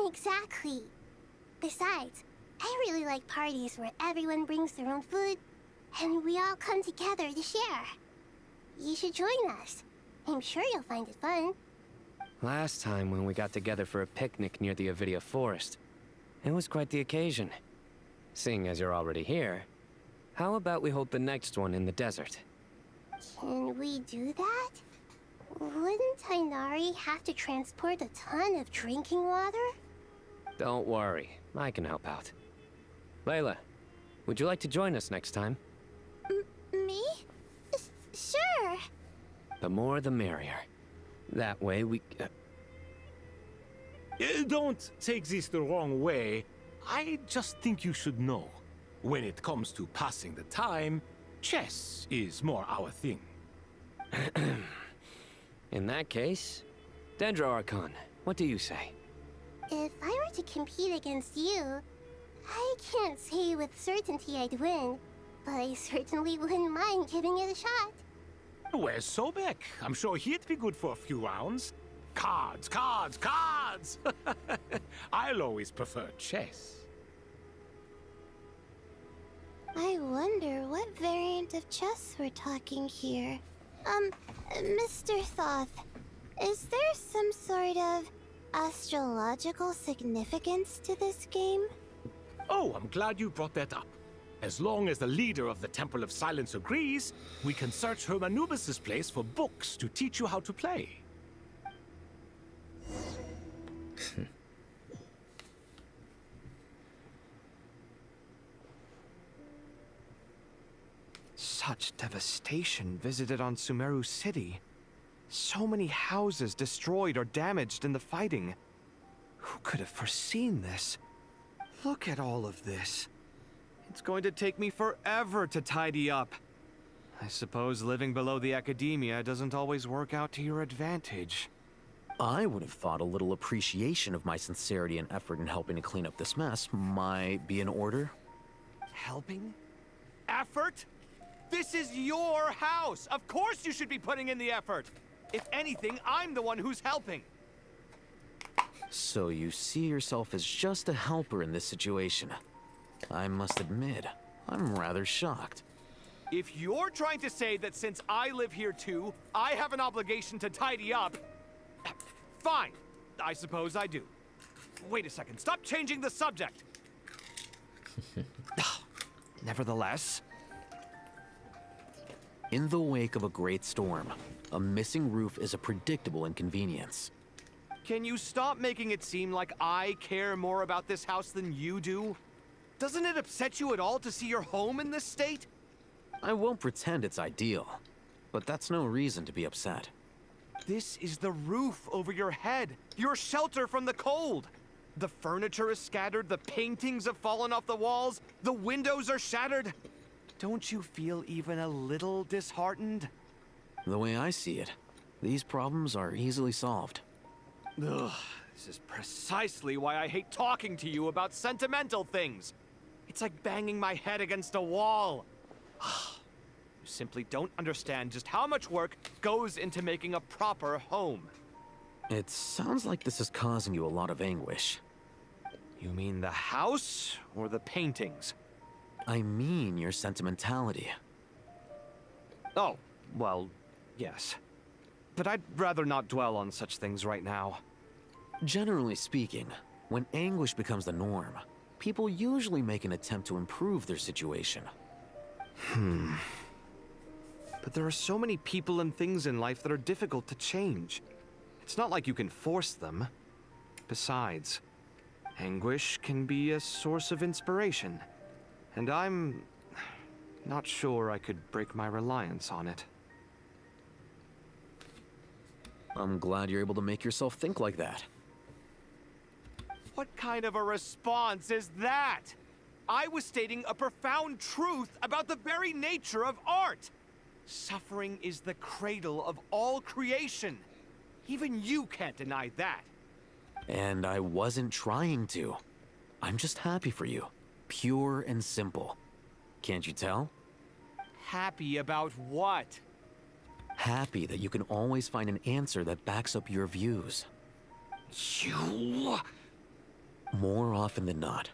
Exactly. Besides, I really like parties where everyone brings their own food and we all come together to share. You should join us. I'm sure you'll find it fun. Last time when we got together for a picnic near the Avidia forest, it was quite the occasion. Seeing as you're already here, how about we hold the next one in the desert? Can we do that? Wouldn't Tainari have to transport a ton of drinking water? Don't worry, I can help out. Layla, would you like to join us next time? Me? Sure. The more the merrier. That way we... Don't take this the wrong way. I just think you should know. When it comes to passing the time, chess is more our thing. In that case, Dendro Archon, what do you say? If I were to compete against you, I can't say with certainty I'd win, but I certainly wouldn't mind giving it a shot. Where's Sobek? I'm sure he'd be good for a few rounds. Cards, cards, cards! I'll always prefer chess. I wonder what variant of chess we're talking here. Mr. Thoth, is there some sort of astrological significance to this game? Oh, I'm glad you brought that up. As long as the leader of the Temple of Silence agrees, we can search Hermanubis' place for books to teach you how to play. Such devastation visited on Sumeru City. So many houses destroyed or damaged in the fighting. Who could have foreseen this? Look at all of this. It's going to take me forever to tidy up. I suppose living below the academia doesn't always work out to your advantage. I would have thought a little appreciation of my sincerity and effort in helping to clean up this mess might be in order. Helping? Effort? This is your house! Of course you should be putting in the effort! If anything, I'm the one who's helping. So you see yourself as just a helper in this situation. I must admit, I'm rather shocked. If you're trying to say that since I live here too, I have an obligation to tidy up, fine. I suppose I do. Wait a second, stop changing the subject! Nevertheless... In the wake of a great storm, a missing roof is a predictable inconvenience. Can you stop making it seem like I care more about this house than you do? Doesn't it upset you at all to see your home in this state? I won't pretend it's ideal, but that's no reason to be upset. This is the roof over your head, your shelter from the cold. The furniture is scattered, the paintings have fallen off the walls, the windows are shattered. Don't you feel even a little disheartened? The way I see it, these problems are easily solved. Ugh, this is precisely why I hate talking to you about sentimental things. It's like banging my head against a wall. You simply don't understand just how much work goes into making a proper home. It sounds like this is causing you a lot of anguish. You mean the house or the paintings? I mean your sentimentality. Oh, well, yes. But I'd rather not dwell on such things right now. Generally speaking, when anguish becomes the norm, people usually make an attempt to improve their situation. But there are so many people and things in life that are difficult to change. It's not like you can force them. Besides, anguish can be a source of inspiration. And I'm not sure I could break my reliance on it. I'm glad you're able to make yourself think like that. What kind of a response is that? I was stating a profound truth about the very nature of art. Suffering is the cradle of all creation. Even you can't deny that. And I wasn't trying to. I'm just happy for you. Pure and simple. Can't you tell? Happy about what? Happy that you can always find an answer that backs up your views. You... More often than not,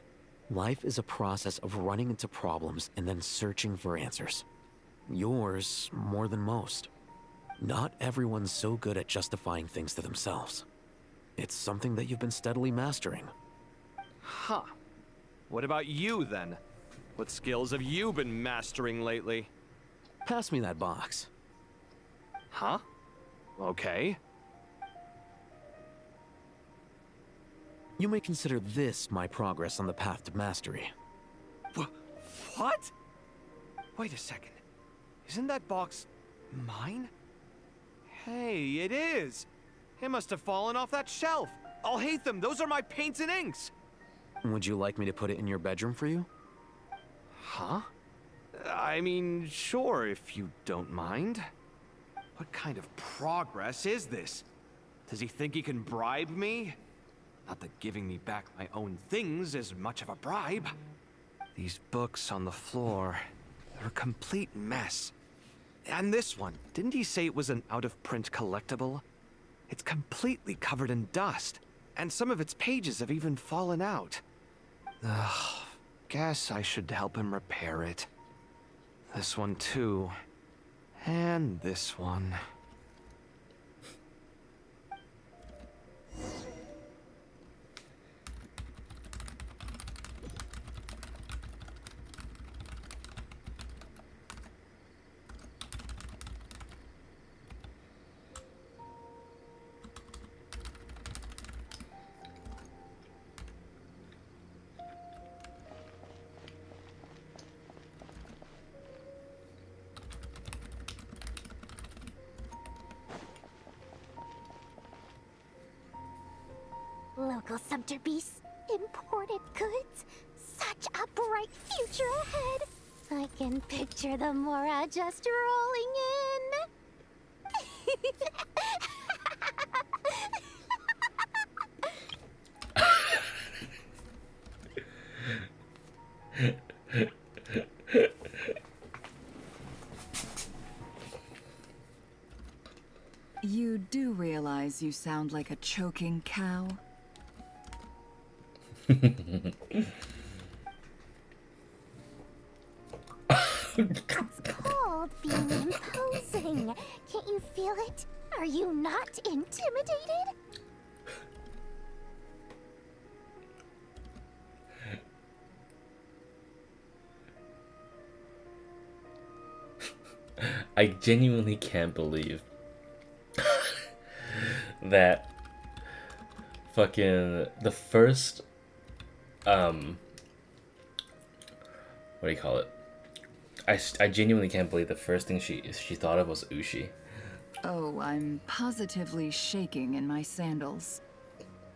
life is a process of running into problems and then searching for answers. Yours more than most. Not everyone's so good at justifying things to themselves. It's something that you've been steadily mastering. Huh. What about you, then? What skills have you been mastering lately? Pass me that box. Huh? Okay. You may consider this my progress on the path to mastery. What? Wait a second. Isn't that box mine? Hey, it is. It must have fallen off that shelf. Alhaitham, those are my paints and inks. Would you like me to put it in your bedroom for you? Huh? I mean, sure, if you don't mind. What kind of progress is this? Does he think he can bribe me? Not that giving me back my own things is much of a bribe. These books on the floor, they're a complete mess. And this one, didn't he say it was an out-of-print collectible? It's completely covered in dust, and some of its pages have even fallen out. Ugh, guess I should help him repair it. This one too. And this one. Local subterbeasts, imported goods, such a bright future ahead. I can picture the Mora just rolling in. You do realize you sound like a choking cow? That's called being imposing. Can't you feel it? Are you not intimidated? I genuinely can't believe that fucking the first what do you call it? I genuinely can't believe the first thing she thought of was Ushi. Oh, I'm positively shaking in my sandals.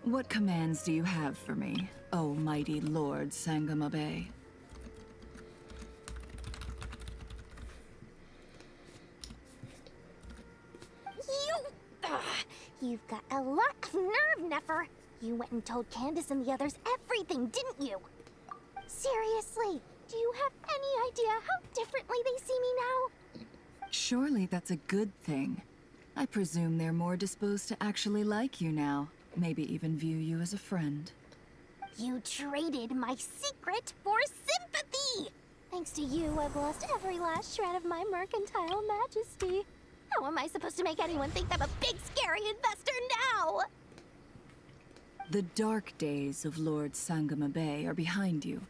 What commands do you have for me, oh mighty Lord Sangamabe? You've got a lot of nerve, Nefer. You went and told Candace and the others everything, didn't you? Seriously, do you have any idea how differently they see me now? Surely that's a good thing. I presume they're more disposed to actually like you now. Maybe even view you as a friend. You traded my secret for sympathy! Thanks to you, I've lost every last shred of my mercantile majesty. How am I supposed to make anyone think I'm a big, scary investor now? The dark days of Lord Sangamabe are behind you.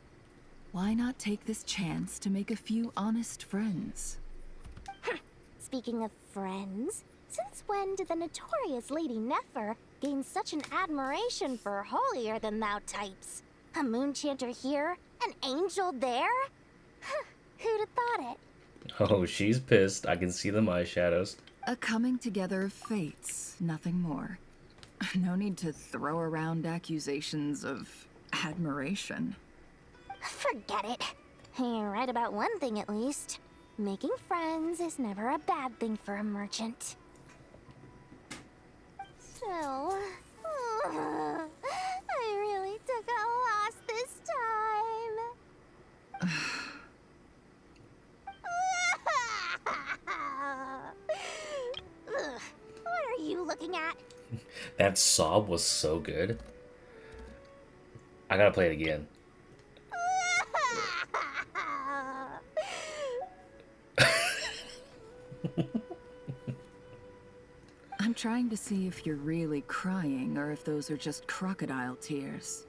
Why not take this chance to make a few honest friends? Speaking of friends, since when did the notorious Lady Nefer gain such an admiration for holier-than-thou types? A moon chanter here, an angel there? Who'd have thought it? Oh, she's pissed. I can see them eyeshadows. A coming together of fates, nothing more. No need to throw around accusations of admiration. Forget it. You're right about one thing at least. Making friends is never a bad thing for a merchant. So, I really took a loss this time. What are you looking at? That sob was so good. I gotta play it again. I'm trying to see if you're really crying or if those are just crocodile tears.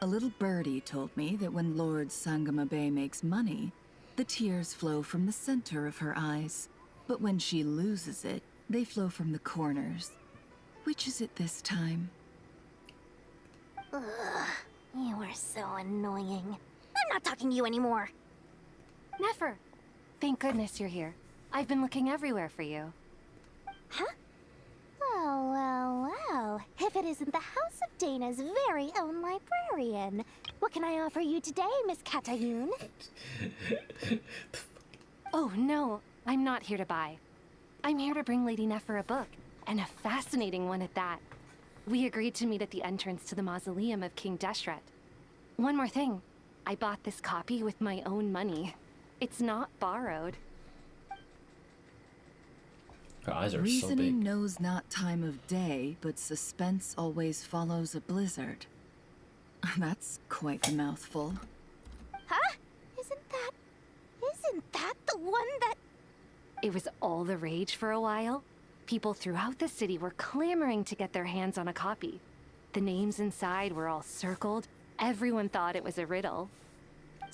A little birdie told me that when Lord Sangamabe makes money, the tears flow from the center of her eyes. But when she loses it, they flow from the corners. Which is it this time? Ugh, you are so annoying. I'm not talking to you anymore. Nefer, thank goodness you're here. I've been looking everywhere for you. Huh? Well. If it isn't the House of Dana's very own librarian. What can I offer you today, Miss Katayun? Oh no, I'm not here to buy. I'm here to bring Lady Nefer a book, and a fascinating one at that. We agreed to meet at the entrance to the mausoleum of King Deshret. One more thing, I bought this copy with my own money. It's not borrowed. Her eyes are so Reasoning big. knows not time of day, but suspense always follows a blizzard. That's quite the mouthful. Huh? Isn't that the one that... It was all the rage for a while. People throughout the city were clamoring to get their hands on a copy. The names inside were all circled. Everyone thought it was a riddle.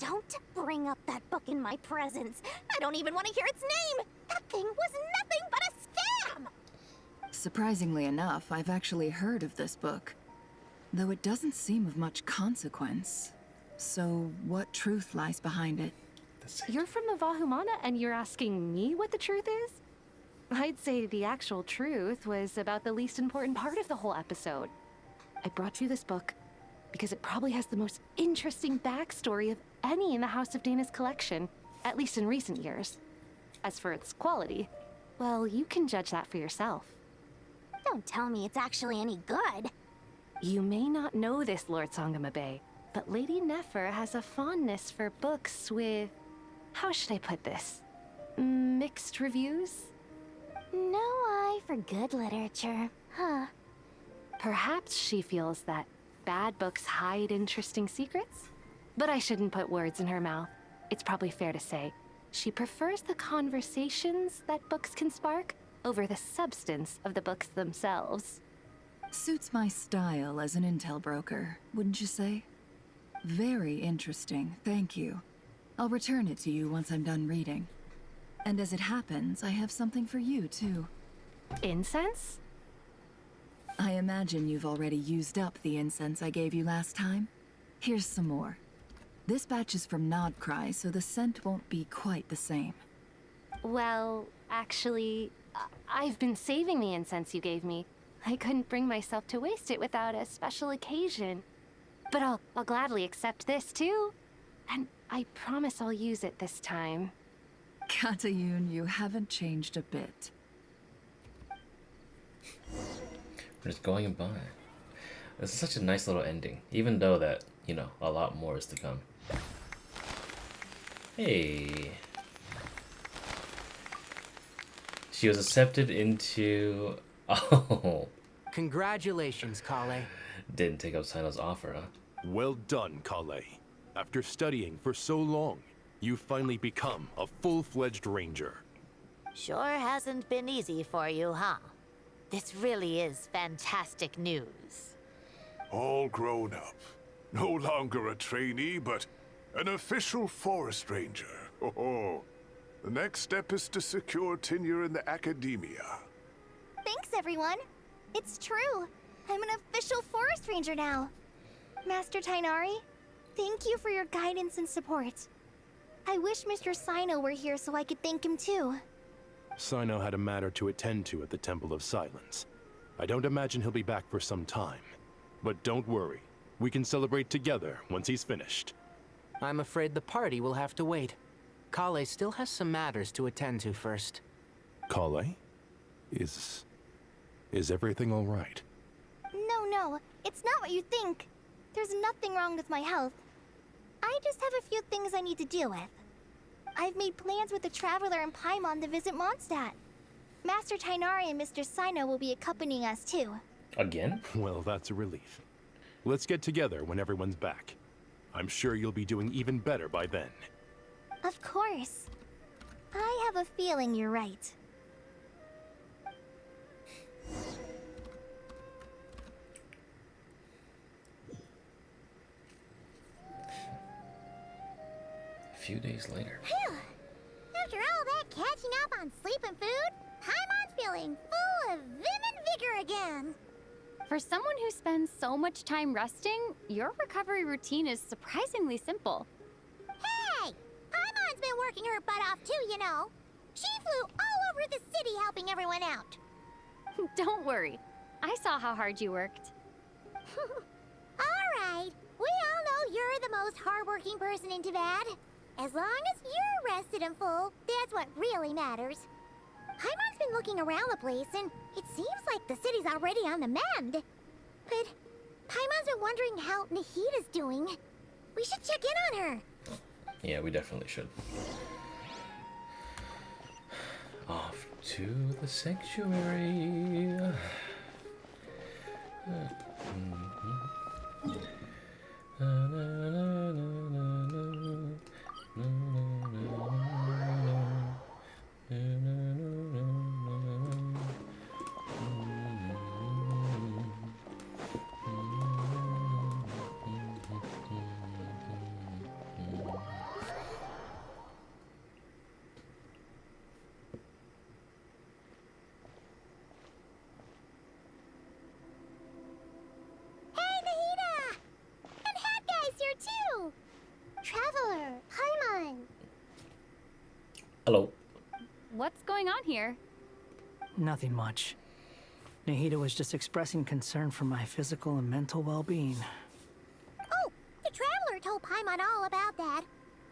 Don't bring up that book in my presence. I don't even want to hear its name. That thing was nothing but a scam. Surprisingly enough, I've actually heard of this book. Though it doesn't seem of much consequence. So, what truth lies behind it? You're from the Vahumana and you're asking me what the truth is? I'd say the actual truth was about the least important part of the whole episode. I brought you this book because it probably has the most interesting backstory of any in the House of Dana's collection, at least in recent years. As for its quality, well, you can judge that for yourself. Don't tell me it's actually any good. You may not know this, Lord Sangamabe, but Lady Nefer has a fondness for books with... how should I put this? Mixed reviews? No eye for good literature, huh? Perhaps she feels that bad books hide interesting secrets? But I shouldn't put words in her mouth. It's probably fair to say she prefers the conversations that books can spark over the substance of the books themselves. Suits my style as an intel broker, wouldn't you say? Very interesting, thank you. I'll return it to you once I'm done reading. And as it happens, I have something for you, too. Incense? I imagine you've already used up the incense I gave you last time. Here's some more. This batch is from Nodcry, so the scent won't be quite the same. Well, actually, I've been saving the incense you gave me. I couldn't bring myself to waste it without a special occasion. But I'll gladly accept this, too. And I promise I'll use it this time. Katayun, you haven't changed a bit. We're just going by. This is such a nice little ending, even though that, you know, a lot more is to come. Hey. She was accepted into... Oh. Congratulations, Kaveh. Didn't take up Sino's offer, huh? Well done, Kaveh. After studying for so long, you finally become a full-fledged ranger. Sure hasn't been easy for you, huh? This really is fantastic news. All grown up. No longer a trainee, but an official forest ranger. Oh, the next step is to secure tenure in the academia. Thanks, everyone. It's true. I'm an official forest ranger now. Master Tighnari, thank you for your guidance and support. I wish Mr. Sino were here so I could thank him too. Sino had a matter to attend to at the Temple of Silence. I don't imagine he'll be back for some time. But don't worry. We can celebrate together once he's finished. I'm afraid the party will have to wait. Kaveh still has some matters to attend to first. Kaveh? Is everything all right? No, it's not what you think. There's nothing wrong with my health. I just have a few things I need to deal with. I've made plans with the Traveler and Paimon to visit Mondstadt. Master Tighnari and Mr. Sino will be accompanying us too. Again? Well, that's a relief. Let's get together when everyone's back. I'm sure you'll be doing even better by then. Of course. I have a feeling you're right. A few days later. Phew! After all that catching up on sleep and food, Paimon's feeling full of vim and vigor again. For someone who spends so much time resting, your recovery routine is surprisingly simple. Hey! Paimon's been working her butt off too, you know. She flew all over the city helping everyone out. Don't worry. I saw how hard you worked. Alright, we all know you're the most hardworking person in Teyvat. As long as you're rested and full, that's what really matters. Paimon's been looking around the place, and it seems like the city's already on the mend. But Paimon's been wondering how Nahida's doing. We should check in on her. Yeah, we definitely should. Off to the sanctuary. Traveler, Paimon. Hello. What's going on here? Nothing much. Nahida was just expressing concern for my physical and mental well-being. Oh, the Traveler told Paimon all about that.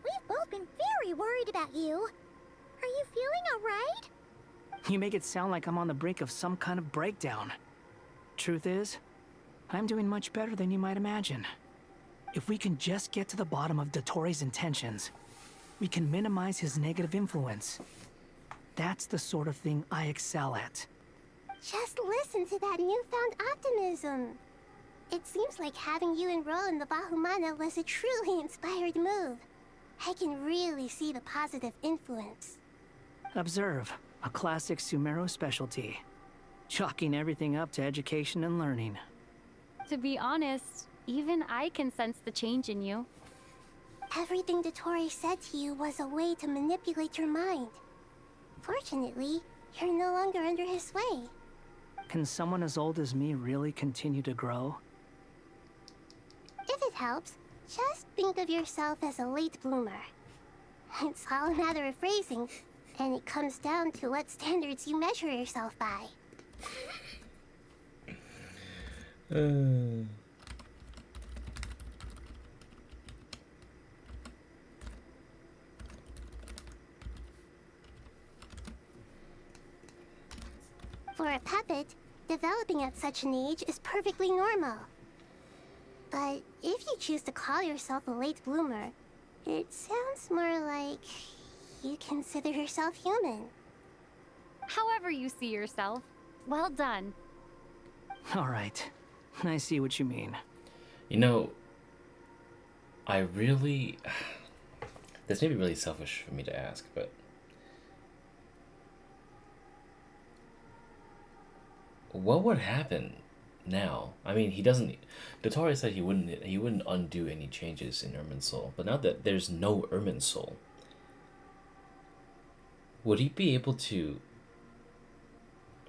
We've both been very worried about you. Are you feeling alright? You make it sound like I'm on the brink of some kind of breakdown. Truth is, I'm doing much better than you might imagine. If we can just get to the bottom of Dottore's intentions, we can minimize his negative influence. That's the sort of thing I excel at. Just listen to that newfound optimism. It seems like having you enroll in the Bahumana was a truly inspired move. I can really see the positive influence. Observe, a classic Sumeru specialty. Chalking everything up to education and learning. To be honest, even I can sense the change in you. Everything Dottore said to you was a way to manipulate your mind. Fortunately, you're no longer under his sway. Can someone as old as me really continue to grow? If it helps, just think of yourself as a late bloomer. It's all a matter of phrasing, and it comes down to what standards you measure yourself by. For a puppet, developing at such an age is perfectly normal. But if you choose to call yourself a late bloomer, it sounds more like you consider yourself human. However you see yourself, well done. All right, I see what you mean. You know, I really... This may be really selfish for me to ask, but... What would happen now? I mean, he doesn't... Dottore said he wouldn't undo any changes in Irminsul, but now that there's no Irminsul, would he be able to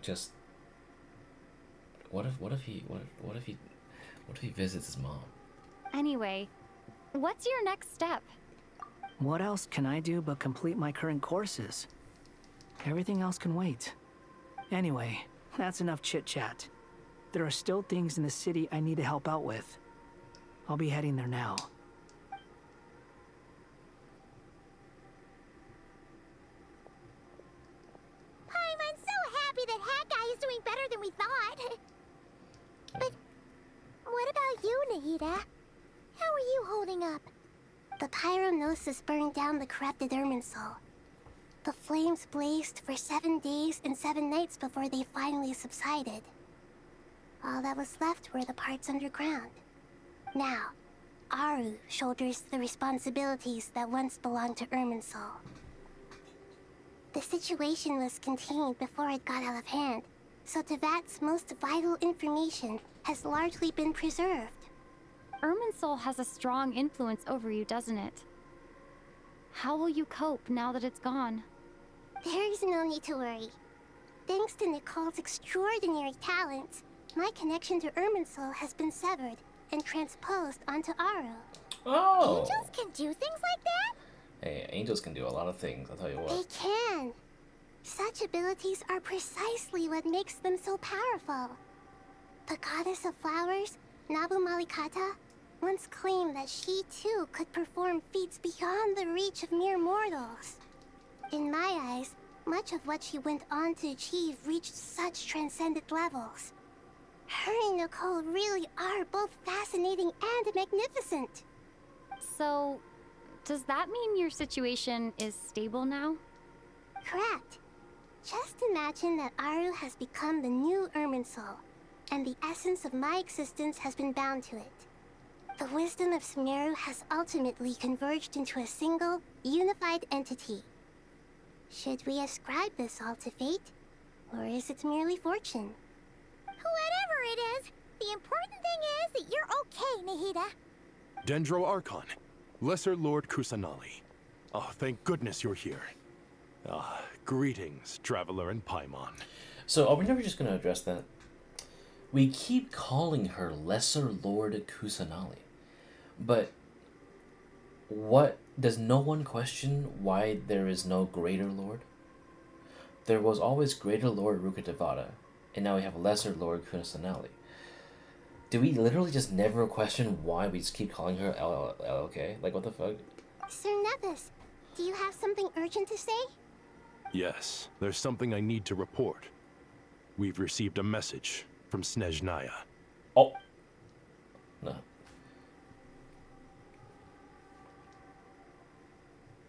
just... What if he visits his mom? Anyway, what's your next step? What else can I do but complete my current courses? Everything else can wait. Anyway, that's enough chit-chat. There are still things in the city I need to help out with. I'll be heading there now. I'm so happy that Hat Guy is doing better than we thought. But what about you, Nahida? How are you holding up? The pyronosis burned down the corrupted Irminsul. The flames blazed for 7 days and 7 nights before they finally subsided. All that was left were the parts underground. Now, Aaru shoulders the responsibilities that once belonged to Irminsul. The situation was contained before it got out of hand, so Tevat's most vital information has largely been preserved. Irminsul has a strong influence over you, doesn't it? How will you cope now that it's gone? There's no need to worry. Thanks to Nicole's extraordinary talents, my connection to Irminsul has been severed and transposed onto Aaru. Oh! Angels can do things like that? Hey, angels can do a lot of things, I'll tell you what. They can. Such abilities are precisely what makes them so powerful. The goddess of flowers, Nabu Malikata, once claimed that she too could perform feats beyond the reach of mere mortals. In my eyes, much of what she went on to achieve reached such transcendent levels. Her and Nicole really are both fascinating and magnificent. So, does that mean your situation is stable now? Correct. Just imagine that Aaru has become the new Irminsul, and the essence of my existence has been bound to it. The wisdom of Sumeru has ultimately converged into a single, unified entity. Should we ascribe this all to fate, or is it merely fortune? Whatever it is, the important thing is that you're okay, Nahida. Dendro Archon, Lesser Lord Kusanali. Oh, thank goodness you're here. Greetings, Traveler and Paimon. So, are we never just gonna address that? We keep calling her Lesser Lord Kusanali. But what, does no one question why there is no Greater Lord? There was always Greater Lord Rukkhadevata, and now we have Lesser Lord Kusanali. Do we literally just never question why we just keep calling her LLK? Like, what the fuck? Sir Nepis, do you have something urgent to say? Yes, there's something I need to report. We've received a message from Snezhnaya. Oh. No.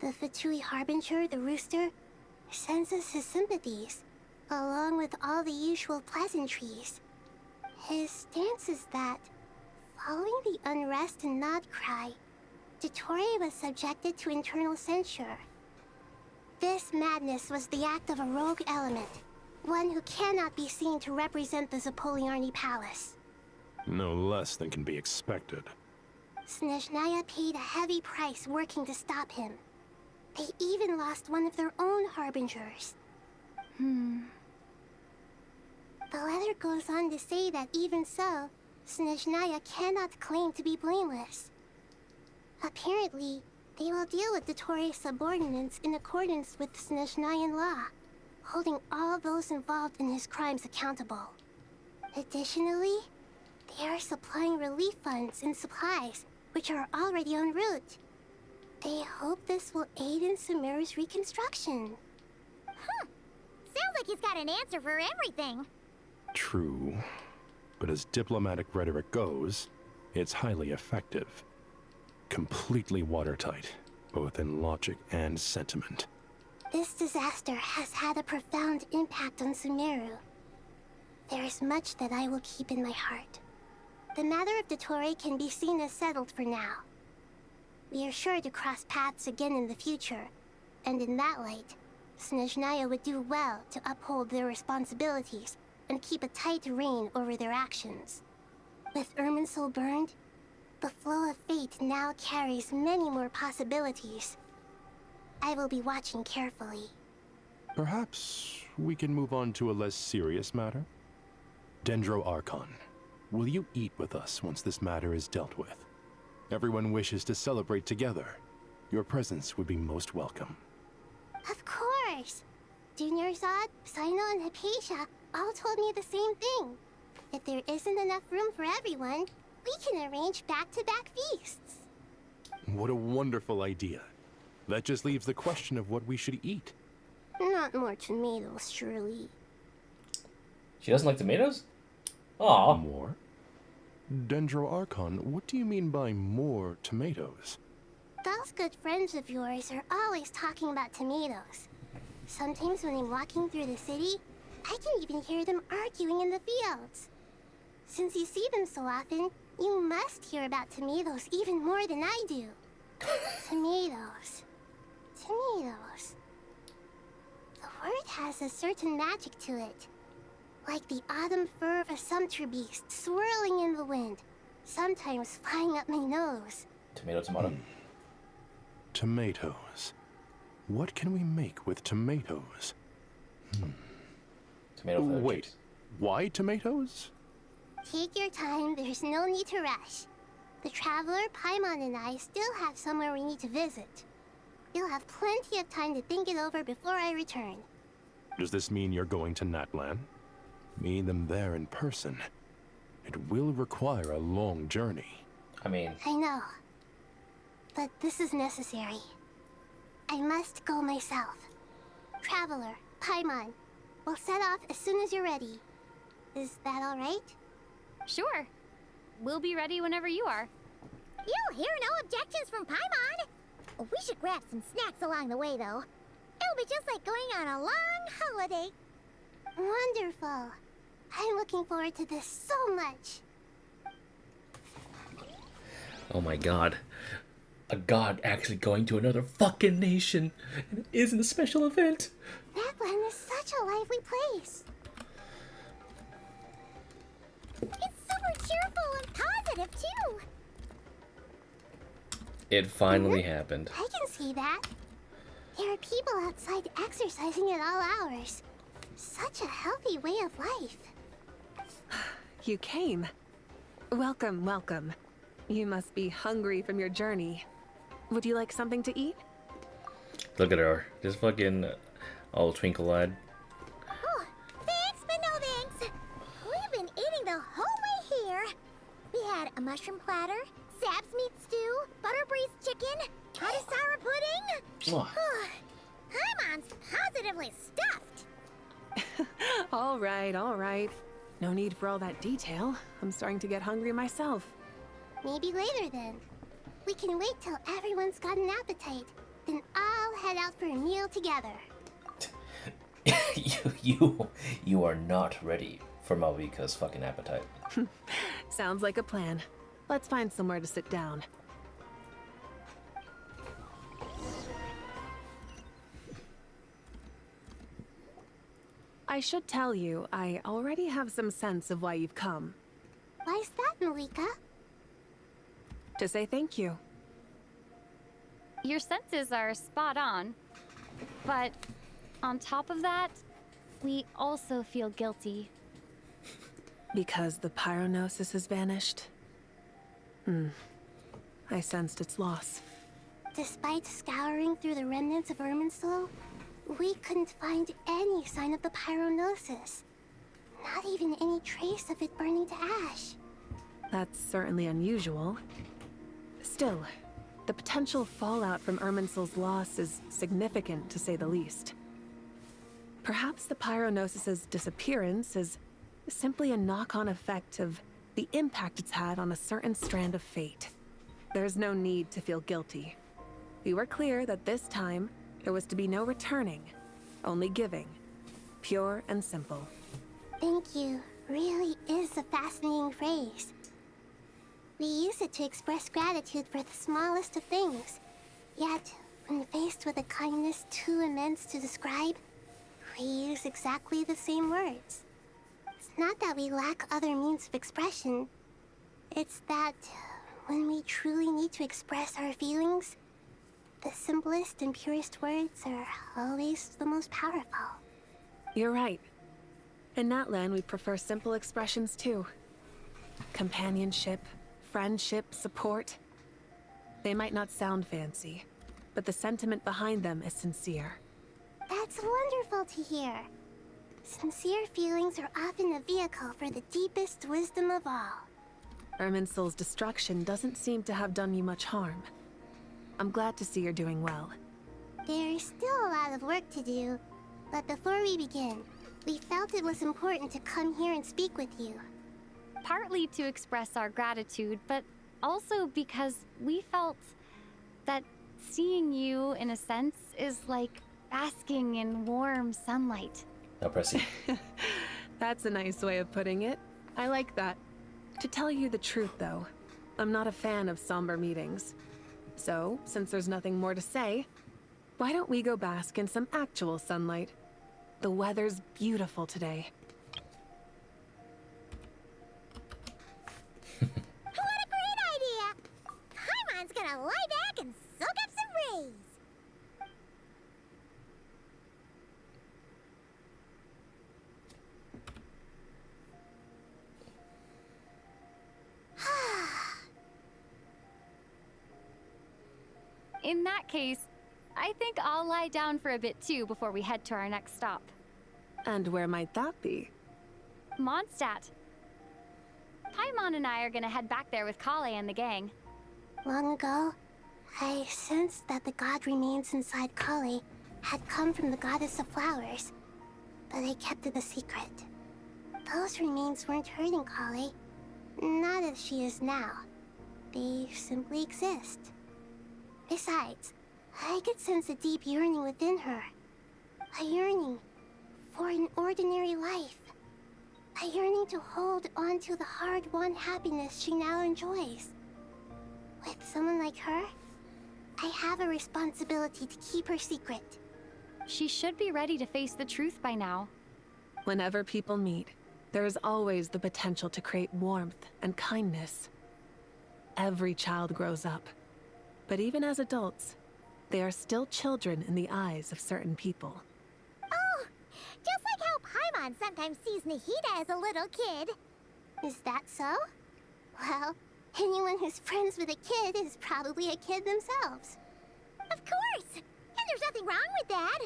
The Fatui Harbinger, the Rooster, sends us his sympathies, along with all the usual pleasantries. His stance is that, following the unrest and Nod Cry, Dottore was subjected to internal censure. This madness was the act of a rogue element, one who cannot be seen to represent the Zapoliarni Palace. No less than can be expected. Snezhnaya paid a heavy price working to stop him. They even lost one of their own harbingers. The letter goes on to say that even so, Snezhnaya cannot claim to be blameless. Apparently, they will deal with Dottore's subordinates in accordance with Snezhnayan law, holding all those involved in his crimes accountable. Additionally, they are supplying relief funds and supplies, which are already en route. They hope this will aid in Sumeru's reconstruction. Sounds like he's got an answer for everything. True, but as diplomatic rhetoric goes, it's highly effective. Completely watertight, both in logic and sentiment. This disaster has had a profound impact on Sumeru. There is much that I will keep in my heart. The matter of Dottore can be seen as settled for now. We are sure to cross paths again in the future, and in that light, Snezhnaya would do well to uphold their responsibilities and keep a tight rein over their actions. With Irminsul burned, the flow of fate now carries many more possibilities. I will be watching carefully. Perhaps we can move on to a less serious matter? Dendro Archon, will you eat with us once this matter is dealt with? Everyone wishes to celebrate together. Your presence would be most welcome. Of course! Junior-Zod, Sino, and Hypatia all told me the same thing. If there isn't enough room for everyone, we can arrange back-to-back feasts. What a wonderful idea. That just leaves the question of what we should eat. Not more tomatoes, surely. She doesn't like tomatoes? Aw. More? Dendro Archon, what do you mean by more tomatoes? Those good friends of yours are always talking about tomatoes. Sometimes when I'm walking through the city, I can even hear them arguing in the fields. Since you see them so often, you must hear about tomatoes even more than I do. Tomatoes. Tomatoes. The word has a certain magic to it. Like the autumn fur of a sumpter beast swirling in the wind, sometimes flying up my nose. Tomato. Tomatoes. What can we make with tomatoes? Tomato flavor Wait, juice. why tomatoes? Take your time, there's no need to rush. The Traveler, Paimon, and I still have somewhere we need to visit. You'll have plenty of time to think it over before I return. Does this mean you're going to NATLAN? Meet them there in person. It will require a long journey. I know. But this is necessary. I must go myself. Traveler, Paimon, we'll set off as soon as you're ready. Is that all right? Sure. We'll be ready whenever you are. You'll hear no objections from Paimon. We should grab some snacks along the way, though. It'll be just like going on a long holiday. Wonderful. I'm looking forward to this so much. Oh my god. A god actually going to another fucking nation. And it isn't a special event. NATLAN is such a lively place. It's super cheerful and positive, too. It finally happened. I can see that. There are people outside exercising at all hours. Such a healthy way of life. You came. Welcome, welcome. You must be hungry from your journey. Would you like something to eat? Look at her. Just fucking all twinkle-eyed. Oh, thanks, but no thanks. We've been eating the whole way here. We had a mushroom platter, Sab's meat stew, butter braised chicken, Hadasara pudding. Paimon's positively stuffed. All right, all right. No need for all that detail. I'm starting to get hungry myself. Maybe later then. We can wait till everyone's got an appetite. Then I'll head out for a meal together. you are not ready for Mavuika's fucking appetite. Sounds like a plan. Let's find somewhere to sit down. I should tell you, I already have some sense of why you've come. Why's that, Mavuika? To say thank you. Your senses are spot on. But on top of that, we also feel guilty. Because the pyronosis has vanished? I sensed its loss. Despite scouring through the remnants of Irminsul, we couldn't find any sign of the pyronosis. Not even any trace of it burning to ash. That's certainly unusual. Still, the potential fallout from Irminsul's loss is significant, to say the least. Perhaps the pyronosis's disappearance is simply a knock-on effect of the impact it's had on a certain strand of fate. There's no need to feel guilty. We were clear that this time, there was to be no returning, only giving. Pure and simple. Thank you really is a fascinating phrase. We use it to express gratitude for the smallest of things. Yet, when faced with a kindness too immense to describe, we use exactly the same words. It's not that we lack other means of expression. It's that when we truly need to express our feelings, the simplest and purest words are always the most powerful. You're right. In NATLAN, we prefer simple expressions too. Companionship, friendship, support. They might not sound fancy, but the sentiment behind them is sincere. That's wonderful to hear. Sincere feelings are often a vehicle for the deepest wisdom of all. Irminsul's destruction doesn't seem to have done you much harm. I'm glad to see you're doing well. There's still a lot of work to do, but before we begin, we felt it was important to come here and speak with you. Partly to express our gratitude, but also because we felt that seeing you, in a sense, is like basking in warm sunlight. Now press E. That's a nice way of putting it. I like that. To tell you the truth, though, I'm not a fan of somber meetings. So, since there's nothing more to say, why don't we go bask in some actual sunlight? The weather's beautiful today. What a great idea! Paimon's gonna lie back and soak up some rays. In that case, I think I'll lie down for a bit too before we head to our next stop. And where might that be? MONDSTADT. Paimon and I are gonna head back there with Kaveh and the gang. Long ago, I sensed that the god remains inside Kaveh had come from the goddess of flowers, but I kept it a secret. Those remains weren't hurting Kaveh, not as she is now. They simply exist. Besides, I could sense a deep yearning within her. A yearning for an ordinary life. A yearning to hold on to the hard-won happiness she now enjoys. With someone like her, I have a responsibility to keep her secret. She should be ready to face the truth by now. Whenever people meet, there is always the potential to create warmth and kindness. Every child grows up. But even as adults, they are still children in the eyes of certain people. Oh, just like how Paimon sometimes sees Nahida as a little kid. Is that so? Well, anyone who's friends with a kid is probably a kid themselves. Of course! And there's nothing wrong with that.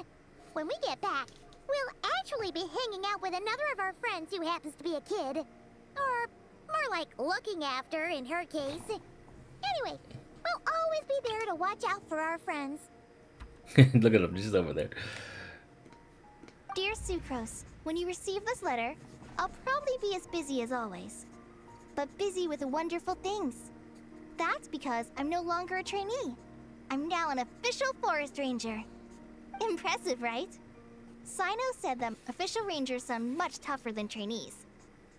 When we get back, we'll actually be hanging out with another of our friends who happens to be a kid. Or more like looking after, in her case. Anyway, we'll always be there to watch out for our friends. Look at him, he's over there. Dear Sucrose, when you receive this letter, I'll probably be as busy as always. But busy with wonderful things. That's because I'm no longer a trainee. I'm now an official forest ranger. Impressive, right? Sino said that official rangers sound much tougher than trainees.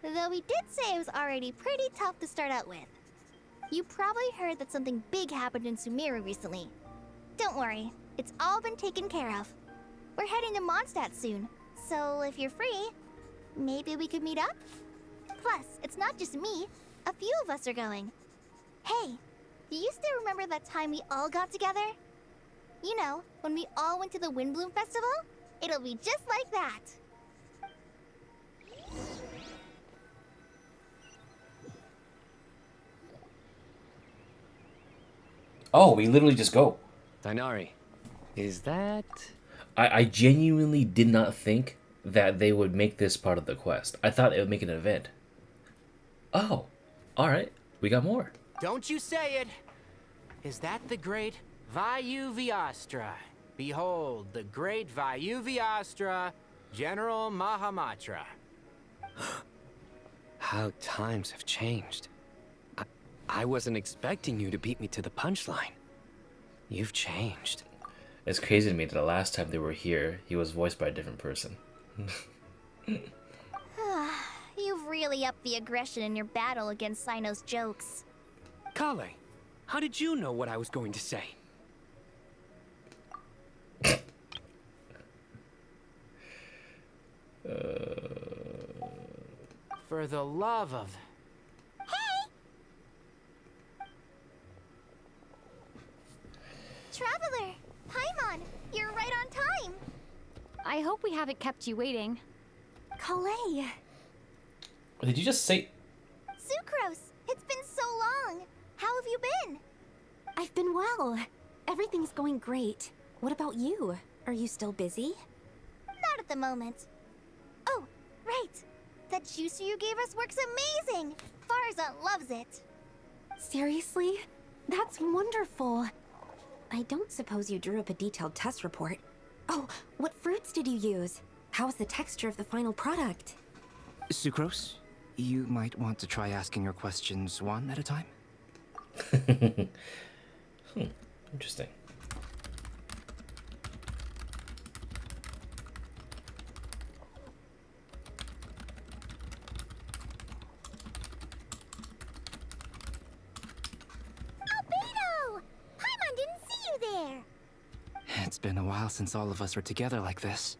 Though he did say it was already pretty tough to start out with. You probably heard that something big happened in Sumeru recently. Don't worry, it's all been taken care of. We're heading to MONDSTADT soon, so if you're free, maybe we could meet up? Plus, it's not just me, a few of us are going. Hey, do you still remember that time we all got together? You know, when we all went to the Windbloom Festival? It'll be just like that. Oh, we literally just go. Dainari, is that... I genuinely did not think that they would make this part of the quest. I thought it would make an event. Oh, alright. We got more. Don't you say it! Is that the great Vayuviastra? Behold, the great Vayuviastra, General Mahamatra. How times have changed. I wasn't expecting you to beat me to the punchline. You've changed. It's crazy to me that the last time they were here, he was voiced by a different person. You've really upped the aggression in your battle against Sino's jokes. Kaveh, how did you know what I was going to say? For the love of... Traveler! Paimon! You're right on time! I hope we haven't kept you waiting. Kaveh! Did you just say... Sucrose! It's been so long! How have you been? I've been well. Everything's going great. What about you? Are you still busy? at the moment. Oh, right. That juicer you gave us works amazing. Farza loves it. Seriously? That's wonderful. I don't suppose you drew up a detailed test report. Oh, what fruits did you use? How's the texture of the final product? Sucrose, you might want to try asking your questions one at a time. Interesting. Albedo! Paimon didn't see you there. It's been a while since all of us were together like this.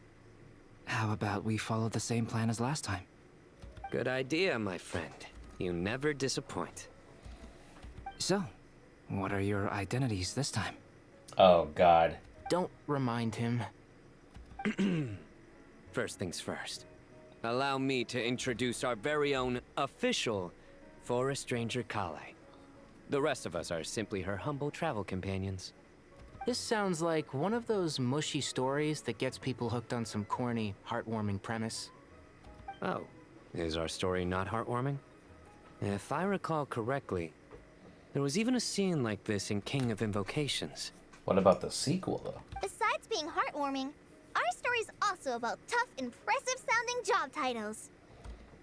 How about we follow the same plan as last time? Good idea, my friend. You never disappoint. So, what are your identities this time? Oh, God. Don't remind him. First things first. Allow me to introduce our very own official Forest Ranger Kaveh. The rest of us are simply her humble travel companions. This sounds like one of those mushy stories that gets people hooked on some corny, heartwarming premise. Oh, is our story not heartwarming? If I recall correctly, there was even a scene like this in King of Invocations. What about the sequel, though? Besides being heartwarming, our story's also about tough, impressive-sounding job titles.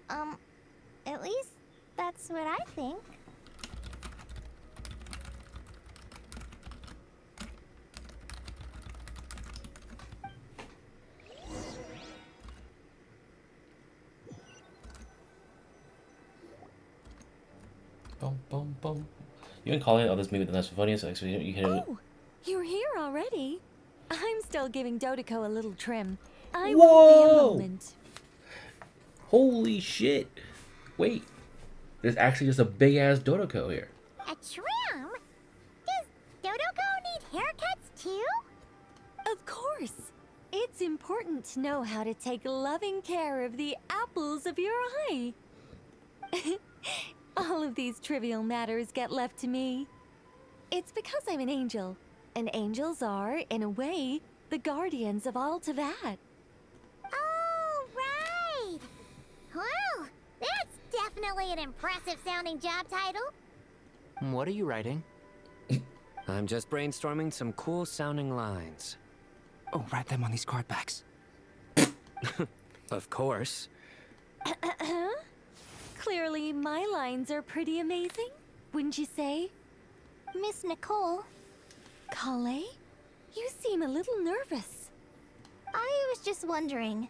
At least that's what I think. Boom, boom, boom. You can call it, oh, this movie, the nice funniest, so you can. Oh, you're here already? I'm still giving Dottore a little trim. I Whoa! won't be a moment. Holy shit! Wait, there's actually just a big ass Dottore here. A trim? Does Dottore need haircuts too? Of course. It's important to know how to take loving care of the apples of your eye. All of these trivial matters get left to me. It's because I'm an angel, and angels are, in a way, the guardians of all Teyvat. Oh, right! Well, that's definitely an impressive-sounding job title. What are you writing? I'm just brainstorming some cool-sounding lines. Oh, write them on these card backs. Of course. Clearly, my lines are pretty amazing, wouldn't you say? Miss Nicole. Kaveh? You seem a little nervous. I was just wondering,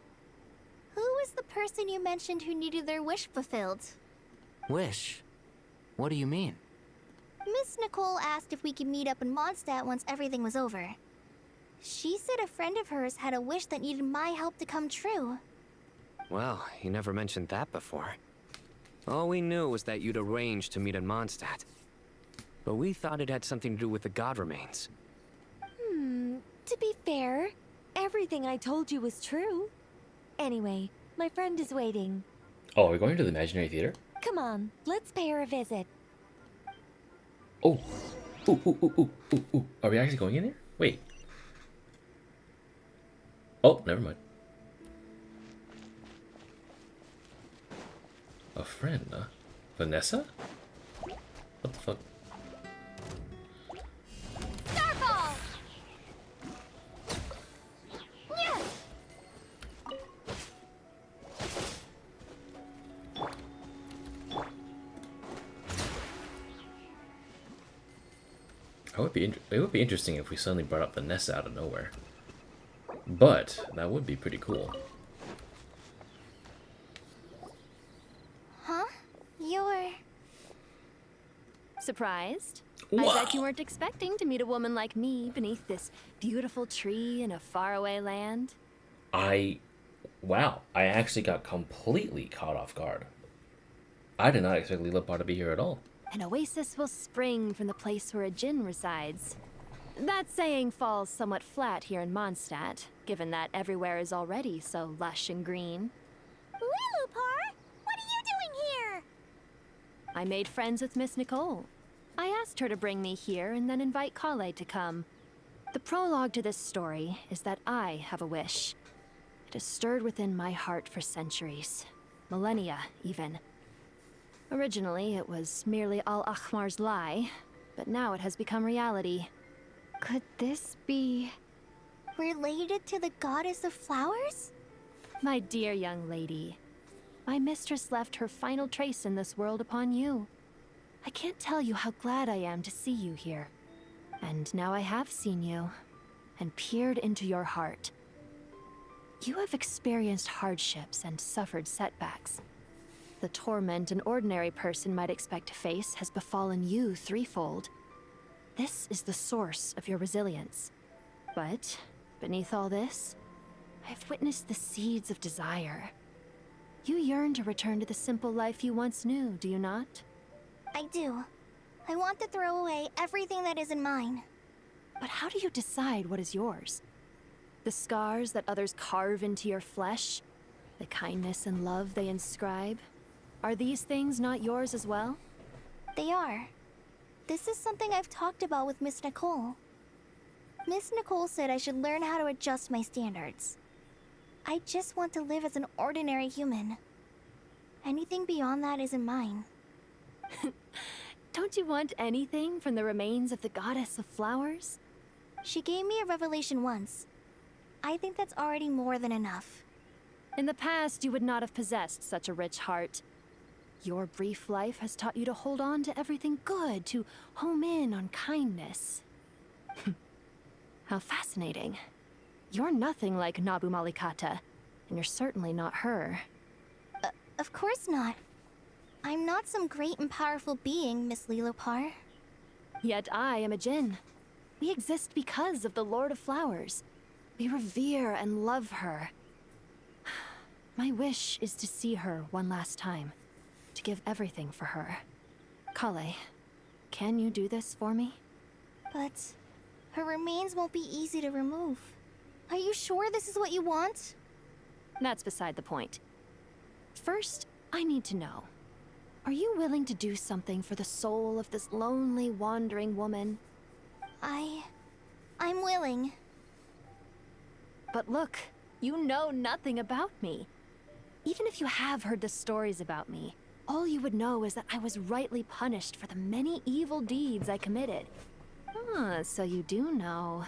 who was the person you mentioned who needed their wish fulfilled? Wish? What do you mean? Miss Nicole asked if we could meet up in MONDSTADT once everything was over. She said a friend of hers had a wish that needed my help to come true. Well, you never mentioned that before. All we knew was that you'd arranged to meet in MONDSTADT. But we thought it had something to do with the god remains. To be fair, everything I told you was true. Anyway, my friend is waiting. Oh, are we going to the imaginary theater? Come on, let's pay her a visit. Oh. Ooh. Are we actually going in there? Wait. Oh, never mind. A friend, huh? Vanessa? What the fuck? Starfall! Yeah. It would be interesting if we suddenly brought up Vanessa out of nowhere. But that would be pretty cool. Huh? You're... Surprised? Wow. I bet you weren't expecting to meet a woman like me beneath this beautiful tree in a faraway land. Wow, I actually got completely caught off guard. I did not expect Lilipar to be here at all. An oasis will spring from the place where a djinn resides. That saying falls somewhat flat here in MONDSTADT, given that everywhere is already so lush and green. Lilipar, what are you doing here? I made friends with Miss Nicole. I asked her to bring me here and then invite Kaveh to come. The prologue to this story is that I have a wish. It has stirred within my heart for centuries. Millennia, even. Originally, it was merely Al-Ahmar's lie, but now it has become reality. Could this be related to the goddess of flowers? My dear young lady, my mistress left her final trace in this world upon you. I can't tell you how glad I am to see you here. And now I have seen you, and peered into your heart. You have experienced hardships and suffered setbacks. The torment an ordinary person might expect to face has befallen you threefold. This is the source of your resilience. But beneath all this, I have witnessed the seeds of desire. You yearn to return to the simple life you once knew, do you not? I do. I want to throw away everything that isn't mine. But how do you decide what is yours? The scars that others carve into your flesh? The kindness and love they inscribe? Are these things not yours as well? They are. This is something I've talked about with Miss Nicole. Miss Nicole said I should learn how to adjust my standards. I just want to live as an ordinary human. Anything beyond that isn't mine. Don't you want anything from the remains of the goddess of flowers? She gave me a revelation once. I think that's already more than enough. In the past, you would not have possessed such a rich heart. Your brief life has taught you to hold on to everything good, to home in on kindness. How fascinating. You're nothing like Nabu Malikata, and you're certainly not her. Of course not. I'm not some great and powerful being, Miss Lilopar. Yet I am a Djinn. We exist because of the Lord of Flowers. We revere and love her. My wish is to see her one last time, to give everything for her. Kaveh, can you do this for me? But her remains won't be easy to remove. Are you sure this is what you want? That's beside the point. First, I need to know. Are you willing to do something for the soul of this lonely, wandering woman? I'm willing. But look, you know nothing about me. Even if you have heard the stories about me, all you would know is that I was rightly punished for the many evil deeds I committed. Ah, so you do know.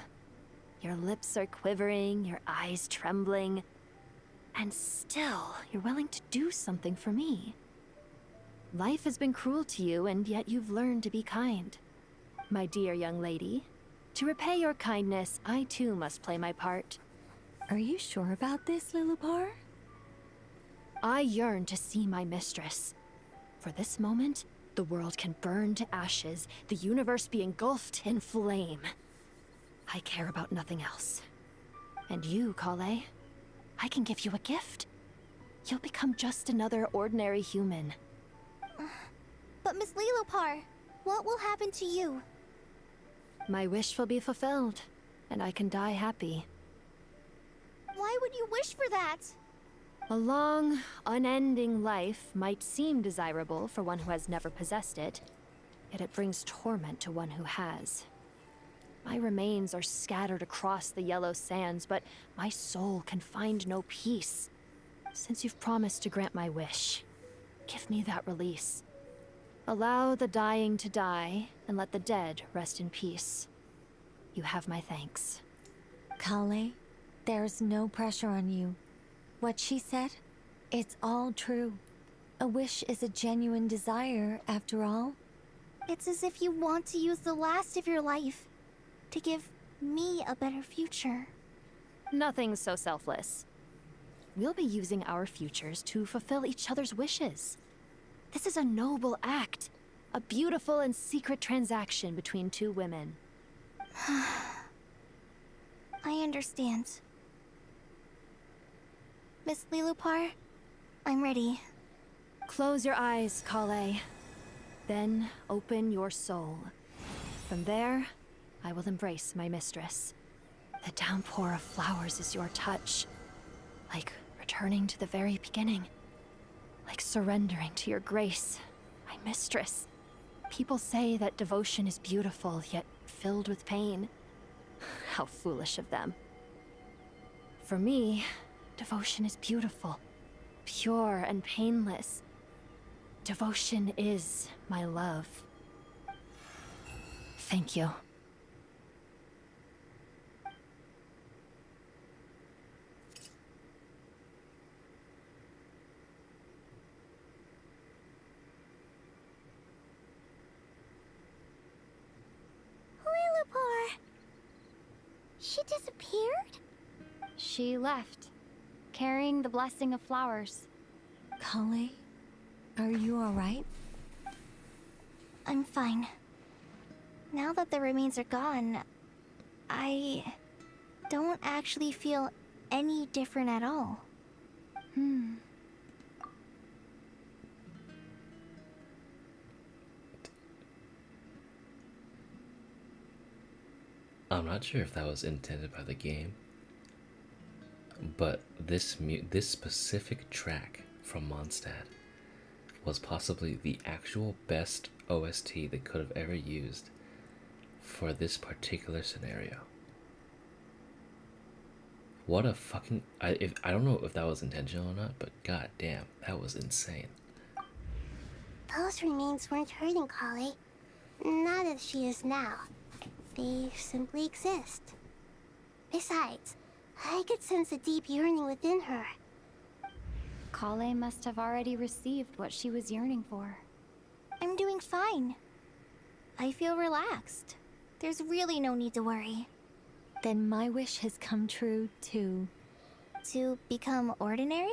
Your lips are quivering, your eyes trembling, and still you're willing to do something for me. Life has been cruel to you, and yet you've learned to be kind. My dear young lady, to repay your kindness, I too must play my part. Are you sure about this, Lilopar? I yearn to see my mistress. For this moment, the world can burn to ashes, the universe be engulfed in flame. I care about nothing else. And you, Kaveh, I can give you a gift. You'll become just another ordinary human. But Miss Lilopar, what will happen to you? My wish will be fulfilled, and I can die happy. Why would you wish for that? A long, unending life might seem desirable for one who has never possessed it, yet it brings torment to one who has. My remains are scattered across the yellow sands, but my soul can find no peace. Since you've promised to grant my wish, give me that release. Allow the dying to die, and let the dead rest in peace. You have my thanks. Kaveh, there's no pressure on you. What she said, it's all true. A wish is a genuine desire, after all. It's as if you want to use the last of your life to give me a better future. Nothing's so selfless. We'll be using our futures to fulfill each other's wishes. This is a noble act, a beautiful and secret transaction between two women. I understand. Miss Lilopar, I'm ready. Close your eyes, Kaveh. Then open your soul. From there, I will embrace my mistress. The downpour of flowers is your touch. Like returning to the very beginning. Like surrendering to your grace, my mistress. People say that devotion is beautiful, yet filled with pain. How foolish of them. For me, Devotion is beautiful, pure and painless. Devotion is my love. Thank you. Lillipore! She disappeared? She left, carrying the blessing of flowers. Kaveh, are you alright? I'm fine. Now that the remains are gone, I don't actually feel any different at all. I'm not sure if that was intended by the game, but this specific track from MONDSTADT was possibly the actual best OST they could have ever used for this particular scenario. What a fucking... I don't know if that was intentional or not, but god damn, that was insane. Those remains weren't hurting Kaveh. Not as she is now. They simply exist. Besides, I could sense a deep yearning within her. Kaveh must have already received what she was yearning for. I'm doing fine. I feel relaxed. There's really no need to worry. Then my wish has come true, too. To become ordinary?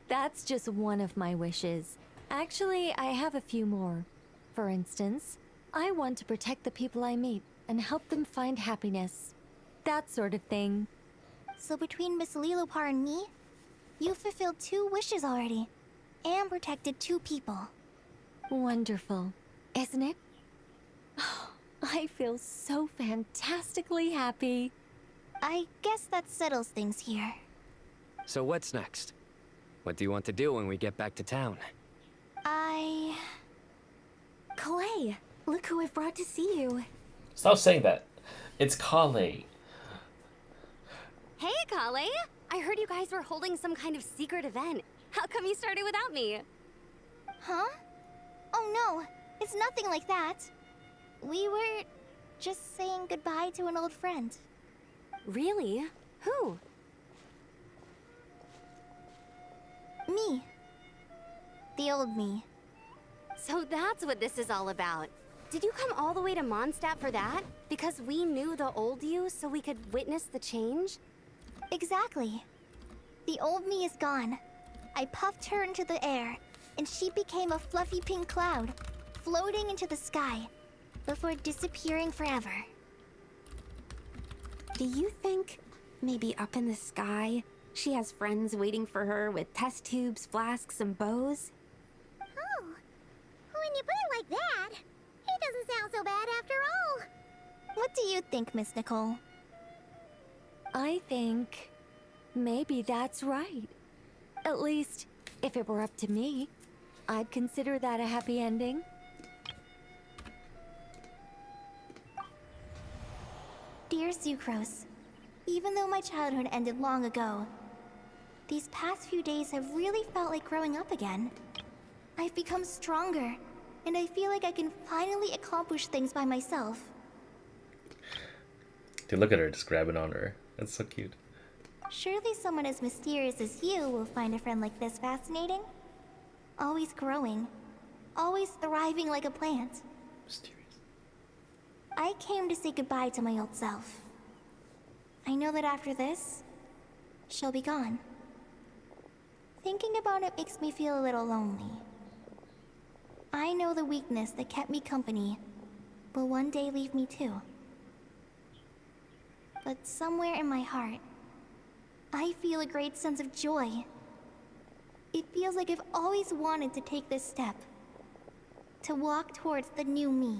That's just one of my wishes. Actually, I have a few more. For instance, I want to protect the people I meet and help them find happiness. That sort of thing. So between Miss Lillipore and me, you fulfilled 2 wishes already, and protected 2 people. Wonderful, isn't it? I feel so fantastically happy. I guess that settles things here. So what's next? What do you want to do when we get back to town? Kaveh, look who I've brought to see you. Stop saying that. It's Kaveh. Hey, Kaveh! I heard you guys were holding some kind of secret event. How come you started without me? Huh? Oh no, it's nothing like that. We were just saying goodbye to an old friend. Really? Who? Me. The old me. So that's what this is all about. Did you come all the way to MONDSTADT for that? Because we knew the old you so we could witness the change? Exactly. The old me is gone. I puffed her into the air, and she became a fluffy pink cloud, floating into the sky, before disappearing forever. Do you think, maybe up in the sky, she has friends waiting for her with test tubes, flasks, and bows? Oh, when you put it like that, it doesn't sound so bad after all. What do you think, Miss Nicole? I think maybe that's right. At least, if it were up to me, I'd consider that a happy ending. Dear Sucrose, even though my childhood ended long ago, these past few days have really felt like growing up again. I've become stronger, and I feel like I can finally accomplish things by myself. Dude, look at her just grabbing on her. That's so cute. Surely someone as mysterious as you will find a friend like this fascinating. Always growing, always thriving like a plant. Mysterious. I came to say goodbye to my old self. I know that after this, she'll be gone. Thinking about it makes me feel a little lonely. I know the weakness that kept me company will one day leave me too. But somewhere in my heart, I feel a great sense of joy. It feels like I've always wanted to take this step. To walk towards the new me.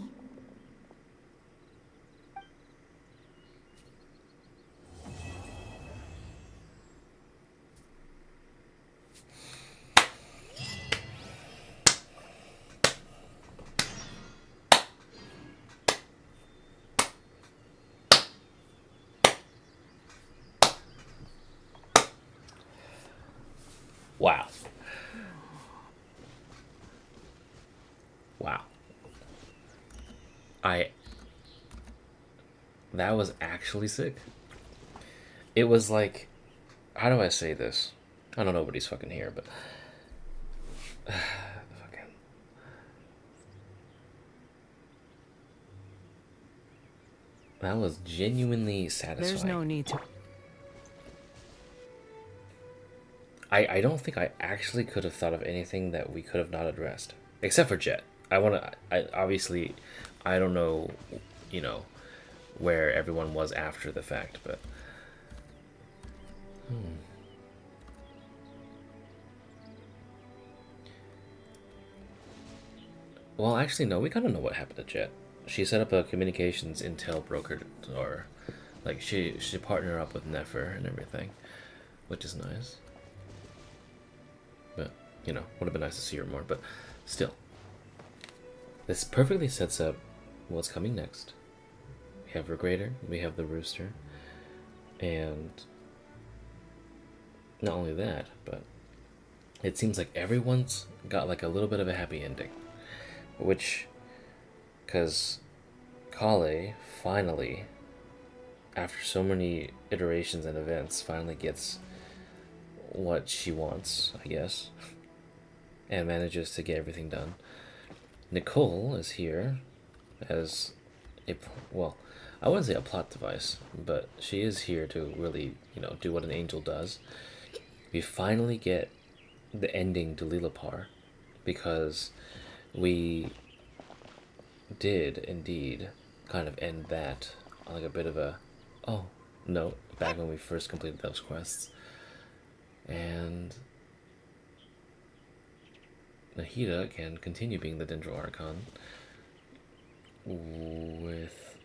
Wow. Wow. That was actually sick. It was like, how do I say this? I don't know, nobody's fucking here, but fucking. That was genuinely satisfying. There's no need to. I don't think I actually could have thought of anything that we could have not addressed, except for Jet. Obviously, I don't know, you know, where everyone was after the fact, but. Well, actually, no, we kind of know what happened to Jet. She set up a communications intel broker, or like she partnered up with Nefer and everything, which is nice. But, you know, would have been nice to see her more, but still. This perfectly sets up what's coming next. We have Regrator, we have the Rooster, and not only that, but it seems like everyone's got like a little bit of a happy ending. Which, because Kaveh finally, after so many iterations and events, finally gets what she wants, I guess, and manages to get everything done. Nicole is here as a, well, I wouldn't say a plot device, but she is here to really, you know, do what an angel does. We finally get the ending to Lilipar, because we did indeed kind of end that on like a bit of a note back when we first completed those quests. And Nahida can continue being the Dendro Archon with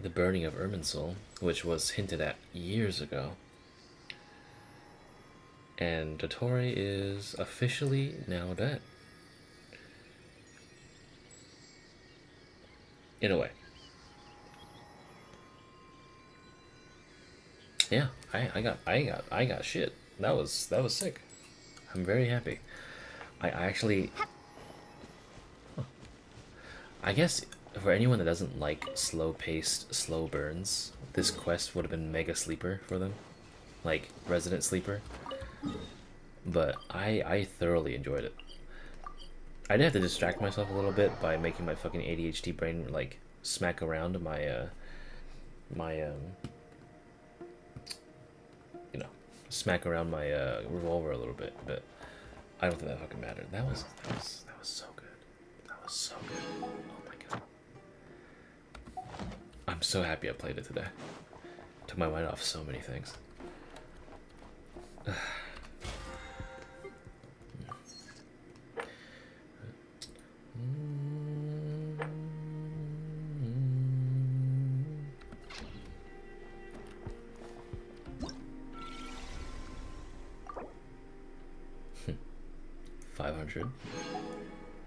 the burning of Irminsul, which was hinted at years ago. And Dottore is officially now dead. In a way. Yeah, I got shit. That was sick. I'm very happy. I actually, I guess for anyone that doesn't like slow-paced, slow burns, this quest would have been mega sleeper for them, like resident sleeper. But I thoroughly enjoyed it. I did have to distract myself a little bit by making my fucking ADHD brain like smack around my you know, smack around my revolver a little bit, but I don't think that fucking mattered. That was so good. That was so good. Oh my god. I'm so happy I played it today. Took my mind off so many things.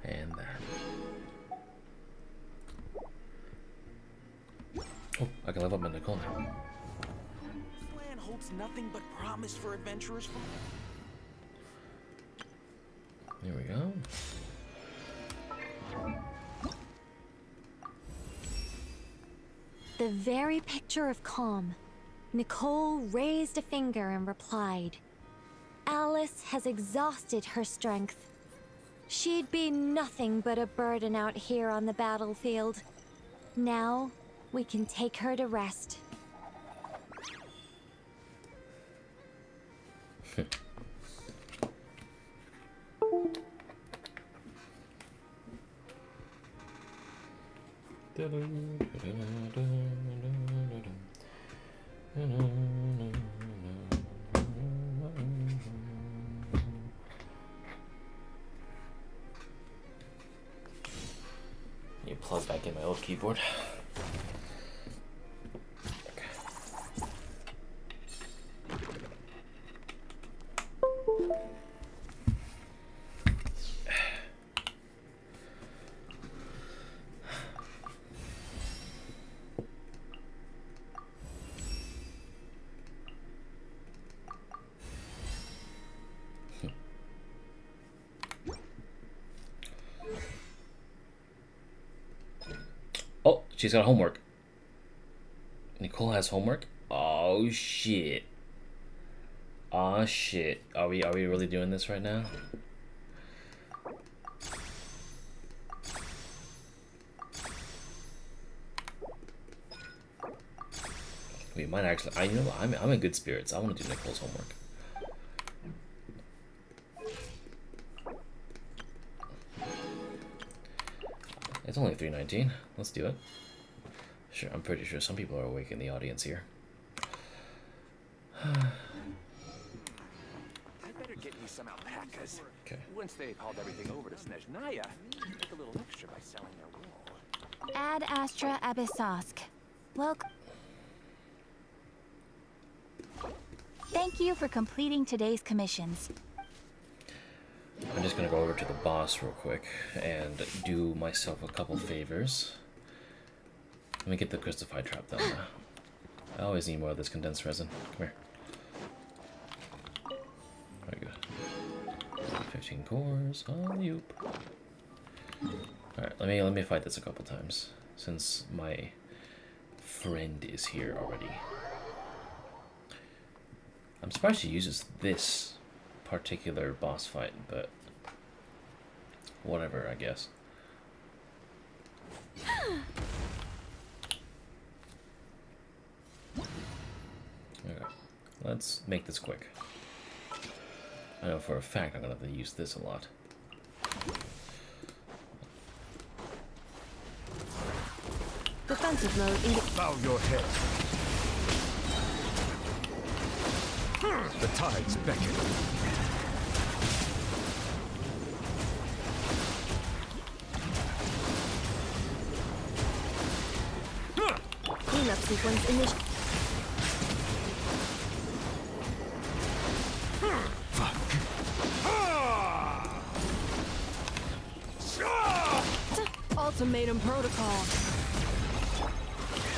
And that. Oh, I can level up my Nicole now. This land holds nothing but promise for adventurers. There we go. The very picture of calm. Nicole raised a finger and replied, "Alice has exhausted her strength. She'd be nothing but a burden out here on the battlefield. Now, we can take her to rest." You plug back in my old keyboard. She's got homework. Nicole has homework? Oh shit. Oh shit. Are we really doing this right now? We might actually. You know what? I'm in good spirits. I want to do Nicole's homework. It's only 3:19. Let's do it. Sure, I'm pretty sure some people are awake in the audience here. I better get me some alpacas. Okay. Once they've hauled everything over to Snezhnaya, make a little extra by selling their wool. Ad Astra Abyssosk. Welcome. Thank you for completing today's commissions. I'm just gonna go over to the boss real quick and do myself a couple favors. Let me get the crucified trap down now. I always need more of this condensed resin. Come here. Very good. 15 cores. Alley-oop. Alright, let me fight this a couple times since my friend is here already. I'm surprised she uses this particular boss fight, but whatever, I guess. Okay, let's make this quick. I know for a fact I'm gonna have to use this a lot. Defensive mode. Bow your head. The tides beckon. Cleanup sequence initiated. Ultimatum protocol.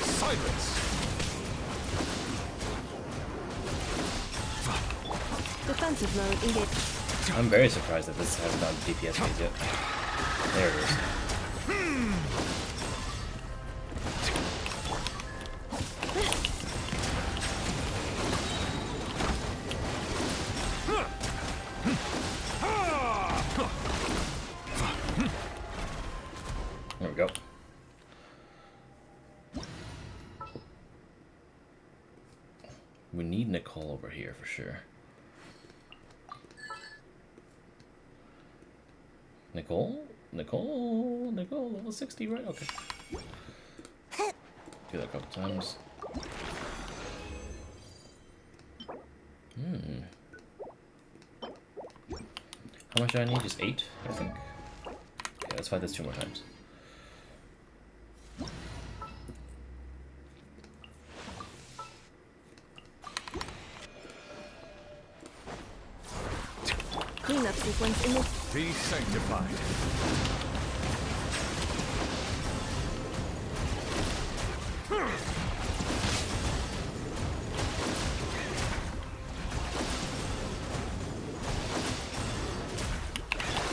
Silence. Defensive mode engaged. I'm very surprised that this hasn't gotten DPS phase yet. There it is. There we go. We need Nicole over here for sure. Nicole, level 60, right? Okay. Do that a couple times. How much do I need? Just 8, I think. Okay, let's fight this 2 more times. Cleanup sequence in the... Be sanctified.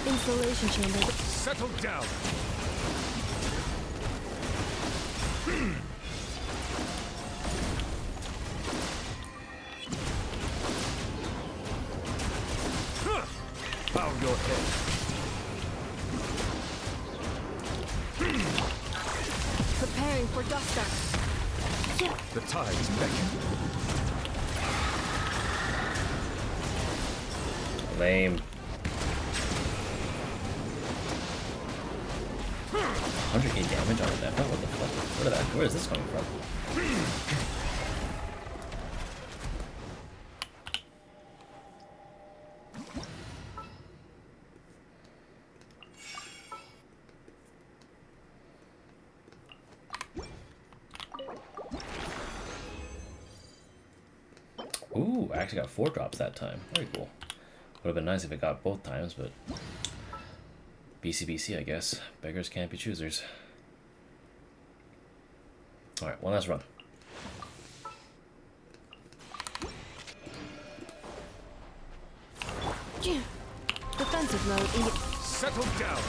Installation chamber. Settle down. Bow your head. Preparing for duster. The tides beckon. Lame. 100k damage on a Defa? What the fuck? Where is this coming from? Ooh, I actually got 4 drops that time. Very cool. Would have been nice if it got both times, but BCBC, I guess. Beggars can't be choosers. Alright, one last run. Defensive mode. Settle down.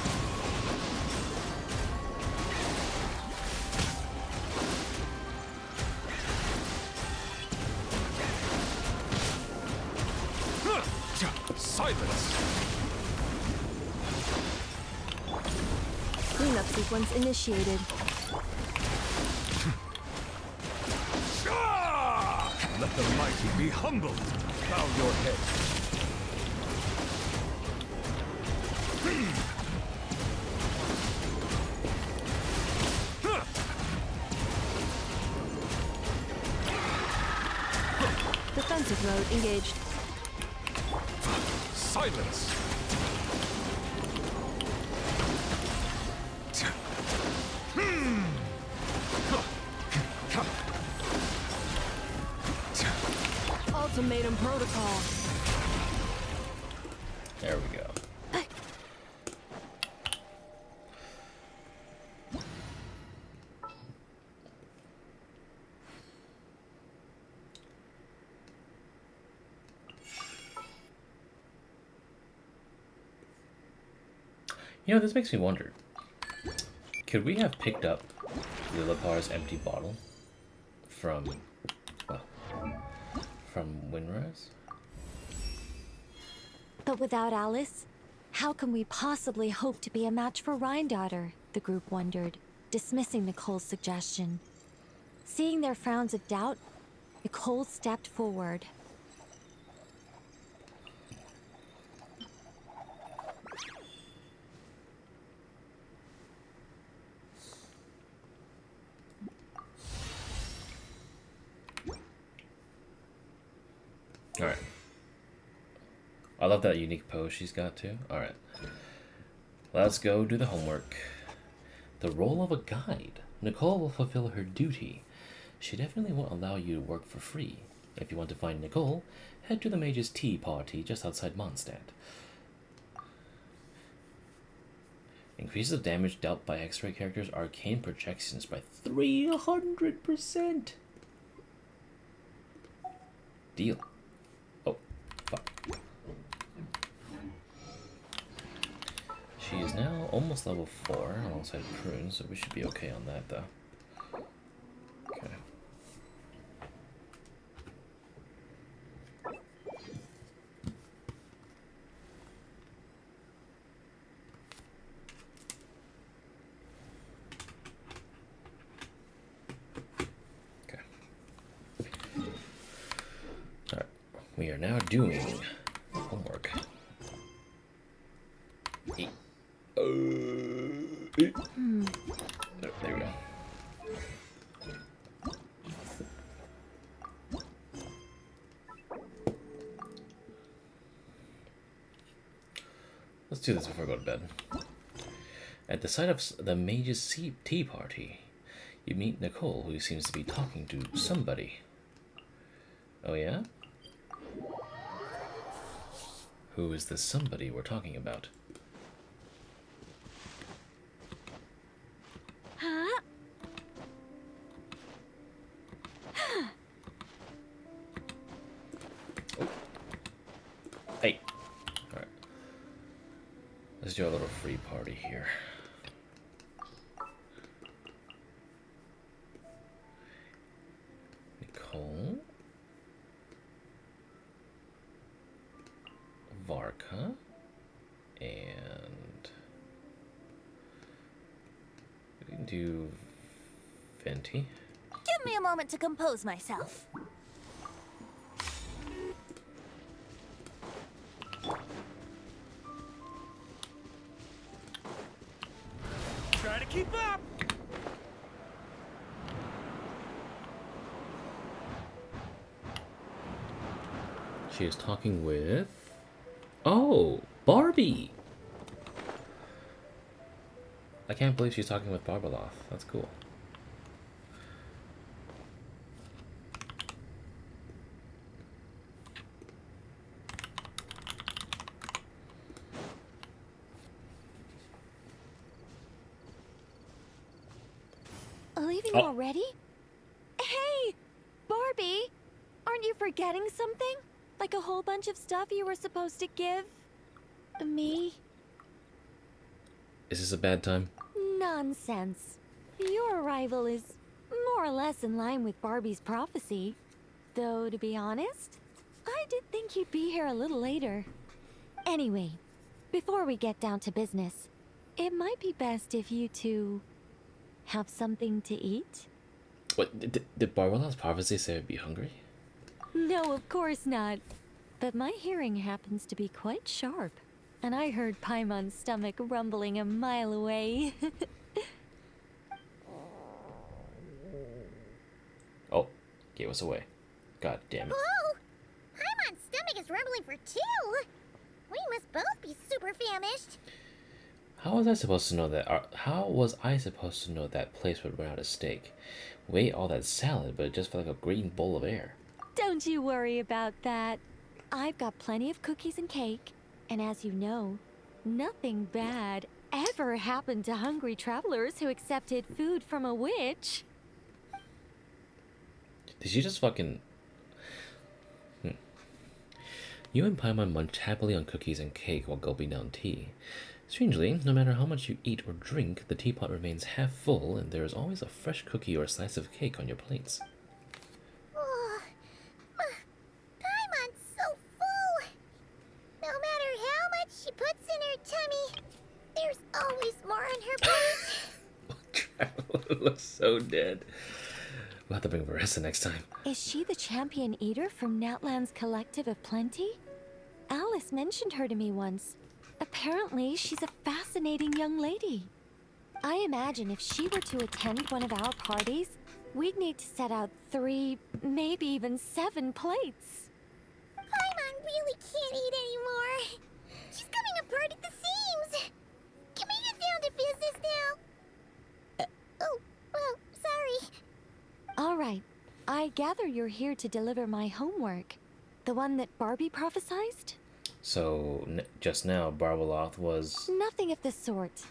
Silence! Cleanup sequence initiated. Let the mighty be humbled. Bow your head. Defensive mode engaged. Silence! Ultimatum protocol. There we go. You know, this makes me wonder. Could we have picked up Lilipar's empty bottle from, well, from Windrise? But without Alice, how can we possibly hope to be a match for Rhine-Daughter? The group wondered, dismissing Nicole's suggestion. Seeing their frowns of doubt, Nicole stepped forward. Alright. I love that unique pose she's got too. Alright. Let's go do the homework. The role of a guide. Nicole will fulfill her duty. She definitely won't allow you to work for free. If you want to find Nicole, head to the Mage's Tea Party just outside MONDSTADT. Increases the damage dealt by X-ray characters' arcane projections by 300%. Deal. Oh, fuck. She is now almost level 4 alongside Prune, so we should be okay on that though. Okay. Alright, we are now doing homework. There we go. Let's do this before I go to bed. At the site of the Mage's Tea Party, you meet Nicole, who seems to be talking to somebody. Oh yeah? Who is this somebody we're talking about? Huh? Hey. Alright. Let's do a little free party here. Nicole. Varka. And we can do Venti. Give me a moment to compose myself. Try to keep up! She is talking with... Oh, Barbie! I can't believe she's talking with Barbaloth. That's cool. Leaving Oh. already? Hey, Barbie! Aren't you forgetting something? Like a whole bunch of stuff you were supposed to give me? Is this a bad time? Nonsense. Your arrival is more or less in line with Barbie's prophecy. Though, to be honest, I did think you'd be here a little later. Anyway, before we get down to business, it might be best if you two have something to eat? What, did Barbala's prophecy say I'd be hungry? No, of course not. But my hearing happens to be quite sharp, and I heard Paimon's stomach rumbling a mile away. Oh, gave us away. God damn it. Whoa! Paimon's stomach is rumbling for two! We must both be super famished. How was I supposed to know that? How was I supposed to know that place would run out of steak? We ate all that salad, but it just felt like a green bowl of air. Don't you worry about that. I've got plenty of cookies and cake, and as you know, nothing bad ever happened to hungry travelers who accepted food from a witch. Did she just fucking... You and Paimon munch happily on cookies and cake while gulping down tea. Strangely, no matter how much you eat or drink, the teapot remains half full, and there is always a fresh cookie or a slice of cake on your plates. Oh, Paimon's so full. No matter how much she puts in her tummy, there's always more on her plate. It looks so dead. We'll have to bring Varessa next time. Is she the champion eater from NATLAN's Collective of Plenty? Alice mentioned her to me once. Apparently, she's a fascinating young lady. I imagine if she were to attend one of our parties, we'd need to set out 3, maybe even 7 plates. Paimon really can't eat anymore. She's coming apart at the seams. Can we get down to business now? Oh, well, sorry. All right. I gather you're here to deliver my homework. The one that Barbie prophesized? So, just now, Barbaloth was... Nothing of the sort.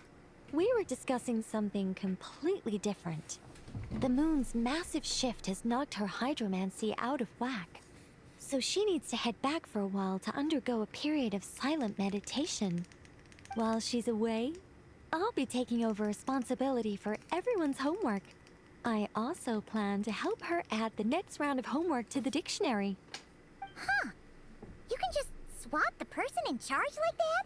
We were discussing something completely different. The moon's massive shift has knocked her hydromancy out of whack. So she needs to head back for a while to undergo a period of silent meditation. While she's away, I'll be taking over responsibility for everyone's homework. I also plan to help her add the next round of homework to the dictionary. Huh. You can just swap the person in charge like that?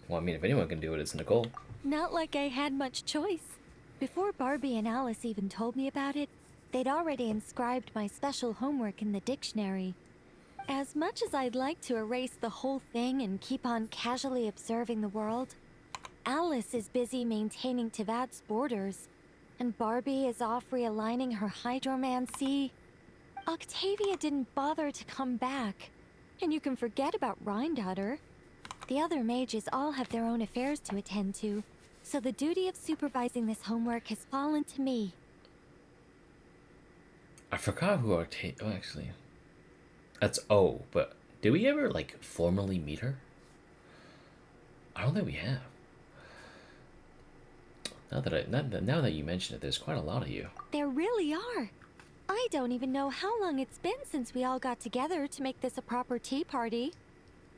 Well, I mean, if anyone can do it, it's Nicole. Not like I had much choice. Before Barbie and Alice even told me about it, they'd already inscribed my special homework in the dictionary. As much as I'd like to erase the whole thing and keep on casually observing the world, Alice is busy maintaining Tevad's borders, and Barbie is off realigning her hydromancy. Octavia didn't bother to come back, and you can forget about Rhindaughter. The other mages all have their own affairs to attend to, so the duty of supervising this homework has fallen to me. I forgot who Octavia... Oh, actually... That's O, but did we ever, like, formally meet her? I don't think we have. Now that you mention it, there's quite a lot of you. There really are. I don't even know how long it's been since we all got together to make this a proper tea party.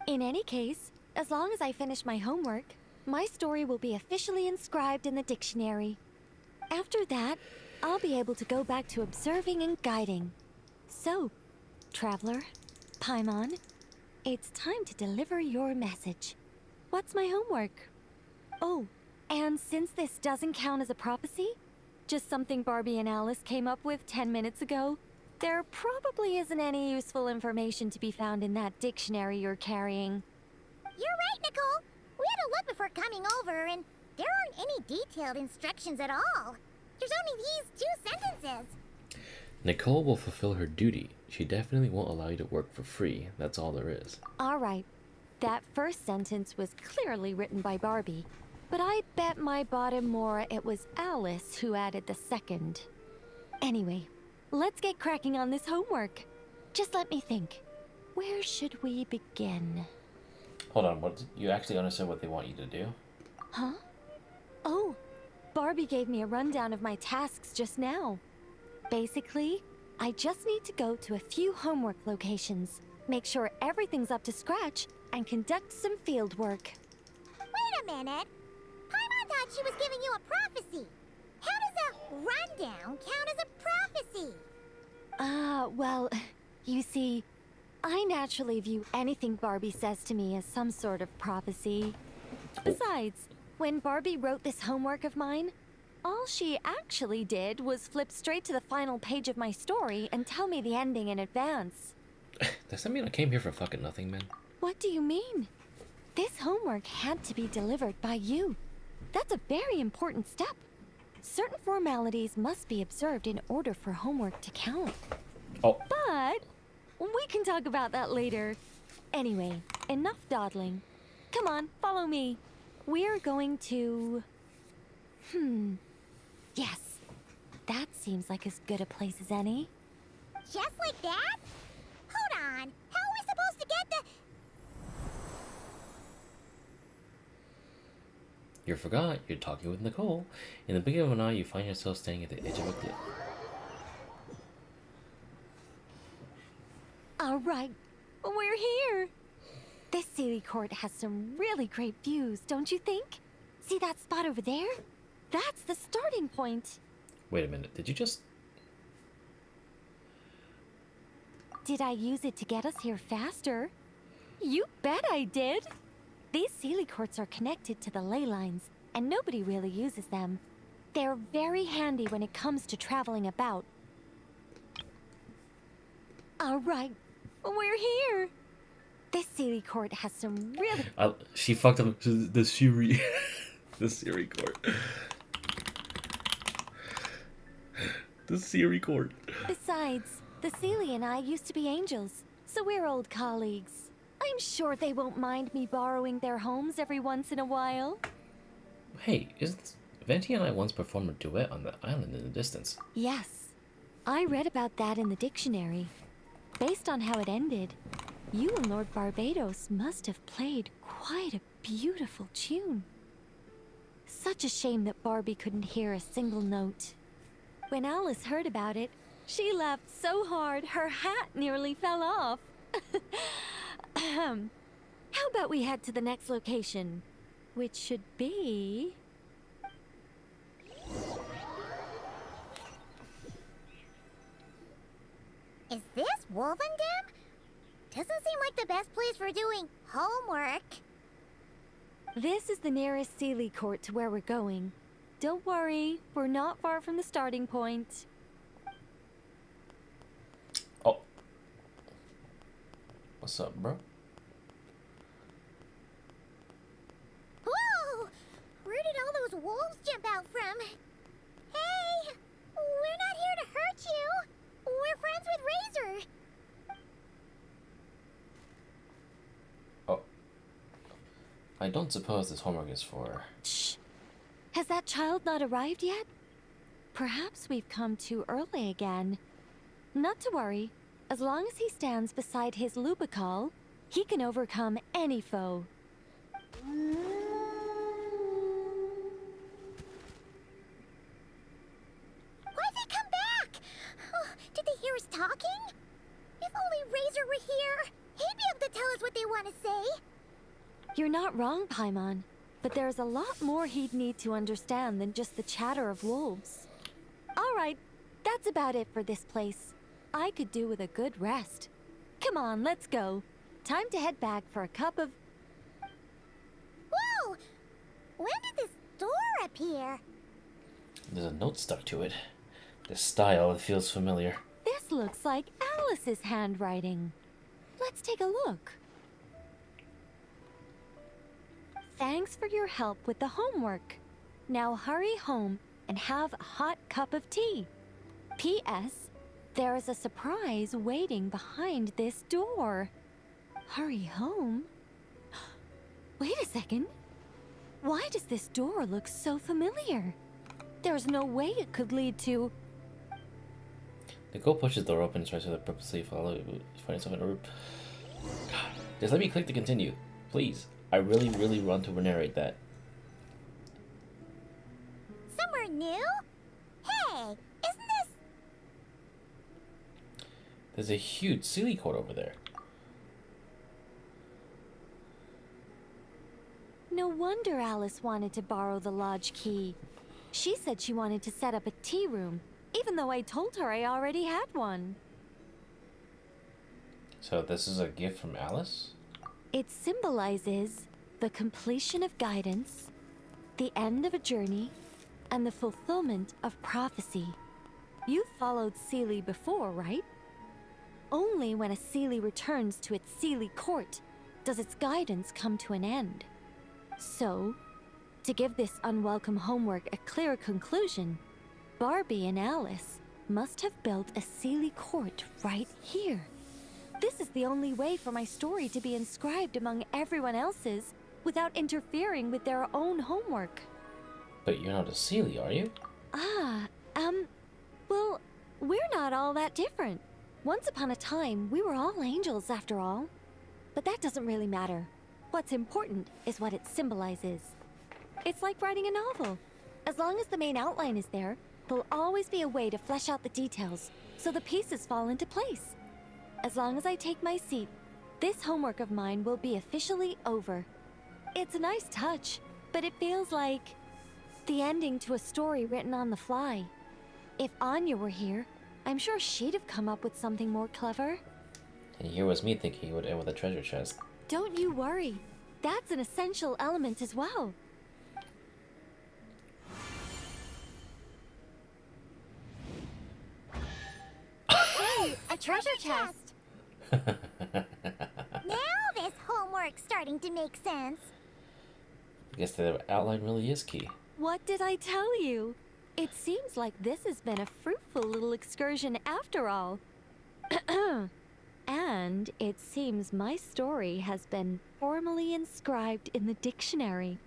In any case, as long as I finish my homework, my story will be officially inscribed in the dictionary. After that, I'll be able to go back to observing and guiding. So, Traveler, Paimon, it's time to deliver your message. What's my homework? Oh, and since this doesn't count as a prophecy, just something Barbie and Alice came up with 10 minutes ago, there probably isn't any useful information to be found in that dictionary you're carrying. You're right, Nicole. We had a look before coming over, and there aren't any detailed instructions at all. There's only these 2 sentences. Nicole will fulfill her duty. She definitely won't allow you to work for free. That's all there is. All right. That first sentence was clearly written by Barbie, but I bet my bottom more it was Alice who added the second. Anyway, let's get cracking on this homework. Just let me think. Where should we begin? Hold on, what? You actually understand what they want you to do? Huh? Oh, Barbie gave me a rundown of my tasks just now. Basically, I just need to go to a few homework locations, make sure everything's up to scratch, and conduct some field work. Wait a minute! Paimon thought she was giving you a prophecy. How does a rundown count as a prophecy? Well, you see, I naturally view anything Barbie says to me as some sort of prophecy. Besides, when Barbie wrote this homework of mine, all she actually did was flip straight to the final page of my story and tell me the ending in advance. Does that mean I came here for fucking nothing, man? What do you mean? This homework had to be delivered by you. That's a very important step. Certain formalities must be observed in order for homework to count. Oh. But we can talk about that later. Anyway, enough dawdling. Come on, follow me. We're going to... Yes. That seems like as good a place as any. Just like that? Hold on. How are we supposed to get the... You forgot you're talking with Nicole. In the beginning of an eye, you find yourself standing at the edge of a cliff. All right, we're here. This Sealy Court has some really great views, don't you think? See that spot over there? That's the starting point. Wait a minute, did you just... Did I use it to get us here faster? You bet I did. These Sealy Courts are connected to the ley lines, and nobody really uses them. They're very handy when it comes to traveling about. All right, we're here. This Sealy Court has some really... she fucked up the Siri. The Siri Court. The Siri Court. Besides, the Sealy and I used to be angels, so we're old colleagues. I'm sure they won't mind me borrowing their homes every once in a while. Hey, isn't Venti and I once performed a duet on the island in the distance? Yes, I read about that in the dictionary. Based on how it ended, you and Lord Barbados must have played quite a beautiful tune. Such a shame that Barbie couldn't hear a single note. When Alice heard about it, she laughed so hard her hat nearly fell off. How about we head to the next location, which should be... Is this Wolvendam? Doesn't seem like the best place for doing homework. This is the nearest Sealy Court to where we're going. Don't worry, we're not far from the starting point. Oh. What's up, bro? Whoa! Where did all those wolves jump out from? Hey! We're not here to hurt you! We're friends with Razor! Oh. I don't suppose this homework is for... Shh! Has that child not arrived yet? Perhaps we've come too early again. Not to worry. As long as he stands beside his Lubical, he can overcome any foe. Why'd they come back? Oh, did they hear us talking? If only Razor were here, he'd be able to tell us what they want to say. You're not wrong, Paimon. But there's a lot more he'd need to understand than just the chatter of wolves. All right, that's about it for this place. I could do with a good rest. Come on, let's go. Time to head back for a cup of... Whoa! When did this door appear? There's a note stuck to it. The style feels familiar. This looks like Alice's handwriting. Let's take a look. Thanks for your help with the homework. Now hurry home and have a hot cup of tea. P.S. There is a surprise waiting behind this door. Hurry home? Wait a second. Why does this door look so familiar? There's no way it could lead to... Nicole pushes the door open and tries to purposely follow it, find himself in a room. God, just let me click to continue, please. I really, really want to narrate that. Somewhere new? Hey, isn't this... There's a huge Sealy Court over there. No wonder Alice wanted to borrow the lodge key. She said she wanted to set up a tea room, even though I told her I already had one. So this is a gift from Alice? It symbolizes the completion of guidance, the end of a journey, and the fulfillment of prophecy. You've followed Seelie before, right? Only when a Seelie returns to its Seelie court does its guidance come to an end. So, to give this unwelcome homework a clear conclusion, Barbie and Alice must have built a Seelie court right here. This is the only way for my story to be inscribed among everyone else's without interfering with their own homework. But you're not a Seelie, are you? Well, we're not all that different. Once upon a time, we were all angels after all. But that doesn't really matter. What's important is what it symbolizes. It's like writing a novel. As long as the main outline is there, there'll always be a way to flesh out the details, so the pieces fall into place. As long as I take my seat, this homework of mine will be officially over. It's a nice touch, but it feels like the ending to a story written on the fly. If Anya were here, I'm sure she'd have come up with something more clever. And here was me thinking it would end with a treasure chest. Don't you worry. That's an essential element as well. Hey, a treasure chest! Now this homework's starting to make sense. I guess the outline really is key. What did I tell you? It seems like this has been a fruitful little excursion after all. And it seems my story has been formally inscribed in the dictionary,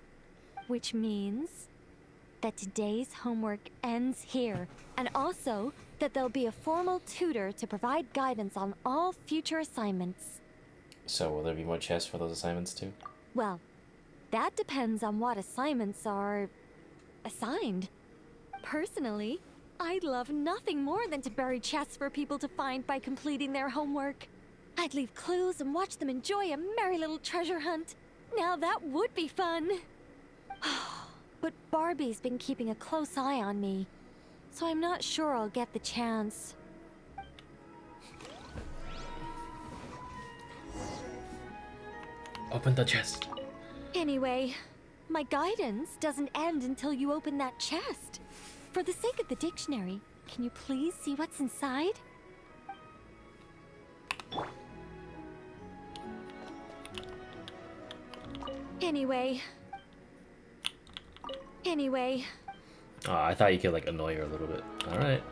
which means that today's homework ends here, and also that there'll be a formal tutor to provide guidance on all future assignments. So will there be more chests for those assignments too? Well, that depends on what assignments are assigned. Personally, I'd love nothing more than to bury chests for people to find by completing their homework. I'd leave clues and watch them enjoy a merry little treasure hunt. Now that would be fun. But Barbie's been keeping a close eye on me, so I'm not sure I'll get the chance. Open the chest. Anyway, my guidance doesn't end until you open that chest. For the sake of the dictionary, can you please see what's inside? Anyway. Oh, I thought you could like annoy her a little bit. Alright.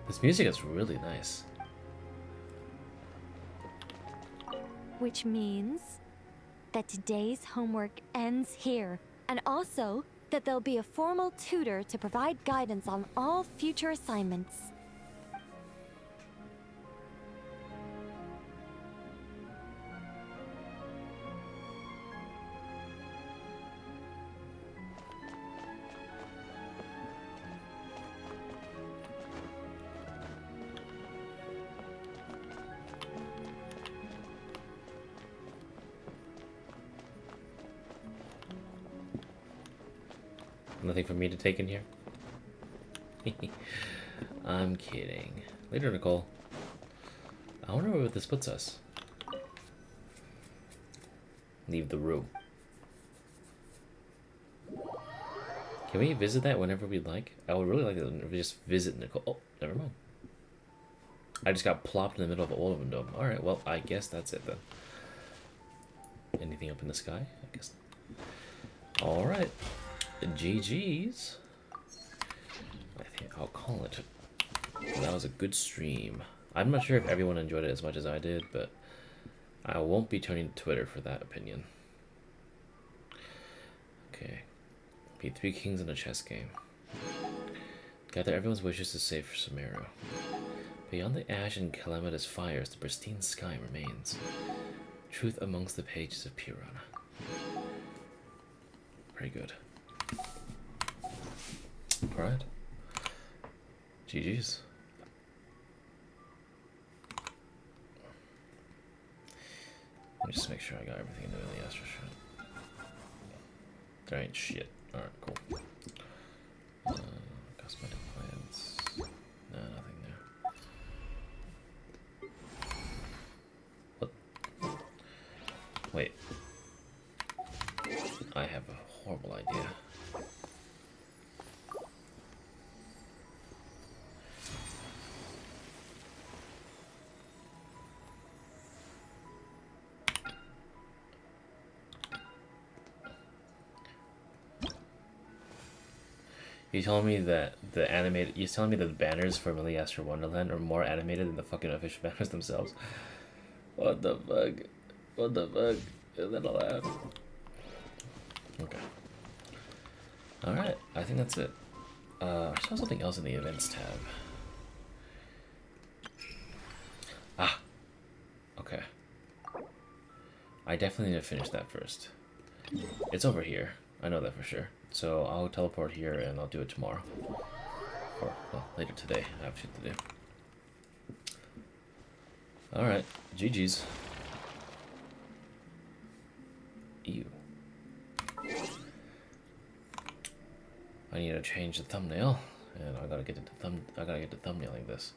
This music is really nice. Which means that today's homework ends here, and also that there'll be a formal tutor to provide guidance on all future assignments. Nothing for me to take in here? I'm kidding. Later, Nicole. I wonder where this puts us. Leave the room. Can we visit that whenever we'd like? I would really like to just visit Nicole. Oh, never mind. I just got plopped in the middle of Oldham Dome. Alright, well, I guess that's it then. Anything up in the sky? I guess not. Alright. GG's. I think I'll call it. That was a good stream. I'm not sure if everyone enjoyed it as much as I did, but I won't be turning to Twitter for that opinion. Okay. Be 3 kings in a chess game. Gather everyone's wishes to save for Sumeru. Beyond the ash and calamitous fires, the pristine sky remains. Truth amongst the pages of Purana. Very good. Alright. GG's. Let me just make sure I got everything into the astral shot. There ain't shit. Alright, cool. Cosmetic plants. No, nothing there. What? Wait. I have a horrible idea. You telling me that you're telling me that the banners for Millie Astro Wonderland are more animated than the fucking official banners themselves? What the fuck? What the fuck? Is that allowed? Okay. Alright, I think that's it. I saw something else in the events tab. Ah! Okay. I definitely need to finish that first. It's over here. I know that for sure. So I'll teleport here and I'll do it tomorrow. Or, well, later today. I have shit to do. Alright, GG's. Ew. I need to change the thumbnail, and I gotta get to thumbnailing this.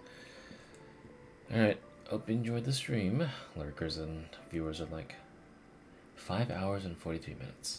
Alright, hope you enjoyed the stream. Lurkers and viewers are like 5 hours and 43 minutes.